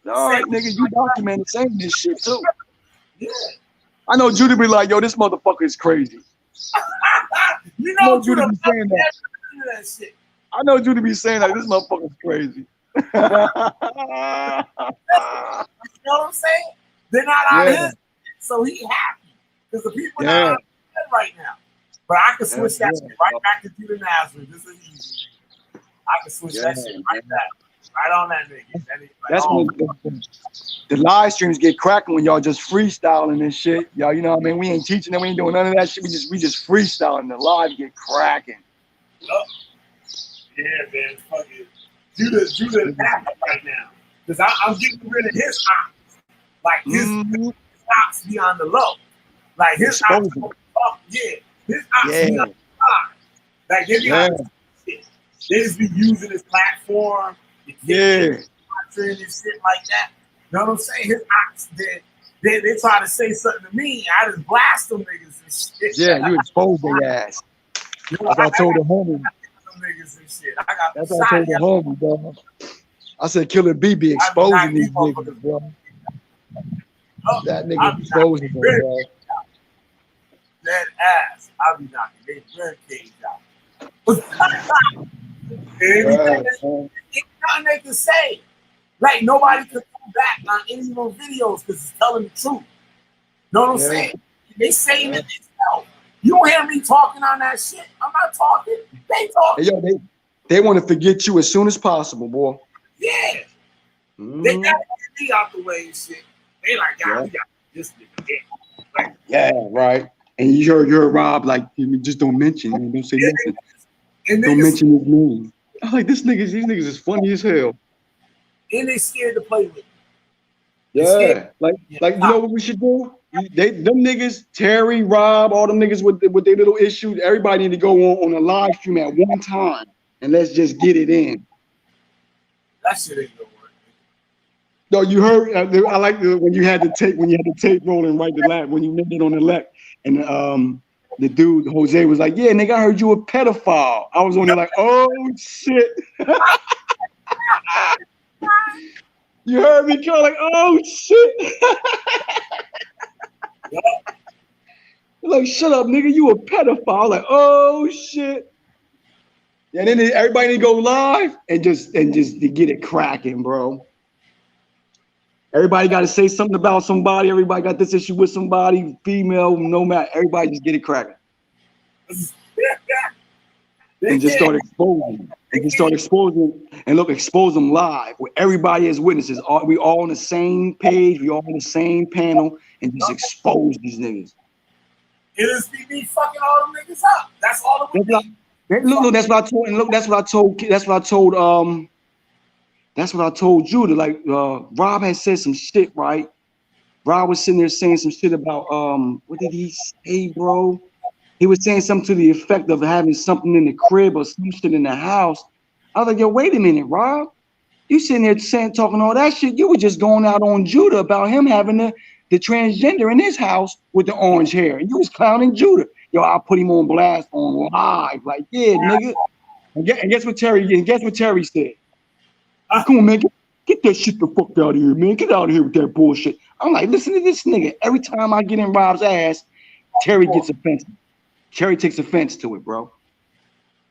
All right, nigga, you documented saying this shit too. Yeah. I know Judy be like, yo, this motherfucker is crazy. You know Judy be saying that. Shit. I know Judy be saying that this motherfucker's crazy. You know what I'm saying? They're not out of his, so he happy because the people not out of his right now. But I can switch that shit right back to Judah Nazareth. This is easy. I can switch that shit right back. Right on that nigga. That's when the live streams get cracking when y'all just freestyling and shit. Y'all, you know what I mean? We ain't teaching them, we ain't doing none of that shit. We just freestyling. The live get cracking. Yup. Yeah, man. Fucking Judah is happy right now. Because I'm getting rid of his ops. Like his ops be on the low. Like his ops his ops be on the high. Like they be on shit. They just be using his platform. And shit like that. You know what I'm saying? His ops, they try to say something to me. I just blast them niggas and shit. Yeah, you expose their ass. Like I told the homie. Niggas and shit. That's what I told the homie, bro. I said, Killer B be exposing these niggas, bro. That nigga exposing them, bro. That ass, I be knocking their rib cage out. Anything nothing they can say. Like nobody can come back on any of those videos because it's telling the truth. Know what I'm saying? They saying it themselves. You don't hear me talking on that shit. I'm not talking. They talking. Hey, yo, they want to forget you as soon as possible, boy. Yeah. They got to get me out the way and shit. They like, God, we got this nigga there. Like, yeah, right. And you heard Rob like, just don't mention, man. Don't say nothing. And don't mention his name. I'm like, these niggas is funny as hell. And they scared to play with it. Yeah, like you know what we should do? Them niggas, Terry, Rob, all them niggas with their little issues. Everybody need to go on a live stream at one time and let's just get it in. That shit ain't gonna work. No, you heard. I like when you had the tape rolling right to left when you made it on the left, and the dude Jose was like, "Yeah, nigga, I heard you a pedophile." I was on there like, "Oh shit." You heard me call like, "Oh shit!" Like, shut up, nigga. You a pedophile? Like, oh shit. And then everybody need to go live and just to get it cracking, bro. Everybody got to say something about somebody. Everybody got this issue with somebody, female, no matter. Everybody just get it cracking. And just start exposing. And just start exposing. And look, expose them live where everybody as witnesses. We all on the same page. We all on the same panel. And just expose these niggas. It is me fucking all them niggas up. That's all the look, that's what I told. And look, that's what I told Judah. Like Rob had said some shit, right? Rob was sitting there saying some shit about what did he say, bro? He was saying something to the effect of having something in the crib or some shit in the house. I was like, yo, wait a minute, Rob. You sitting there talking all that shit. You were just going out on Judah about him having the transgender in his house with the orange hair. And you was clowning Judah. Yo, I'll put him on blast on live. Like, yeah, nigga. And guess what Terry said? Come on, man. Get that shit the fuck out of here, man. Get out of here with that bullshit. I'm like, listen to this nigga. Every time I get in Rob's ass, Terry gets offensive. Terry takes offense to it, bro.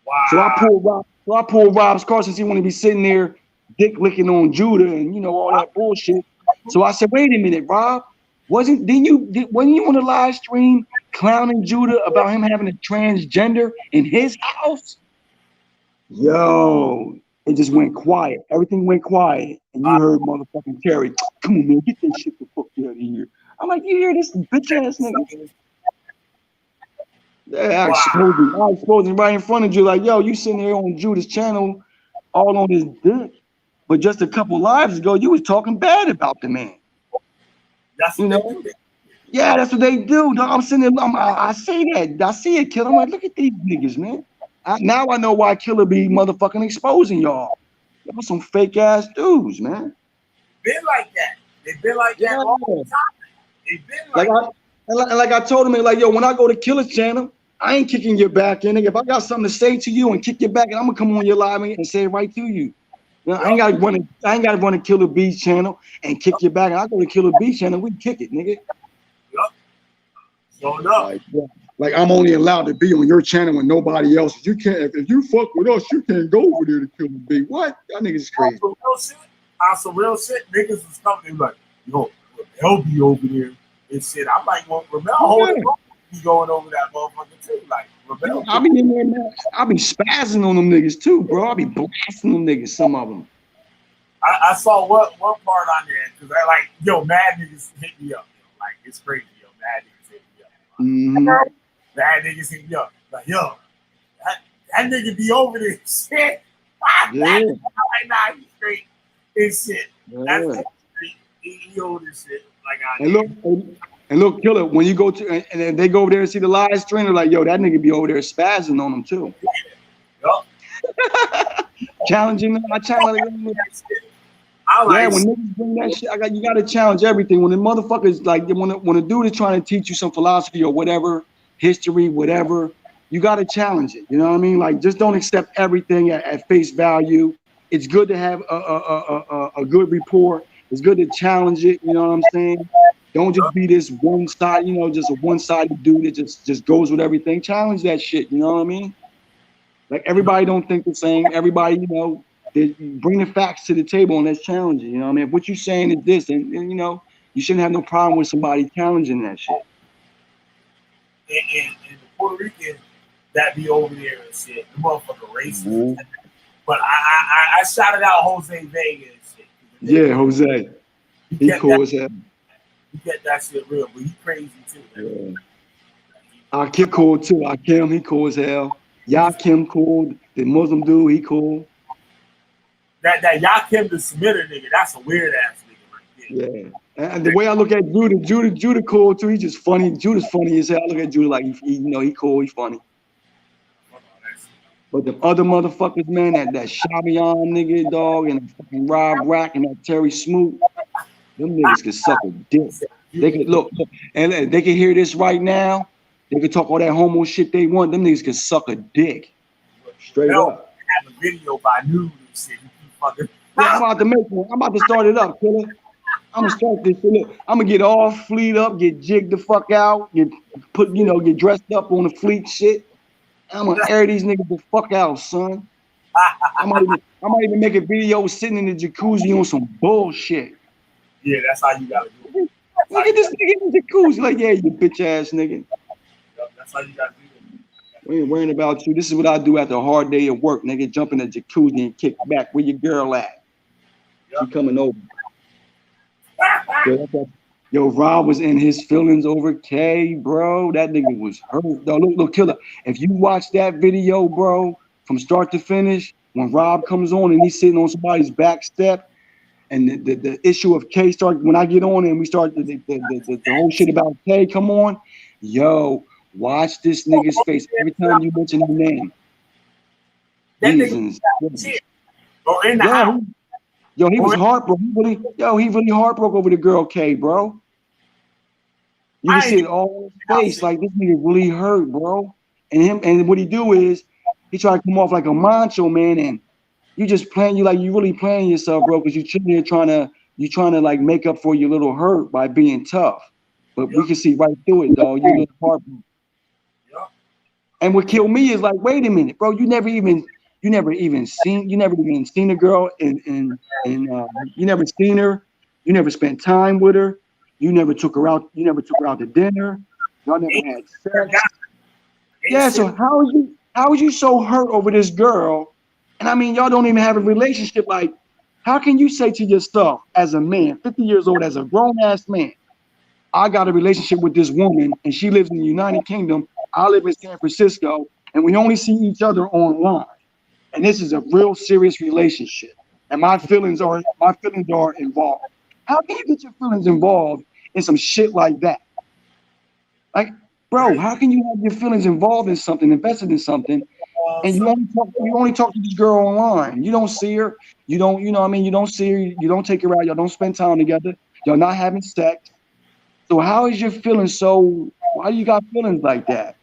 Wow. So I pulled Rob's car since he want to be sitting there dick licking on Judah and all that bullshit. So I said, wait a minute, Rob. Wasn't you on the live stream clowning Judah about him having a transgender in his house? Yo, it just went quiet. Everything went quiet. And you heard motherfucking Terry, come on, man, get that shit the fuck out of here. I'm like, you hear this bitch ass nigga? Yeah, I exposed him right in front of you. Like, yo, you sitting here on Judah's channel all on his dick. But just a couple lives ago, you was talking bad about the man. That's what they do. Yeah, that's what they do. I'm sitting there, I say that. I see it, Killer. I'm like, look at these niggas, man. Now I know why Killer be motherfucking exposing y'all. Y'all some fake ass dudes, man. Been like that. They've been like that all the time. They've been like that. And like I told him, like, yo, when I go to Killer's channel, I ain't kicking your back in. If I got something to say to you and kick your back, I'm gonna come on your live and say it right to you. I ain't gotta run a Killer B's channel and kick your back. I go to Killer B's channel, we kick it, nigga. Like I'm only allowed to be on your channel and nobody else. You can't. If you fuck with us, you can't go over there to Killer B. What? That niggas is crazy. Some real shit. Niggas is coming like, yo, they'll be over there and shit. I'm like, well, Ramel holding be going over that motherfucker too. Like, Ramel. I be in there, man. I be spazzing on them niggas too, bro. I be blasting them niggas. Some of them. I saw one part on there because I like, yo, mad niggas hit me up. Like, it's crazy, yo. Mad niggas hit me up. Mm-hmm. Mad niggas hit me up. Like, yo, that nigga be over there. Shit. Yeah. Like, nah, he's straight. It's shit. Yeah. That's straight. He over this shit. Like, and look, Killer, when you go to and they go over there and see the live stream, they're like, yo, that nigga be over there spazzing on them too. Yup. Challenging them. I challenge them. When niggas bring that shit, you gotta challenge everything. When the motherfuckers like when a dude is trying to teach you some philosophy or whatever, history, whatever, you gotta challenge it. You know what I mean? Like, just don't accept everything at face value. It's good to have a good rapport. It's good to challenge it. You know what I'm saying? Don't just be this one side, just a one-sided dude that just goes with everything. Challenge that shit. You know what I mean? Like, everybody don't think the same. Everybody, they bring the facts to the table and let's challenge it. You know what I mean? If what you're saying is this, and you shouldn't have no problem with somebody challenging that shit. Yup. So enough. I mean, if what you're saying is this, and you shouldn't have no problem with somebody challenging that shit. You know what I mean? If what you're saying is this, and you shouldn't have no problem with somebody challenging that shit. and the Puerto Rican that be over there and shit, the motherfucker racist. But I shouted out Jose Vega and shit. Yeah, Jose. He cool as hell. He get that shit real, but he crazy too. Man. Yeah. Akim cool too. Akim, he cool as hell. Yakim cool. The Muslim dude, he cool. That Yakim the Smitter nigga, that's a weird ass nigga right there. Yeah. And the way I look at Judah cool too. He's just funny. Judah's funny as hell. I look at Judah like he cool, he's funny. But the other motherfuckers, man, that Shabian nigga, dog, and the fucking Rob Rack and that Terry Smoot, them niggas can suck a dick. They can look, and they can hear this right now. They can talk all that homo shit they want. Them niggas can suck a dick. Straight up. Have a video by Nude and shit. Yeah, I'm about to make one. I'm about to start it up, killer. I'm gonna start this shit. Look, I'm gonna get all fleet up, get jigged the fuck out, get dressed up on the fleet shit. I'm gonna air these niggas the fuck out, son. I might even make a video sitting in the jacuzzi on some bullshit. Yeah, that's how you gotta do it. Look at this nigga in the jacuzzi, like, yeah, you bitch ass nigga. That's how you gotta do it. We ain't worrying about you. This is what I do after a hard day of work, nigga. Jump in the jacuzzi and kick back. Where your girl at? She coming over. Yo, Rob was in his feelings over K, bro. That nigga was hurt. Though, look, killer. If you watch that video, bro, from start to finish, when Rob comes on and he's sitting on somebody's back step, and the issue of K started, when I get on and we start the whole shit about K come on, yo, watch this nigga's face every time you mention his name. Yo, he was heartbroken. He really heartbroken over the girl K, bro. You can see it all in his face, like this nigga really hurt, bro. And what he do is he try to come off like a macho man, and you just playing, you really playing yourself, bro, because you're trying to like make up for your little hurt by being tough. But we can see right through it, dog. You look heartbroken. And what killed me is like, wait a minute, bro, you never even seen a girl and you never seen her, you never spent time with her, you never took her out to dinner, y'all never had sex. Yeah, so how are you so hurt over this girl? And I mean, y'all don't even have a relationship. Like, how can you say to yourself as a man, 50 years old, as a grown-ass man, I got a relationship with this woman and she lives in the United Kingdom, I live in San Francisco, and we only see each other online. And this is a real serious relationship. And my feelings are involved. How can you get your feelings involved in some shit like that? Like, bro, how can you have your feelings involved in something, invested in something, and you only talk to this girl online? You don't see her, you don't see her, you don't take her out, y'all don't spend time together, y'all not having sex. So how is your feelings why do you got feelings like that?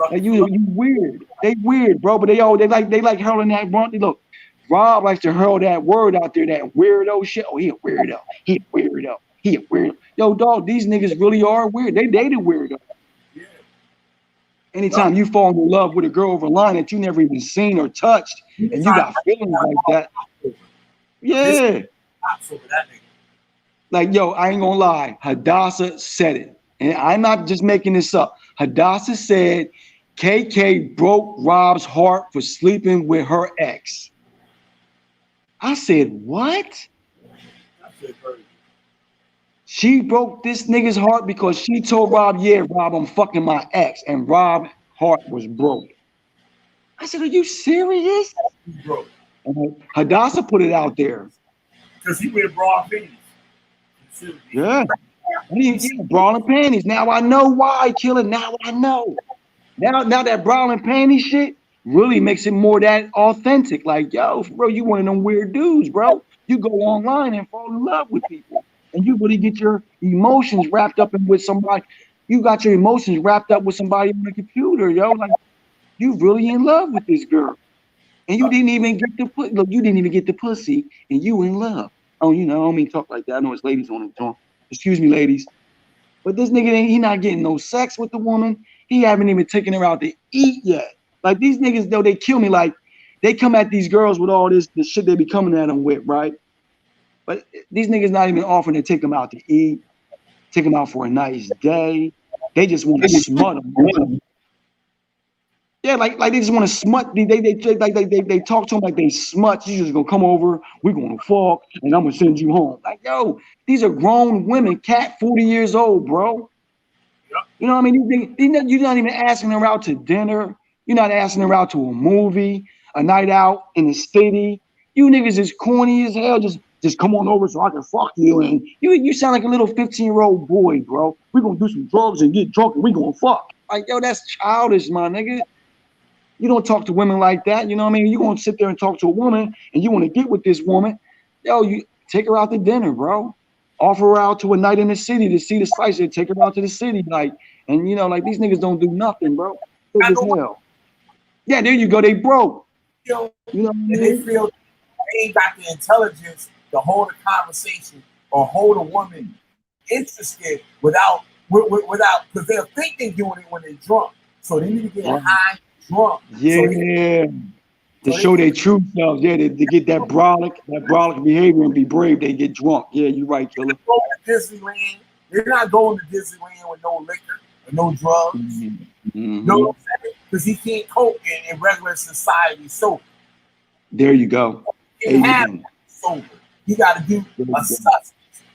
Like you weird. They weird, bro, but they like hurling that wrong. Look, Rob likes to hurl that word out there, that weirdo shit. Oh, he a weirdo. He a weirdo. He a weirdo. Yo, dog, these niggas really are weird. They dated weirdo. Yeah. Anytime you fall in love with a girl over line that you never even seen or touched, and you got feelings like that. Yeah. Like, yo, I ain't gonna lie. Hadassah said it. And I'm not just making this up. Hadassah said KK broke Rob's heart for sleeping with her ex. I said, what? She broke this nigga's heart because she told Rob, yeah, Rob, I'm fucking my ex. And Rob's heart was broken. I said, are you serious? And Hadassah put it out there. Because he wear broad panties. Yeah. Bra and panties. Now I know why, killer. Now I know. Now that bra and panties shit really makes it more that authentic. Like, yo, bro, you one of them weird dudes, bro. You go online and fall in love with people. And you really get your emotions wrapped up with somebody. You got your emotions wrapped up with somebody on the computer, yo. Like, you really in love with this girl. And you didn't even get the pussy, and you in love. Oh, I don't mean talk like that. I know it's ladies on the joint. Excuse me, ladies. But this nigga, he not getting no sex with the woman. He haven't even taken her out to eat yet. Like, these niggas, though, they kill me. Like, they come at these girls with all this shit they be coming at them with, right? But these niggas not even offering to take them out to eat, take them out for a nice day. They just want to smut them. Yeah, like they just want to smut. They talk to them like they smut. You just gonna come over. We're gonna fuck, and I'm gonna send you home. Like, yo, these are grown women, cat 40 years old, bro. You know what I mean? You're not even asking them out to dinner. You're not asking them out to a movie, a night out in the city. You niggas is corny as hell. Just come on over so I can fuck you. And you sound like a little 15-year-old boy, bro. We're gonna do some drugs and get drunk and we gonna fuck. Like, yo, that's childish, my nigga. You don't talk to women like that. You know what I mean? You're gonna sit there and talk to a woman and you want to get with this woman. Yo, you take her out to dinner, bro. Offer her out to a night in the city to see the sights and take her out to the city. Like, and you know, like these niggas don't do nothing, bro. As hell. Yeah, there you go. They broke. You know what I mean? They feel they ain't got the intelligence to hold a conversation or hold a woman interested without because they'll think they're doing it when they're drunk. So they need to get high, drunk. Yeah. To show their true selves, yeah, to get that brolic behavior and be brave, they get drunk. Yeah, you're right, Killer. Go to Disneyland. They're not going to Disneyland with no liquor or no drugs. You know what I'm saying? Because he can't cope in regular society. So there you go. He have sober. You got to do a substance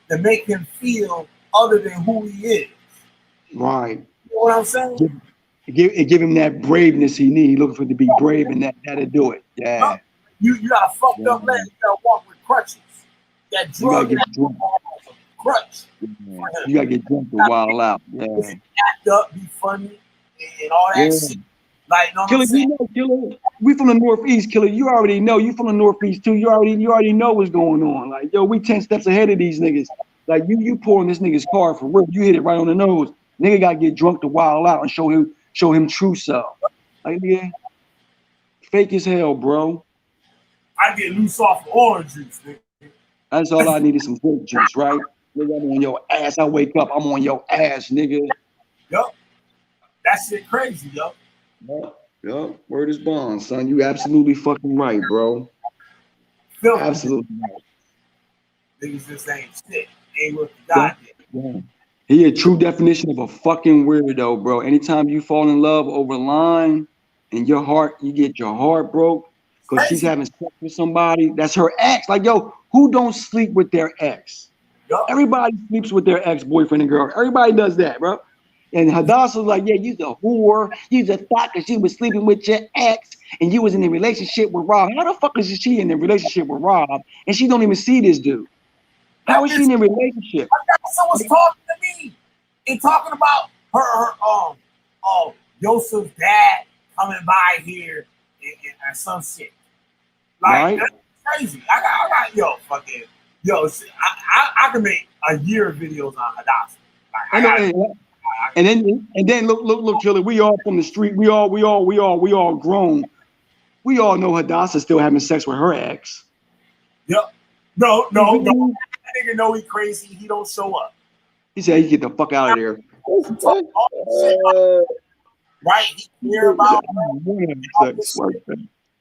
to make him feel other than who he is. Right. You know what I'm saying? Give him that braveness he needs. Looking for it to be brave, and that'll do it. Yeah. You got a fucked up leg. You got to walk with crutches. That drug and that crutch. You got to get drunk to wild out. Yeah. Act up, be funny, and all that shit. Like, know Killer, Killer, we from the Northeast, Killer. You already know. You from the Northeast too. You already know what's going on. Like, yo, we 10 steps ahead of these niggas. Like, you pouring this nigga's car for real. You hit it right on the nose. Nigga got to get drunk to wild out and show him true self. Like, yeah, fake as hell, bro. I get loose off of orange juice, nigga. That's all I need is some grape juice, right? Nigga, I'm on your ass. I wake up, I'm on your ass, nigga. Yup. That shit crazy, yo. Yup. Word is bond, son. You absolutely fucking right, bro. Absolutely right. Niggas just ain't shit. Ain't what the God did. He a true definition of a fucking weirdo, bro. Anytime you fall in love over the line and you get your heart broke because she's having sex with somebody, that's her ex. Like, yo, who don't sleep with their ex? Everybody sleeps with their ex-boyfriend and girl. Everybody does that, bro. And Hadassah's like, yeah, you's a whore. You's a thought because she was sleeping with your ex and you was in a relationship with Rob. How the fuck is she in a relationship with Rob and she don't even see this dude? How is she in a relationship? Someone's talking to me and talking about her Joseph's dad coming by here and some shit. Like, that's crazy. I got I can make a year of videos on Hadassah. And then look, Killer. We all from the street. We all grown. We all know Hadassah still having sex with her ex. Yep. No. That nigga know he crazy. He don't show up. He said he get the fuck out of there. Right? He care about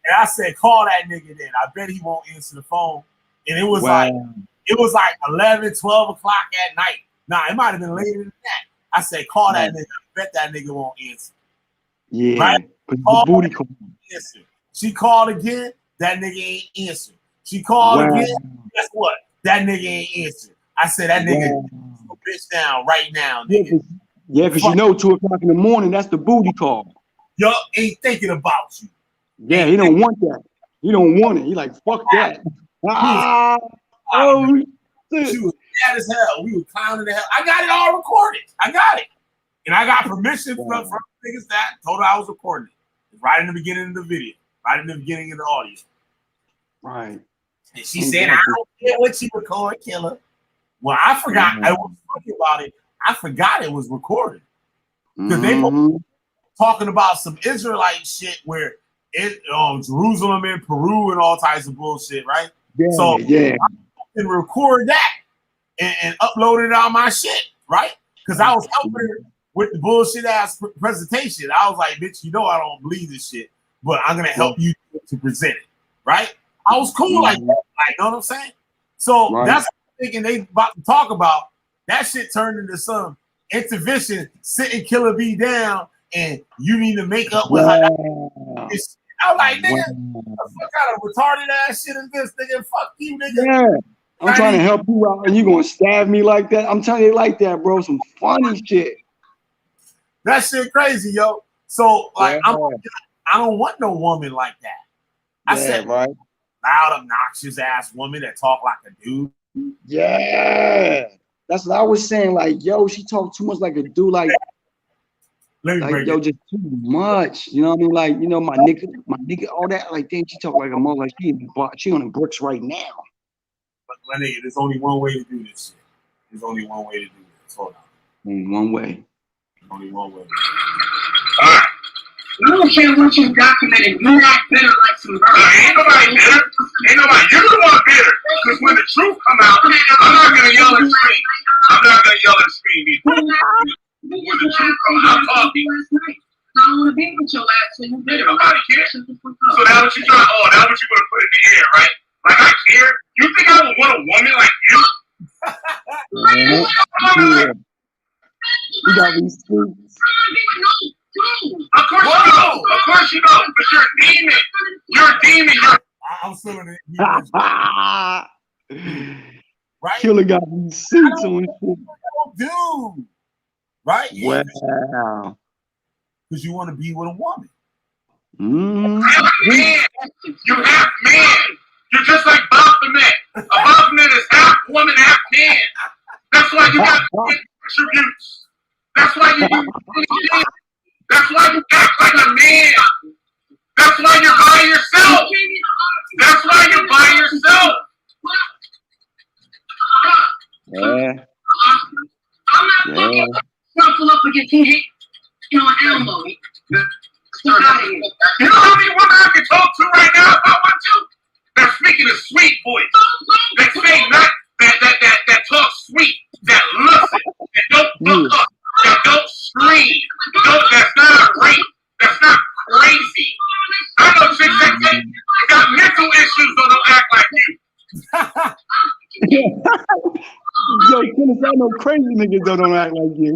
and I said, call that nigga then. I bet he won't answer the phone. And it was like 11, 12 o'clock at night. Nah, it might have been later than that. I said, call that nigga. I bet that nigga won't answer. Yeah. Right? Booty call. She called again. That nigga ain't answer. She called again. Guess what? That nigga ain't answer. I said, that nigga bitch down right now, nigga. Yeah, because you know 2 o'clock in the morning, that's the booty call. Yo, ain't thinking about you. Yeah, he don't want that. He don't want it. He like, fuck that. She was mad as hell. We were clowning the hell. I got it all recorded. I got it. And I got permission from niggas that told her I was recording it. Right in the beginning of the video. Right in the beginning of the audio. Right. And she said, I don't care what you record, Killer. Well, I forgot. I was talking about it. I forgot it was recorded. Because they were talking about some Israelite shit where Jerusalem and Peru and all types of bullshit, right? Yeah, so I can record that and upload it on my shit, right? Because I was helping her with the bullshit ass presentation. I was like, bitch, you know I don't believe this shit, but I'm gonna help you to present it, right? I was cool like that, like, know what I'm saying? So that's what I'm thinking they about to talk about. That shit turned into some intervention, sitting Killer B down, and you need to make up with her. I'm like, nigga, what kind of retarded ass shit is this, nigga? Fuck you, nigga. Yeah. I'm trying to help you out, and you gonna stab me like that? I'm telling you, like that, bro. Some funny shit. That shit crazy, yo. So, like, I don't want no woman like that. I said, right. Loud, obnoxious ass woman that talk like a dude. Yeah. That's what I was saying. Like, yo, she talk too much like a dude. Like yo, just too much. You know what I mean? Like, you know, my nigga, all that. Like, then she talk like a mother. Like, she on the bricks right now. But my nigga, there's only one way to do this shit. There's only one way to do this. Hold on. Only one way. Only one way. I don't care what you documented. You're not bitter like some bird. Ain't nobody bitter. Ain't nobody. You're the one bitter. Because when the truth come out, I'm not gonna yell and scream. I'm not gonna yell and scream either. When the truth comes out, I'm talking. I don't want to be with your ass, so you bitter. Nobody cares. So that's what you try. Oh, that's what you gonna put in the air, right? Like I care. You think I would want a woman like you? You got these streets. Of course you know. Of course you know. But you're a demon. You're a demon. I'm suing it. Right? Killer got these suits on shit. Dude. Right? Wow. Because you want to be with a woman. You have man. You have man. You're just like Baphomet. A Baphomet is half woman, half man. That's why you got attributes. That's why you do. That's why you act like a man. That's why you're by yourself. That's why you're by yourself. I'm not fucking circle up against him. You know, Elmo. You know how many women I can talk to right now if I want to? That's speaking a sweet voice. That say not that talk sweet, that listen, that don't fuck up, that don't scream, that's not rape, that's not crazy. I know chicks that got mental issues but don't act like you. Yo, I know crazy niggas don't act like you.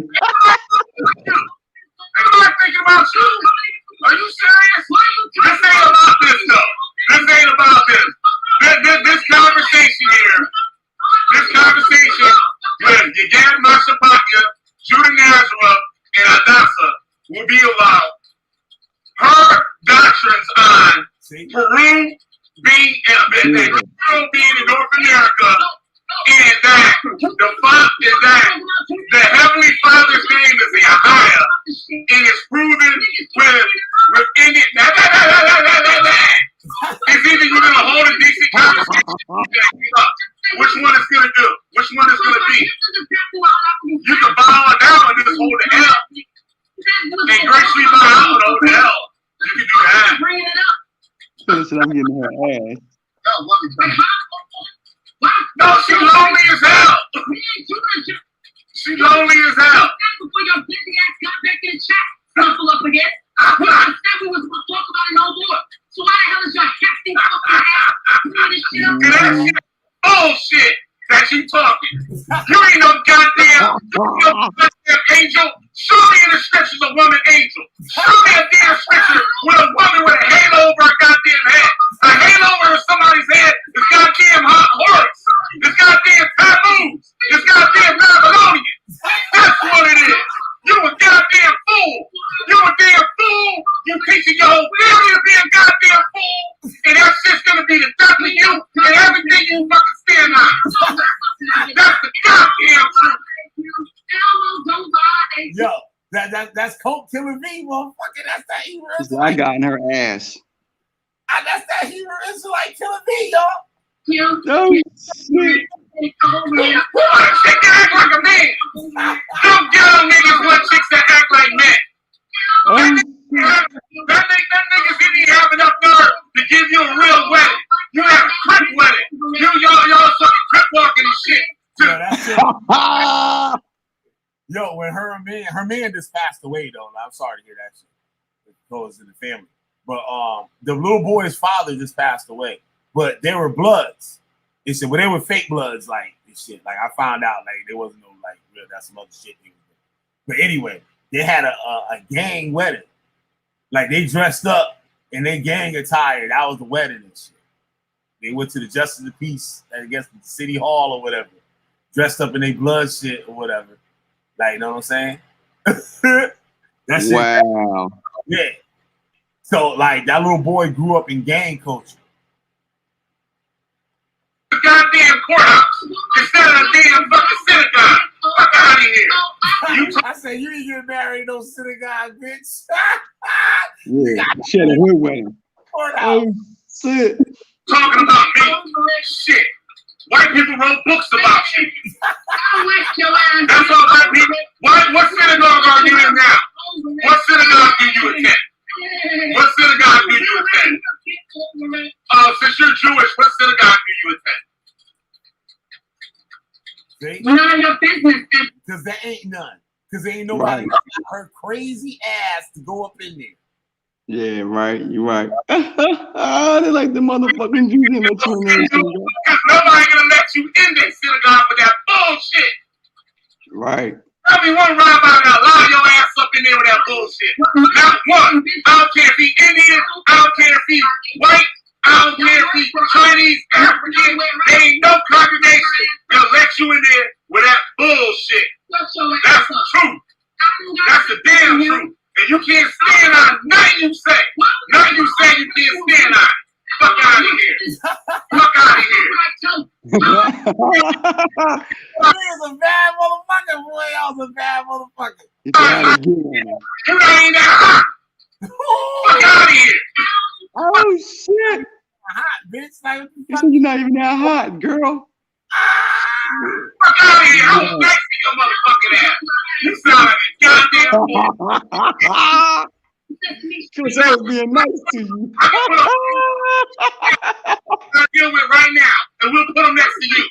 I'm not thinking about you. Are you serious? This ain't about this though. This ain't about this. This conversation here, with Yagad Mashapakia, Judah Nazareth, and Hadassah will be allowed. Her doctrines on Peru being in North America, and that the Heavenly Father's name is Yahweh, and it's proven with Indian. It's either you're gonna hold a decent conversation, which one is gonna do? Which one is gonna be? You can bow down and just hold the L, and gracefully bow out and hold the L. You can do that. Listen, I'm getting her ass. No, she lonely as hell. She lonely as hell. Before your busy ass got back in the chat, circle up again. We said we was going to talk about it no more. So why the hell is your hefty fucking ass doing this shit up? That shit bullshit that you talking. You ain't no goddamn angel. Show me in the scriptures a woman angel. Show me a damn scripture with a woman with a halo over her goddamn head. A halo over somebody's head is goddamn hot horse. It's goddamn taboos. It's goddamn Babylonian. That's what it is. You a goddamn fool. You a damn fool. You teaching your whole family to be a goddamn fool. And that shit's gonna be the death of you and everything you fucking stand on. That's the goddamn truth. Yo, that's Coke Killer V, motherfucker. That's that Hebrew Israelite. I got in her ass. That's that Hebrew Israelite Killer V, y'all. Oh, shit. Chick that act like a man. Them ghetto niggas want chicks that act like men. That niggas didn't even have enough nerve to give you a real wedding. You have a crip wedding. Y'all fucking crip walking and shit. Yo, that's it. Yo, when her man just passed away though. I'm sorry to hear that shit. It goes in the family. But the little boy's father just passed away. But they were bloods. They said, well, they were fake bloods, like this shit. Like I found out, like there wasn't no like real. That's some other shit. But anyway, they had a gang wedding. Like they dressed up in their gang attire. That was the wedding and shit. They went to the Justice of the Peace, I guess, the City Hall or whatever, dressed up in their blood shit or whatever. Like, you know what I'm saying? That shit. Wow. Yeah. So, like, that little boy grew up in gang culture. Goddamn courthouse instead of a damn fucking synagogue. Fuck out of here. I said, you ain't getting married in no synagogue, bitch. Yeah, shit, a hood wedding. Courthouse. Oh, shit. Talking about me. Shit. White people wrote books about you. That's all white people. What synagogue are you in now? What synagogue do you attend? What synagogue do you attend? Since you're Jewish, what synagogue do you attend? None of your business. Because there ain't none. Because there ain't nobody got her crazy ass to go up in there. Yeah, right. You're right. They like the motherfucking Jews in the synagogue. Nobody gonna let you in their synagogue with that bullshit. Right. Tell me one rabbi gonna line your ass up in there with that bullshit. Not one. I don't care if he Indian. I don't care if he white. I don't care if he Chinese, African. There ain't no congregation that'll let you in there with that bullshit. That's the truth. That's the damn truth. And you can't stand on it. Nothing you say. Nothing you say you can't stand on it. Fuck out of here. Fuck out of here. I was a bad motherfucker, boy. I was a bad motherfucker. You ain't that hot. Fuck out of here. Oh, shit. Hot, bitch. Like, You said you're not even that hot, girl. Fuck out of here. I was nice to your motherfucking ass. You sound like a goddamn fool. Because I was being nice to you. I'll deal with right now, and we'll put them next to you.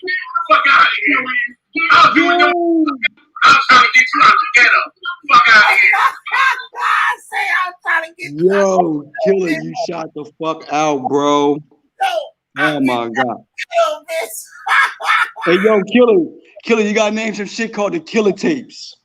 Fuck out of here. I'll do it. I'm trying to get you out the ghetto. Fuck out of here. Say I'm trying to get you Yo, Killer, you shot the fuck out, bro. Oh my God. Hey, yo, Killer, you gotta name some shit called the Killer Tapes.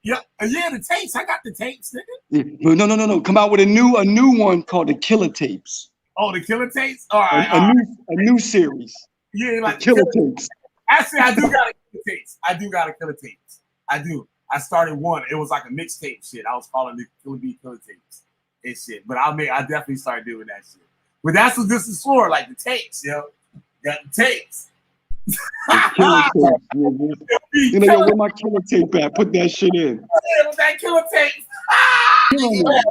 Yeah, the tapes. I got the tapes, nigga. Yeah. No. Come out with a new one called the Killer Tapes. Oh, the Killer Tapes? All right. A new series. Yeah, like the Killer Tapes. Actually, I do got a Killer Tapes. I do got a Killer Tapes. I do. I started one. It was like a mixtape shit. I was calling it Killer Tapes and shit. But I definitely started doing that shit. But that's what this is for, like the tapes, yo. Got the tapes. The Killer Tapes. You know, where my Killer Tape at? Put that shit in. Yeah, with that Killer Tape. Killing them.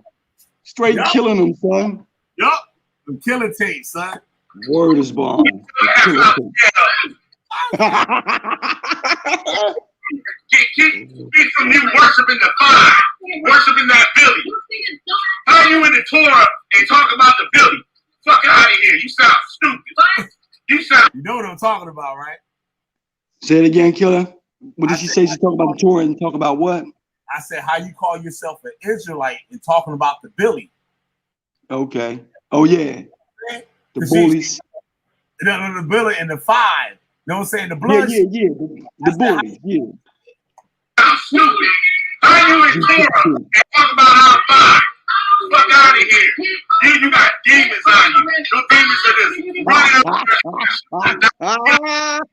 Straight killing them, son. Yup. The Killer Tape, son. Word is bomb. The Killer Tape. Get from you worshiping the fire, worshiping that Billy. How you in the Torah and talk about the Billy? Fuck out of here. You sound stupid. You know what I'm talking about, right? Say it again, Killer. What did she say? She talk about the Torah and talk about what? I said, how you call yourself an Israelite and talking about the Billy? Okay. Oh, yeah. The bullies. The Billy and the five. You know what I'm saying? The blood. Yeah. The bullies, yeah. Stupid. How you in Torah and talk about our five? Fuck out of here. You got demons on you. No demons are just running up.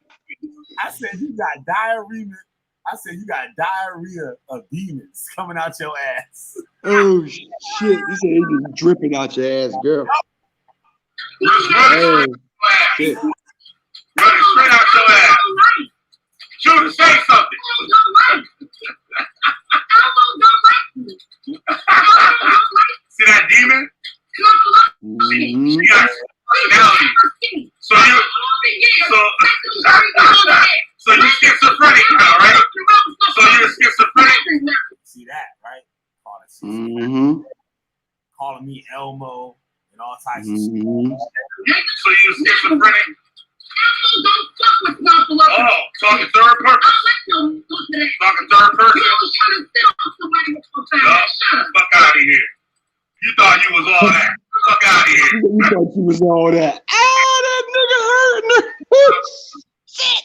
I said you got diarrhea. I said you got diarrhea of demons coming out your ass. Oh shit! You said it just dripping out your ass, girl. Oh, shit. Running straight out your ass. Judah, say something. See that demon? She got personality. So you're schizophrenic now, right? So you're schizophrenic. See that, right? Calling me Elmo and all types of shit. So you're schizophrenic. Oh, talking third person. Talking third person. Fuck out of here. You thought you was all that. Fuck out of here. You thought you was all that. Ah, that nigga hurt. Shit.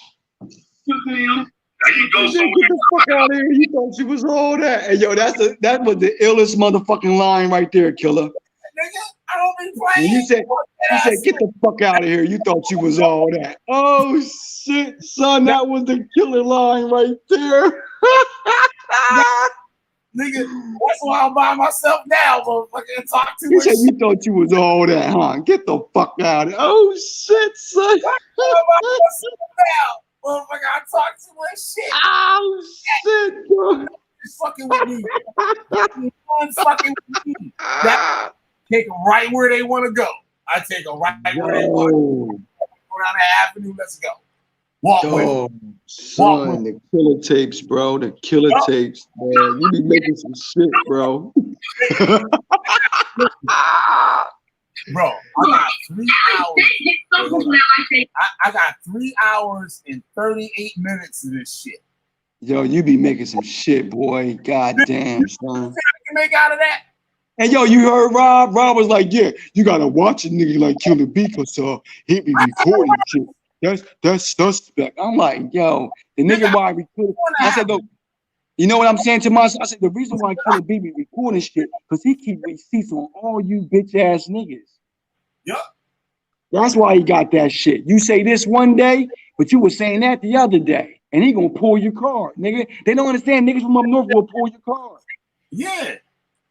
you go Get somewhere. the fuck out of here. You thought you was all that. And yo, that was the illest motherfucking line right there, killer. Nigga, I don't be When playing. you said, get the fuck out of here. You thought you was all that. Oh shit, son, that was the killer line right there. Nigga, that's why I'm by myself now, motherfucker, and talk too You much said shit. you thought you was all that, huh? Get the fuck out of here. Oh shit, son. I'm by myself now, motherfucker, I talk too much shit. Oh shit, bro. Just fucking with me. One fucking with me. That take them right where they want to go. I take them right where they want to go. Go down the avenue, let's go. Walk with Oh, son, the killer tapes, bro. The killer tapes, man. You be making some shit, bro. Bro, I got 3 hours. I got 3 hours and 38 minutes of this shit. Yo, you be making some shit, boy. God damn, son. What you make out of that? And yo, you heard Rob? Rob was like, yeah, you gotta watch a nigga like Killer B, cause he be recording shit. That's suspect. I'm like, yo, the nigga why I recorded. I said, look, you know what I'm saying to myself? I said, the reason why Killer B be recording shit, cause he keep receipts on all you bitch ass niggas. Yep. That's why he got that shit. You say this one day, but you were saying that the other day. And he gonna pull your card, nigga. They don't understand niggas from up north will pull your card. Yeah.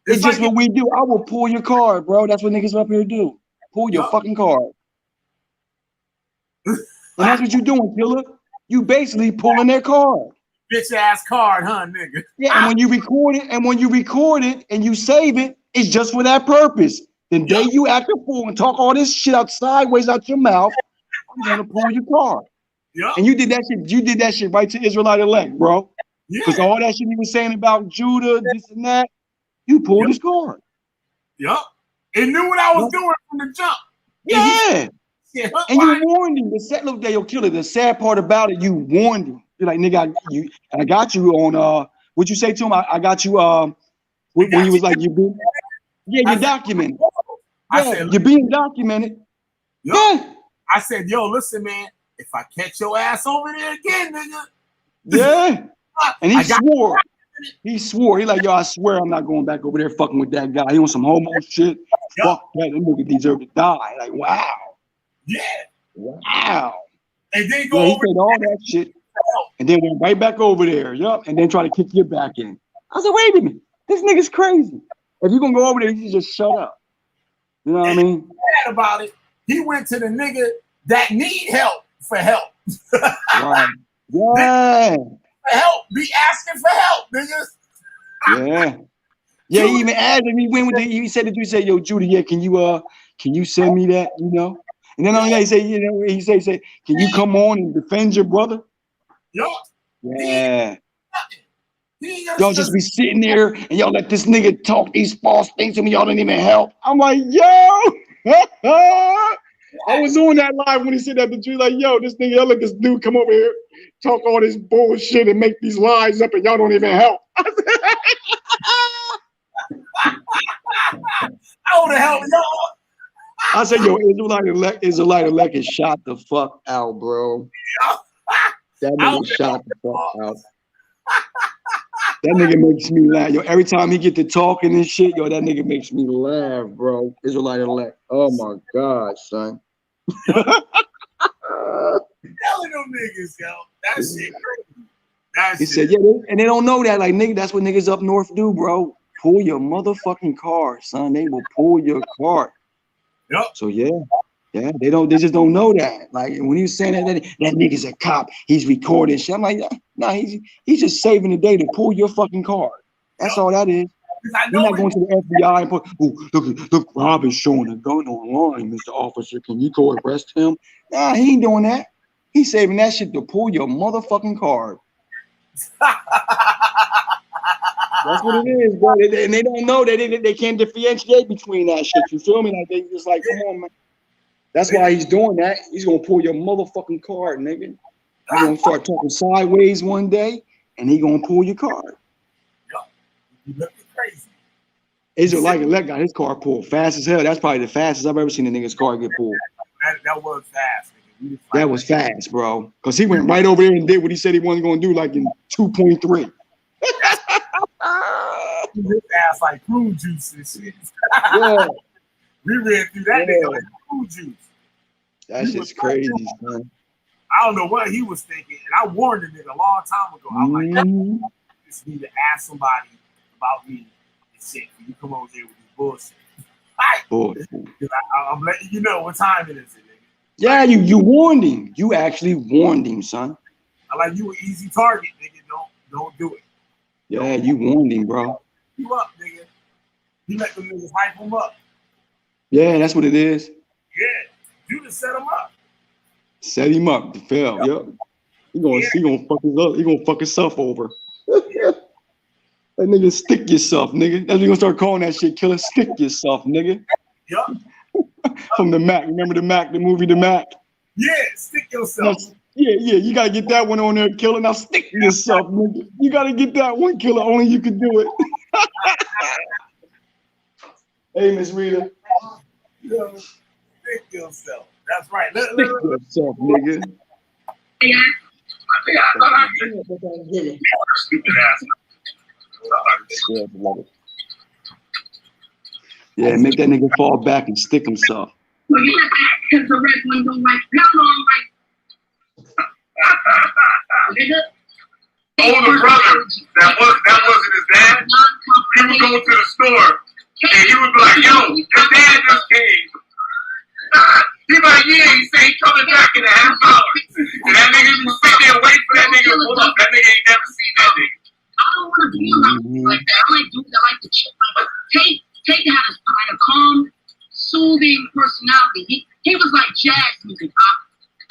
It's just what we do. I will pull your card, bro. That's what niggas up here do. Pull your fucking card. And that's what you doing, killer. You basically pulling their card. Bitch ass card, huh, nigga? Yeah, and when you record it, and you save it, it's just for that purpose. The day you act a fool and talk all this shit out sideways out your mouth, I'm gonna pull your card. Yeah. And you did that shit right to Israelite elect, bro. Yeah. Because all that shit he was saying about Judah, this and that, you pulled his card. Yep. It knew what I was doing from the jump. Yeah. And you warned him. Look, they'll kill it. The sad part about it, you warned him. You're like, nigga, I got you on what'd you say to him? I got you when you was like, you're documented. You're being documented. Yeah. I said, yo, listen, man, if I catch your ass over there again, nigga. Yeah. And he swore. He swore. He like, yo, I swear I'm not going back over there fucking with that guy. He on some homo shit. Fuck that. That nigga deserve to die. Like, wow. Yeah. Wow. And then go he over said all that shit. And then went right back over there. Yup. And then try to kick you back in. I said, wait a minute. This nigga's crazy. If you're gonna go over there, you just shut up. You know what I mean? Bad about it. He went to the nigga that need help for help. Right. Yeah. For help. Be asking for help, niggas. Yeah. Yeah, he even asked him. He went with he said that you said, yo, Judy, yeah, can you send me that, you know? And then on that, he said, you know, he said, can you come on and defend your brother? Yo. Yeah. Y'all just be sitting there and y'all let this nigga talk these false things to me. Y'all didn't even help. I'm like, yo. I was on that live when he said that to you, like, yo, this nigga, y'all let this dude come over here, talk all this bullshit and make these lies up, and y'all don't even help. How the hell y'all? I said, yo, Israelite elect is shot the fuck out, bro. That nigga shot the fuck out. That nigga makes me laugh. Yo, every time he get to talking and shit, yo, that nigga makes me laugh, bro. Israelite elect. Oh my God, son. Telling them niggas, yo. That shit crazy. He said, yeah, and they don't know that. Like, nigga, that's what niggas up north do, bro. Pull your motherfucking card, son. They will pull your card. Yep. So yeah, they just don't know that. Like when he was saying that nigga's a cop, he's recording shit. I'm like, nah, he's just saving the day to pull your fucking card. That's all that is. You're not going to the FBI and put, oh, look, Rob is showing a gun online, Mr. Officer. Can you go arrest him? Nah, he ain't doing that. He's saving that shit to pull your motherfucking card. That's what it is, bro. And they don't know that they can't differentiate between that shit. You feel me? Like they just like, come on, man. That's why he's doing that. He's gonna pull your motherfucking card, nigga. He's gonna start talking sideways one day, and he gonna pull your card. You looking crazy. Israelite elect got his car pulled fast as hell. That's probably the fastest I've ever seen a nigga's car get pulled. That was fast, nigga. That was fast, bro. Because he went right over there and did what he said he wasn't going to do, like in 2.3. His ass like prune juice and shit. Yeah. We ran through that nigga like prune juice. That's just crazy, man. I don't know what he was thinking, and I warned the nigga a long time ago. I'm like, you just need to ask somebody about me and shit. You come over here with this bullshit. I'm letting you know what time it is, nigga. Yeah, you warned him. You actually warned him, son. I like you an easy target, nigga. Don't do it. Yeah, you warned him, bro. You up, nigga. You let them niggas hype him up. Yeah, that's what it is. Yeah, you just set him up. Set him up to fail. Yep. He gonna fuck his up. He gonna fuck himself over. That nigga, stick yourself, nigga. That's what we gonna start calling that shit, killer. Stick yourself, nigga. Yup. From the Mac. Remember the Mac, the movie The Mac? Yeah, stick yourself. Yeah, you gotta get that one on there, killer. Now stick yourself, nigga. You gotta get that one, killer. Only you can do it. Hey, Miss Rita. Yo, stick yourself. That's right. Stick yourself, nigga. Yeah, make that nigga fall back and stick himself. Because the red one don't like, no, right. Older brother that wasn't his dad. He would go to the store and he would be like, "Yo, your dad just came." He be like, "Yeah," he say he coming back in a half hour. And that nigga would sit there and wait for that nigga to pull up. That nigga ain't never seen that nigga. I don't want to be around people like that. I like dudes that like to chill. Like, Tate had a calm, soothing personality. He was like jazz music.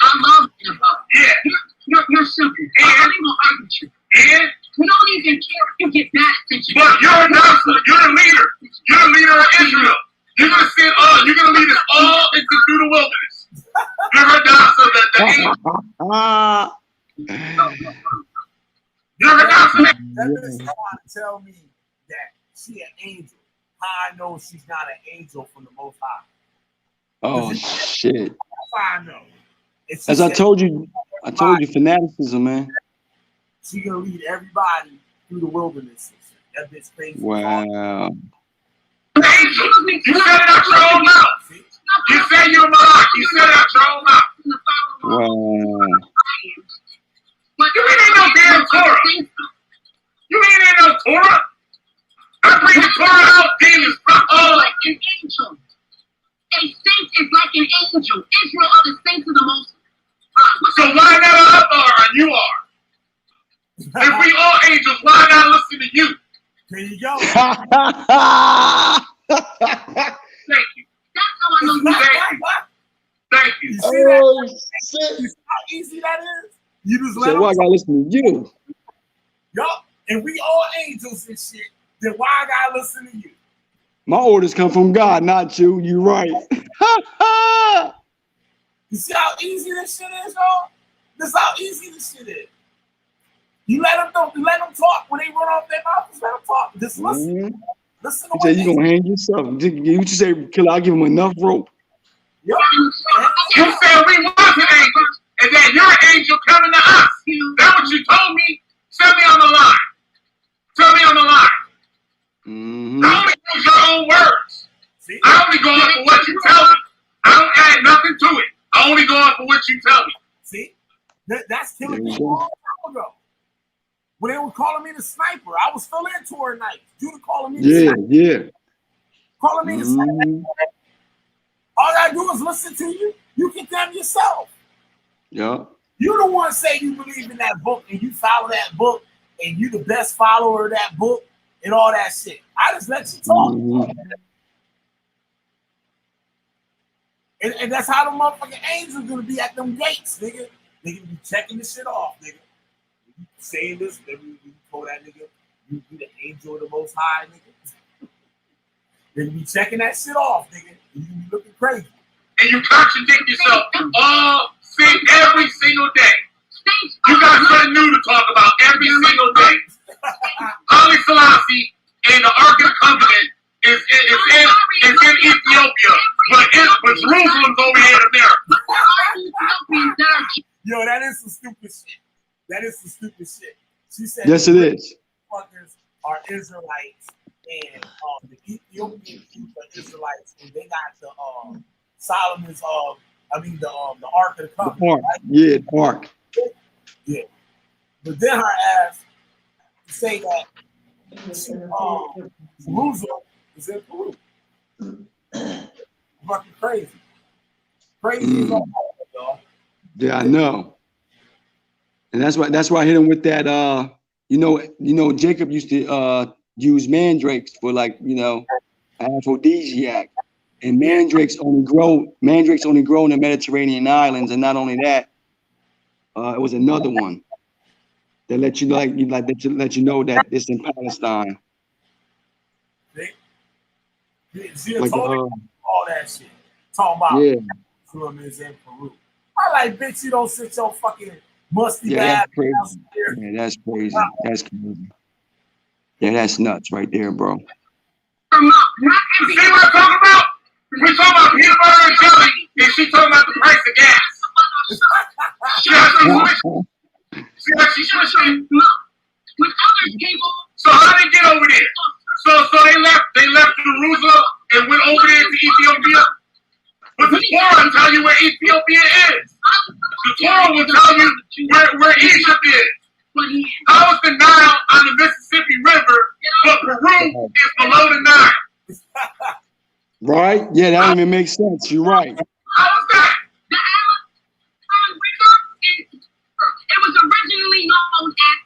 I love him about it. Yeah. You're simple. I ain't gonna argue with you. Yeah. We don't even care if you get bad attention. But you're a Nazir. You're the leader. You're the leader of Israel. You're gonna send you're gonna lead us all through the wilderness. You're a Nazir, You're a Nazir. That bitch trying to tell me that she an angel. How I know she's not an angel from the Most High. Oh shit. That's how I know. As I told you, fanaticism, man. She gonna lead everybody through the wilderness. That bitch crazy. Wow. You said it out your own mouth. You said you're Malachi. You said it out your own mouth. Wow. You ain't no damn Torah. You ain't no Torah. I bring the Torah out demons. Like an angel. A saint is like an angel. Israel are the saints of the Most High. So why not us are and you are? If we all angels, why not listen to you? There you go. Thank you. That's how I know you. Thank you. You see that? Oh You shit. see how easy that is? You just let So them why I gotta listen to you? Yup. And we all angels and shit. Then why I gotta listen to you? My orders come from God, not you. You right. You see how easy this shit is, y'all? This is how easy this shit is. You let them know, you let them talk when they run off their mouth. Just let them talk. Just listen. Listen to You what say you gonna hang yourself. You say, killer, I'll give him enough rope. Yup. You said we wasn't angels, and then you're an angel coming to us. That's what you told me. Send me on the line. Tell me on the line. I only use your own words. See? I only go off for what you tell me. I don't add nothing to it. I only go off for what you tell me. See? That's killing me a long time ago. When they were calling me the sniper, I was still in tour night. Judah calling me the sniper. Yeah. Calling me the sniper. All I do is listen to you. You condemn yourself. Yeah. You the one say you believe in that book and you follow that book and you the best follower of that book and all that shit. I just let you talk. And that's how the motherfucking angels gonna be at them gates, nigga. Nigga be checking this shit off, nigga. You saying this, then you told that nigga, you be the angel of the Most High, nigga. Then you be checking that shit off, nigga. And you be looking crazy. And you contradict yourself every single day. You got something new to talk about every single day. Ali Selassie and the Ark of the Covenant is in Ethiopia, but Jerusalem's over here in America. Yo, that is some stupid shit. That is some stupid shit. She said, yes, it is. Fuckers are Israelites, and the Ethiopian people are Israelites, and they got the Solomon's the Ark of the Covenant. The Ark. Right? Yeah, the Ark. Yeah. But then her ass say that Jerusalem is in Peru. Fucking crazy. Crazy as all, dog. Yeah, I know. And that's why I hit him with that. Jacob used to use mandrakes for aphrodisiac, and mandrakes only grow in the Mediterranean islands, and not only that, it was another one that let you know that it's in Palestine. She told me all that shit. Talking about Jerusalem is in Peru. I like, bitch, you don't sit your fucking musty that's crazy. Yeah, that's crazy. That's crazy. Yeah, that's nuts right there, bro. See what I'm talking about? We're talking about peanut butter and jelly, and she talking about the price of gas. She should have said, look, when others came over. So how did they get over there? So they left Jerusalem and went over there to Ethiopia. But the Torah will tell you where Ethiopia is. The Torah will tell you where Egypt is. How is the Nile on the Mississippi River, but Peru is below the Nile? Right? Yeah, that don't even make sense. You're right. How is that? The Amazon River, it was originally known as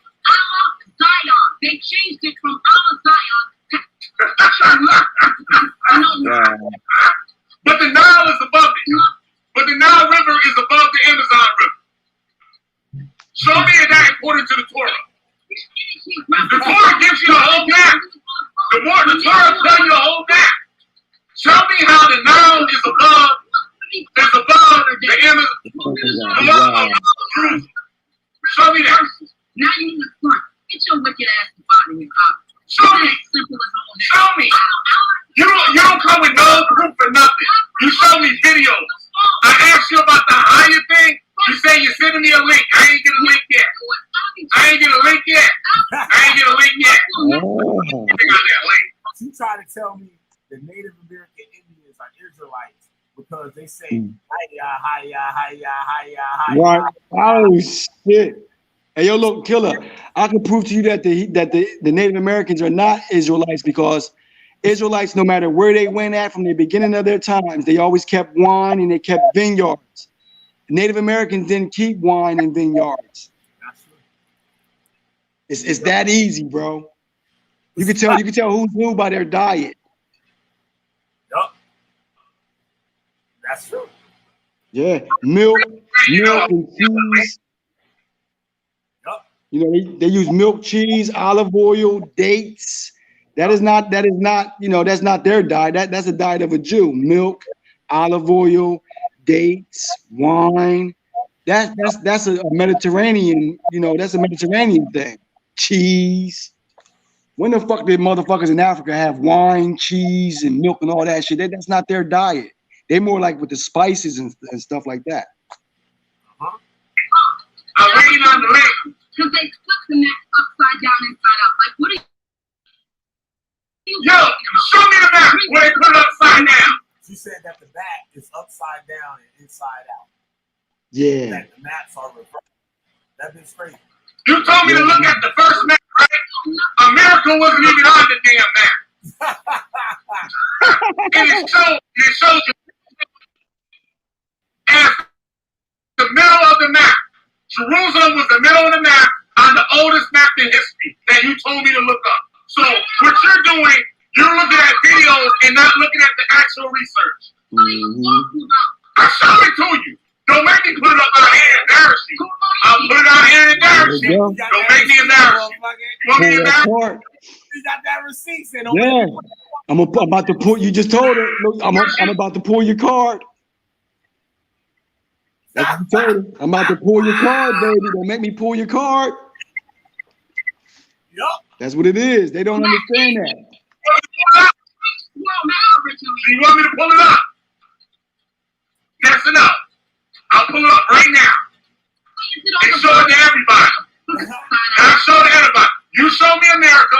Zion. They changed it from Zion to But the Nile is above it. But the Nile River is above the Amazon River. Show me that according to the Torah. The Torah gives you a whole map. The Torah tells you a whole map. Show me how the Nile is above the Amazon. Show me that. Now you in the front. Get your wicked ass body in power. Show me. Show me. You don't come with no proof or nothing. You show me videos. I asked you about the higher thing. You say you're sending me a link. I ain't get a link yet. She tried to tell me the Native American Indians are Israelites because they say hiya, hiya, hiya, hiya, hiya. Right. Oh shit. Hey, yo, look, killer. I can prove to you that the Native Americans are not Israelites, because Israelites, no matter where they went at from the beginning of their times, they always kept wine and they kept vineyards. Native Americans didn't keep wine and vineyards. It's that easy, bro. You can tell who's who by their diet. Yup. That's true. Yeah, milk and cheese. You know, they use milk, cheese, olive oil, dates. That's not their diet. That's a diet of a Jew. Milk, olive oil, dates, wine. That's a Mediterranean, that's a Mediterranean thing. Cheese. When the fuck did motherfuckers in Africa have wine, cheese, and milk and all that shit? That's not their diet. They more like with the spices and stuff like that. I'm reading on the link. Because they flip the map upside down, inside out. Like, what are you Yo, show me the map where they put it upside down. She said that the back is upside down and inside out. Yeah. That the maps are reversed. That bit's crazy. You told me to look at the first map, right? America wasn't even on the damn map. And it showed you as the middle of the map. Jerusalem was the middle of the map on the oldest map in history that you told me to look up. So what you're doing, you're looking at videos and not looking at the actual research. I showed it to you. Don't make me put it up out here and embarrass you. I'll put it out here and embarrass you. Don't make me embarrass you. Want me to embarrass you? You got that receipt. Yeah. I'm about to pull. You just told her. Look, I'm about to pull your card. That's what you told her. I'm about to pull your card, baby. Don't make me pull your card. Yup. That's what it is. They don't understand that. You want me to pull it up? That's enough. I'll pull it up right now. And I'll show everybody. You show me America,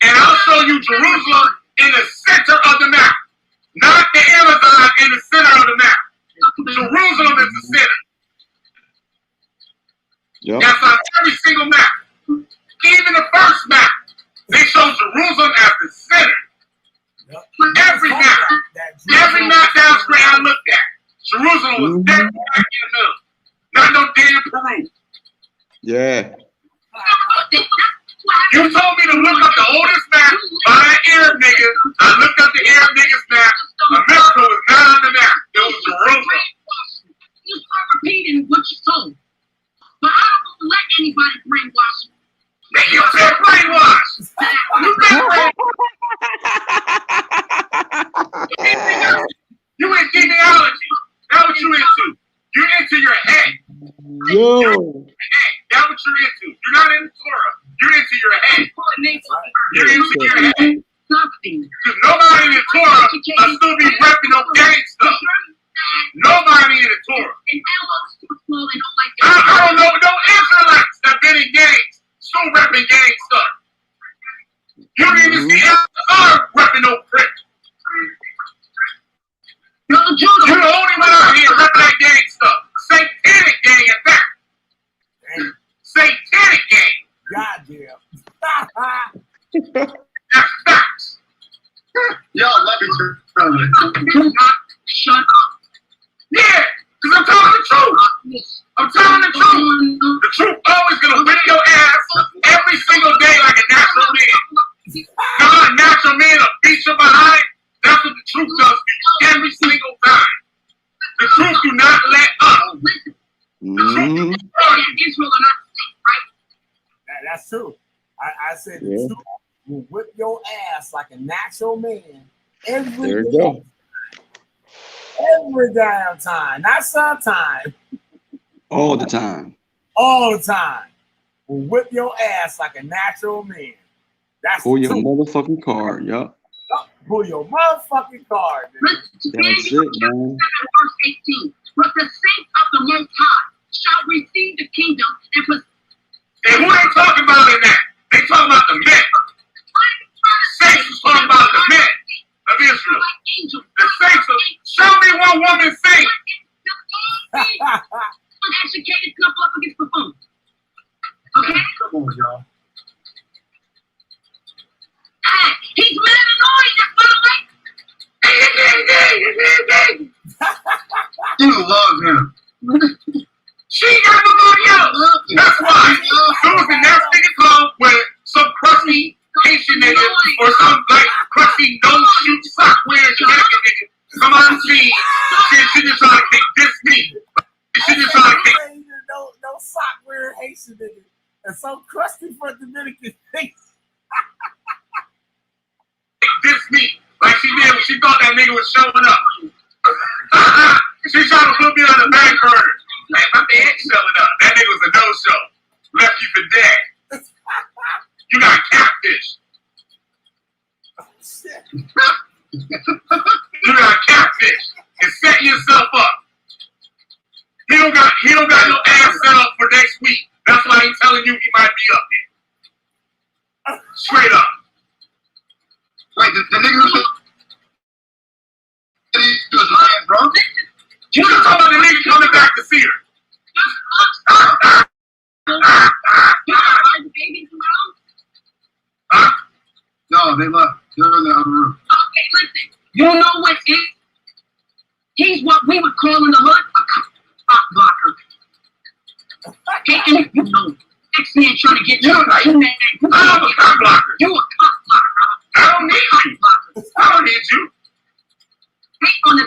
and I'll show you Jerusalem in the center of the map. Not the Amazon in the center of the map. Jerusalem is the center. Yep. That's on every single map. Even the first map, they show Jerusalem as the center. Every map down straight I looked at, Jerusalem was dead back in the middle. Not no damn Peru. Yeah. You told me to look up the oldest map by that Arab nigga. I looked up the Arab nigga's map. America was not on the map. It was Jerusalem. You start repeating what you told. But I don't let anybody brainwash you. Nigga, you said brainwash. You been brainwashed. You in genealogy. That's what you into. You're into your head. Yo. That's what you're into. You're not into Torah. You're into your head. You're into your head. Because nobody in the Torah will still be repping no gang stuff. Nobody in the Torah. I don't know no Israelites that been in gangs still repping gang stuff. You don't even see LR repping no prick. You're the only one out here repping that gang stuff. Satanic gang at that. Satanic gang. Goddamn. That's facts. Yo, let me turn. Shut up. Yeah, because I'm telling the truth. I'm telling the truth. The truth always gonna whip your ass every single day like a natural man. Not a natural man will beat you behind. That's what the truth does to you every single time. The truth do not let up. Mm-hmm. That's true. I said the truth will whip your ass like a natural man every day. Every damn time, not sometime. All the time. All the time. Will whip your ass like a natural man. That's Pull the your truth. motherfucking card, yup. Pull your motherfucking card. That's it, man. Verse 18. But the saints of the Most High shall receive the kingdom and possess. And who they talking about in that? They talking about the men. Saints is talking about the men of Israel. The saints of, show me one woman saint. Uneducated couple up against the phone. Okay? Come on, y'all. Hey, he's mad annoying, that's by the way. You love him. She got nobody else. That's why. Soon as the next nigga come with some crusty Haitian nigga or some like crusty no-shoot sock wearing Jamaican nigga come on the scene, she just trying to kick this me. She just trying to kick. No sock wearing Haitian nigga and some crusty for Dominican thing. This me. Like she did when she thought that nigga was showing up. She trying to put me on the back burner. Like, my man showing up. That nigga was a no-show. Left you for dead. You got catfish. Oh, shit. You got catfish. And setting yourself up. He don't got no ass set up for next week. That's why he's telling you he might be up there. Straight up. Wait, the nigga who's lying, bro? You just talking about the nigga coming back to see her. No, they left. They're in the other room. Okay, listen. You know what is? He's what we would call in the hood a cock blocker. Okay, and you know, X-Man trying to get you. I'm a cock blocker. You a cock blocker. I don't need you. I don't need you. Hate on the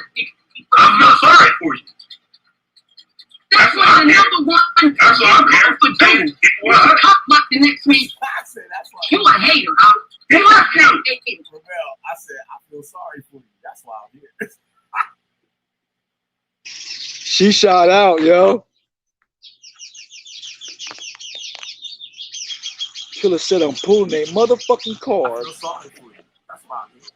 I feel sorry for you. That's why another one. That's why I'm here. For you. You a cock block the next week. I said that's why. You a hater, huh? He left you. For real, I said I feel sorry for you. That's why I'm here. She shot out, yo. Should have said I'm pulling a motherfucking I card. feel sorry for you. That's why I'm here.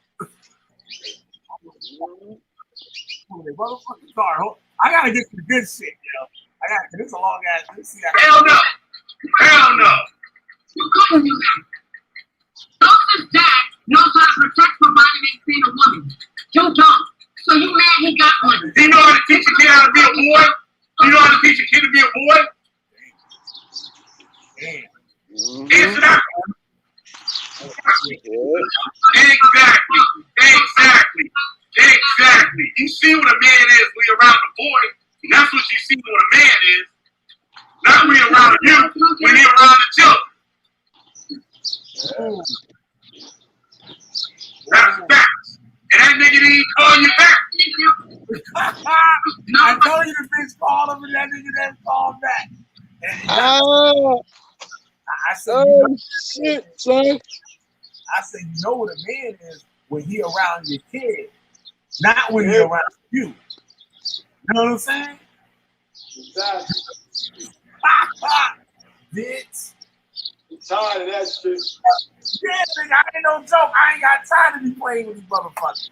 Pulling a motherfucking card. I gotta get some good shit, yo. I gotta. This is a long ass. Let's see. Hell no. Hell no. You couldn't do that. Joseph's dad knows how to protect, provide, and maintain a woman. You don't. So you mad he got one. Do you know how to teach a kid how to be a boy? Do you know how to teach a kid to be a boy? Answer that. Exactly. You see what a man is when you're around the boy. And that's what you see what a man is. Not when you're around you, when you're around the children. That's facts. And that nigga didn't call you back. I told you the bitch called him and that nigga didn't call back. Oh, I said, you know, shit, son. I said, you know what a man is when he around your kid, not when he around you. You know what I'm saying? Exactly. Bitch. I'm tired of that shit. Yeah, nigga, I ain't no joke. I ain't got time to be playing with these motherfuckers.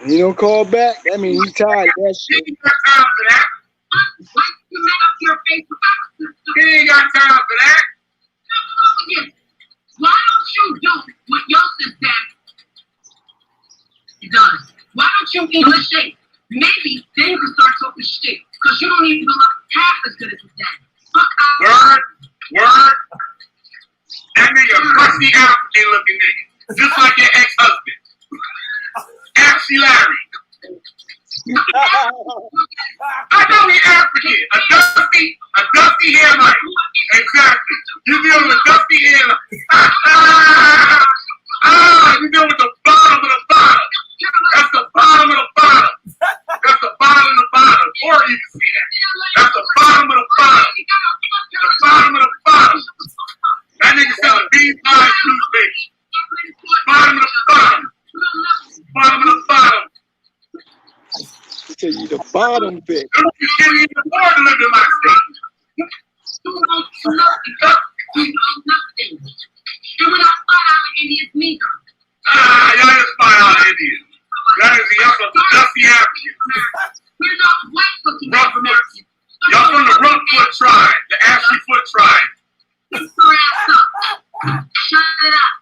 He don't call back. That means he's tired of that shit. He ain't got time for that. He ain't got time for that. Why don't you do what your sister does? Why don't you eat the shape? Maybe then you can start talking shit. Because you don't even look half as good as his dad. Word. That nigga a crusty African looking nigga. Just like your ex-husband. Ashley Larry. I know he African. A dusty hairline. Exactly. You deal with a dusty hairline. You deal with the bottom of the bottom. That's the bottom of the bottom. That's the bottom of the bottom. Or you can see that. That's the bottom of the bottom. The bottom of the bottom. That nigga selling beef pies, newspaper. Bottom of the bottom. Bottom of the bottom. I tell you the bottom bit. You can't even afford to live in my state. You know nothing. And we're not $5 Indians neither. Y'all just $5 Indians. Y'all some dusty Africans. We're not white looking Native Americans. Y'all from the Rump Foot tribe, the Ashley Foot tribe. Shut your ass up. Shut it up.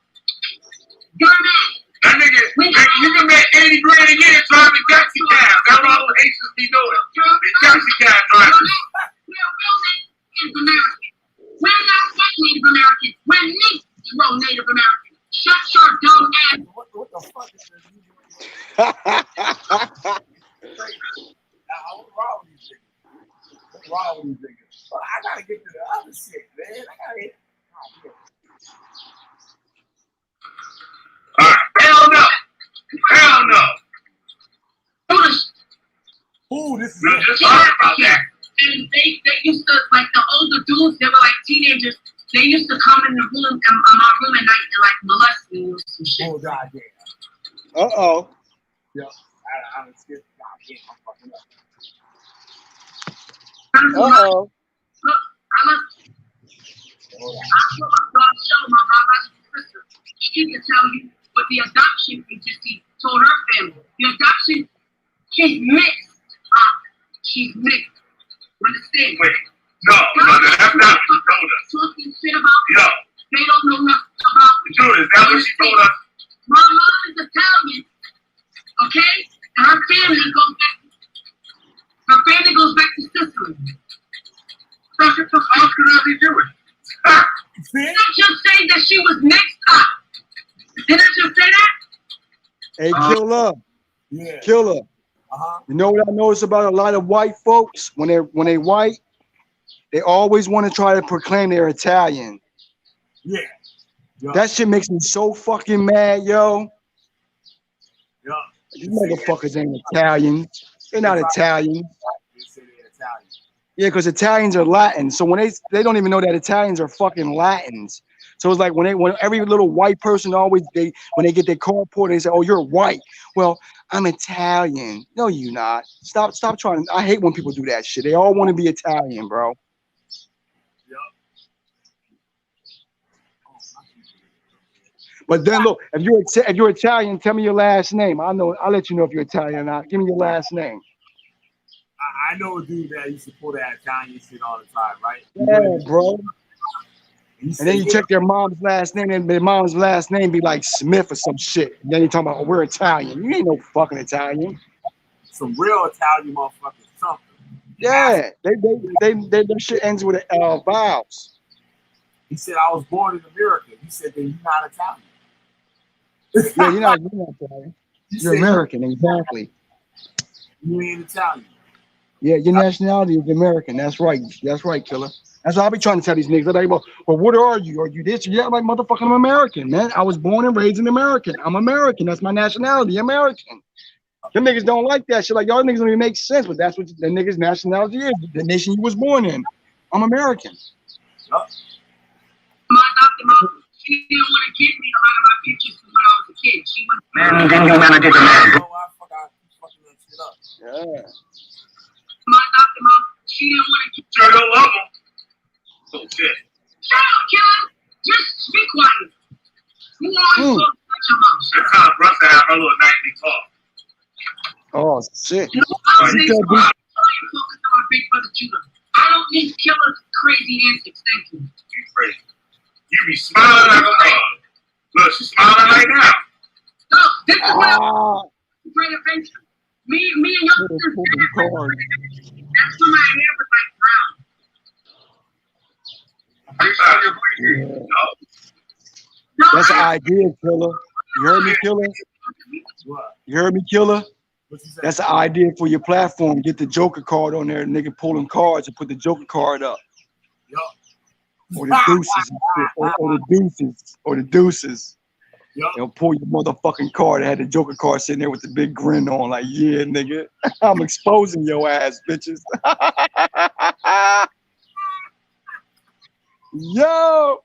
You're mad. That nigga, you can make 80 grand a year driving taxi cabs. That's all the Haitians be doing. The taxi cab drivers. We're real Native Americans. We're not white Native Americans. We're Negro Native Americans. Shut your dumb ass. What the fuck is this? What's wrong with these niggas? What's wrong with these niggas? But I gotta get to the other shit, man. I gotta get. Hell no. Hell no. Ooh, this is Sorry about that. And they used to, like the older dudes, they were like teenagers. They used to come in the room, in my room at night and like molest me with some shit. oh goddamn. Uh-oh. Yeah, I'm scared. Goddamn, I'm fucking up. Uh-oh. Look, I'll show my biological sister. She can tell you what the adoption agency told her family. The adoption, she's mixed up. She's mixed. Understand? Wait. No, that's not what she told us. Talking shit about No. they don't know nothing about Judas, that's what she told us. My mom is Italian, okay? And her family goes back to Sicily. So how could I be Jewish? Did I just say that she was mixed up? Did I just say that? Hey, Killer. Yeah. Killer. Uh-huh. You know what I notice about a lot of white folks? When they white, they always want to try to proclaim they're Italian. Yeah. Yeah. That shit makes me so fucking mad, yo. Yeah. These motherfuckers ain't Italian. They're not Italian. They say they're Italian. Yeah, because Italians are Latin. So when they don't even know that Italians are fucking Latins. So it's like when every little white person always when they get their car pulled, they say, "Oh, you're white." Well, I'm Italian. No, you not. Stop trying. I hate when people do that shit. They all want to be Italian, bro. Yeah. But then look, if you're Italian, tell me your last name. I'll let you know if you're Italian or not. Give me your last name. I know a dude that used to pull that Italian shit all the time, right? Yeah, bro. And then you check their mom's last name, and their mom's last name be like Smith or some shit. And then you talking about, oh, we're Italian. You ain't no fucking Italian. Some real Italian motherfuckers, something. Yeah, their shit ends with vowels. He said, I was born in America. He said, then you're not Italian. Yeah, you're not Italian. You're American, exactly. You ain't Italian. Yeah, your nationality is American. That's right. That's right, killer. That's what I be trying to tell these niggas. They're like, well, what are you? Are you this? Yeah, I'm like, motherfucking I'm American, man. I was born and raised in American. I'm American. That's my nationality, American. Them niggas don't like that shit. Like, y'all niggas don't even make sense, but that's what the niggas' nationality is. The nation you was born in. I'm American. My adopted mom, she didn't want to give me a lot of my pictures when I was a kid. She was man, Yeah. My adopted mom, she didn't want to give me. I don't love them. Oh shit. Shut up, killer. Just be quiet. You always go touch your mom. That's kind of rough to have her little nightly talk. Oh shit. You know, I was focused on my big brother Judah. I don't need killer's crazy antics. Thank you. You crazy. You be smiling like a mug. Look, she's smiling right now. Look, this is what great adventure. Me and your sister. That's when my hair was like brown. That's an idea, killer. You heard me, killer? You heard me, killer? That's an idea for your platform. Get the Joker card on there, nigga pulling cards and put the Joker card up. Or the deuces. Or the deuces. They'll pull your motherfucking card. I had the Joker card sitting there with the big grin on, like, yeah, nigga. I'm exposing your ass, bitches. Yo!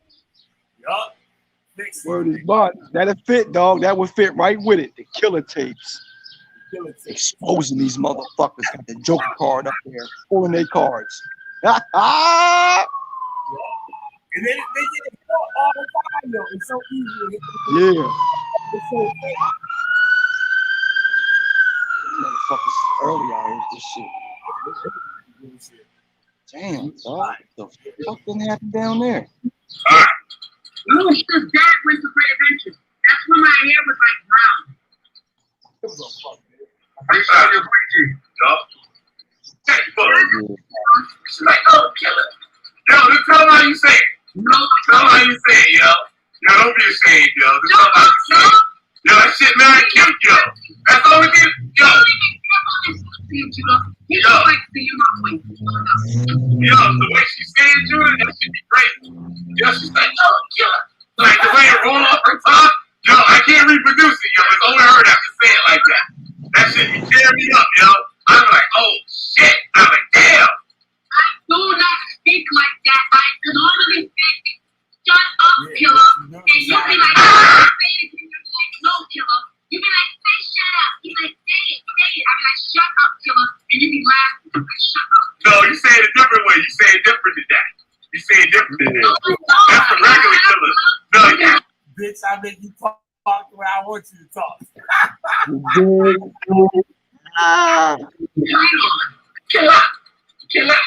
Word is bought. That'll fit, dog. That would fit right with it. The killer tapes. Exposing these motherfuckers. Got the Joker card up there. Pulling their cards. And then they get it all the time, though. It's so easy. Yeah. It's so quick. Motherfuckers early out here with this shit. Damn, dog. What the fuck didn't happen down there? No, his dad went to Great Adventures. That's when my hair was like brown. Are you out here preaching? She's like, oh, killer. Yo, just tell them how you say it. Tell them how you say it, yo. Yo, don't be ashamed, yo. Just tell them how you say it. Yo, that shit mad cute, yo. That's all it is, yo. You don't like to see you my way. Yo, the way she's saying, Judah, that should be great. Yo, she's like, oh, killer. Like the way it roll off her tongue. Yo, I can't reproduce it, yo. It's only her that can say it like that. That shit be tearing me up, yo. I'm like, oh, shit. I'm like, damn. I do not speak like that. I can only say, shut up, killer. And you be like, say it. You be like, no, killer. You be like, say shut up. You be like, say it. I be like, shut up, killer. And you be laughing. You be like, shut up. No, you say it a different way. You say it different than that. You say it different than that. That's the regular killer. No, yeah. Bitch, I make you talk the way I want you to talk. Killer. Killer.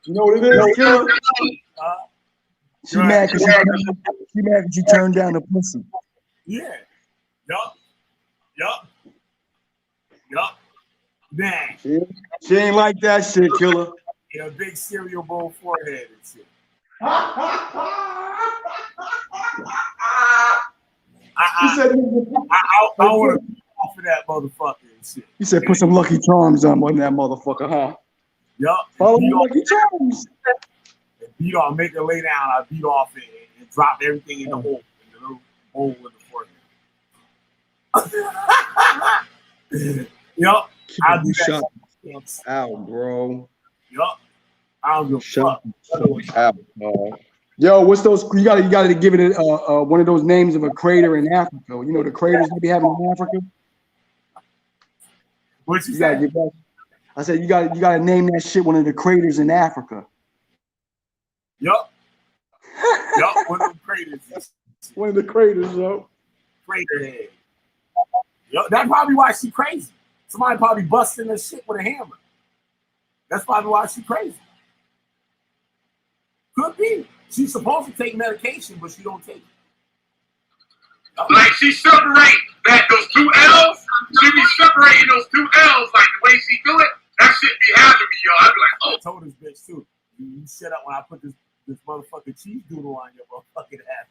You know what it is, killer? She mad because you turned down the pussy. Yeah. Yup. Man. She ain't like that shit, killer. Yeah, a big cereal bowl forehead and shit. I want to be off of that motherfucker and shit. He said, put some Lucky Charms on that motherfucker, huh? Yup. Follow the Lucky Charms. Beat off, make her lay down. I beat off it and drop everything in the hole, in the little hole in the forehead. Yup. I'll do that. Out, bro. Yup. I don't give a fuck. Out, bro. Yo, what's those? You gotta give it one of those names of a crater in Africa. You know the craters they be having in Africa. What you say? I said you gotta name that shit one of the craters in Africa. Yup, one of the craters. One of the craters, yo. Crater head. Yup, that's probably why she crazy. Somebody probably busting her shit with a hammer. That's probably why she's crazy. Could be. She's supposed to take medication, but she don't take it. Like she separate those two L's. She be separating those two L's like the way she do it. That shit be having me, yo. I be like, oh. I told this bitch too. You shut up when I put this motherfucking cheese doodle on your motherfucking ass.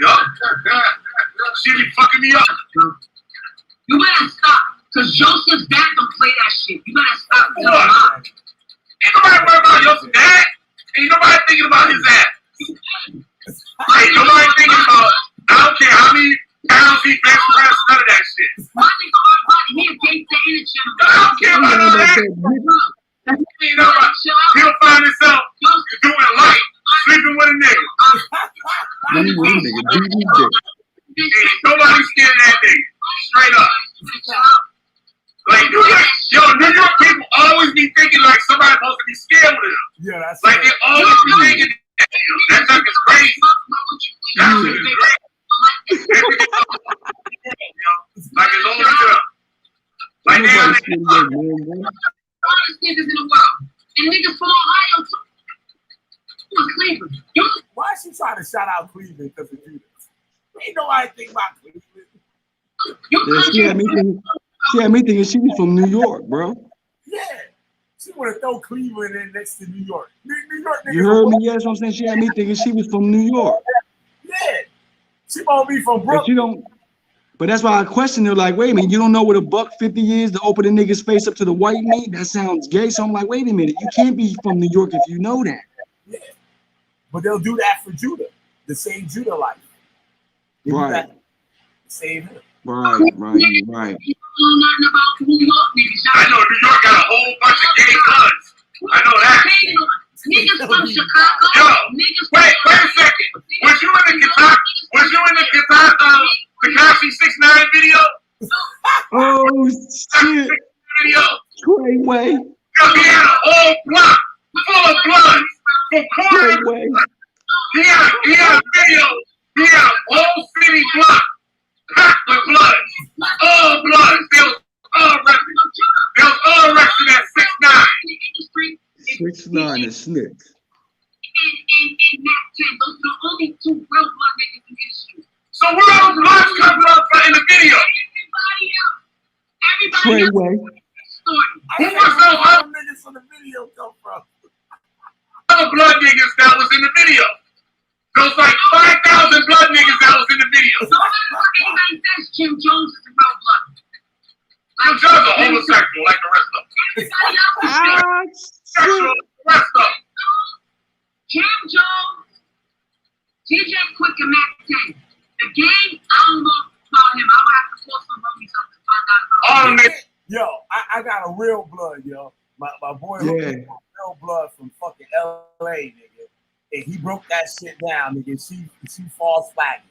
Yo, she be fucking me up. You better stop, cause Joseph's dad don't play that shit. You better stop. What? Ain't nobody worried about Joseph's dad. Ain't nobody thinking about his ass. Ain't nobody thinking about. I don't care how many pounds he bench press, none of that shit. Why nigga on body? He a gangster in the channel. I don't care about all that. You know what? He'll find himself doing life, sleeping with a nigga. Ain't nobody scared of that nigga. Straight up. Like New York, New York people always be thinking like somebody's supposed to be scared with them. Yeah, that's like they always be thinking that junk is crazy. That shit is crazy. Like it's all good. Like they are the hardest niggas in the world. And niggas from Ohio too. Cleveland. Why is she trying to shout out Cleveland because of Judas? Ain't nobody think about Cleveland. She had me thinking she was from New York, bro. Yeah. She want to throw Cleveland in next to New York. New York niggas. You heard me? Yes, I'm saying she had me thinking she was from New York. Yeah. She won't be from Brooklyn. But you don't. But that's why I questioned her. Like, wait a minute, you don't know what $1.50 is to open a nigga's face up to the white meat? That sounds gay. So I'm like, wait a minute, you can't be from New York if you know that. Yeah. But they'll do that for Judah. The same Judah life. They right. Save him. Right. You know nothing about New York niggas. I know New York got a whole bunch of gay guns. I know that. Niggas from Chicago. Yo, wait a second. Was you in the Tekashi 6ix9ine video? Oh shit. Video. Treyway. Yo, he had a whole block full of blood from corner. He had a video. He had a whole city block packed with blood. All blood. They was all arrested at 6ix9ine. 6ix9ine is snitch. And Mac 10, those are the only two real blood niggas in history. So where are those bloods coming up in the video? Everybody else. Who was those other niggas from the video come from? Other blood niggas that was in the video? Those like 5,000 blood niggas that was in the video. Anybody says Jim Jones is a real blood. Jim Jones is a homosexual like the rest of them. Sexual like the rest of them. Jim Jones, DJ Quick, and Mac 10. The game, I don't know about him. I would have to call some homies up to find out about him. Yo, I got a real blood, yo. My boy hooked me up real blood from fucking LA, nigga. And he broke that shit down, nigga. She falls flagging.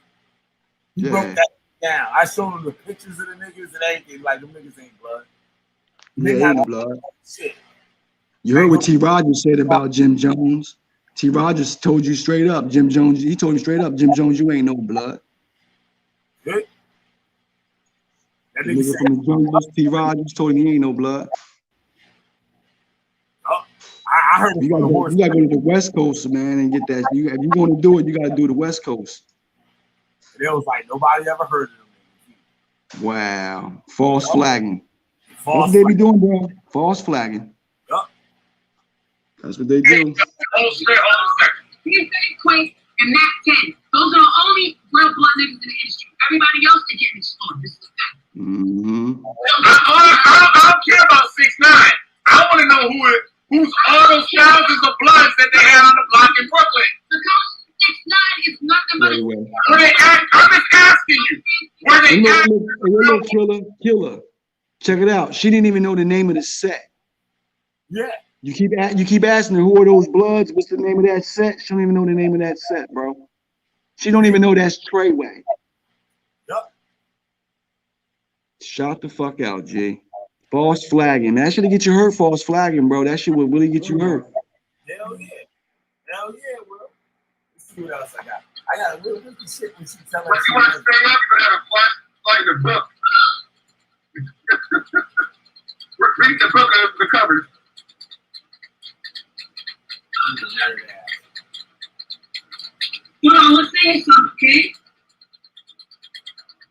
He broke that down. I showed him the pictures of the niggas and everything. Like, them niggas ain't blood. They ain't blood. Shit. You heard what T. Rogers said about Jim Jones? T. Rogers told you straight up, Jim Jones, he told you straight up, Jim Jones, you ain't no blood. Good. That nigga from the jungles, T. Rogers told him he ain't no blood. Oh, I heard you gotta go to the West Coast, man, and get that. If you want to do it, you gotta do the West Coast. And it was like nobody ever heard of them. Wow. False flagging. That's what they be doing, bro. False flagging. Yup. That's what they do. Quake and Mac 10. Those are the only real blood niggas in the industry. Everybody else they getting exposed. This is the fact. I don't care about 6ix9ine. I want to know who's all those thousands of bloods that they had on the block in Brooklyn. Because 6ix9ine is nothing but I'm just asking you. Were they look, killer. Check it out. She didn't even know the name of the set. Yeah. You keep asking her who are those bloods? What's the name of that set? She don't even know the name of that set, bro. She don't even know that's Treyway. Yup. Shout the fuck out, G. False flagging. That should get you hurt. False flagging, bro. That shit would really get you hurt. Hell yeah, bro. Let's see what else I got. I got a real good shit when she telling me. You want to stay up? You better have a in the book. Read the book of the covers. You know, I'm gonna say you something, okay?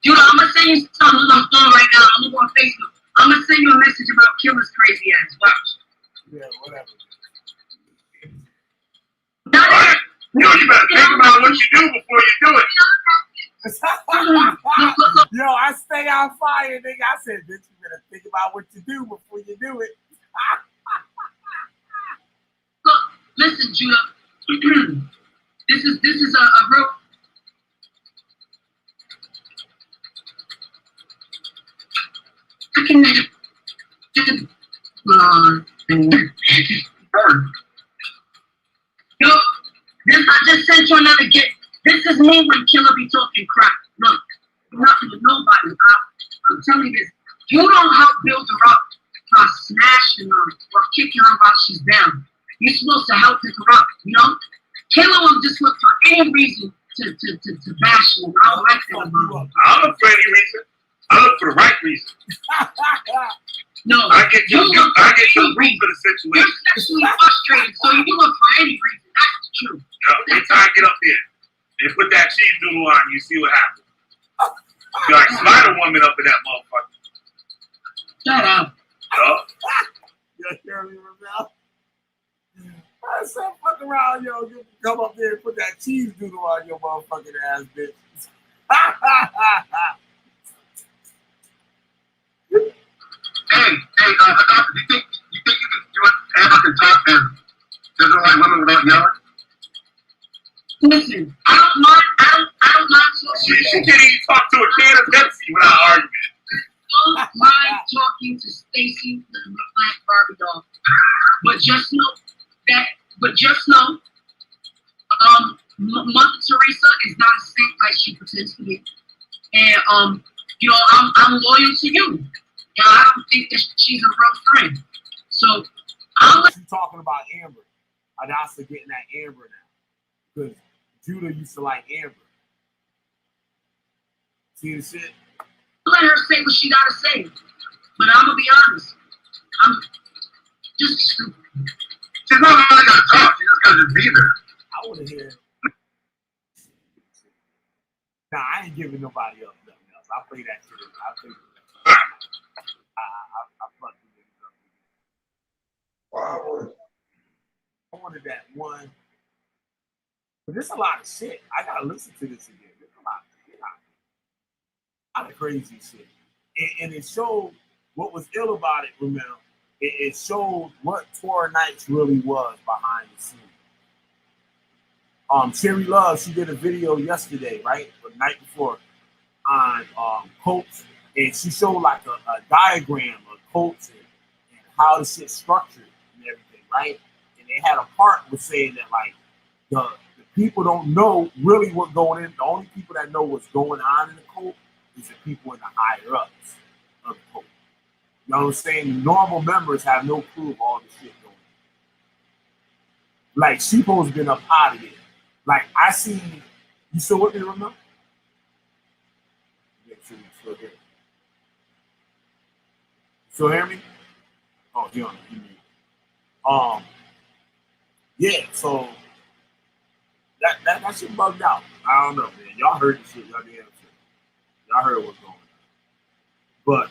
You know, I'm gonna say you something on the phone right now. I'm gonna go on Facebook. I'm gonna send you a message about Killer's crazy ass. Watch. Yeah, whatever. You better think about what you do before you do it. Yo, I stay on fire, nigga. I said, bitch, you better think about what you do before you do it. Look, listen, Judah. This is a real. I can Yo, this I just sent you another gift. This is me when Killer be talking crap. Look, nothing to nobody. I'm telling you this. You don't help build her up by smashing her or kicking her while she's down. You're supposed to help pick her up, you know? Killer will just look for any reason to bash you. I don't like that about her. I don't look for any reason. I look for the right reason. No, I get you root for the situation. You're sexually frustrated, so you look for any reason. That's the truth. Every time I get up there and put that cheese doodle on, you see what happens. You're like Spider-Woman up in that motherfucker. Shut up. You hear me, Ravel? I said, fuck around, yo. You come up there and put that cheese doodle on your motherfucking ass, bitch. Hey, you think you can do it? Ever can talk and Israelite women without yelling? Listen, I don't mind talking. She can't even talk to a can of Pepsi without arguing. I don't mind talking to Stacy, the black Barbie doll. But just know, Mother Teresa is not a saint like she pretends to be. And you know, I'm loyal to you. And I don't think that she's a real friend. So I'm She's talking about Amber. Hadassah getting that Amber now. Because Judah used to like Amber. See the shit? let her say what she gotta say. But I'm gonna be honest. I'm just stupid. She's not really gonna talk, she's just gonna be there. I wanna hear. Nah, I ain't giving nobody else nothing else. I play that shit. I play that. I fuck with it. Wow. I wanted that one. But there's a lot of shit. I gotta listen to this again. There's a lot of crazy shit. And it showed what was ill about it, remember. It showed what Torah Nights really was behind the scenes. Cherry Love, she did a video yesterday, right? The night before on cults. And she showed like a diagram of cults and how the shit's structured and everything, right? And they had a part with saying that like the people don't know really what's going in. The only people that know what's going on in the cult is the people in the higher ups of the cult. You know what I'm saying? Normal members have no clue of all the shit going on. Like Sheepo's been up out of there. Like I see, you still with me, remember? Yeah, sure, you still here. Still hear me? Oh, you don't hear me. Yeah, so that shit bugged out. I don't know, man. Y'all heard the shit. Y'all heard what's going on. But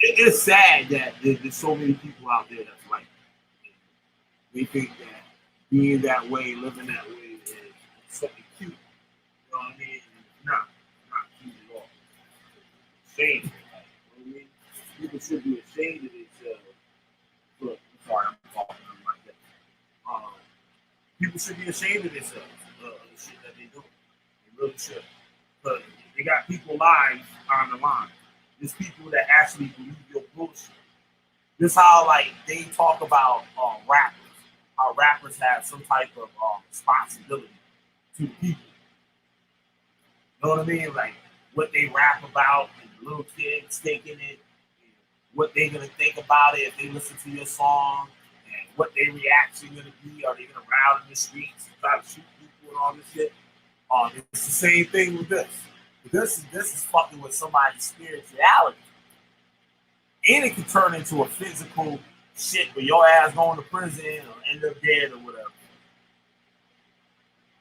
it's sad that there's so many people out there that's like, they think that being that way, living that way is something cute. You know what I mean? Not cute at all. Shame. You know what I mean? People should be ashamed of themselves. Look, I'm sorry, I'm talking like that. People should be ashamed of themselves, the shit that they do. They really should. But they got people's lives on the line. There's people that actually believe your bullshit. This how like they talk about rappers. How rappers have some type of responsibility to the people. You know what I mean? Like what they rap about, and the little kids taking it, and what they're gonna think about it if they listen to your song, and what their reaction gonna be. Are they gonna ride in the streets and try to shoot people and all this shit? It's the same thing with this. This is fucking with somebody's spirituality. And it can turn into a physical shit where your ass going to prison or end up dead or whatever.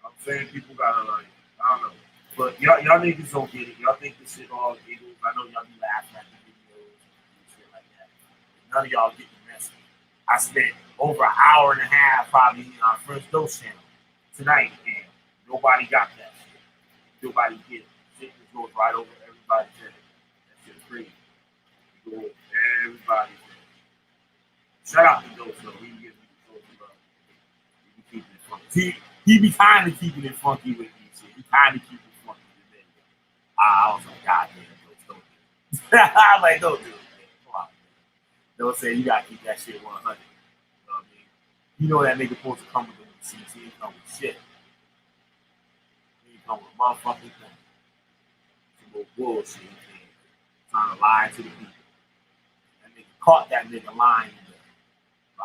I'm saying people gotta like, I don't know. But y'all niggas don't get it. Y'all think this shit all giggles. I know y'all be laughing at the videos and shit like that. None of y'all get the message. I spent over an hour and a half probably in our first dose channel tonight, and nobody got that shit. Nobody get it. Shit just goes right over everybody's head. That shit's crazy. It goes over everybody's head. Shout out to Dose though. He gives me the love. He be keeping it funky. He be kind of keeping it funky with me. Shit. He kind of keep it funky with me. I was like, God damn, Dose, don't do it. I'm like, don't do it, man. Come on. Don't say you gotta keep that shit 100. You know what I mean? You know that nigga supposed to come with the receipts. He ain't come with shit. He ain't come with a motherfucking thing. Some more bullshit. Man. Trying to lie to the people. That nigga caught that nigga lying.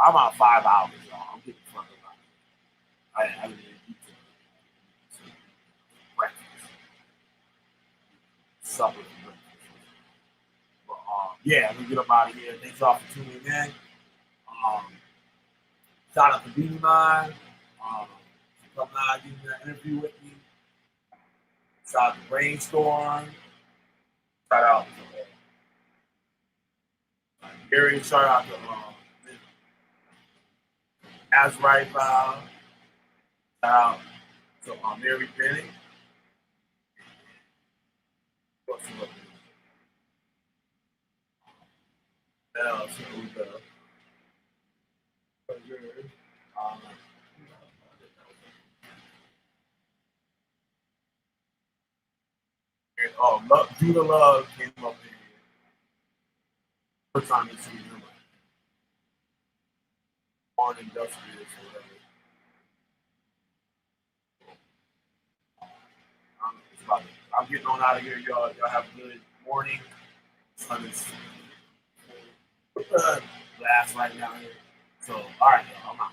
I'm out 5 hours, y'all. I'm getting fucking out. I didn't even eat breakfast. Supper for breakfast. But yeah, let me get up out of here. Thanks y'all for tuning in. Shout out to Beanie Man. Coming out and getting an interview with me. Shout out to Brainstorm. Shout out to Gary. Shout out to Azrael. Shout out to Mary Bennett. What's up? Judah Love came up in here. First time you see him. On Industrious or whatever. I'm getting on out of here, y'all. Y'all have a good morning. Sun is glass right now here. So, all right, y'all. I'm out.